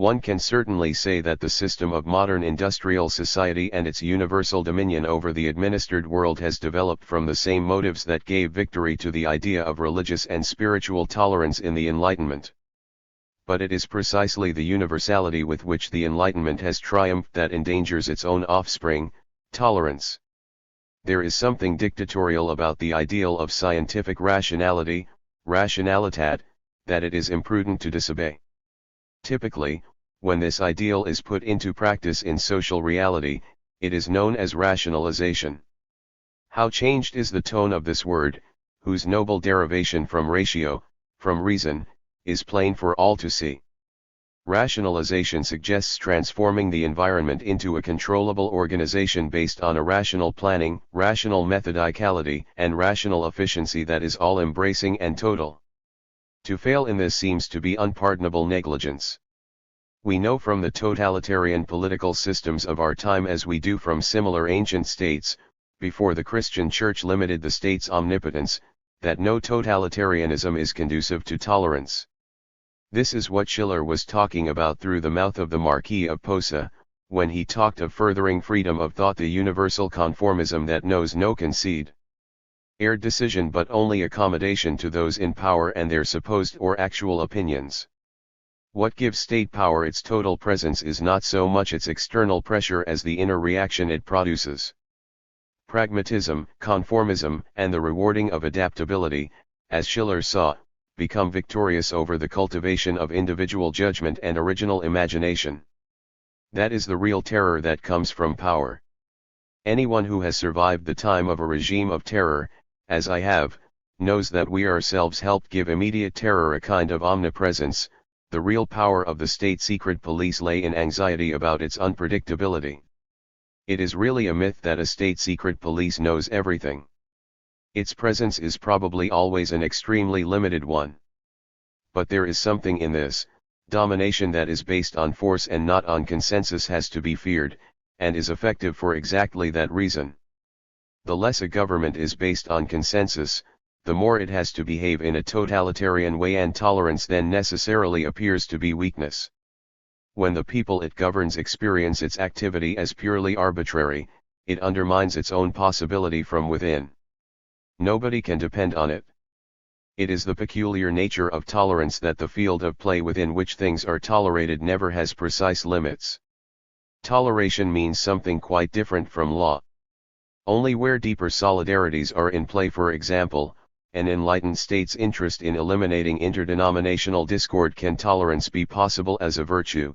One can certainly say that the system of modern industrial society and its universal dominion over the administered world has developed from the same motives that gave victory to the idea of religious and spiritual tolerance in the Enlightenment. But it is precisely the universality with which the Enlightenment has triumphed that endangers its own offspring, tolerance. There is something dictatorial about the ideal of scientific rationality, Rationalität, that it is imprudent to disobey. Typically, when this ideal is put into practice in social reality, it is known as rationalization. How changed is the tone of this word, whose noble derivation from ratio, from reason, is plain for all to see. Rationalization suggests transforming the environment into a controllable organization based on a rational planning, rational methodicality, and rational efficiency that is all-embracing and total. To fail in this seems to be unpardonable negligence. We know from the totalitarian political systems of our time, as we do from similar ancient states, before the Christian Church limited the state's omnipotence, that no totalitarianism is conducive to tolerance. This is what Schiller was talking about through the mouth of the Marquis of Posa, when he talked of furthering freedom of thought, the universal conformism that knows no concede decision but only accommodation to those in power and their supposed or actual opinions. What gives state power its total presence is not so much its external pressure as the inner reaction it produces. Pragmatism, conformism, and the rewarding of adaptability, as Schiller saw, become victorious over the cultivation of individual judgment and original imagination. That is the real terror that comes from power. Anyone who has survived the time of a regime of terror, as I have, knows that we ourselves helped give immediate terror a kind of omnipresence. The real power of the state secret police lay in anxiety about its unpredictability. It is really a myth that a state secret police knows everything. Its presence is probably always an extremely limited one. But there is something in this domination that is based on force and not on consensus, has to be feared, and is effective for exactly that reason. The less a government is based on consensus, the more it has to behave in a totalitarian way, and tolerance then necessarily appears to be weakness. When the people it governs experience its activity as purely arbitrary, it undermines its own possibility from within. Nobody can depend on it. It is the peculiar nature of tolerance that the field of play within which things are tolerated never has precise limits. Toleration means something quite different from law. Only where deeper solidarities are in play, for example, an enlightened state's interest in eliminating interdenominational discord, can tolerance be possible as a virtue.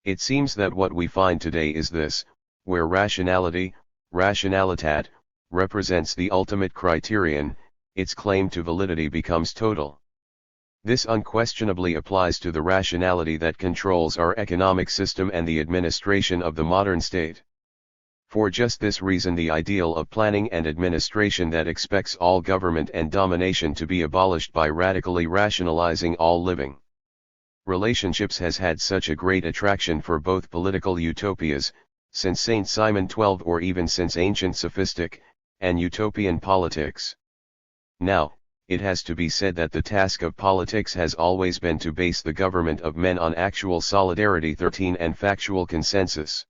It seems that what we find today is this, where rationality, Rationalität, represents the ultimate criterion, its claim to validity becomes total. This unquestionably applies to the rationality that controls our economic system and the administration of the modern state. For just this reason, the ideal of planning and administration that expects all government and domination to be abolished by radically rationalizing all living relationships has had such a great attraction for both political utopias, since St. Simon XII, or even since ancient sophistic and utopian politics. Now, it has to be said that the task of politics has always been to base the government of men on actual solidarity and factual consensus.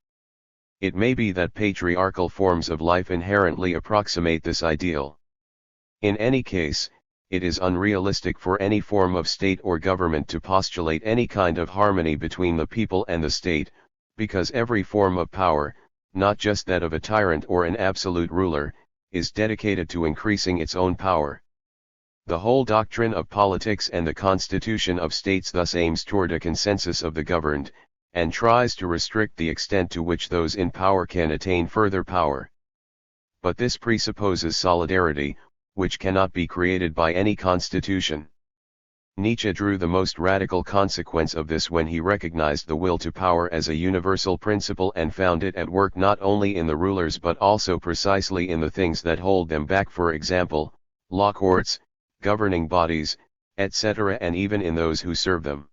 It may be that patriarchal forms of life inherently approximate this ideal. In any case, it is unrealistic for any form of state or government to postulate any kind of harmony between the people and the state, because every form of power, not just that of a tyrant or an absolute ruler, is dedicated to increasing its own power. The whole doctrine of politics and the constitution of states thus aims toward a consensus of the governed, and tries to restrict the extent to which those in power can attain further power. But this presupposes solidarity, which cannot be created by any constitution. Nietzsche drew the most radical consequence of this when he recognized the will to power as a universal principle and found it at work not only in the rulers but also precisely in the things that hold them back, for example, law courts, governing bodies, etc., and even in those who serve them.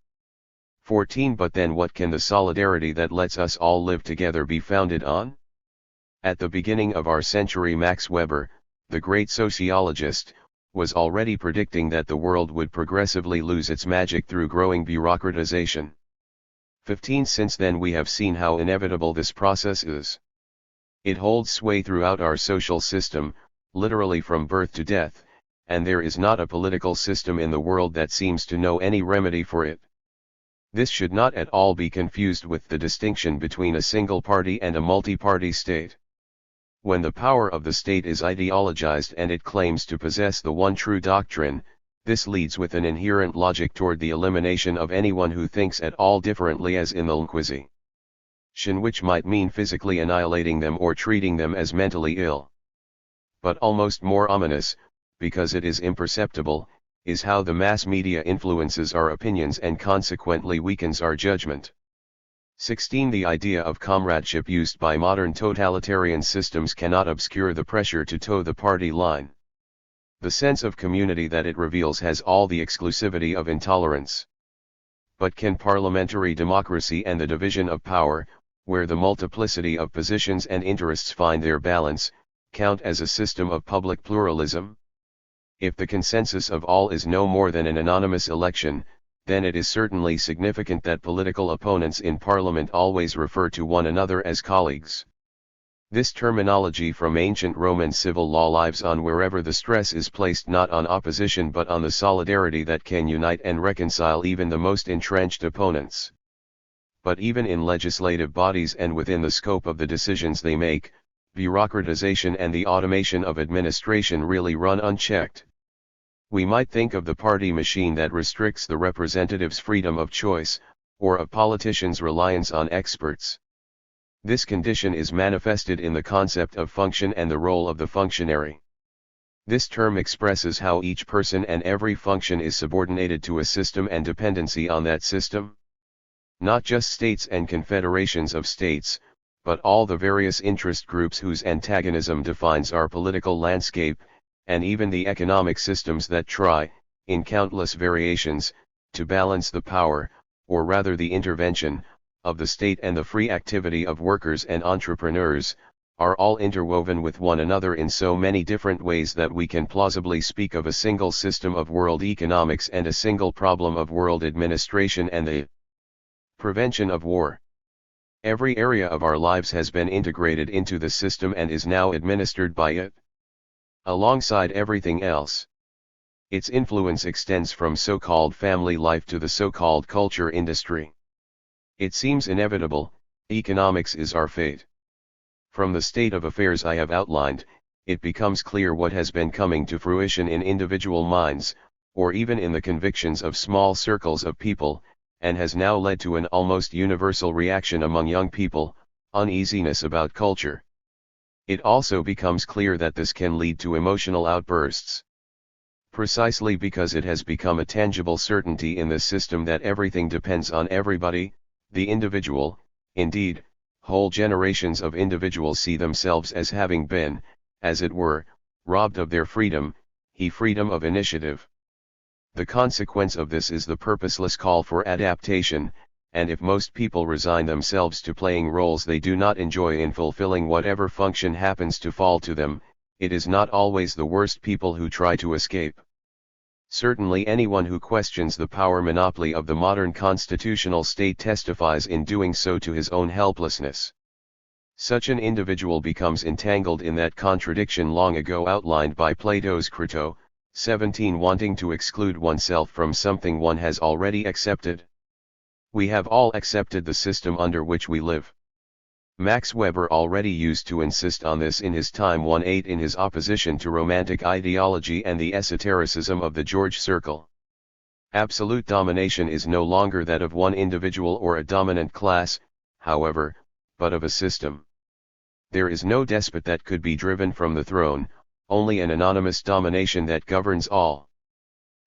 14. But then what can the solidarity that lets us all live together be founded on? At the beginning of our century, Max Weber, the great sociologist, was already predicting that the world would progressively lose its magic through growing bureaucratization. 15. Since then we have seen how inevitable this process is. It holds sway throughout our social system, literally from birth to death, and there is not a political system in the world that seems to know any remedy for it. This should not at all be confused with the distinction between a single party and a multi-party state. When the power of the state is ideologized and it claims to possess the one true doctrine, this leads with an inherent logic toward the elimination of anyone who thinks at all differently, as in the Inquisition, which might mean physically annihilating them or treating them as mentally ill. But almost more ominous, because it is imperceptible, is how the mass media influences our opinions and consequently weakens our judgment. 16. The idea of comradeship used by modern totalitarian systems cannot obscure the pressure to toe the party line. The sense of community that it reveals has all the exclusivity of intolerance. But can parliamentary democracy and the division of power, where the multiplicity of positions and interests find their balance, count as a system of public pluralism? If the consensus of all is no more than an anonymous election, then it is certainly significant that political opponents in parliament always refer to one another as colleagues. This terminology from ancient Roman civil law lives on wherever the stress is placed not on opposition but on the solidarity that can unite and reconcile even the most entrenched opponents. But even in legislative bodies and within the scope of the decisions they make, bureaucratization and the automation of administration really run unchecked. We might think of the party machine that restricts the representative's freedom of choice, or a politician's reliance on experts. This condition is manifested in the concept of function and the role of the functionary. This term expresses how each person and every function is subordinated to a system and dependency on that system. Not just states and confederations of states, but all the various interest groups whose antagonism defines our political landscape, and even the economic systems that try, in countless variations, to balance the power, or rather the intervention, of the state and the free activity of workers and entrepreneurs, are all interwoven with one another in so many different ways that we can plausibly speak of a single system of world economics and a single problem of world administration and the prevention of war. Every area of our lives has been integrated into the system and is now administered by it. Alongside everything else, its influence extends from so-called family life to the so-called culture industry. It seems inevitable, economics is our fate. From the state of affairs I have outlined, it becomes clear what has been coming to fruition in individual minds, or even in the convictions of small circles of people, and has now led to an almost universal reaction among young people, uneasiness about culture. It also becomes clear that this can lead to emotional outbursts. Precisely because it has become a tangible certainty in this system that everything depends on everybody, the individual, indeed, whole generations of individuals see themselves as having been, as it were, robbed of their freedom of initiative. The consequence of this is the purposeless call for adaptation, and if most people resign themselves to playing roles they do not enjoy in fulfilling whatever function happens to fall to them, it is not always the worst people who try to escape. Certainly anyone who questions the power monopoly of the modern constitutional state testifies in doing so to his own helplessness. Such an individual becomes entangled in that contradiction long ago outlined by Plato's Crito, 17, wanting to exclude oneself from something one has already accepted. We have all accepted the system under which we live. Max Weber already used to insist on this in his time 1-8 in his opposition to romantic ideology and the esotericism of the Georg circle. Absolute domination is no longer that of one individual or a dominant class, however, but of a system. There is no despot that could be driven from the throne, only an anonymous domination that governs all.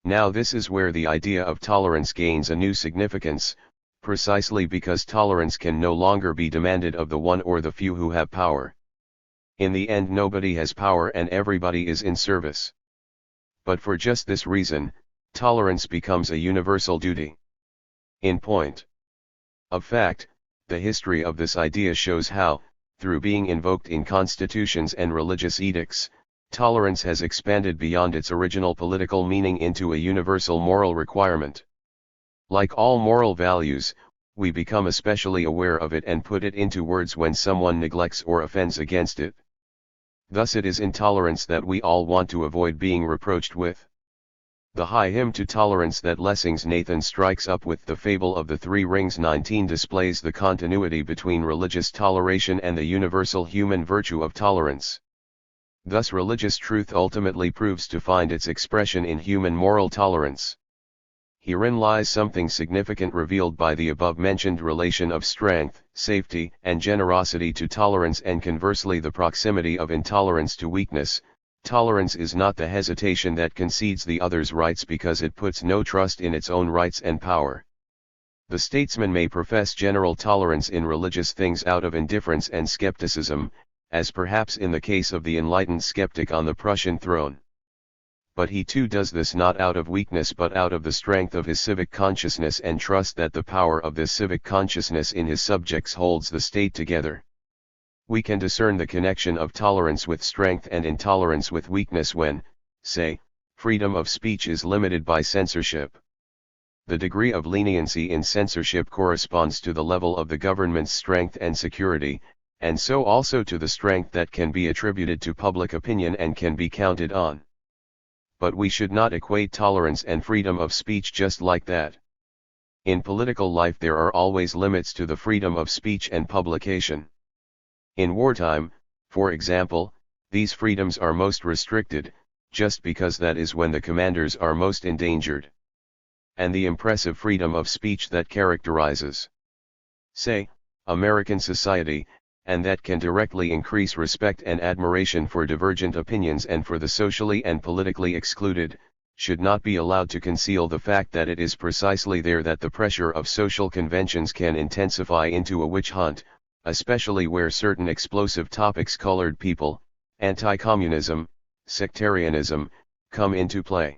Now this is where the idea of tolerance gains a new significance, precisely because tolerance can no longer be demanded of the one or the few who have power. In the end nobody has power and everybody is in service. But for just this reason, tolerance becomes a universal duty. In point of fact, the history of this idea shows how, through being invoked in constitutions and religious edicts, tolerance has expanded beyond its original political meaning into a universal moral requirement. Like all moral values, we become especially aware of it and put it into words when someone neglects or offends against it. Thus it is intolerance that we all want to avoid being reproached with. The high hymn to tolerance that Lessing's Nathan strikes up with the fable of the three rings 19 displays the continuity between religious toleration and the universal human virtue of tolerance. Thus religious truth ultimately proves to find its expression in human moral tolerance. Herein lies something significant revealed by the above-mentioned relation of strength, safety, and generosity to tolerance, and conversely the proximity of intolerance to weakness. Tolerance is not the hesitation that concedes the other's rights because it puts no trust in its own rights and power. The statesman may profess general tolerance in religious things out of indifference and skepticism, as perhaps in the case of the enlightened skeptic on the Prussian throne. But he too does this not out of weakness but out of the strength of his civic consciousness and trust that the power of this civic consciousness in his subjects holds the state together. We can discern the connection of tolerance with strength and intolerance with weakness when, say, freedom of speech is limited by censorship. The degree of leniency in censorship corresponds to the level of the government's strength and security, and so also to the strength that can be attributed to public opinion and can be counted on. But we should not equate tolerance and freedom of speech just like that. In political life there are always limits to the freedom of speech and publication. In wartime, for example, these freedoms are most restricted, just because that is when the commanders are most endangered. And the impressive freedom of speech that characterizes, say, American society, and that can directly increase respect and admiration for divergent opinions and for the socially and politically excluded, should not be allowed to conceal the fact that it is precisely there that the pressure of social conventions can intensify into a witch hunt, especially where certain explosive topics, colored people, anti-communism, sectarianism, come into play.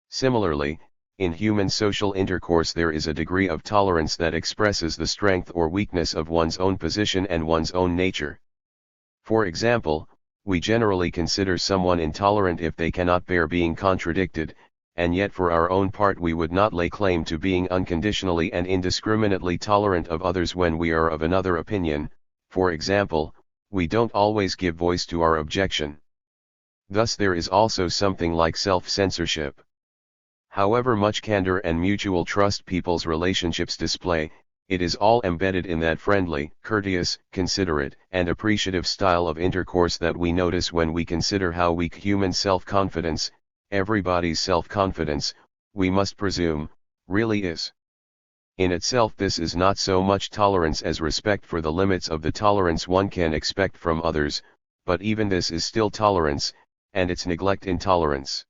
Similarly, in human social intercourse there is a degree of tolerance that expresses the strength or weakness of one's own position and one's own nature. For example, we generally consider someone intolerant if they cannot bear being contradicted, and yet for our own part we would not lay claim to being unconditionally and indiscriminately tolerant of others when we are of another opinion. For example, we don't always give voice to our objection. Thus there is also something like self-censorship. However much candor and mutual trust people's relationships display, it is all embedded in that friendly, courteous, considerate, and appreciative style of intercourse that we notice when we consider how weak human self-confidence, everybody's self-confidence, we must presume, really is. In itself this is not so much tolerance as respect for the limits of the tolerance one can expect from others, but even this is still tolerance, and its neglect intolerance.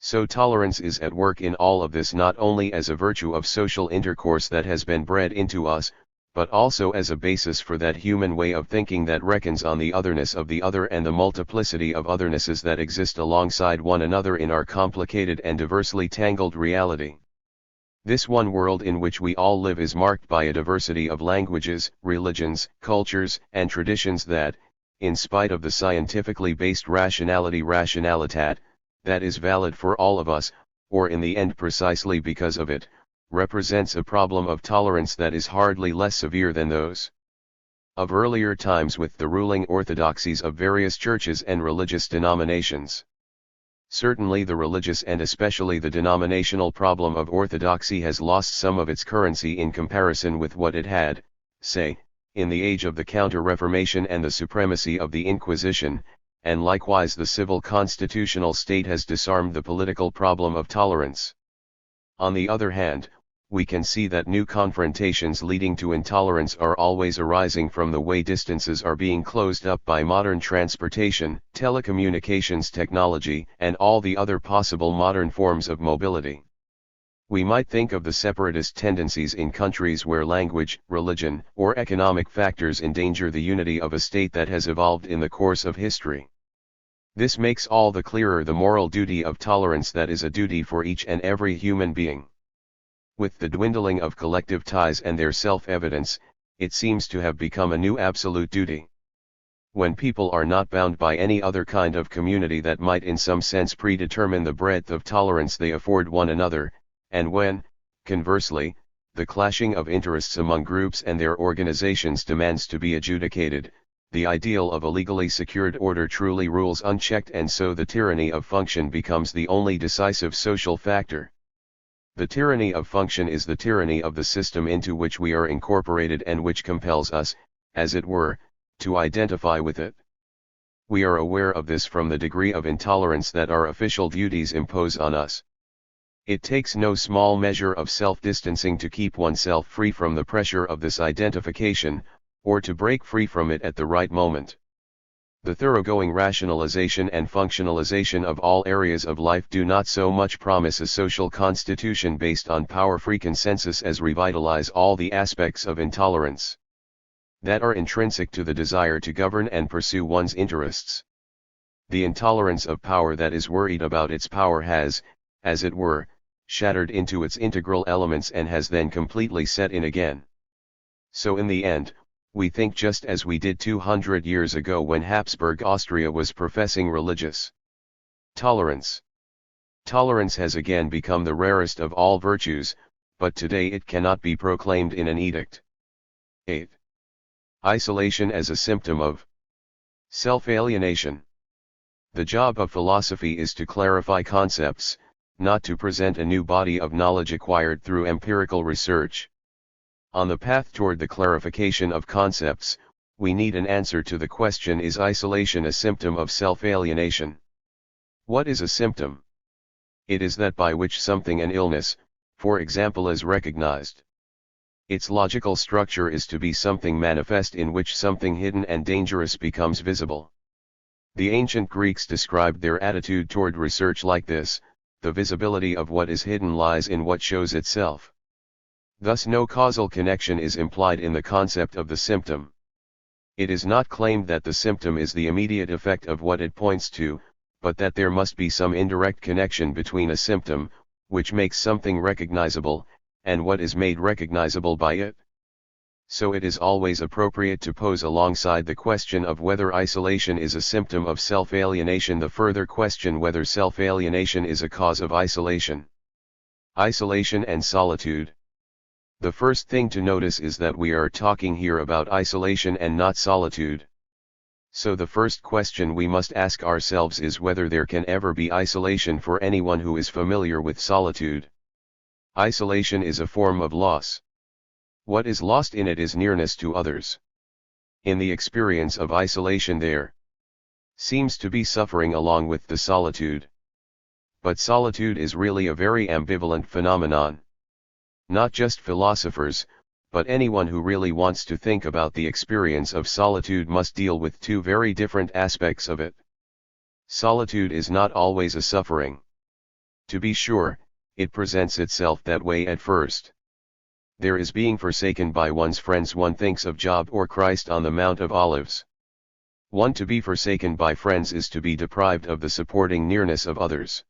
So tolerance is at work in all of this not only as a virtue of social intercourse that has been bred into us, but also as a basis for that human way of thinking that reckons on the otherness of the other and the multiplicity of othernesses that exist alongside one another in our complicated and diversely tangled reality. This one world in which we all live is marked by a diversity of languages, religions, cultures, and traditions that, in spite of the scientifically based rationalitat, that is valid for all of us, or in the end precisely because of it, represents a problem of tolerance that is hardly less severe than those of earlier times with the ruling orthodoxies of various churches and religious denominations. Certainly the religious and especially the denominational problem of orthodoxy has lost some of its currency in comparison with what it had, say, in the age of the Counter-Reformation and the supremacy of the Inquisition, and likewise the civil constitutional state has disarmed the political problem of tolerance. On the other hand, we can see that new confrontations leading to intolerance are always arising from the way distances are being closed up by modern transportation, telecommunications technology, and all the other possible modern forms of mobility. We might think of the separatist tendencies in countries where language, religion, or economic factors endanger the unity of a state that has evolved in the course of history. This makes all the clearer the moral duty of tolerance that is a duty for each and every human being. With the dwindling of collective ties and their self-evidence, it seems to have become a new absolute duty. When people are not bound by any other kind of community that might in some sense predetermine the breadth of tolerance they afford one another, and when, conversely, the clashing of interests among groups and their organizations demands to be adjudicated, the ideal of a legally secured order truly rules unchecked, and so the tyranny of function becomes the only decisive social factor. The tyranny of function is the tyranny of the system into which we are incorporated and which compels us, as it were, to identify with it. We are aware of this from the degree of intolerance that our official duties impose on us. It takes no small measure of self-distancing to keep oneself free from the pressure of this identification, or to break free from it at the right moment. The thoroughgoing rationalization and functionalization of all areas of life do not so much promise a social constitution based on power-free consensus as revitalize all the aspects of intolerance that are intrinsic to the desire to govern and pursue one's interests. The intolerance of power that is worried about its power has, as it were, shattered into its integral elements and has then completely set in again. So in the end, we think just as we did 200 years ago when Habsburg Austria was professing religious tolerance. Tolerance has again become the rarest of all virtues, but today it cannot be proclaimed in an edict. 8. Isolation as a symptom of self-alienation. The job of philosophy is to clarify concepts, not to present a new body of knowledge acquired through empirical research. On the path toward the clarification of concepts, we need an answer to the question: is isolation a symptom of self-alienation? What is a symptom? It is that by which something, an illness, for example, is recognized. Its logical structure is to be something manifest in which something hidden and dangerous becomes visible. The ancient Greeks described their attitude toward research like this: the visibility of what is hidden lies in what shows itself. Thus no causal connection is implied in the concept of the symptom. It is not claimed that the symptom is the immediate effect of what it points to, but that there must be some indirect connection between a symptom, which makes something recognizable, and what is made recognizable by it. So it is always appropriate to pose alongside the question of whether isolation is a symptom of self-alienation the further question whether self-alienation is a cause of isolation. Isolation and solitude. The first thing to notice is that we are talking here about isolation and not solitude. So the first question we must ask ourselves is whether there can ever be isolation for anyone who is familiar with solitude. Isolation is a form of loss. What is lost in it is nearness to others. In the experience of isolation there seems to be suffering along with the solitude. But solitude is really a very ambivalent phenomenon. Not just philosophers, but anyone who really wants to think about the experience of solitude must deal with two very different aspects of it. Solitude is not always a suffering. To be sure, it presents itself that way at first. There is being forsaken by one's friends. One thinks of Job or Christ on the Mount of Olives. To be forsaken by friends is to be deprived of the supporting nearness of others.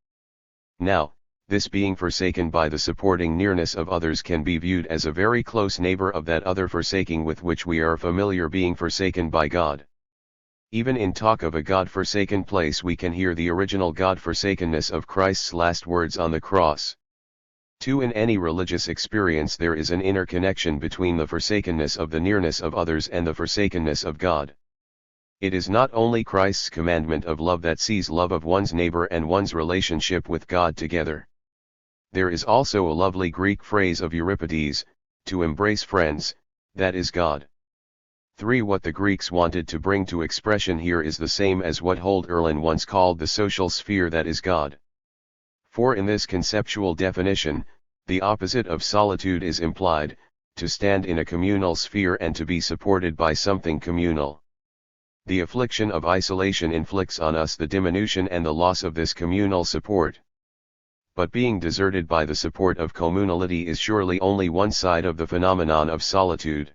Now, this being forsaken by the supporting nearness of others can be viewed as a very close neighbor of that other forsaking with which we are familiar, being forsaken by God. Even in talk of a God-forsaken place we can hear the original God-forsakenness of Christ's last words on the cross. 2. In any religious experience there is an inner connection between the forsakenness of the nearness of others and the forsakenness of God. It is not only Christ's commandment of love that sees love of one's neighbor and one's relationship with God together. There is also a lovely Greek phrase of Euripides, to embrace friends, that is God. 3. What the Greeks wanted to bring to expression here is the same as what Hölderlin once called the social sphere, that is God. 4. In this conceptual definition, the opposite of solitude is implied, to stand in a communal sphere and to be supported by something communal. The affliction of isolation inflicts on us the diminution and the loss of this communal support. But being deserted by the support of communality is surely only one side of the phenomenon of solitude.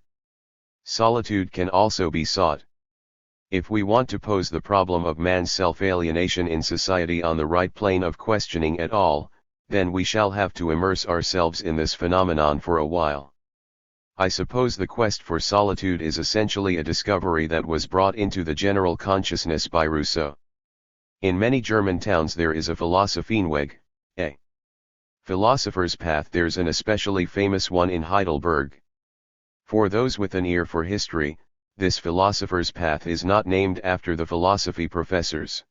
Solitude can also be sought. If we want to pose the problem of man's self-alienation in society on the right plane of questioning at all, then we shall have to immerse ourselves in this phenomenon for a while. I suppose the quest for solitude is essentially a discovery that was brought into the general consciousness by Rousseau. In many German towns there is a Philosophienweg, a philosopher's path. There's an especially famous one in Heidelberg. For those with an ear for history, this philosopher's path is not named after the philosophy professors.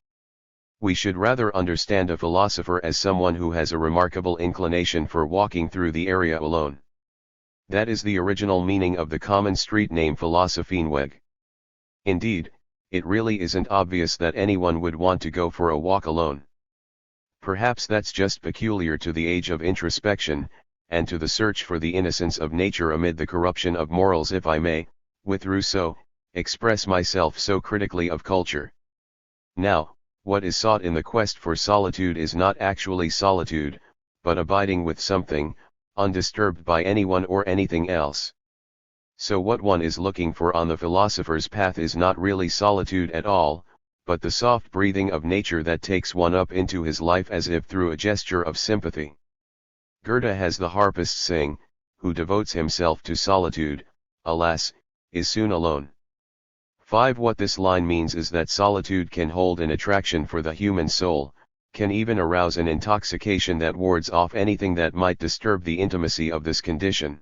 We should rather understand a philosopher as someone who has a remarkable inclination for walking through the area alone. That is the original meaning of the common street name Philosophienweg. Indeed, it really isn't obvious that anyone would want to go for a walk alone. Perhaps that's just peculiar to the age of introspection, and to the search for the innocence of nature amid the corruption of morals, if I may, with Rousseau, express myself so critically of culture. Now, what is sought in the quest for solitude is not actually solitude, but abiding with something, undisturbed by anyone or anything else. So what one is looking for on the philosopher's path is not really solitude at all, but the soft breathing of nature that takes one up into his life as if through a gesture of sympathy. Goethe has the harpist sing, who devotes himself to solitude, alas, is soon alone. 5. What this line means is that solitude can hold an attraction for the human soul, can even arouse an intoxication that wards off anything that might disturb the intimacy of this condition.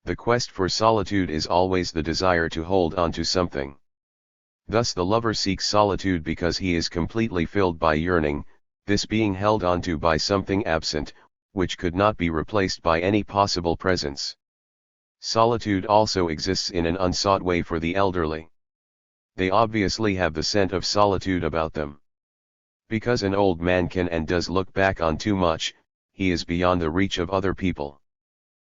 The quest for solitude is always the desire to hold on to something. Thus the lover seeks solitude because he is completely filled by yearning, this being held onto by something absent, which could not be replaced by any possible presence. Solitude also exists in an unsought way for the elderly. They obviously have the scent of solitude about them. Because an old man can and does look back on too much, he is beyond the reach of other people.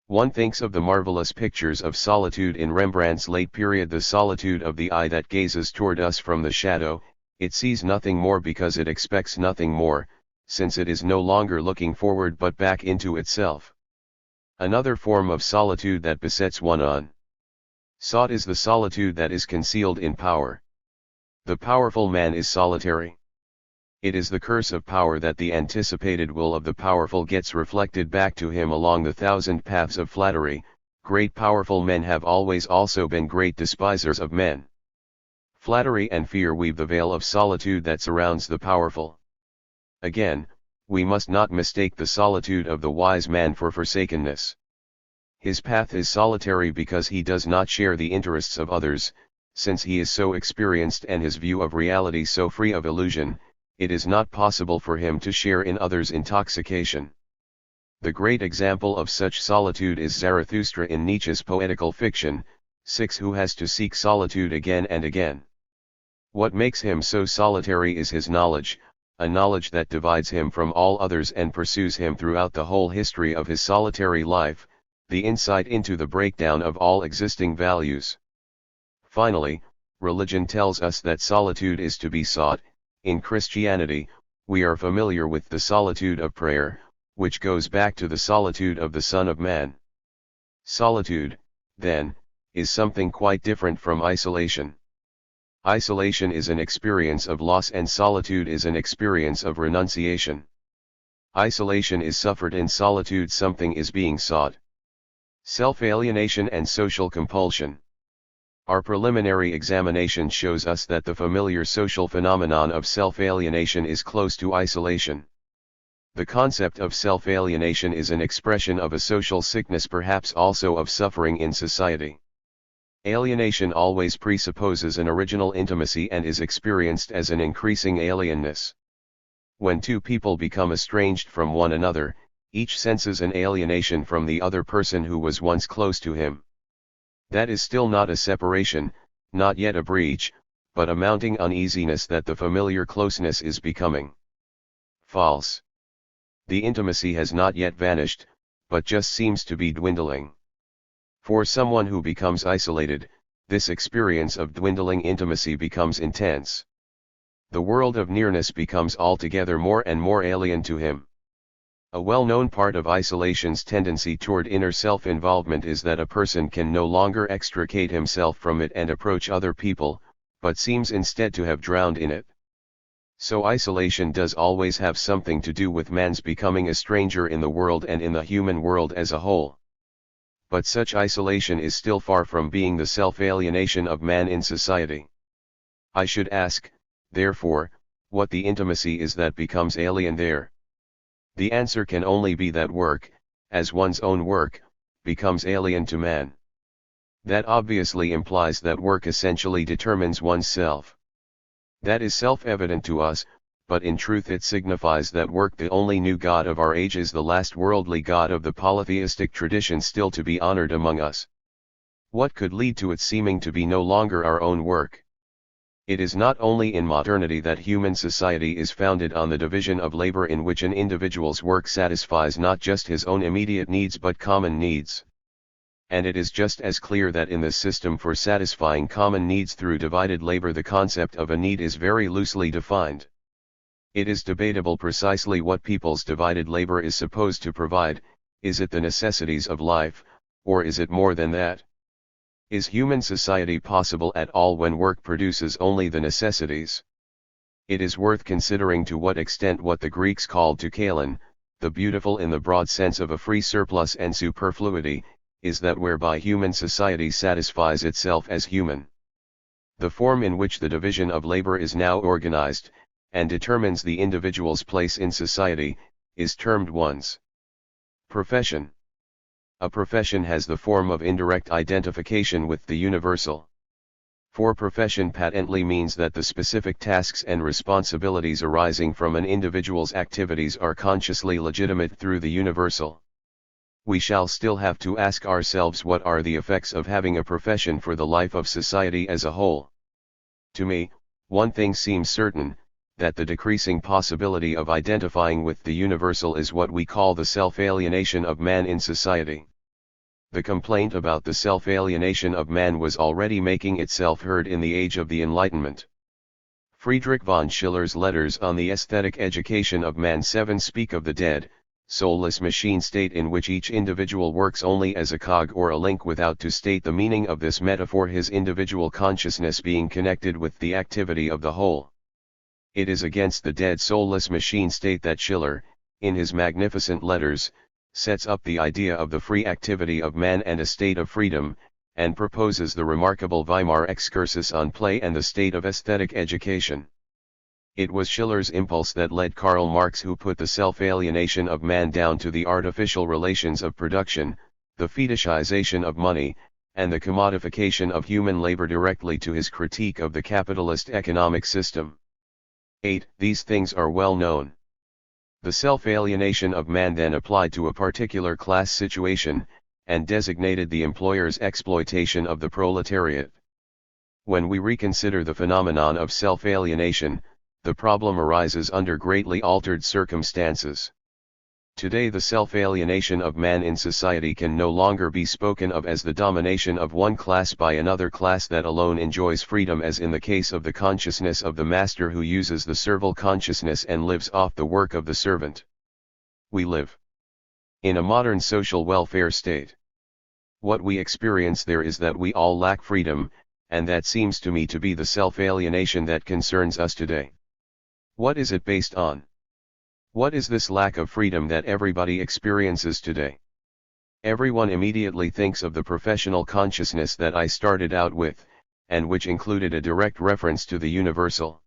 One thinks of the marvelous pictures of solitude in Rembrandt's late period, the solitude of the eye that gazes toward us from the shadow, it sees nothing more because it expects nothing more, since it is no longer looking forward but back into itself. Another form of solitude that besets one unsought is the solitude that is concealed in power. The powerful man is solitary. It is the curse of power that the anticipated will of the powerful gets reflected back to him along the thousand paths of flattery. Great powerful men have always also been great despisers of men. Flattery and fear weave the veil of solitude that surrounds the powerful. Again, we must not mistake the solitude of the wise man for forsakenness. His path is solitary because he does not share the interests of others, since he is so experienced and his view of reality so free of illusion. It is not possible for him to share in others' intoxication. The great example of such solitude is Zarathustra in Nietzsche's poetical fiction, 6, who has to seek solitude again and again. What makes him so solitary is his knowledge, a knowledge that divides him from all others and pursues him throughout the whole history of his solitary life, the insight into the breakdown of all existing values. Finally, religion tells us that solitude is to be sought. In Christianity, we are familiar with the solitude of prayer, which goes back to the solitude of the Son of Man. Solitude, then, is something quite different from isolation. Isolation is an experience of loss and solitude is an experience of renunciation. Isolation is suffered, in solitude something is being sought. Self-alienation and social compulsion. Our preliminary examination shows us that the familiar social phenomenon of self-alienation is close to isolation. The concept of self-alienation is an expression of a social sickness, perhaps also of suffering in society. Alienation always presupposes an original intimacy and is experienced as an increasing alienness. When two people become estranged from one another, each senses an alienation from the other person who was once close to him. That is still not a separation, not yet a breach, but a mounting uneasiness that the familiar closeness is becoming false. The intimacy has not yet vanished, but just seems to be dwindling. For someone who becomes isolated, this experience of dwindling intimacy becomes intense. The world of nearness becomes altogether more and more alien to him. A well-known part of isolation's tendency toward inner self-involvement is that a person can no longer extricate himself from it and approach other people, but seems instead to have drowned in it. So isolation does always have something to do with man's becoming a stranger in the world and in the human world as a whole. But such isolation is still far from being the self-alienation of man in society. I should ask, therefore, what the intimacy is that becomes alien there. The answer can only be that work, as one's own work, becomes alien to man. That obviously implies that work essentially determines one's self. That is self-evident to us, but in truth it signifies that work, the only new god of our age, is the last worldly god of the polytheistic tradition still to be honored among us. What could lead to its seeming to be no longer our own work? It is not only in modernity that human society is founded on the division of labor, in which an individual's work satisfies not just his own immediate needs but common needs. And it is just as clear that in this system for satisfying common needs through divided labor, the concept of a need is very loosely defined. It is debatable precisely what people's divided labor is supposed to provide. Is it the necessities of life, or is it more than that? Is human society possible at all when work produces only the necessities? It is worth considering to what extent what the Greeks called to kalon, the beautiful in the broad sense of a free surplus and superfluity, is that whereby human society satisfies itself as human. The form in which the division of labor is now organized, and determines the individual's place in society, is termed one's profession. A profession has the form of indirect identification with the universal. For profession patently means that the specific tasks and responsibilities arising from an individual's activities are consciously legitimate through the universal. We shall still have to ask ourselves what are the effects of having a profession for the life of society as a whole. To me, one thing seems certain, that the decreasing possibility of identifying with the universal is what we call the self-alienation of man in society. The complaint about the self-alienation of man was already making itself heard in the age of the Enlightenment. Friedrich von Schiller's letters on the aesthetic education of man 7 speak of the dead, soulless machine state in which each individual works only as a cog or a link, without to state the meaning of this metaphor, his individual consciousness being connected with the activity of the whole. It is against the dead soulless machine state that Schiller, in his magnificent letters, sets up the idea of the free activity of man and a state of freedom, and proposes the remarkable Weimar excursus on play and the state of aesthetic education. It was Schiller's impulse that led Karl Marx, who put the self-alienation of man down to the artificial relations of production, the fetishization of money, and the commodification of human labor, directly to his critique of the capitalist economic system. 8. These things are well known. The self-alienation of man then applied to a particular class situation, and designated the employer's exploitation of the proletariat. When we reconsider the phenomenon of self-alienation, the problem arises under greatly altered circumstances. Today the self-alienation of man in society can no longer be spoken of as the domination of one class by another class that alone enjoys freedom, as in the case of the consciousness of the master who uses the servile consciousness and lives off the work of the servant. We live in a modern social welfare state. What we experience there is that we all lack freedom, and that seems to me to be the self-alienation that concerns us today. What is it based on? What is this lack of freedom that everybody experiences today? Everyone immediately thinks of the professional consciousness that I started out with, and which included a direct reference to the universal.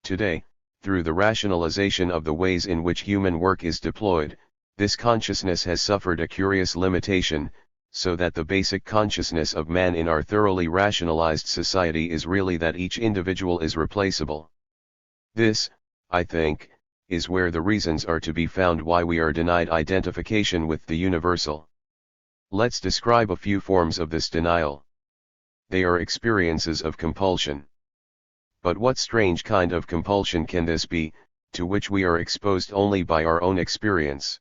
Today, through the rationalization of the ways in which human work is deployed, this consciousness has suffered a curious limitation, so that the basic consciousness of man in our thoroughly rationalized society is really that each individual is replaceable. This, I think, is where the reasons are to be found why we are denied identification with the universal. Let's describe a few forms of this denial. They are experiences of compulsion. But what strange kind of compulsion can this be, to which we are exposed only by our own experience?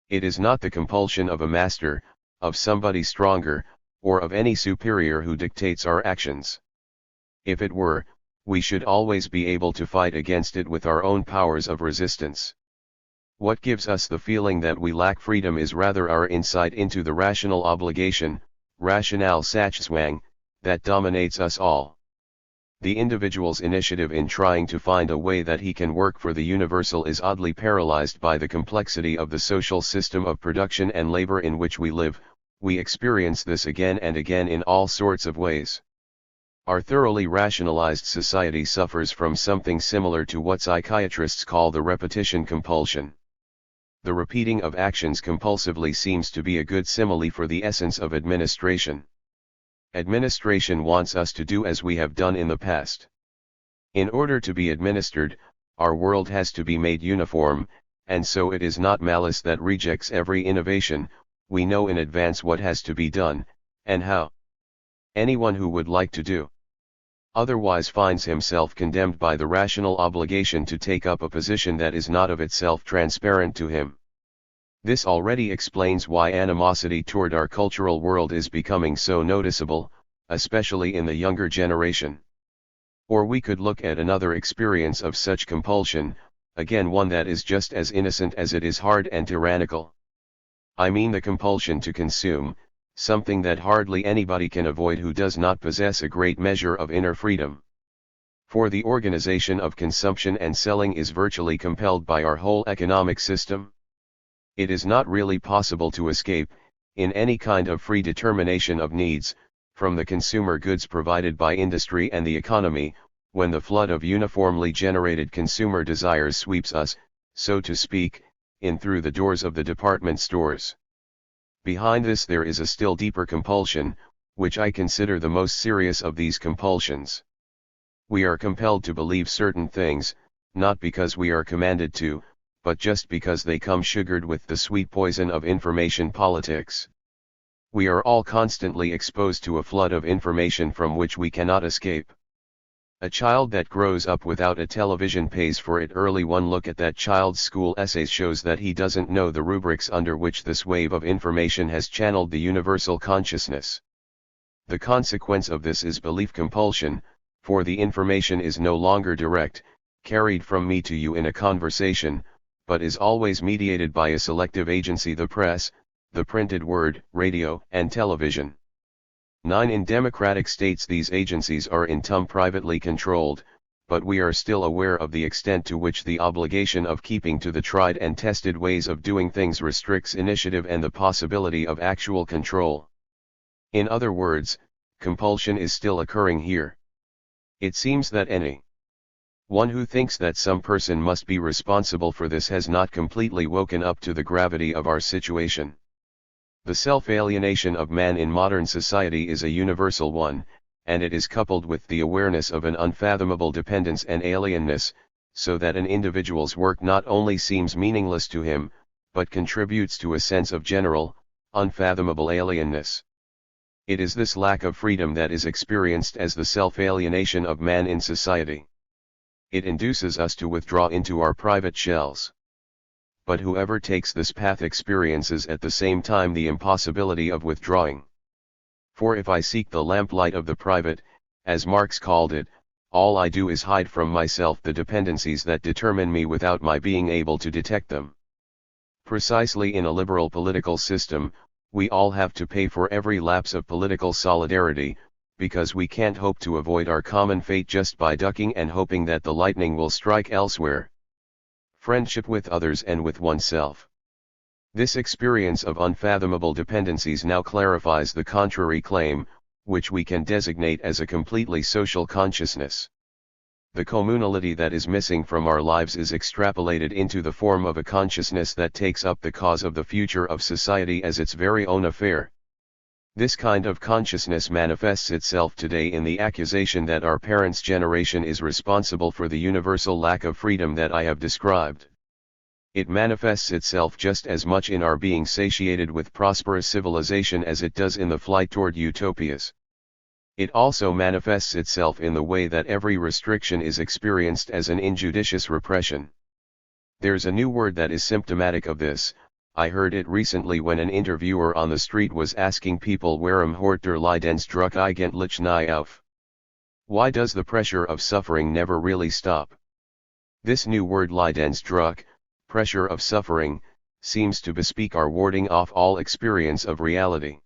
It is not the compulsion of a master, of somebody stronger, or of any superior who dictates our actions. If it were, we should always be able to fight against it with our own powers of resistance. What gives us the feeling that we lack freedom is rather our insight into the rational obligation, Rationalsachzwang, that dominates us all. The individual's initiative in trying to find a way that he can work for the universal is oddly paralyzed by the complexity of the social system of production and labor in which we live. We experience this again and again in all sorts of ways. Our thoroughly rationalized society suffers from something similar to what psychiatrists call the repetition compulsion. The repeating of actions compulsively seems to be a good simile for the essence of administration. Administration wants us to do as we have done in the past. In order to be administered, our world has to be made uniform, and so it is not malice that rejects every innovation. We know in advance what has to be done, and how. Anyone who would like to do otherwise finds himself condemned by the rational obligation to take up a position that is not of itself transparent to him. This already explains why animosity toward our cultural world is becoming so noticeable, especially in the younger generation. Or we could look at another experience of such compulsion, again one that is just as innocent as it is hard and tyrannical. I mean the compulsion to consume, something that hardly anybody can avoid who does not possess a great measure of inner freedom. For the organization of consumption and selling is virtually compelled by our whole economic system. It is not really possible to escape, in any kind of free determination of needs, from the consumer goods provided by industry and the economy, when the flood of uniformly generated consumer desires sweeps us, so to speak, in through the doors of the department stores. Behind this there is a still deeper compulsion, which I consider the most serious of these compulsions. We are compelled to believe certain things, not because we are commanded to, but just because they come sugared with the sweet poison of information politics. We are all constantly exposed to a flood of information from which we cannot escape. A child that grows up without a television pays for it early. One look at that child's school essays shows that he doesn't know the rubrics under which this wave of information has channeled the universal consciousness. The consequence of this is belief compulsion, for the information is no longer direct, carried from me to you in a conversation, but is always mediated by a selective agency: the press, the printed word, radio, and television. 9. In democratic states these agencies are in turn privately controlled, but we are still aware of the extent to which the obligation of keeping to the tried and tested ways of doing things restricts initiative and the possibility of actual control. In other words, compulsion is still occurring here. It seems that any one who thinks that some person must be responsible for this has not completely woken up to the gravity of our situation. The self-alienation of man in modern society is a universal one, and it is coupled with the awareness of an unfathomable dependence and alienness, so that an individual's work not only seems meaningless to him, but contributes to a sense of general, unfathomable alienness. It is this lack of freedom that is experienced as the self-alienation of man in society. It induces us to withdraw into our private shells. But whoever takes this path experiences at the same time the impossibility of withdrawing. For if I seek the lamplight of the private, as Marx called it, all I do is hide from myself the dependencies that determine me without my being able to detect them. Precisely in a liberal political system, we all have to pay for every lapse of political solidarity, because we can't hope to avoid our common fate just by ducking and hoping that the lightning will strike elsewhere. Friendship with others and with oneself. This experience of unfathomable dependencies now clarifies the contrary claim, which we can designate as a completely social consciousness. The communality that is missing from our lives is extrapolated into the form of a consciousness that takes up the cause of the future of society as its very own affair. This kind of consciousness manifests itself today in the accusation that our parents' generation is responsible for the universal lack of freedom that I have described. It manifests itself just as much in our being satiated with prosperous civilization as it does in the flight toward utopias. It also manifests itself in the way that every restriction is experienced as an injudicious repression. There's a new word that is symptomatic of this. I heard it recently when an interviewer on the street was asking people warum hört der Leidensdruck eigentlich nie auf? Why does the pressure of suffering never really stop? This new word Leidensdruck, pressure of suffering, seems to bespeak our warding off all experience of reality.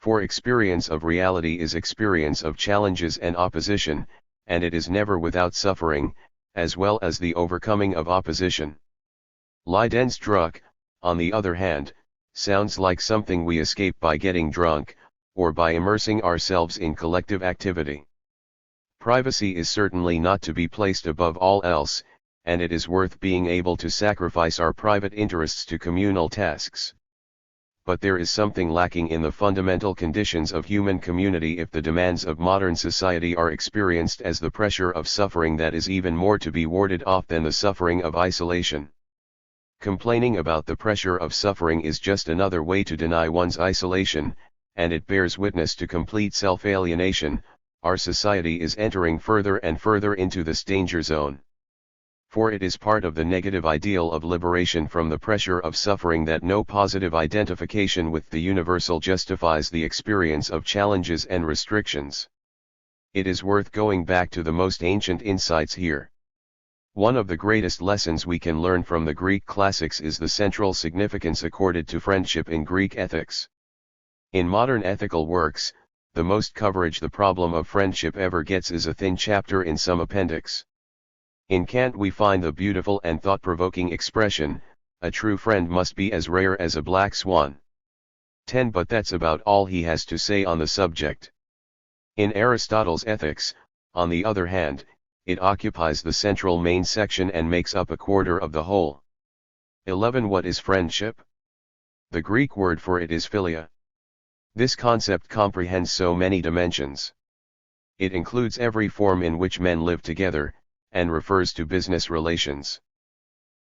For experience of reality is experience of challenges and opposition, and it is never without suffering, as well as the overcoming of opposition. Leidensdruck, on the other hand, sounds like something we escape by getting drunk, or by immersing ourselves in collective activity. Privacy is certainly not to be placed above all else, and it is worth being able to sacrifice our private interests to communal tasks. but there is something lacking in the fundamental conditions of human community if the demands of modern society are experienced as the pressure of suffering that is even more to be warded off than the suffering of isolation. Complaining about the pressure of suffering is just another way to deny one's isolation, and it bears witness to complete self-alienation. Our society is entering further and further into this danger zone. For it is part of the negative ideal of liberation from the pressure of suffering that no positive identification with the universal justifies the experience of challenges and restrictions. It is worth going back to the most ancient insights here. One of the greatest lessons we can learn from the Greek classics is the central significance accorded to friendship in Greek ethics. In modern ethical works, the most coverage the problem of friendship ever gets is a thin chapter in some appendix. In Kant we find the beautiful and thought-provoking expression, "A true friend must be as rare as a black swan." 10 But that's about all he has to say on the subject. In Aristotle's Ethics, on the other hand, it occupies the central main section and makes up a quarter of the whole. 11 What is friendship? The Greek word for it is philia. This concept comprehends so many dimensions. It includes every form in which men live together, and refers to business relations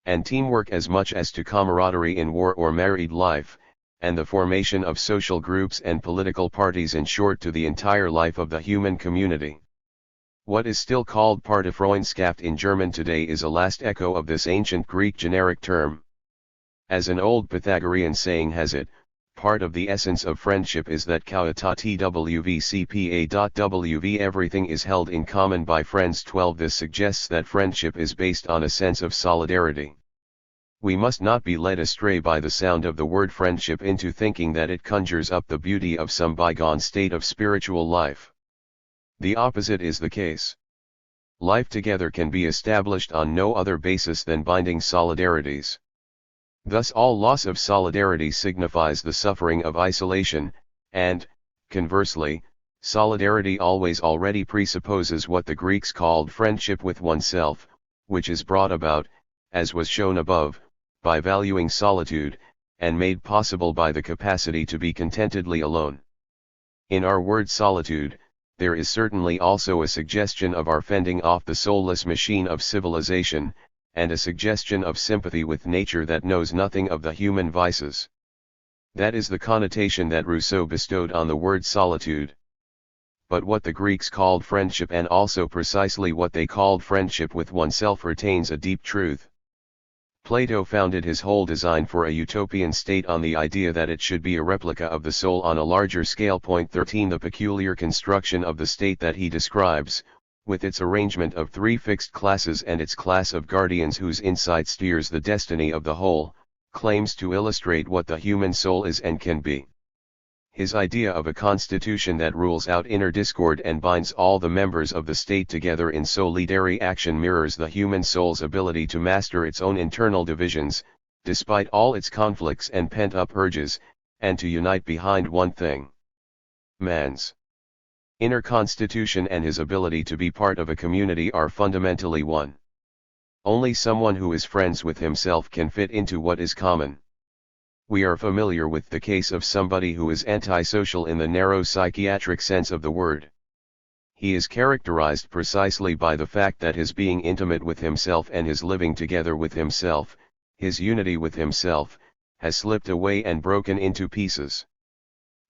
and teamwork as much as to camaraderie in war or married life, and the formation of social groups and political parties, in short to the entire life of the human community. What is still called Partnerfreundschaft in German today is a last echo of this ancient Greek generic term. As an old Pythagorean saying has it, part of the essence of friendship is that twvcpa.wv everything is held in common by friends. 12 This suggests that friendship is based on a sense of solidarity. We must not be led astray by the sound of the word friendship into thinking that it conjures up the beauty of some bygone state of spiritual life. The opposite is the case. Life together can be established on no other basis than binding solidarities. Thus all loss of solidarity signifies the suffering of isolation, and, conversely, solidarity always already presupposes what the Greeks called friendship with oneself, which is brought about, as was shown above, by valuing solitude, and made possible by the capacity to be contentedly alone. In our word solitude, there is certainly also a suggestion of our fending off the soulless machine of civilization, and a suggestion of sympathy with nature that knows nothing of the human vices. That is the connotation that Rousseau bestowed on the word solitude. But what the Greeks called friendship, and also precisely what they called friendship with oneself, retains a deep truth. Plato founded his whole design for a utopian state on the idea that it should be a replica of the soul on a larger scale. 13 The peculiar construction of the state that he describes, with its arrangement of 3 fixed classes and its class of guardians whose insight steers the destiny of the whole, claims to illustrate what the human soul is and can be. His idea of a constitution that rules out inner discord and binds all the members of the state together in solidary action mirrors the human soul's ability to master its own internal divisions, despite all its conflicts and pent-up urges, and to unite behind one thing: man's inner constitution and his ability to be part of a community are fundamentally one. Only someone who is friends with himself can fit into what is common. We are familiar with the case of somebody who is antisocial in the narrow psychiatric sense of the word. He is characterized precisely by the fact that his being intimate with himself and his living together with himself, his unity with himself, has slipped away and broken into pieces.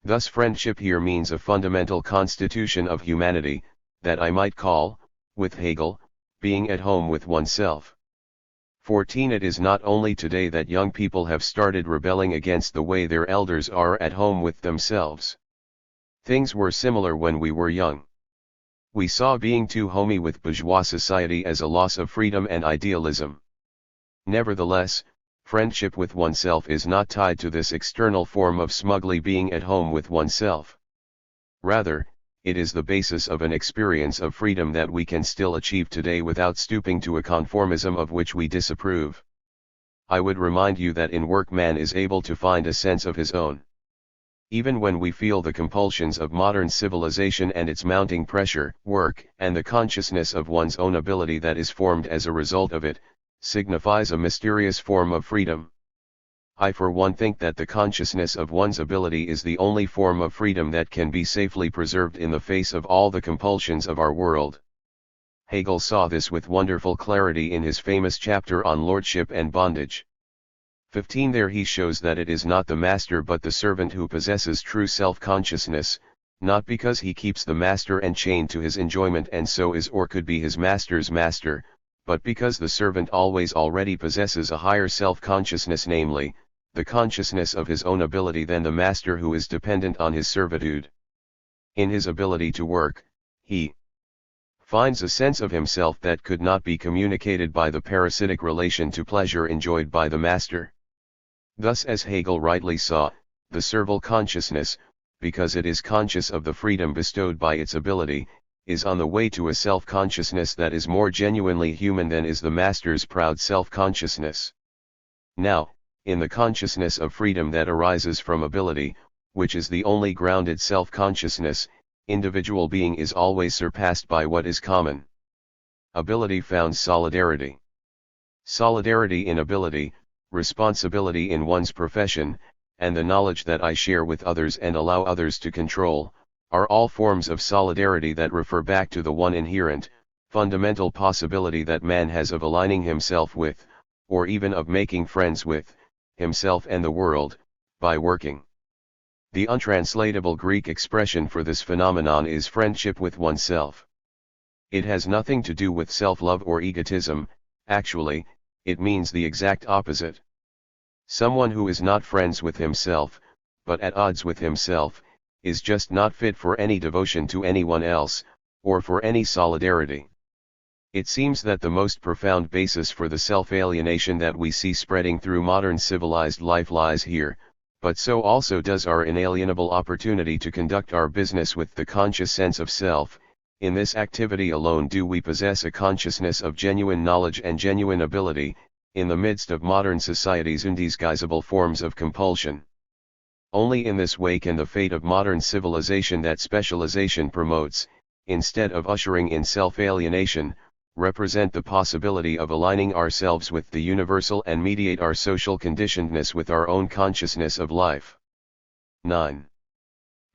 Thus friendship here means a fundamental constitution of humanity, that I might call, with Hegel, being at home with oneself. 14 It is not only today that young people have started rebelling against the way their elders are at home with themselves. Things were similar when we were young. We saw being too homey with bourgeois society as a loss of freedom and idealism. Nevertheless, friendship with oneself is not tied to this external form of smugly being at home with oneself. Rather, it is the basis of an experience of freedom that we can still achieve today without stooping to a conformism of which we disapprove. I would remind you that in work man is able to find a sense of his own. Even when we feel the compulsions of modern civilization and its mounting pressure, work, and the consciousness of one's own ability that is formed as a result of it, signifies a mysterious form of freedom. I for one think that the consciousness of one's ability is the only form of freedom that can be safely preserved in the face of all the compulsions of our world. Hegel saw this with wonderful clarity in his famous chapter on lordship and bondage. 15. There he shows that it is not the master but the servant who possesses true self-consciousness, not because he keeps the master enchained to his enjoyment and so is or could be his master's master, but because the servant always already possesses a higher self-consciousness, namely, the consciousness of his own ability than the master who is dependent on his servitude. In his ability to work, he finds a sense of himself that could not be communicated by the parasitic relation to pleasure enjoyed by the master. Thus, as Hegel rightly saw, the servile consciousness, because it is conscious of the freedom bestowed by its ability, is on the way to a self-consciousness that is more genuinely human than is the master's proud self-consciousness. Now, in the consciousness of freedom that arises from ability, which is the only grounded self-consciousness, individual being is always surpassed by what is common. Ability founds solidarity. Solidarity in ability, responsibility in one's profession, and the knowledge that I share with others and allow others to control, are all forms of solidarity that refer back to the one inherent, fundamental possibility that man has of aligning himself with, or even of making friends with, himself and the world, by working. The untranslatable Greek expression for this phenomenon is friendship with oneself. It has nothing to do with self-love or egotism. Actually, it means the exact opposite. Someone who is not friends with himself, but at odds with himself, is just not fit for any devotion to anyone else, or for any solidarity. It seems that the most profound basis for the self-alienation that we see spreading through modern civilized life lies here, but so also does our inalienable opportunity to conduct our business with the conscious sense of self. In this activity alone do we possess a consciousness of genuine knowledge and genuine ability, in the midst of modern society's undisguisable forms of compulsion. Only in this way can the fate of modern civilization that specialization promotes, instead of ushering in self-alienation, represent the possibility of aligning ourselves with the universal and mediate our social conditionedness with our own consciousness of life. 9.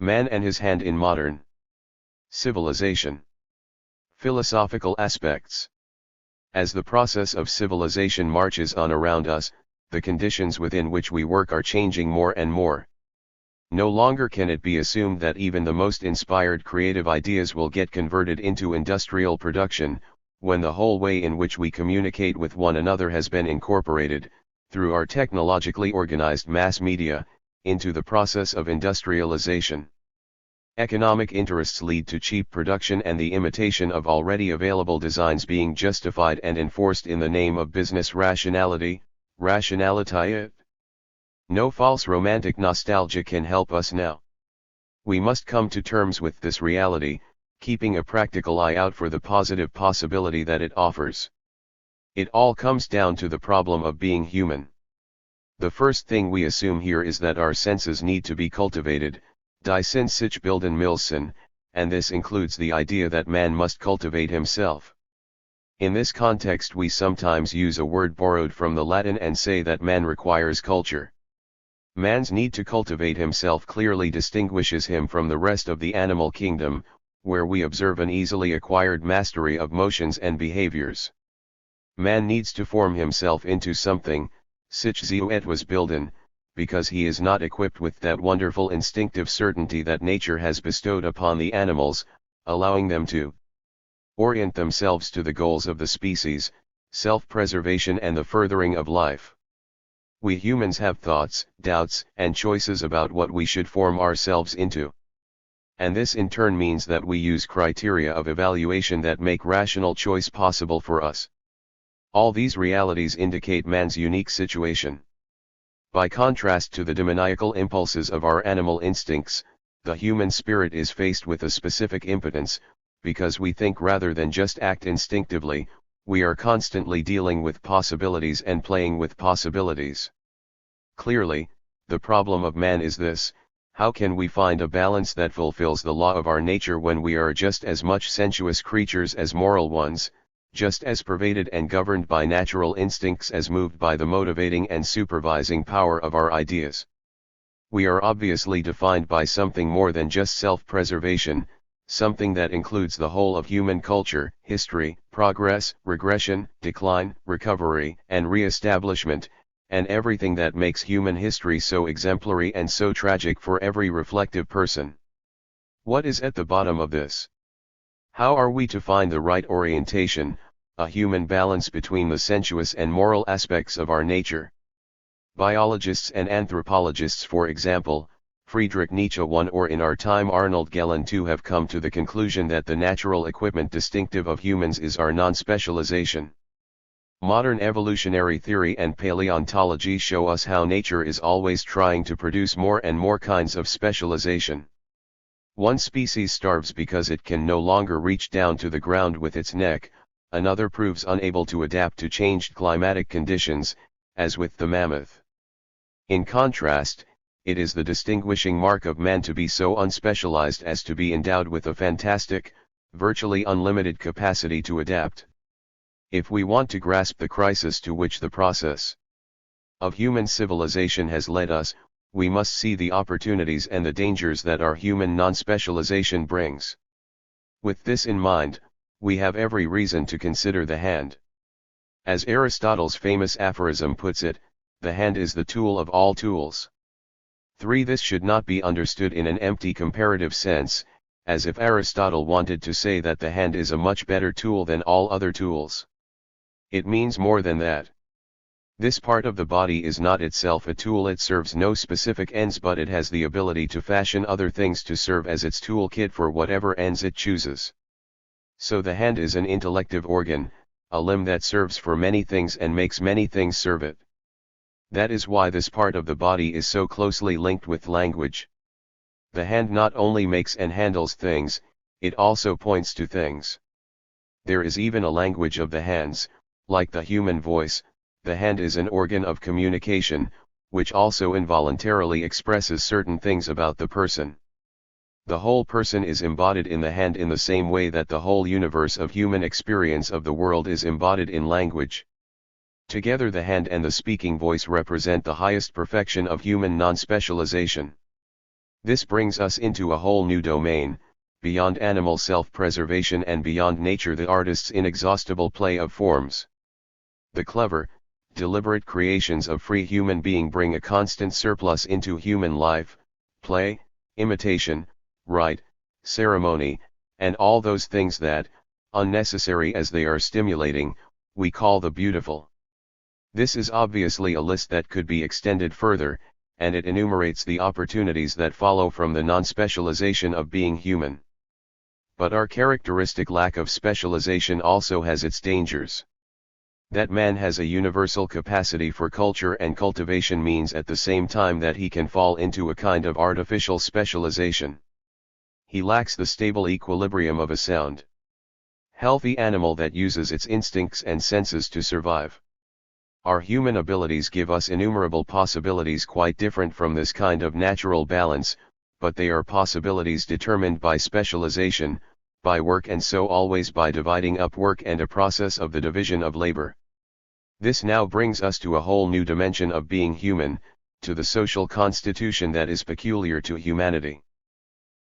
Man and his hand in modern civilization. Philosophical aspects. As the process of civilization marches on around us, the conditions within which we work are changing more and more. No longer can it be assumed that even the most inspired creative ideas will get converted into industrial production, when the whole way in which we communicate with one another has been incorporated, through our technologically organized mass media, into the process of industrialization. Economic interests lead to cheap production and the imitation of already available designs being justified and enforced in the name of business rationality, rationaliteit. No false romantic nostalgia can help us now. We must come to terms with this reality, keeping a practical eye out for the positive possibility that it offers. It all comes down to the problem of being human. The first thing we assume here is that our senses need to be cultivated, die sind sich bilden müssen, and this includes the idea that man must cultivate himself. In this context we sometimes use a word borrowed from the Latin and say that man requires culture. Man's need to cultivate himself clearly distinguishes him from the rest of the animal kingdom, where we observe an easily acquired mastery of motions and behaviors. Man needs to form himself into something, sich zu etwas bilden, because he is not equipped with that wonderful instinctive certainty that nature has bestowed upon the animals, allowing them to orient themselves to the goals of the species, self-preservation and the furthering of life. We humans have thoughts, doubts, and choices about what we should form ourselves into. And this in turn means that we use criteria of evaluation that make rational choice possible for us. All these realities indicate man's unique situation. By contrast to the demoniacal impulses of our animal instincts, the human spirit is faced with a specific impotence, because we think rather than just act instinctively. We are constantly dealing with possibilities and playing with possibilities. Clearly, the problem of man is this: how can we find a balance that fulfills the law of our nature when we are just as much sensuous creatures as moral ones, just as pervaded and governed by natural instincts as moved by the motivating and supervising power of our ideas. We are obviously defined by something more than just self-preservation, something that includes the whole of human culture, history, progress, regression, decline, recovery, and re-establishment, and everything that makes human history so exemplary and so tragic for every reflective person. What is at the bottom of this? How are we to find the right orientation, a human balance between the sensuous and moral aspects of our nature? Biologists and anthropologists, for example, Friedrich Nietzsche I or in our time Arnold Gehlen II, have come to the conclusion that the natural equipment distinctive of humans is our non-specialization. Modern evolutionary theory and paleontology show us how nature is always trying to produce more and more kinds of specialization. One species starves because it can no longer reach down to the ground with its neck, another proves unable to adapt to changed climatic conditions, as with the mammoth. In contrast, it is the distinguishing mark of man to be so unspecialized as to be endowed with a fantastic, virtually unlimited capacity to adapt. If we want to grasp the crisis to which the process of human civilization has led us, we must see the opportunities and the dangers that our human non-specialization brings. With this in mind, we have every reason to consider the hand. As Aristotle's famous aphorism puts it, the hand is the tool of all tools. 3. This should not be understood in an empty comparative sense, as if Aristotle wanted to say that the hand is a much better tool than all other tools. It means more than that. This part of the body is not itself a tool, it serves no specific ends, but it has the ability to fashion other things to serve as its toolkit for whatever ends it chooses. So the hand is an intellective organ, a limb that serves for many things and makes many things serve it. That is why this part of the body is so closely linked with language. The hand not only makes and handles things, it also points to things. There is even a language of the hands. Like the human voice, the hand is an organ of communication, which also involuntarily expresses certain things about the person. The whole person is embodied in the hand in the same way that the whole universe of human experience of the world is embodied in language. Together the hand and the speaking voice represent the highest perfection of human non-specialization. This brings us into a whole new domain, beyond animal self-preservation and beyond nature, the artist's inexhaustible play of forms. The clever, deliberate creations of free human being bring a constant surplus into human life, play, imitation, rite, ceremony, and all those things that, unnecessary as they are stimulating, we call the beautiful. This is obviously a list that could be extended further, and it enumerates the opportunities that follow from the non-specialization of being human. But our characteristic lack of specialization also has its dangers. That man has a universal capacity for culture and cultivation means at the same time that he can fall into a kind of artificial specialization. He lacks the stable equilibrium of a sound, healthy animal that uses its instincts and senses to survive. Our human abilities give us innumerable possibilities quite different from this kind of natural balance, but they are possibilities determined by specialization, by work, and so always by dividing up work and a process of the division of labor. This now brings us to a whole new dimension of being human, to the social constitution that is peculiar to humanity.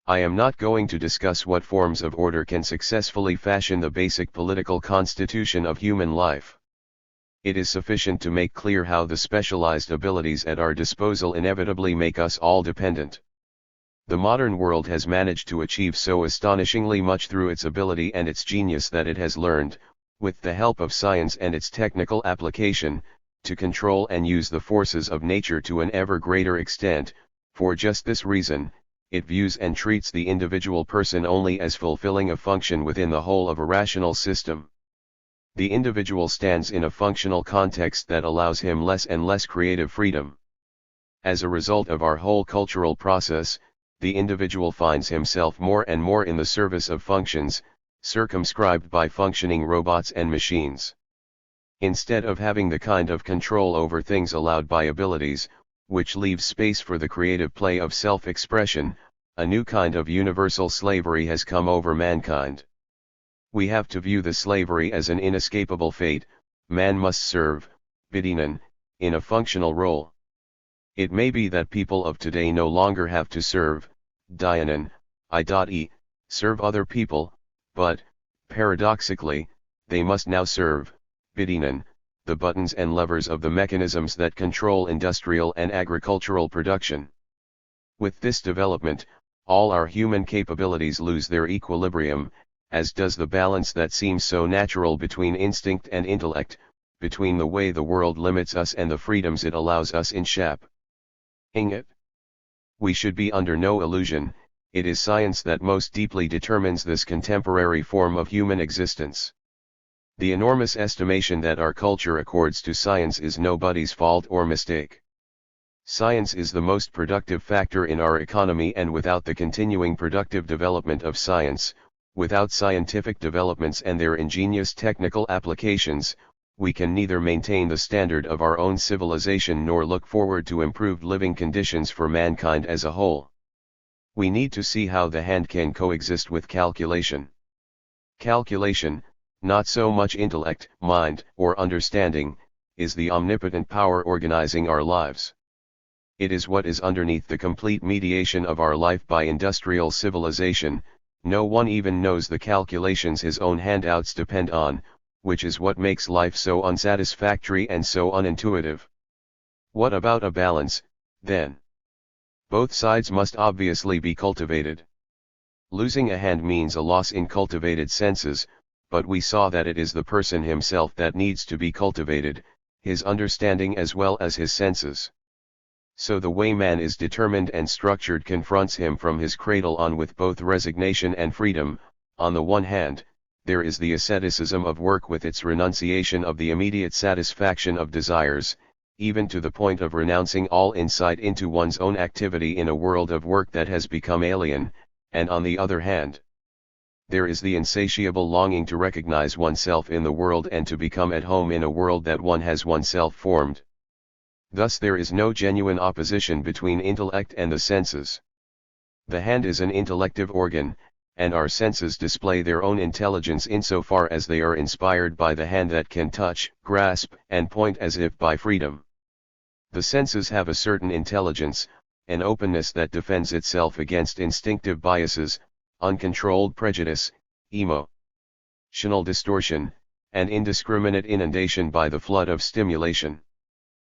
I am not going to discuss what forms of order can successfully fashion the basic political constitution of human life. It is sufficient to make clear how the specialized abilities at our disposal inevitably make us all dependent. The modern world has managed to achieve so astonishingly much through its ability and its genius that it has learned, with the help of science and its technical application, to control and use the forces of nature to an ever greater extent. For just this reason, it views and treats the individual person only as fulfilling a function within the whole of a rational system. The individual stands in a functional context that allows him less and less creative freedom. As a result of our whole cultural process, the individual finds himself more and more in the service of functions, circumscribed by functioning robots and machines. Instead of having the kind of control over things allowed by abilities, which leaves space for the creative play of self-expression, a new kind of universal slavery has come over mankind. We have to view the slavery as an inescapable fate. Man must serve, bedienen, in a functional role. It may be that people of today no longer have to serve, dienen, serve other people, but, paradoxically, they must now serve, bedienen, the buttons and levers of the mechanisms that control industrial and agricultural production. With this development, all our human capabilities lose their equilibrium, as does the balance that seems so natural between instinct and intellect, between the way the world limits us and the freedoms it allows us in shap. It. We should be under no illusion, it is science that most deeply determines this contemporary form of human existence. The enormous estimation that our culture accords to science is nobody's fault or mistake. Science is the most productive factor in our economy, and without the continuing productive development of science, without scientific developments and their ingenious technical applications, we can neither maintain the standard of our own civilization nor look forward to improved living conditions for mankind as a whole. We need to see how the hand can coexist with calculation. Calculation, not so much intellect, mind, or understanding, is the omnipotent power organizing our lives. It is what is underneath the complete mediation of our life by industrial civilization. No one even knows the calculations his own handouts depend on, which is what makes life so unsatisfactory and so unintuitive. What about a balance, then? Both sides must obviously be cultivated. Losing a hand means a loss in cultivated senses, but we saw that it is the person himself that needs to be cultivated, his understanding as well as his senses. So the way man is determined and structured confronts him from his cradle on with both resignation and freedom. On the one hand, there is the asceticism of work with its renunciation of the immediate satisfaction of desires, even to the point of renouncing all insight into one's own activity in a world of work that has become alien, and on the other hand, there is the insatiable longing to recognize oneself in the world and to become at home in a world that one has oneself formed. Thus there is no genuine opposition between intellect and the senses. The hand is an intellective organ, and our senses display their own intelligence insofar as they are inspired by the hand that can touch, grasp, and point as if by freedom. The senses have a certain intelligence, an openness that defends itself against instinctive biases, uncontrolled prejudice, emotional distortion, and indiscriminate inundation by the flood of stimulation.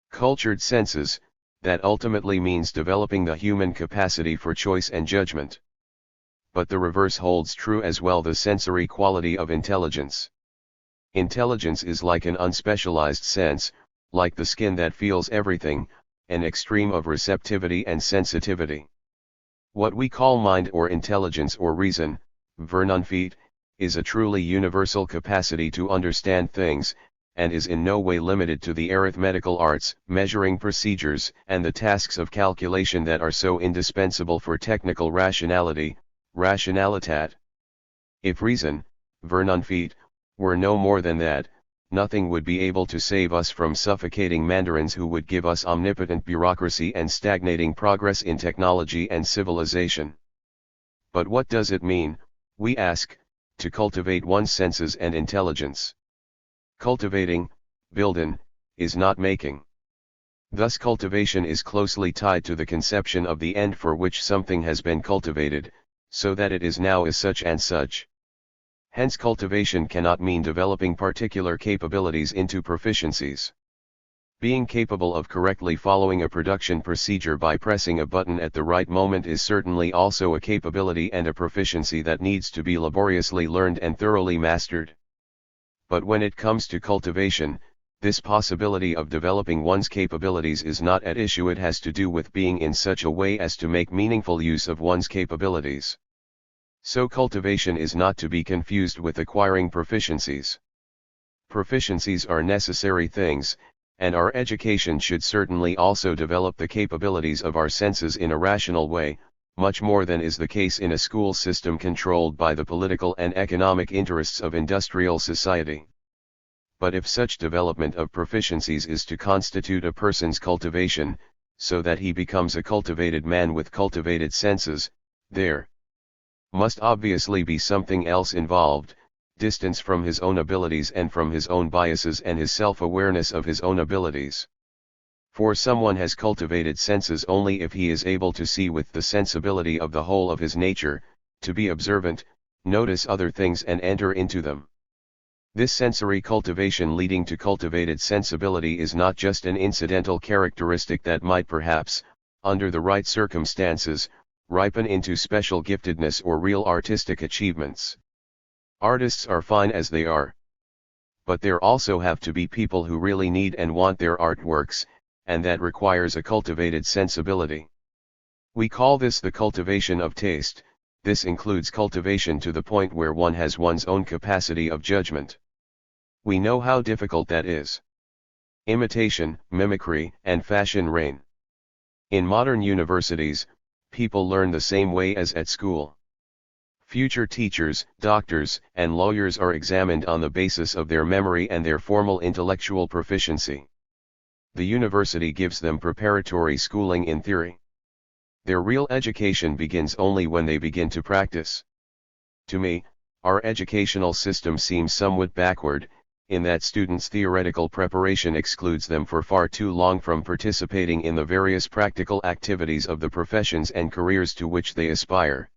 Cultured senses, that ultimately means developing the human capacity for choice and judgment. But the reverse holds true as well, the sensory quality of intelligence. Intelligence is like an unspecialized sense, like the skin that feels everything, an extreme of receptivity and sensitivity. What we call mind or intelligence or reason, Vernunft, is a truly universal capacity to understand things, and is in no way limited to the arithmetical arts, measuring procedures, and the tasks of calculation that are so indispensable for technical rationality, rationalitat. If reason, Vernunft, were no more than that, nothing would be able to save us from suffocating mandarins who would give us omnipotent bureaucracy and stagnating progress in technology and civilization. But what does it mean, we ask, to cultivate one's senses and intelligence? Cultivating, bilden, is not making. Thus cultivation is closely tied to the conception of the end for which something has been cultivated, so that it is now as such and such. Hence cultivation cannot mean developing particular capabilities into proficiencies. Being capable of correctly following a production procedure by pressing a button at the right moment is certainly also a capability and a proficiency that needs to be laboriously learned and thoroughly mastered. But when it comes to cultivation, this possibility of developing one's capabilities is not at issue. It has to do with being in such a way as to make meaningful use of one's capabilities. So cultivation is not to be confused with acquiring proficiencies. Proficiencies are necessary things, and our education should certainly also develop the capabilities of our senses in a rational way, much more than is the case in a school system controlled by the political and economic interests of industrial society. But if such development of proficiencies is to constitute a person's cultivation, so that he becomes a cultivated man with cultivated senses, there must obviously be something else involved, distance from his own abilities and from his own biases and his self-awareness of his own abilities. For someone has cultivated senses only if he is able to see with the sensibility of the whole of his nature, to be observant, notice other things and enter into them. This sensory cultivation leading to cultivated sensibility is not just an incidental characteristic that might perhaps, under the right circumstances, ripen into special giftedness or real artistic achievements. Artists are fine as they are. But there also have to be people who really need and want their artworks, and that requires a cultivated sensibility. We call this the cultivation of taste. This includes cultivation to the point where one has one's own capacity of judgment. We know how difficult that is. Imitation, mimicry, and fashion reign. In modern universities, people learn the same way as at school. Future teachers, doctors, and lawyers are examined on the basis of their memory and their formal intellectual proficiency. The university gives them preparatory schooling in theory. Their real education begins only when they begin to practice. To me, our educational system seems somewhat backward, in that students' theoretical preparation excludes them for far too long from participating in the various practical activities of the professions and careers to which they aspire.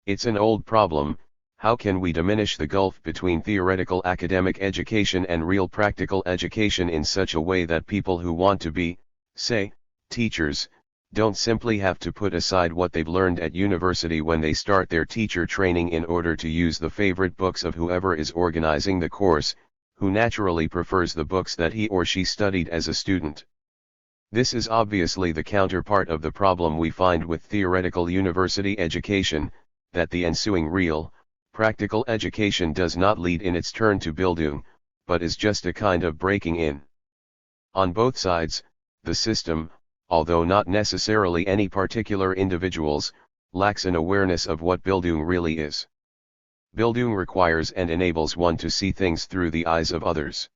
It's an old problem. How can we diminish the gulf between theoretical academic education and real practical education in such a way that people who want to be, say, teachers, don't simply have to put aside what they've learned at university when they start their teacher training in order to use the favorite books of whoever is organizing the course, who naturally prefers the books that he or she studied as a student. This is obviously the counterpart of the problem we find with theoretical university education, that the ensuing real, practical education does not lead in its turn to Bildung, but is just a kind of breaking in. On both sides, the system, although not necessarily any particular individuals, lacks an awareness of what Bildung really is. Bildung requires and enables one to see things through the eyes of others.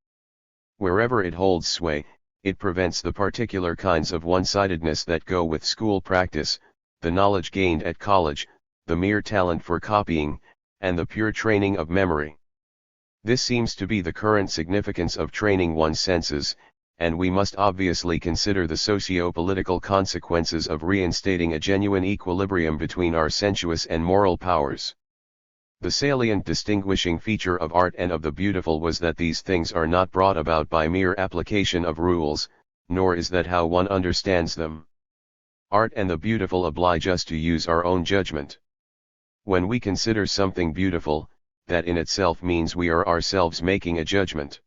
Wherever it holds sway, it prevents the particular kinds of one-sidedness that go with school practice, the knowledge gained at college, the mere talent for copying, and the pure training of memory. This seems to be the current significance of training one's senses, and we must obviously consider the socio-political consequences of reinstating a genuine equilibrium between our sensuous and moral powers. The salient distinguishing feature of art and of the beautiful was that these things are not brought about by mere application of rules, nor is that how one understands them. Art and the beautiful oblige us to use our own judgment. When we consider something beautiful, that in itself means we are ourselves making a judgment.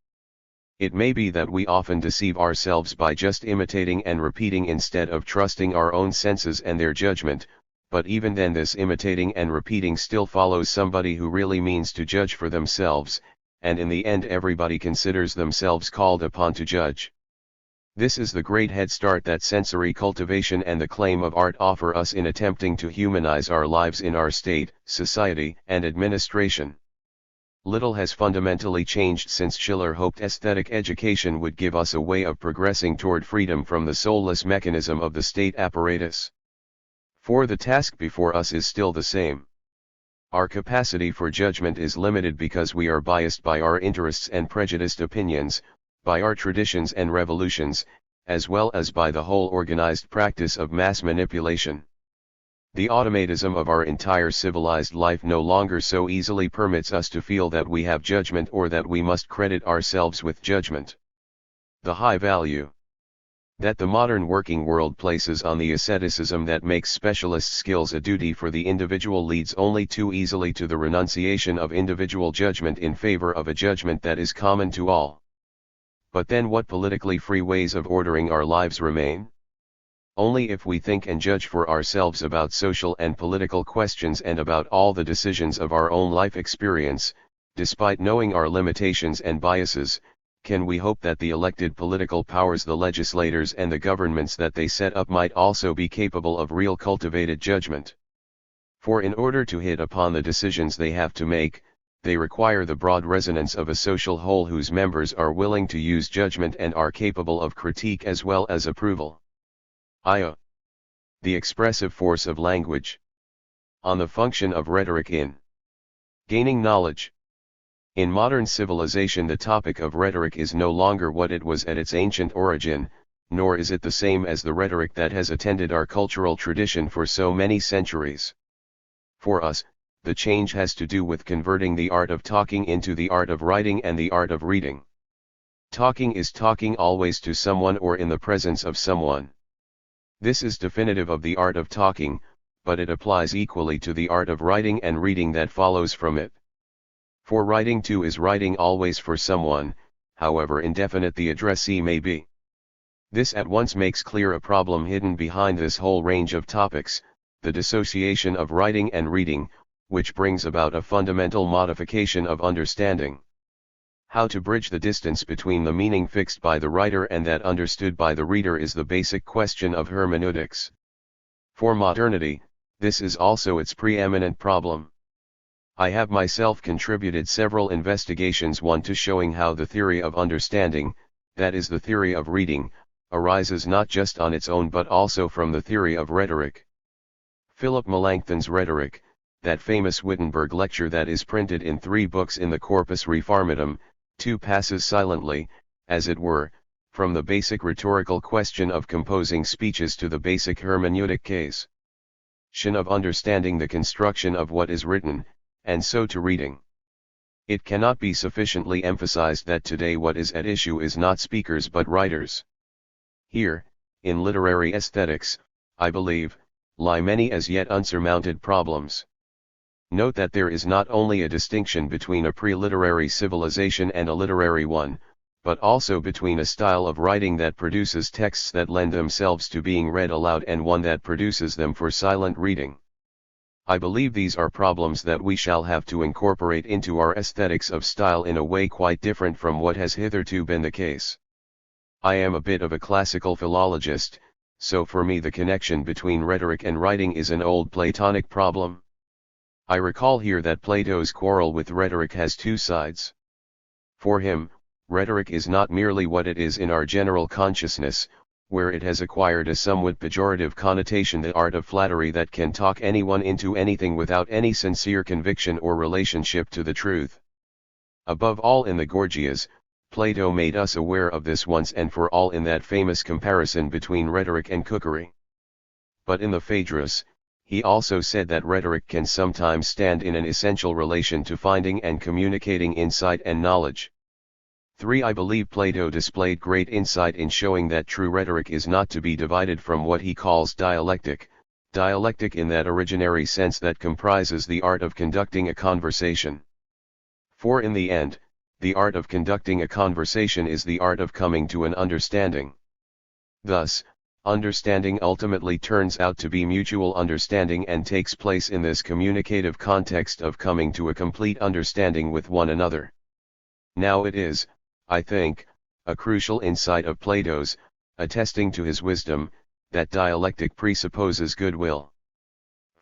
It may be that we often deceive ourselves by just imitating and repeating instead of trusting our own senses and their judgment, but even then this imitating and repeating still follows somebody who really means to judge for themselves, and in the end everybody considers themselves called upon to judge. This is the great head start that sensory cultivation and the claim of art offer us in attempting to humanize our lives in our state, society, and administration. Little has fundamentally changed since Schiller hoped aesthetic education would give us a way of progressing toward freedom from the soulless mechanism of the state apparatus. For the task before us is still the same. Our capacity for judgment is limited because we are biased by our interests and prejudiced opinions, by our traditions and revolutions, as well as by the whole organized practice of mass manipulation. The automatism of our entire civilized life no longer so easily permits us to feel that we have judgment or that we must credit ourselves with judgment. The high value that the modern working world places on the asceticism that makes specialist skills a duty for the individual leads only too easily to the renunciation of individual judgment in favor of a judgment that is common to all. But then what politically free ways of ordering our lives remain? Only if we think and judge for ourselves about social and political questions and about all the decisions of our own life experience, despite knowing our limitations and biases, can we hope that the elected political powers, the legislators and the governments that they set up might also be capable of real cultivated judgment. For in order to hit upon the decisions they have to make, they require the broad resonance of a social whole whose members are willing to use judgment and are capable of critique as well as approval. The expressive force of language. On the function of rhetoric in gaining knowledge. In modern civilization, the topic of rhetoric is no longer what it was at its ancient origin, nor is it the same as the rhetoric that has attended our cultural tradition for so many centuries. For us, the change has to do with converting the art of talking into the art of writing and the art of reading. Talking is talking always to someone or in the presence of someone. This is definitive of the art of talking, but it applies equally to the art of writing and reading that follows from it. For writing too is writing always for someone, however indefinite the addressee may be. This at once makes clear a problem hidden behind this whole range of topics, the dissociation of writing and reading, which brings about a fundamental modification of understanding. How to bridge the distance between the meaning fixed by the writer and that understood by the reader is the basic question of hermeneutics. For modernity, this is also its preeminent problem. I have myself contributed several investigations, one to showing how the theory of understanding, that is the theory of reading, arises not just on its own but also from the theory of rhetoric. Philip Melanchthon's Rhetoric, that famous Wittenberg lecture that is printed in 3 books in the Corpus Reformatum, too passes silently, as it were, from the basic rhetorical question of composing speeches to the basic hermeneutic case of understanding the construction of what is written, and so to reading. It cannot be sufficiently emphasized that today what is at issue is not speakers but writers. Here, in literary aesthetics, I believe, lie many as yet unsurmounted problems. Note that there is not only a distinction between a pre-literary civilization and a literary one, but also between a style of writing that produces texts that lend themselves to being read aloud and one that produces them for silent reading. I believe these are problems that we shall have to incorporate into our aesthetics of style in a way quite different from what has hitherto been the case. I am a bit of a classical philologist, so for me the connection between rhetoric and writing is an old Platonic problem. I recall here that Plato's quarrel with rhetoric has 2 sides. For him, rhetoric is not merely what it is in our general consciousness, where it has acquired a somewhat pejorative connotation, the art of flattery that can talk anyone into anything without any sincere conviction or relationship to the truth. Above all in the Gorgias, Plato made us aware of this once and for all in that famous comparison between rhetoric and cookery. But in the Phaedrus, he also said that rhetoric can sometimes stand in an essential relation to finding and communicating insight and knowledge. 3. I believe Plato displayed great insight in showing that true rhetoric is not to be divided from what he calls dialectic in that originary sense that comprises the art of conducting a conversation. For in the end, the art of conducting a conversation is the art of coming to an understanding. Thus, understanding ultimately turns out to be mutual understanding and takes place in this communicative context of coming to a complete understanding with one another. Now it is, I think, a crucial insight of Plato's, attesting to his wisdom, that dialectic presupposes goodwill.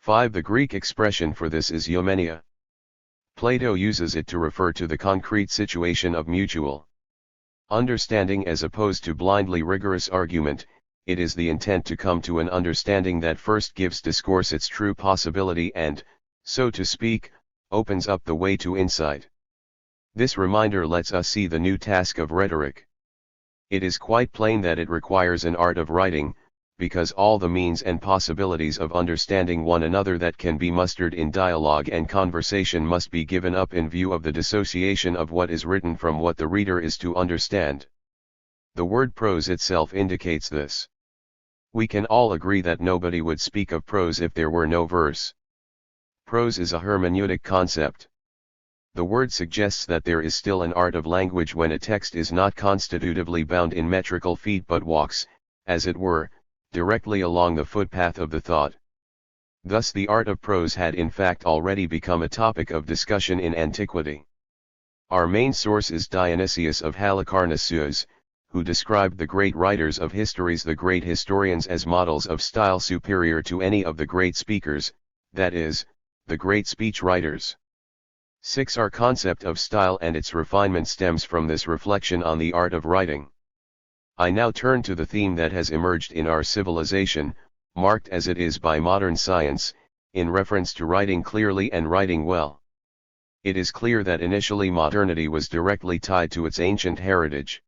5. The Greek expression for this is eumenia. Plato uses it to refer to the concrete situation of mutual understanding as opposed to blindly rigorous argument. It is the intent to come to an understanding that first gives discourse its true possibility and, so to speak, opens up the way to insight. This reminder lets us see the new task of rhetoric. It is quite plain that it requires an art of writing, because all the means and possibilities of understanding one another that can be mustered in dialogue and conversation must be given up in view of the dissociation of what is written from what the reader is to understand. The word prose itself indicates this. We can all agree that nobody would speak of prose if there were no verse. Prose is a hermeneutic concept. The word suggests that there is still an art of language when a text is not constitutively bound in metrical feet but walks, as it were, directly along the footpath of the thought. Thus the art of prose had in fact already become a topic of discussion in antiquity. Our main source is Dionysius of Halicarnassus, who described the great writers of histories, the great historians, as models of style superior to any of the great speakers, that is, the great speech writers. 6. Our concept of style and its refinement stems from this reflection on the art of writing. I now turn to the theme that has emerged in our civilization, marked as it is by modern science, in reference to writing clearly and writing well. It is clear that initially modernity was directly tied to its ancient heritage.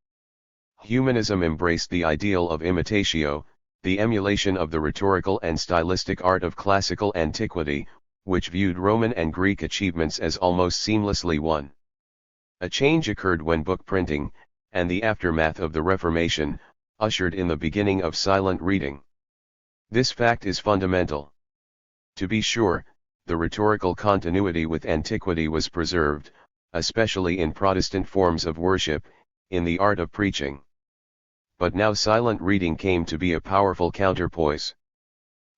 Humanism embraced the ideal of imitatio, the emulation of the rhetorical and stylistic art of classical antiquity, which viewed Roman and Greek achievements as almost seamlessly one. A change occurred when book printing, and the aftermath of the Reformation, ushered in the beginning of silent reading. This fact is fundamental. To be sure, the rhetorical continuity with antiquity was preserved, especially in Protestant forms of worship, in the art of preaching. But now silent reading came to be a powerful counterpoise.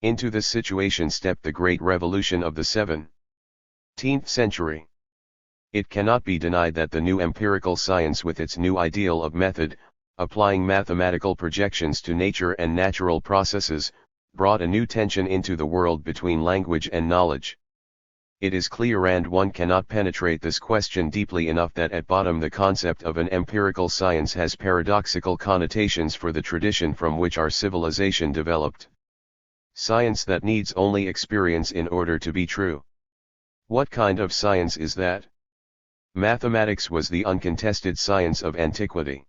Into this situation stepped the Great Revolution of the 17th century. It cannot be denied that the new empirical science with its new ideal of method, applying mathematical projections to nature and natural processes, brought a new tension into the world between language and knowledge. It is clear, and one cannot penetrate this question deeply enough, that at bottom the concept of an empirical science has paradoxical connotations for the tradition from which our civilization developed. Science that needs only experience in order to be true. What kind of science is that? Mathematics was the uncontested science of antiquity.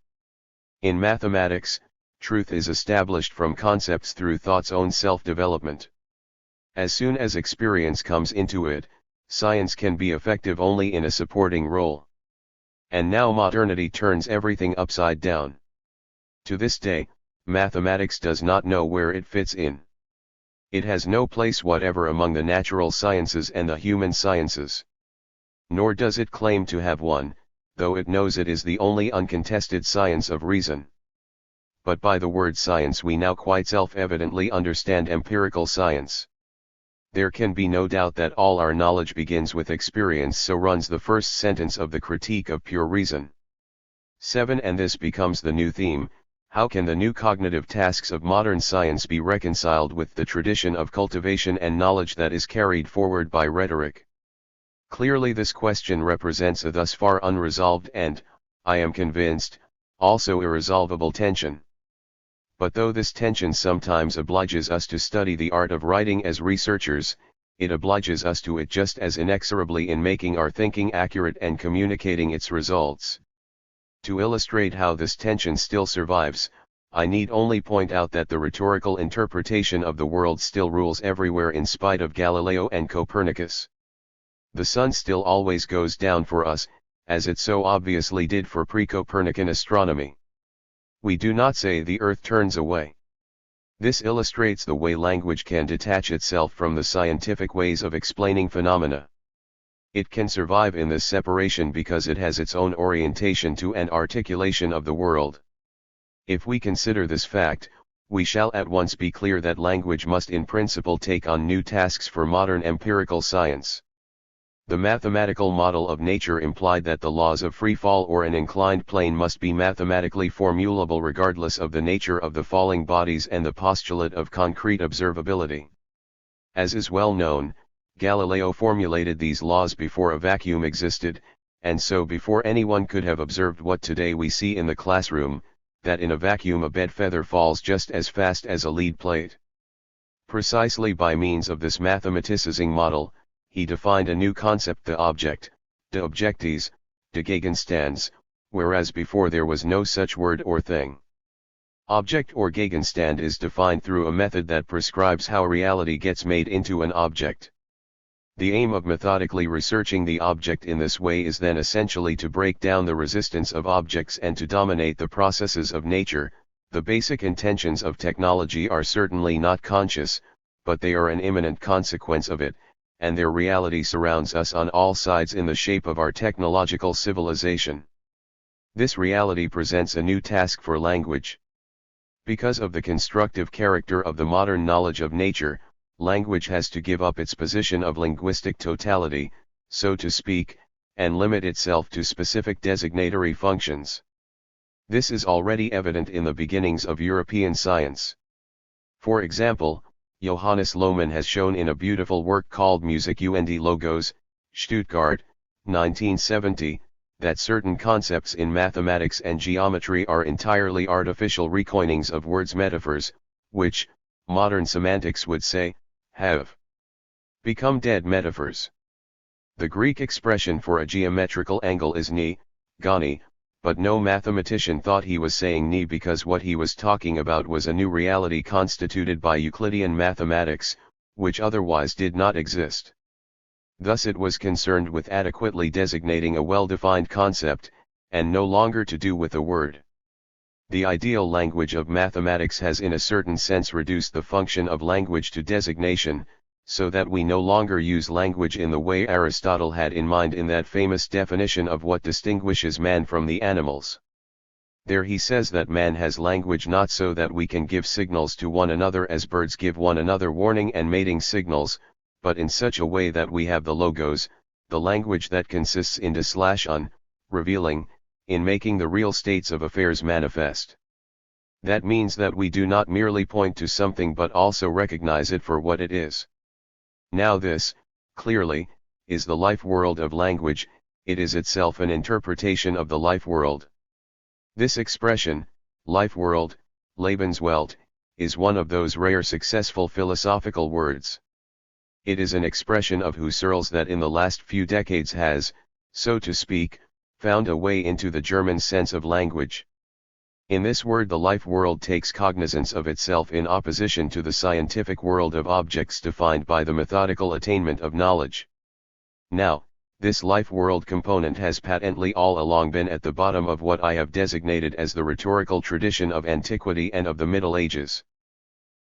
In mathematics, truth is established from concepts through thought's own self-development. As soon as experience comes into it, science can be effective only in a supporting role. And now modernity turns everything upside down. To this day, mathematics does not know where it fits in. It has no place whatever among the natural sciences and the human sciences. Nor does it claim to have one, though it knows it is the only uncontested science of reason. But by the word science we now quite self-evidently understand empirical science. There can be no doubt that all our knowledge begins with experience, so runs the first sentence of the Critique of Pure Reason. 7. And this becomes the new theme: how can the new cognitive tasks of modern science be reconciled with the tradition of cultivation and knowledge that is carried forward by rhetoric? Clearly this question represents a thus far unresolved and, I am convinced, also irresolvable tension. But though this tension sometimes obliges us to study the art of writing as researchers, it obliges us to it just as inexorably in making our thinking accurate and communicating its results. To illustrate how this tension still survives, I need only point out that the rhetorical interpretation of the world still rules everywhere in spite of Galileo and Copernicus. The sun still always goes down for us, as it so obviously did for pre-Copernican astronomy. We do not say the earth turns away. This illustrates the way language can detach itself from the scientific ways of explaining phenomena. It can survive in this separation because it has its own orientation to and articulation of the world. If we consider this fact, we shall at once be clear that language must in principle take on new tasks for modern empirical science. The mathematical model of nature implied that the laws of free fall or an inclined plane must be mathematically formulable regardless of the nature of the falling bodies and the postulate of concrete observability. As is well known, Galileo formulated these laws before a vacuum existed, and so before anyone could have observed what today we see in the classroom, that in a vacuum a bed feather falls just as fast as a lead plate. Precisely by means of this mathematicizing model, he defined a new concept, the object, de objectis, de Gegenstands, whereas before there was no such word or thing. Object or Gegenstand is defined through a method that prescribes how reality gets made into an object. The aim of methodically researching the object in this way is then essentially to break down the resistance of objects and to dominate the processes of nature. The basic intentions of technology are certainly not conscious, but they are an imminent consequence of it, and their reality surrounds us on all sides in the shape of our technological civilization. This reality presents a new task for language. Because of the constructive character of the modern knowledge of nature, language has to give up its position of linguistic totality, so to speak, and limit itself to specific designatory functions. This is already evident in the beginnings of European science. For example, Johannes Lohmann has shown in a beautiful work called Musik und Logos, Stuttgart, 1970, that certain concepts in mathematics and geometry are entirely artificial recoinings of words, metaphors, which, modern semantics would say, have become dead metaphors. The Greek expression for a geometrical angle is ni, goni, but no mathematician thought he was saying ni because what he was talking about was a new reality constituted by Euclidean mathematics, which otherwise did not exist. Thus it was concerned with adequately designating a well-defined concept, and no longer to do with a word. The ideal language of mathematics has in a certain sense reduced the function of language to designation, so that we no longer use language in the way Aristotle had in mind in that famous definition of what distinguishes man from the animals. There he says that man has language not so that we can give signals to one another as birds give one another warning and mating signals, but in such a way that we have the logos, the language that consists in /un, revealing, in making the real states of affairs manifest. That means that we do not merely point to something but also recognize it for what it is. Now this, clearly, is the life world of language, it is itself an interpretation of the life world. This expression, life world, Lebenswelt, is one of those rare successful philosophical words. It is an expression of Husserl's that in the last few decades has, so to speak, found a way into the German sense of language. In this word the life world takes cognizance of itself in opposition to the scientific world of objects defined by the methodical attainment of knowledge. Now, this life world component has patently all along been at the bottom of what I have designated as the rhetorical tradition of antiquity and of the Middle Ages.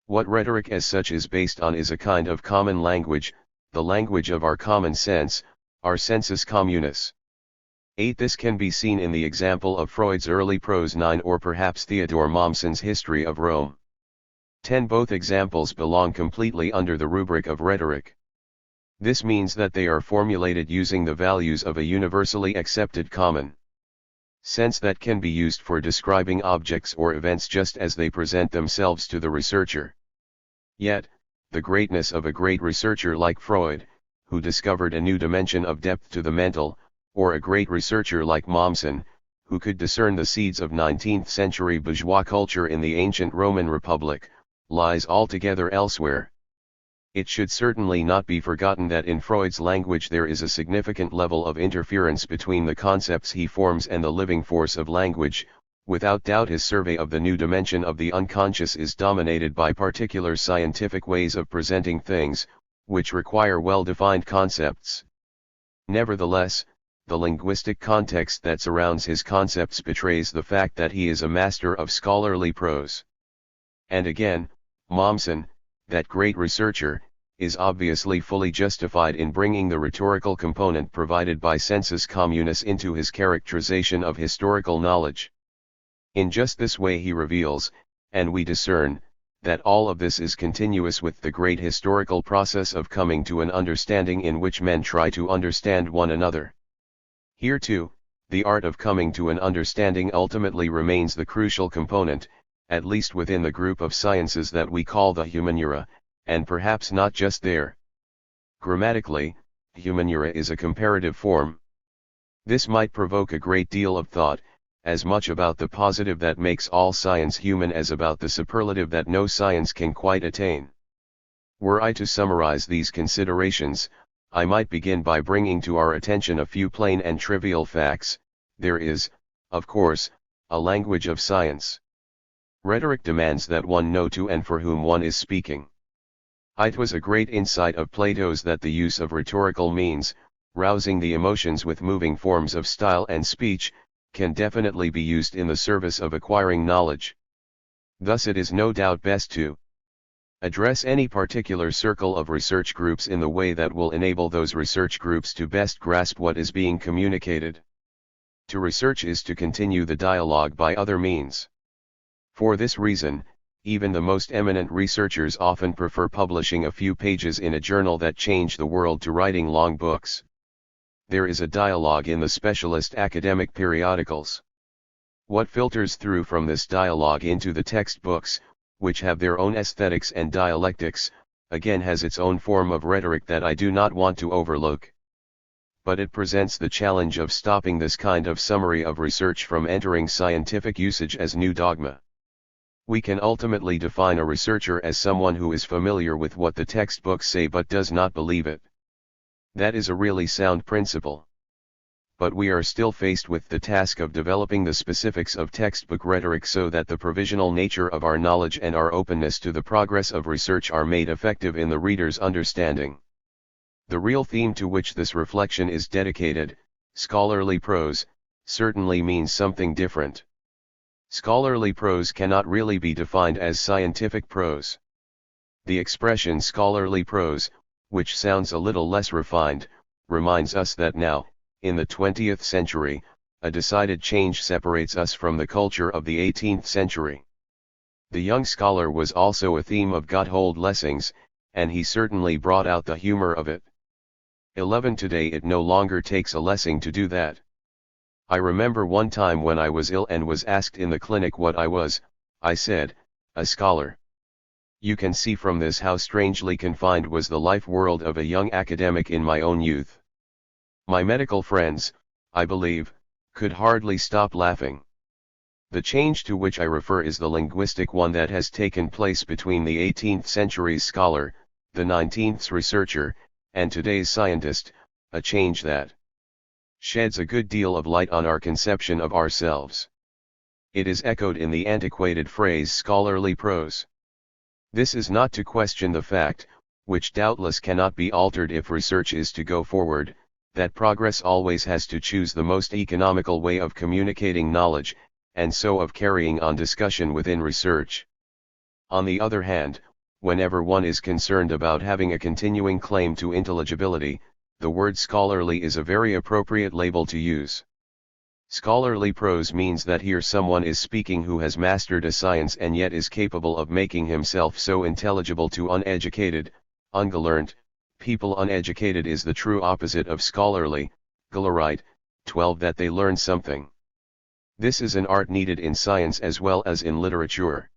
What rhetoric as such is based on is a kind of common language, the language of our common sense, our sensus communis. 8. This can be seen in the example of Freud's early prose 9 or perhaps Theodore Mommsen's History of Rome. 10. Both examples belong completely under the rubric of rhetoric. This means that they are formulated using the values of a universally accepted common sense that can be used for describing objects or events just as they present themselves to the researcher. Yet, the greatness of a great researcher like Freud, who discovered a new dimension of depth to the mental, or a great researcher like Mommsen, who could discern the seeds of 19th-century bourgeois culture in the ancient Roman Republic, lies altogether elsewhere. It should certainly not be forgotten that in Freud's language there is a significant level of interference between the concepts he forms and the living force of language. Without doubt his survey of the new dimension of the unconscious is dominated by particular scientific ways of presenting things, which require well-defined concepts. Nevertheless, the linguistic context that surrounds his concepts betrays the fact that he is a master of scholarly prose. And again, Mommsen, that great researcher, is obviously fully justified in bringing the rhetorical component provided by sensus communis into his characterization of historical knowledge. In just this way he reveals, and we discern, that all of this is continuous with the great historical process of coming to an understanding in which men try to understand one another. Here too, the art of coming to an understanding ultimately remains the crucial component, at least within the group of sciences that we call the humaniora, and perhaps not just there. Grammatically, humaniora is a comparative form. This might provoke a great deal of thought, as much about the positive that makes all science human as about the superlative that no science can quite attain. Were I to summarize these considerations, I might begin by bringing to our attention a few plain and trivial facts. There is, of course, a language of science. Rhetoric demands that one know to and for whom one is speaking. It was a great insight of Plato's that the use of rhetorical means, rousing the emotions with moving forms of style and speech, can definitely be used in the service of acquiring knowledge. Thus it is no doubt best to address any particular circle of research groups in the way that will enable those research groups to best grasp what is being communicated. To research is to continue the dialogue by other means. For this reason, even the most eminent researchers often prefer publishing a few pages in a journal that change the world to writing long books. There is a dialogue in the specialist academic periodicals. What filters through from this dialogue into the textbooks, which have their own aesthetics and dialectics, again has its own form of rhetoric that I do not want to overlook. But it presents the challenge of stopping this kind of summary of research from entering scientific usage as new dogma. We can ultimately define a researcher as someone who is familiar with what the textbooks say but does not believe it. That is a really sound principle. But we are still faced with the task of developing the specifics of textbook rhetoric so that the provisional nature of our knowledge and our openness to the progress of research are made effective in the reader's understanding. The real theme to which this reflection is dedicated, scholarly prose, certainly means something different. Scholarly prose cannot really be defined as scientific prose. The expression scholarly prose, which sounds a little less refined, reminds us that now, in the 20th century, a decided change separates us from the culture of the 18th century. The young scholar was also a theme of Gotthold Lessing's, and he certainly brought out the humor of it. 11 Today it no longer takes a Lessing to do that. I remember one time when I was ill and was asked in the clinic what I was, I said, a scholar. You can see from this how strangely confined was the life world of a young academic in my own youth. My medical friends, I believe, could hardly stop laughing. The change to which I refer is the linguistic one that has taken place between the 18th century's scholar, the 19th's researcher, and today's scientist, a change that sheds a good deal of light on our conception of ourselves. It is echoed in the antiquated phrase scholarly prose. This is not to question the fact, which doubtless cannot be altered if research is to go forward, that progress always has to choose the most economical way of communicating knowledge, and so of carrying on discussion within research. On the other hand, whenever one is concerned about having a continuing claim to intelligibility, the word scholarly is a very appropriate label to use. Scholarly prose means that here someone is speaking who has mastered a science and yet is capable of making himself so intelligible to uneducated, ungelernt, people. Uneducated is the true opposite of scholarly, gelerite, 12 that they learn something. This is an art needed in science as well as in literature.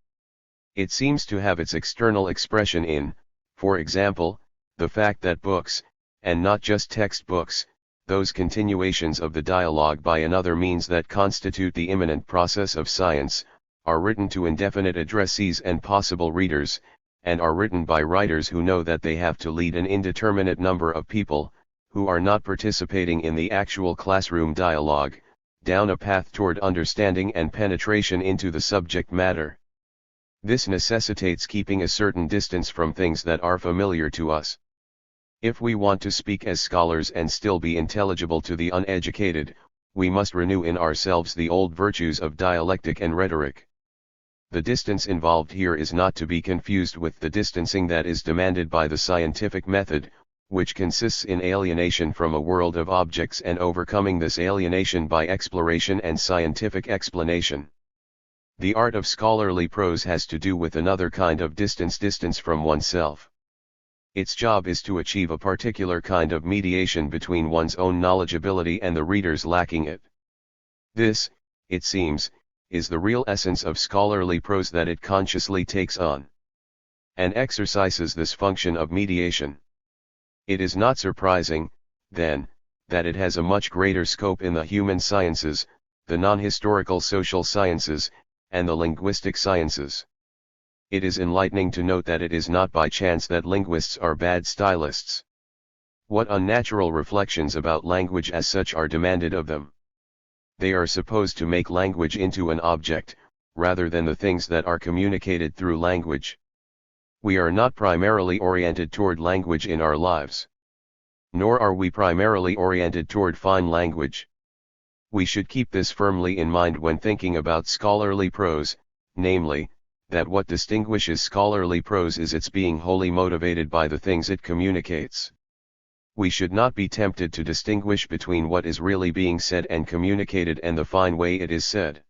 It seems to have its external expression in, for example, the fact that books, and not just textbooks, those continuations of the dialogue by another means that constitute the imminent process of science, are written to indefinite addressees and possible readers, and are written by writers who know that they have to lead an indeterminate number of people, who are not participating in the actual classroom dialogue, down a path toward understanding and penetration into the subject matter. This necessitates keeping a certain distance from things that are familiar to us. If we want to speak as scholars and still be intelligible to the uneducated, we must renew in ourselves the old virtues of dialectic and rhetoric. The distance involved here is not to be confused with the distancing that is demanded by the scientific method, which consists in alienation from a world of objects and overcoming this alienation by exploration and scientific explanation. The art of scholarly prose has to do with another kind of distance from oneself. Its job is to achieve a particular kind of mediation between one's own knowledgeability and the readers lacking it. This, it seems, is the real essence of scholarly prose that it consciously takes on and exercises this function of mediation. It is not surprising, then, that it has a much greater scope in the human sciences, the non-historical social sciences, and the linguistic sciences. It is enlightening to note that it is not by chance that linguists are bad stylists. What unnatural reflections about language as such are demanded of them? They are supposed to make language into an object, rather than the things that are communicated through language. We are not primarily oriented toward language in our lives. Nor are we primarily oriented toward fine language. We should keep this firmly in mind when thinking about scholarly prose, namely, that what distinguishes scholarly prose is its being wholly motivated by the things it communicates. We should not be tempted to distinguish between what is really being said and communicated and the fine way it is said.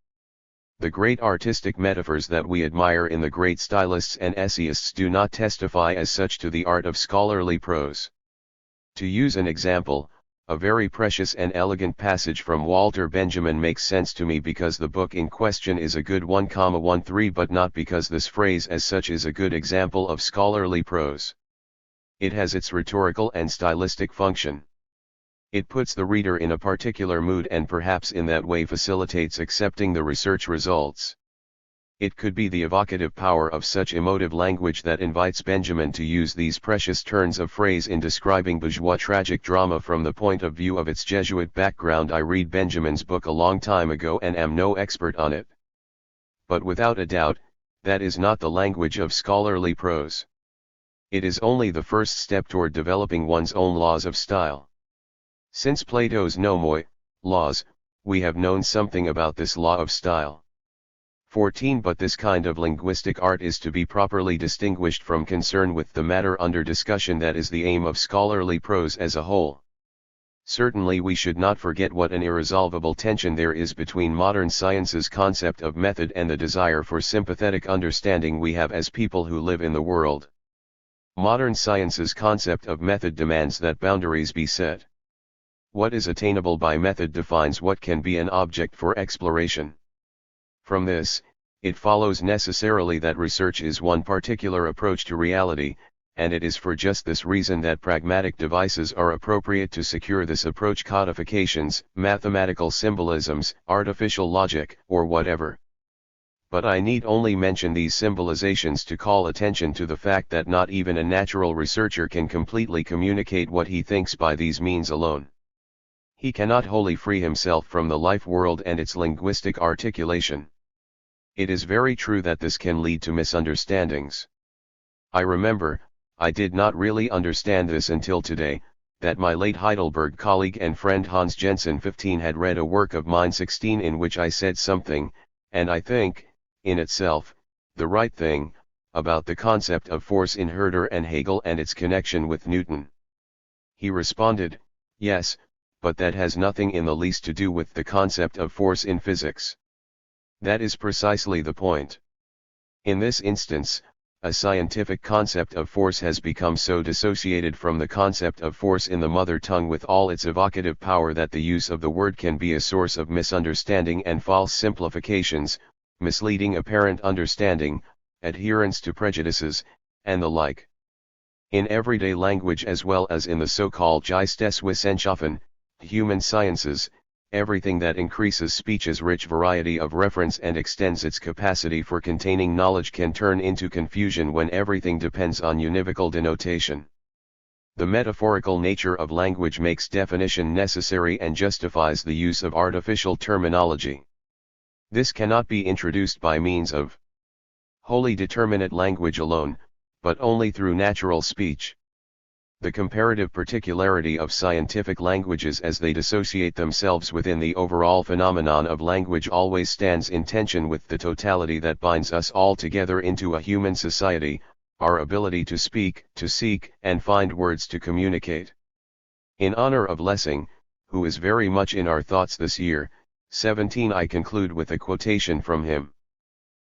The great artistic metaphors that we admire in the great stylists and essayists do not testify as such to the art of scholarly prose. To use an example, a very precious and elegant passage from Walter Benjamin makes sense to me because the book in question is a good 1,13, but not because this phrase as such is a good example of scholarly prose. It has its rhetorical and stylistic function. It puts the reader in a particular mood and perhaps in that way facilitates accepting the research results. It could be the evocative power of such emotive language that invites Benjamin to use these precious turns of phrase in describing bourgeois tragic drama from the point of view of its Jesuit background. I read Benjamin's book a long time ago and am no expert on it. But without a doubt, that is not the language of scholarly prose. It is only the first step toward developing one's own laws of style. Since Plato's nomoi, laws, we have known something about this law of style. 14. But this kind of linguistic art is to be properly distinguished from concern with the matter under discussion, that is the aim of scholarly prose as a whole. Certainly we should not forget what an irresolvable tension there is between modern science's concept of method and the desire for sympathetic understanding we have as people who live in the world. Modern science's concept of method demands that boundaries be set. What is attainable by method defines what can be an object for exploration. From this, it follows necessarily that research is one particular approach to reality, and it is for just this reason that pragmatic devices are appropriate to secure this approach: codifications, mathematical symbolisms, artificial logic, or whatever. But I need only mention these symbolizations to call attention to the fact that not even a natural researcher can completely communicate what he thinks by these means alone. He cannot wholly free himself from the life world and its linguistic articulation. It is very true that this can lead to misunderstandings. I remember, I did not really understand this until today, that my late Heidelberg colleague and friend Hans Jensen 15 had read a work of mine 16 in which I said something, and I think, in itself, the right thing, about the concept of force in Herder and Hegel and its connection with Newton. He responded, yes, but that has nothing in the least to do with the concept of force in physics. That is precisely the point. In this instance, a scientific concept of force has become so dissociated from the concept of force in the mother tongue with all its evocative power that the use of the word can be a source of misunderstanding and false simplifications, misleading apparent understanding, adherence to prejudices, and the like. In everyday language as well as in the so-called Geisteswissenschaften, human sciences, everything that increases speech's rich variety of reference and extends its capacity for containing knowledge can turn into confusion when everything depends on univocal denotation. The metaphorical nature of language makes definition necessary and justifies the use of artificial terminology. This cannot be introduced by means of wholly determinate language alone, but only through natural speech. The comparative particularity of scientific languages as they dissociate themselves within the overall phenomenon of language always stands in tension with the totality that binds us all together into a human society, our ability to speak, to seek, and find words to communicate. In honor of Lessing, who is very much in our thoughts this year, 17, I conclude with a quotation from him.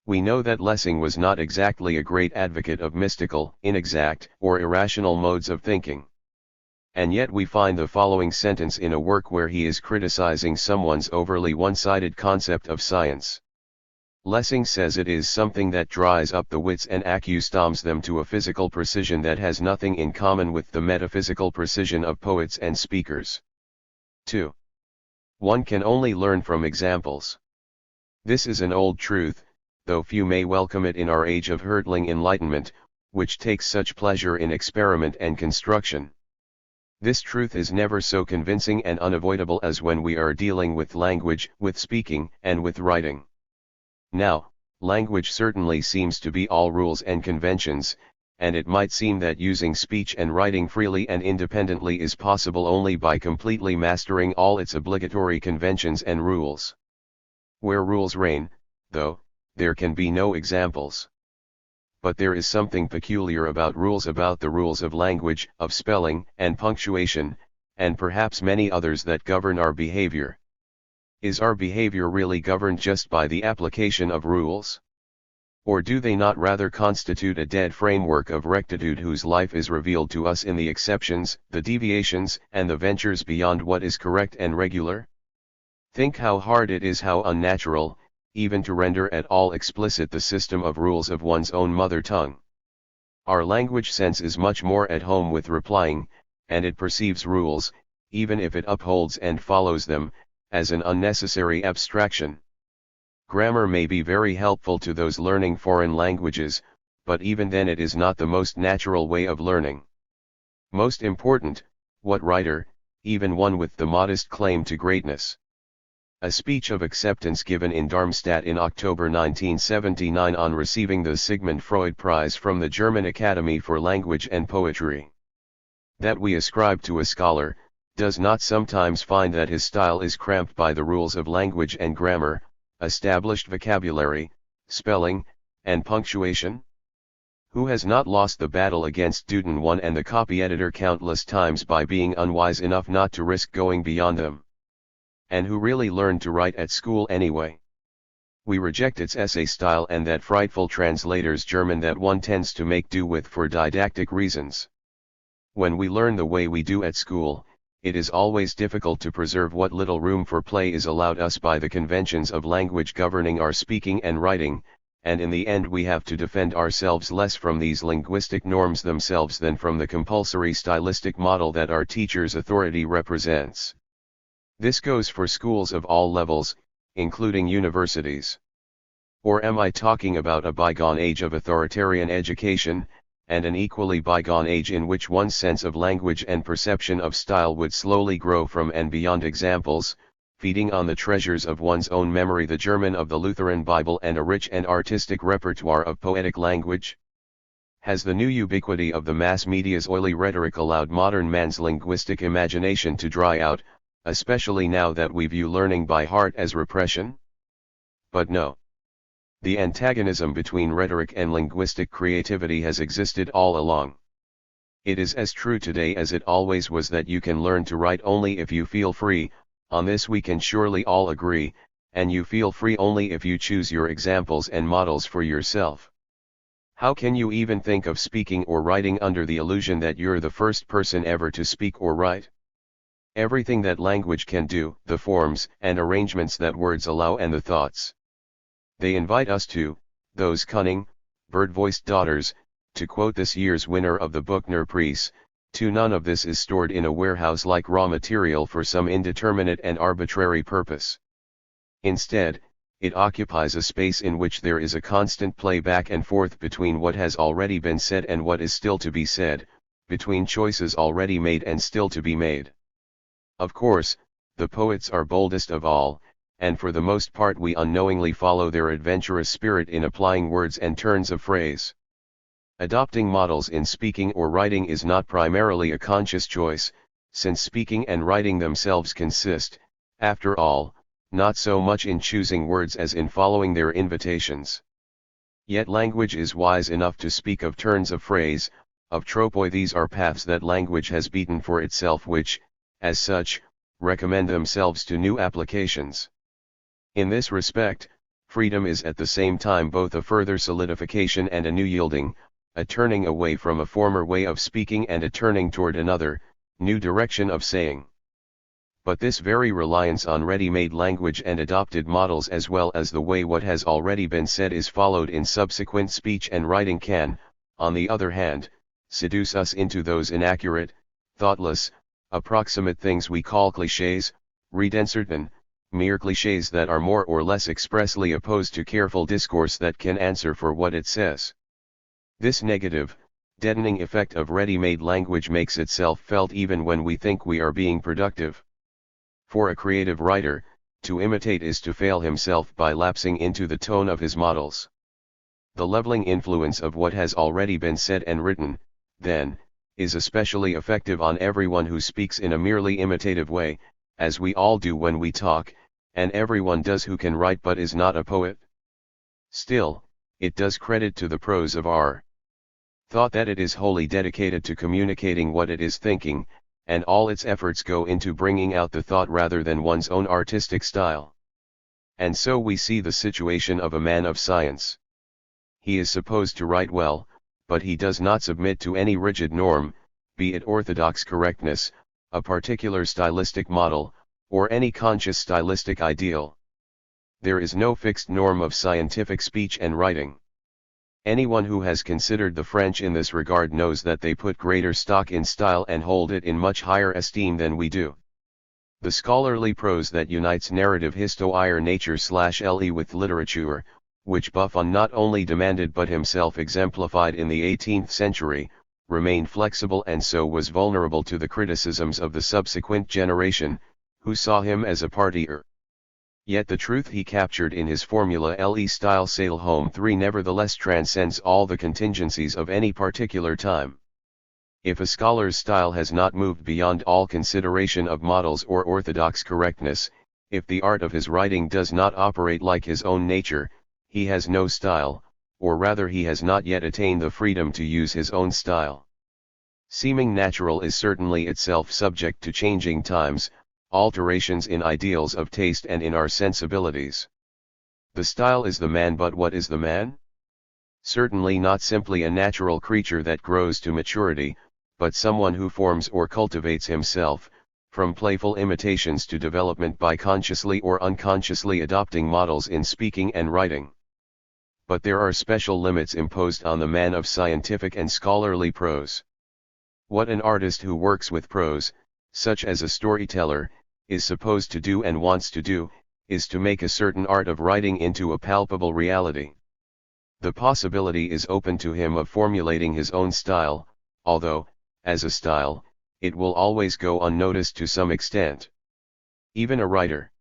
We know that Lessing was not exactly a great advocate of mystical, inexact, or irrational modes of thinking. And yet we find the following sentence in a work where he is criticizing someone's overly one-sided concept of science. Lessing says it is something that dries up the wits and accustoms them to a physical precision that has nothing in common with the metaphysical precision of poets and speakers. 2. One can only learn from examples. This is an old truth, though few may welcome it in our age of hurtling enlightenment, which takes such pleasure in experiment and construction. This truth is never so convincing and unavoidable as when we are dealing with language, with speaking, and with writing. Now, language certainly seems to be all rules and conventions, and it might seem that using speech and writing freely and independently is possible only by completely mastering all its obligatory conventions and rules. Where rules reign, though, there can be no examples. But there is something peculiar about the rules of language, of spelling, and punctuation, and perhaps many others that govern our behavior. Is our behavior really governed just by the application of rules? Or do they not rather constitute a dead framework of rectitude whose life is revealed to us in the exceptions, the deviations, and the ventures beyond what is correct and regular? Think how hard it is, how unnatural, even to render at all explicit the system of rules of one's own mother tongue. Our language sense is much more at home with replying, and it perceives rules, even if it upholds and follows them, as an unnecessary abstraction. Grammar may be very helpful to those learning foreign languages, but even then it is not the most natural way of learning. Most important, what writer, even one with the modest claim to greatness? A speech of acceptance given in Darmstadt in October 1979 on receiving the Sigmund Freud Prize from the German Academy for Language and Poetry. That we ascribe to a scholar, does not sometimes find that his style is cramped by the rules of language and grammar, established vocabulary, spelling, and punctuation? Who has not lost the battle against Duden 1 and the copy editor countless times by being unwise enough not to risk going beyond them? And who really learned to write at school anyway? We reject its essay style and that frightful translator's German that one tends to make do with for didactic reasons. When we learn the way we do at school, it is always difficult to preserve what little room for play is allowed us by the conventions of language governing our speaking and writing, and in the end we have to defend ourselves less from these linguistic norms themselves than from the compulsory stylistic model that our teachers' authority represents. This goes for schools of all levels, including universities. Or am I talking about a bygone age of authoritarian education, and an equally bygone age in which one's sense of language and perception of style would slowly grow from and beyond examples, feeding on the treasures of one's own memory, the German of the Lutheran Bible and a rich and artistic repertoire of poetic language? Has the new ubiquity of the mass media's oily rhetoric allowed modern man's linguistic imagination to dry out, especially now that we view learning by heart as repression? But no. The antagonism between rhetoric and linguistic creativity has existed all along. It is as true today as it always was that you can learn to write only if you feel free. On this we can surely all agree, and you feel free only if you choose your examples and models for yourself. How can you even think of speaking or writing under the illusion that you're the first person ever to speak or write? Everything that language can do, the forms and arrangements that words allow and the thoughts they invite us to, those cunning, bird-voiced daughters, to quote this year's winner of the Buchner Prize, to none of this is stored in a warehouse like raw material for some indeterminate and arbitrary purpose. Instead, it occupies a space in which there is a constant play back and forth between what has already been said and what is still to be said, between choices already made and still to be made. Of course, the poets are boldest of all, and for the most part we unknowingly follow their adventurous spirit in applying words and turns of phrase. Adopting models in speaking or writing is not primarily a conscious choice, since speaking and writing themselves consist, after all, not so much in choosing words as in following their invitations. Yet language is wise enough to speak of turns of phrase, of tropoi. These are paths that language has beaten for itself which, as such, recommend themselves to new applications. In this respect, freedom is at the same time both a further solidification and a new yielding, a turning away from a former way of speaking and a turning toward another, new direction of saying. But this very reliance on ready-made language and adopted models as well as the way what has already been said is followed in subsequent speech and writing can, on the other hand, seduce us into those inaccurate, thoughtless, approximate things we call clichés, Redensarten, mere clichés that are more or less expressly opposed to careful discourse that can answer for what it says. This negative, deadening effect of ready-made language makes itself felt even when we think we are being productive. For a creative writer, to imitate is to fail himself by lapsing into the tone of his models. The leveling influence of what has already been said and written, then, is especially effective on everyone who speaks in a merely imitative way, as we all do when we talk, and everyone does who can write but is not a poet. Still, it does credit to the prose of our thought that it is wholly dedicated to communicating what it is thinking, and all its efforts go into bringing out the thought rather than one's own artistic style. And so we see the situation of a man of science. He is supposed to write well, but he does not submit to any rigid norm, be it orthodox correctness, a particular stylistic model, or any conscious stylistic ideal. There is no fixed norm of scientific speech and writing. Anyone who has considered the French in this regard knows that they put greater stock in style and hold it in much higher esteem than we do. The scholarly prose that unites narrative histoire nature/le with literature, which Buffon not only demanded but himself exemplified in the 18th century, remained flexible and so was vulnerable to the criticisms of the subsequent generation, who saw him as a partier. Yet the truth he captured in his Formula Le style Sail Home 3 nevertheless transcends all the contingencies of any particular time. If a scholar's style has not moved beyond all consideration of models or orthodox correctness, if the art of his writing does not operate like his own nature, he has no style, or rather he has not yet attained the freedom to use his own style. Seeming natural is certainly itself subject to changing times, alterations in ideals of taste and in our sensibilities. The style is the man, but what is the man? Certainly not simply a natural creature that grows to maturity, but someone who forms or cultivates himself, from playful imitations to development by consciously or unconsciously adopting models in speaking and writing. But there are special limits imposed on the man of scientific and scholarly prose. What an artist who works with prose, such as a storyteller, is supposed to do and wants to do, is to make a certain art of writing into a palpable reality. The possibility is open to him of formulating his own style, although, as a style, it will always go unnoticed to some extent. Even a writer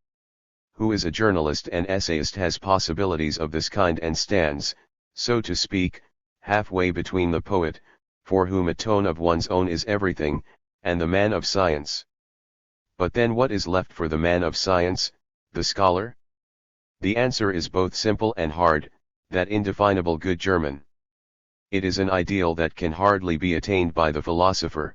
who is a journalist and essayist has possibilities of this kind and stands, so to speak, halfway between the poet, for whom a tone of one's own is everything, and the man of science. But then what is left for the man of science, the scholar? The answer is both simple and hard, that indefinable good German. It is an ideal that can hardly be attained by the philosopher.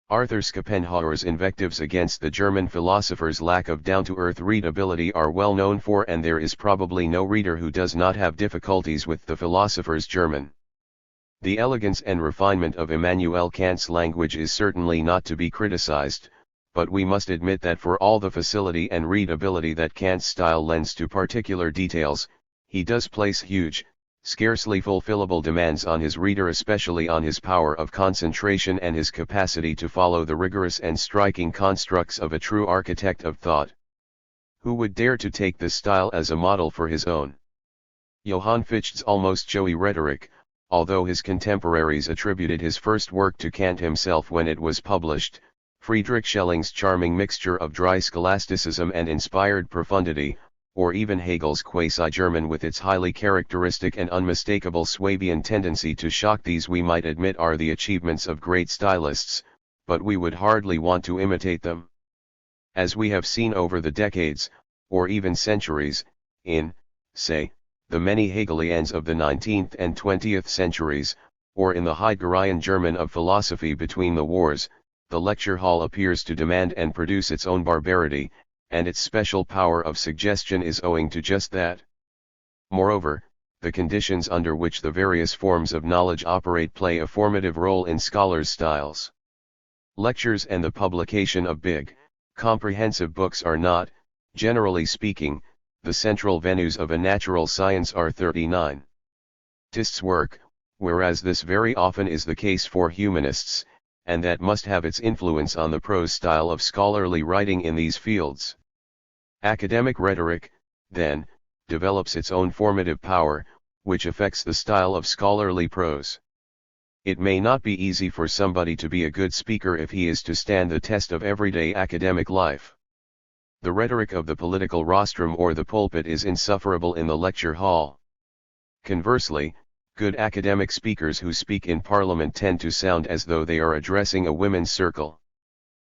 Arthur Schopenhauer's invectives against the German philosopher's lack of down-to-earth readability are well known for, and there is probably no reader who does not have difficulties with the philosopher's German. The elegance and refinement of Immanuel Kant's language is certainly not to be criticized, but we must admit that for all the facility and readability that Kant's style lends to particular details, he does place huge, scarcely fulfillable demands on his reader, especially on his power of concentration and his capacity to follow the rigorous and striking constructs of a true architect of thought. Who would dare to take this style as a model for his own? Johann Fichte's almost showy rhetoric, although his contemporaries attributed his first work to Kant himself when it was published, Friedrich Schelling's charming mixture of dry scholasticism and inspired profundity, or even Hegel's quasi-German with its highly characteristic and unmistakable Swabian tendency to shock, these we might admit are the achievements of great stylists, but we would hardly want to imitate them. As we have seen over the decades, or even centuries, in, say, the many Hegelians of the 19th and 20th centuries, or in the Heideggerian German of philosophy between the wars, the lecture hall appears to demand and produce its own barbarity, and its special power of suggestion is owing to just that. Moreover, the conditions under which the various forms of knowledge operate play a formative role in scholars' styles. Lectures and the publication of big, comprehensive books are not, generally speaking, the central venues of a natural science or 39. Artists' work, whereas this very often is the case for humanists, and that must have its influence on the prose style of scholarly writing in these fields. Academic rhetoric, then, develops its own formative power, which affects the style of scholarly prose. It may not be easy for somebody to be a good speaker if he is to stand the test of everyday academic life. The rhetoric of the political rostrum or the pulpit is insufferable in the lecture hall. Conversely, good academic speakers who speak in Parliament tend to sound as though they are addressing a women's circle.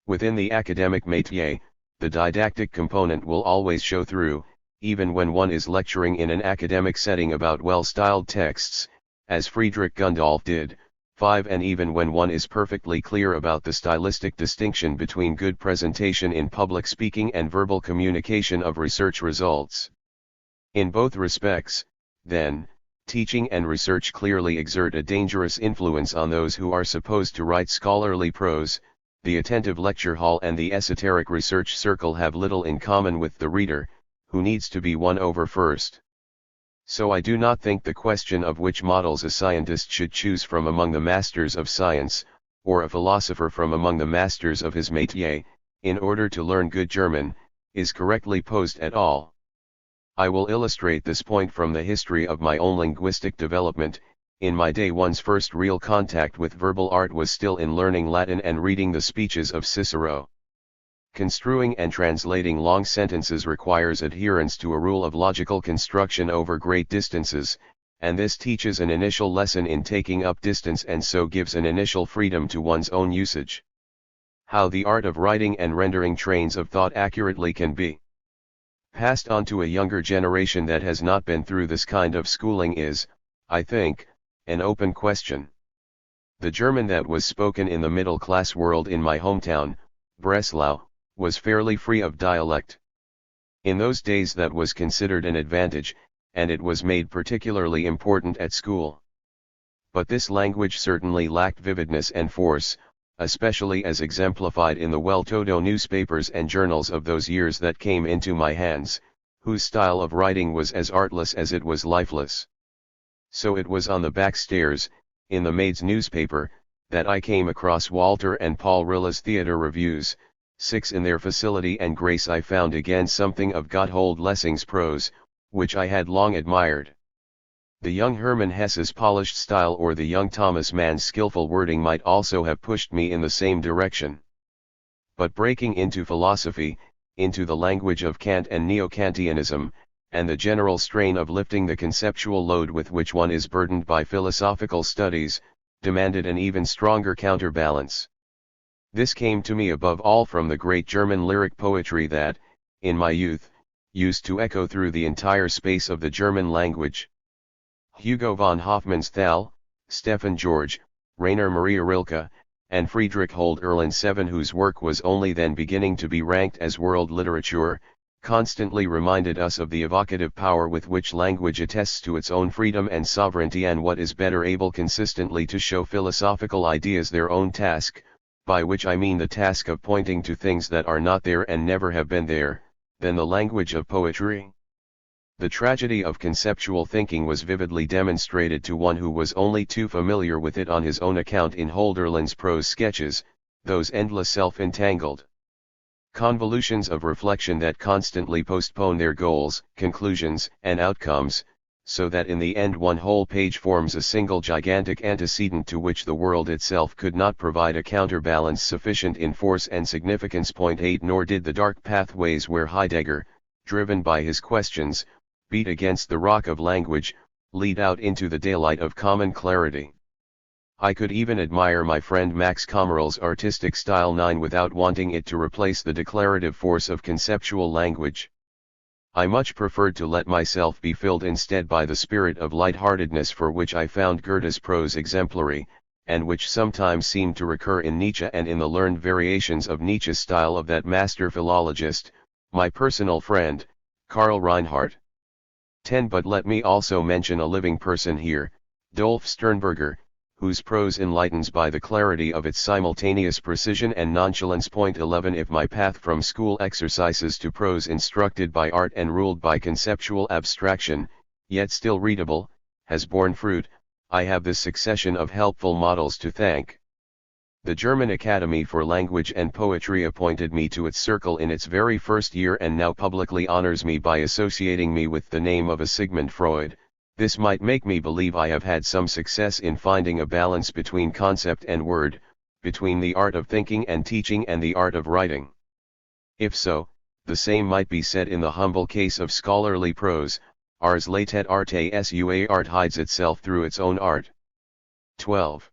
Within the academic métier, the didactic component will always show through, even when one is lecturing in an academic setting about well-styled texts, as Friedrich Gundolf did, 5, and even when one is perfectly clear about the stylistic distinction between good presentation in public speaking and verbal communication of research results. In both respects, then, teaching and research clearly exert a dangerous influence on those who are supposed to write scholarly prose. The attentive lecture hall and the esoteric research circle have little in common with the reader, who needs to be won over first. So I do not think the question of which models a scientist should choose from among the masters of science, or a philosopher from among the masters of his métier, in order to learn good German, is correctly posed at all. I will illustrate this point from the history of my own linguistic development. In my day, one's first real contact with verbal art was still in learning Latin and reading the speeches of Cicero. Construing and translating long sentences requires adherence to a rule of logical construction over great distances, and this teaches an initial lesson in taking up distance and so gives an initial freedom to one's own usage. How the art of writing and rendering trains of thought accurately can be passed on to a younger generation that has not been through this kind of schooling is, I think, an open question. The German that was spoken in the middle-class world in my hometown, Breslau, was fairly free of dialect. In those days that was considered an advantage, and it was made particularly important at school. But this language certainly lacked vividness and force, especially as exemplified in the well-to-do newspapers and journals of those years that came into my hands, whose style of writing was as artless as it was lifeless. So it was on the back stairs, in the maid's newspaper, that I came across Walter and Paul Rilla's theater reviews. 6 In their facility and grace I found again something of Gotthold Lessing's prose, which I had long admired. The young Hermann Hesse's polished style or the young Thomas Mann's skillful wording might also have pushed me in the same direction. But breaking into philosophy, into the language of Kant and Neo-Kantianism, and the general strain of lifting the conceptual load with which one is burdened by philosophical studies, demanded an even stronger counterbalance. This came to me above all from the great German lyric poetry that, in my youth, used to echo through the entire space of the German language. Hugo von Hofmannsthal, Stefan Georg, Rainer Maria Rilke, and Friedrich Hölderlin VII, whose work was only then beginning to be ranked as world literature, constantly reminded us of the evocative power with which language attests to its own freedom and sovereignty, and what is better able consistently to show philosophical ideas their own task, by which I mean the task of pointing to things that are not there and never have been there, than the language of poetry. The tragedy of conceptual thinking was vividly demonstrated to one who was only too familiar with it on his own account in Hölderlin's prose sketches, those endless self-entangled convolutions of reflection that constantly postpone their goals, conclusions, and outcomes, so that in the end one whole page forms a single gigantic antecedent to which the world itself could not provide a counterbalance sufficient in force and significance. 8 Nor did the dark pathways where Heidegger, driven by his questions, beat against the rock of language, lead out into the daylight of common clarity. I could even admire my friend Max Kammerl's artistic style 9 without wanting it to replace the declarative force of conceptual language. I much preferred to let myself be filled instead by the spirit of light-heartedness for which I found Goethe's prose exemplary, and which sometimes seemed to recur in Nietzsche and in the learned variations of Nietzsche's style of that master philologist, my personal friend, Karl Reinhardt. 10 But let me also mention a living person here, Dolf Sternberger, whose prose enlightens by the clarity of its simultaneous precision and nonchalance. 11 If my path from school exercises to prose instructed by art and ruled by conceptual abstraction, yet still readable, has borne fruit, I have this succession of helpful models to thank. The German Academy for Language and Poetry appointed me to its circle in its very first year and now publicly honors me by associating me with the name of a Sigmund Freud. This might make me believe I have had some success in finding a balance between concept and word, between the art of thinking and teaching and the art of writing. If so, the same might be said in the humble case of scholarly prose. Ars latet arte sua art hides itself through its own art. 12.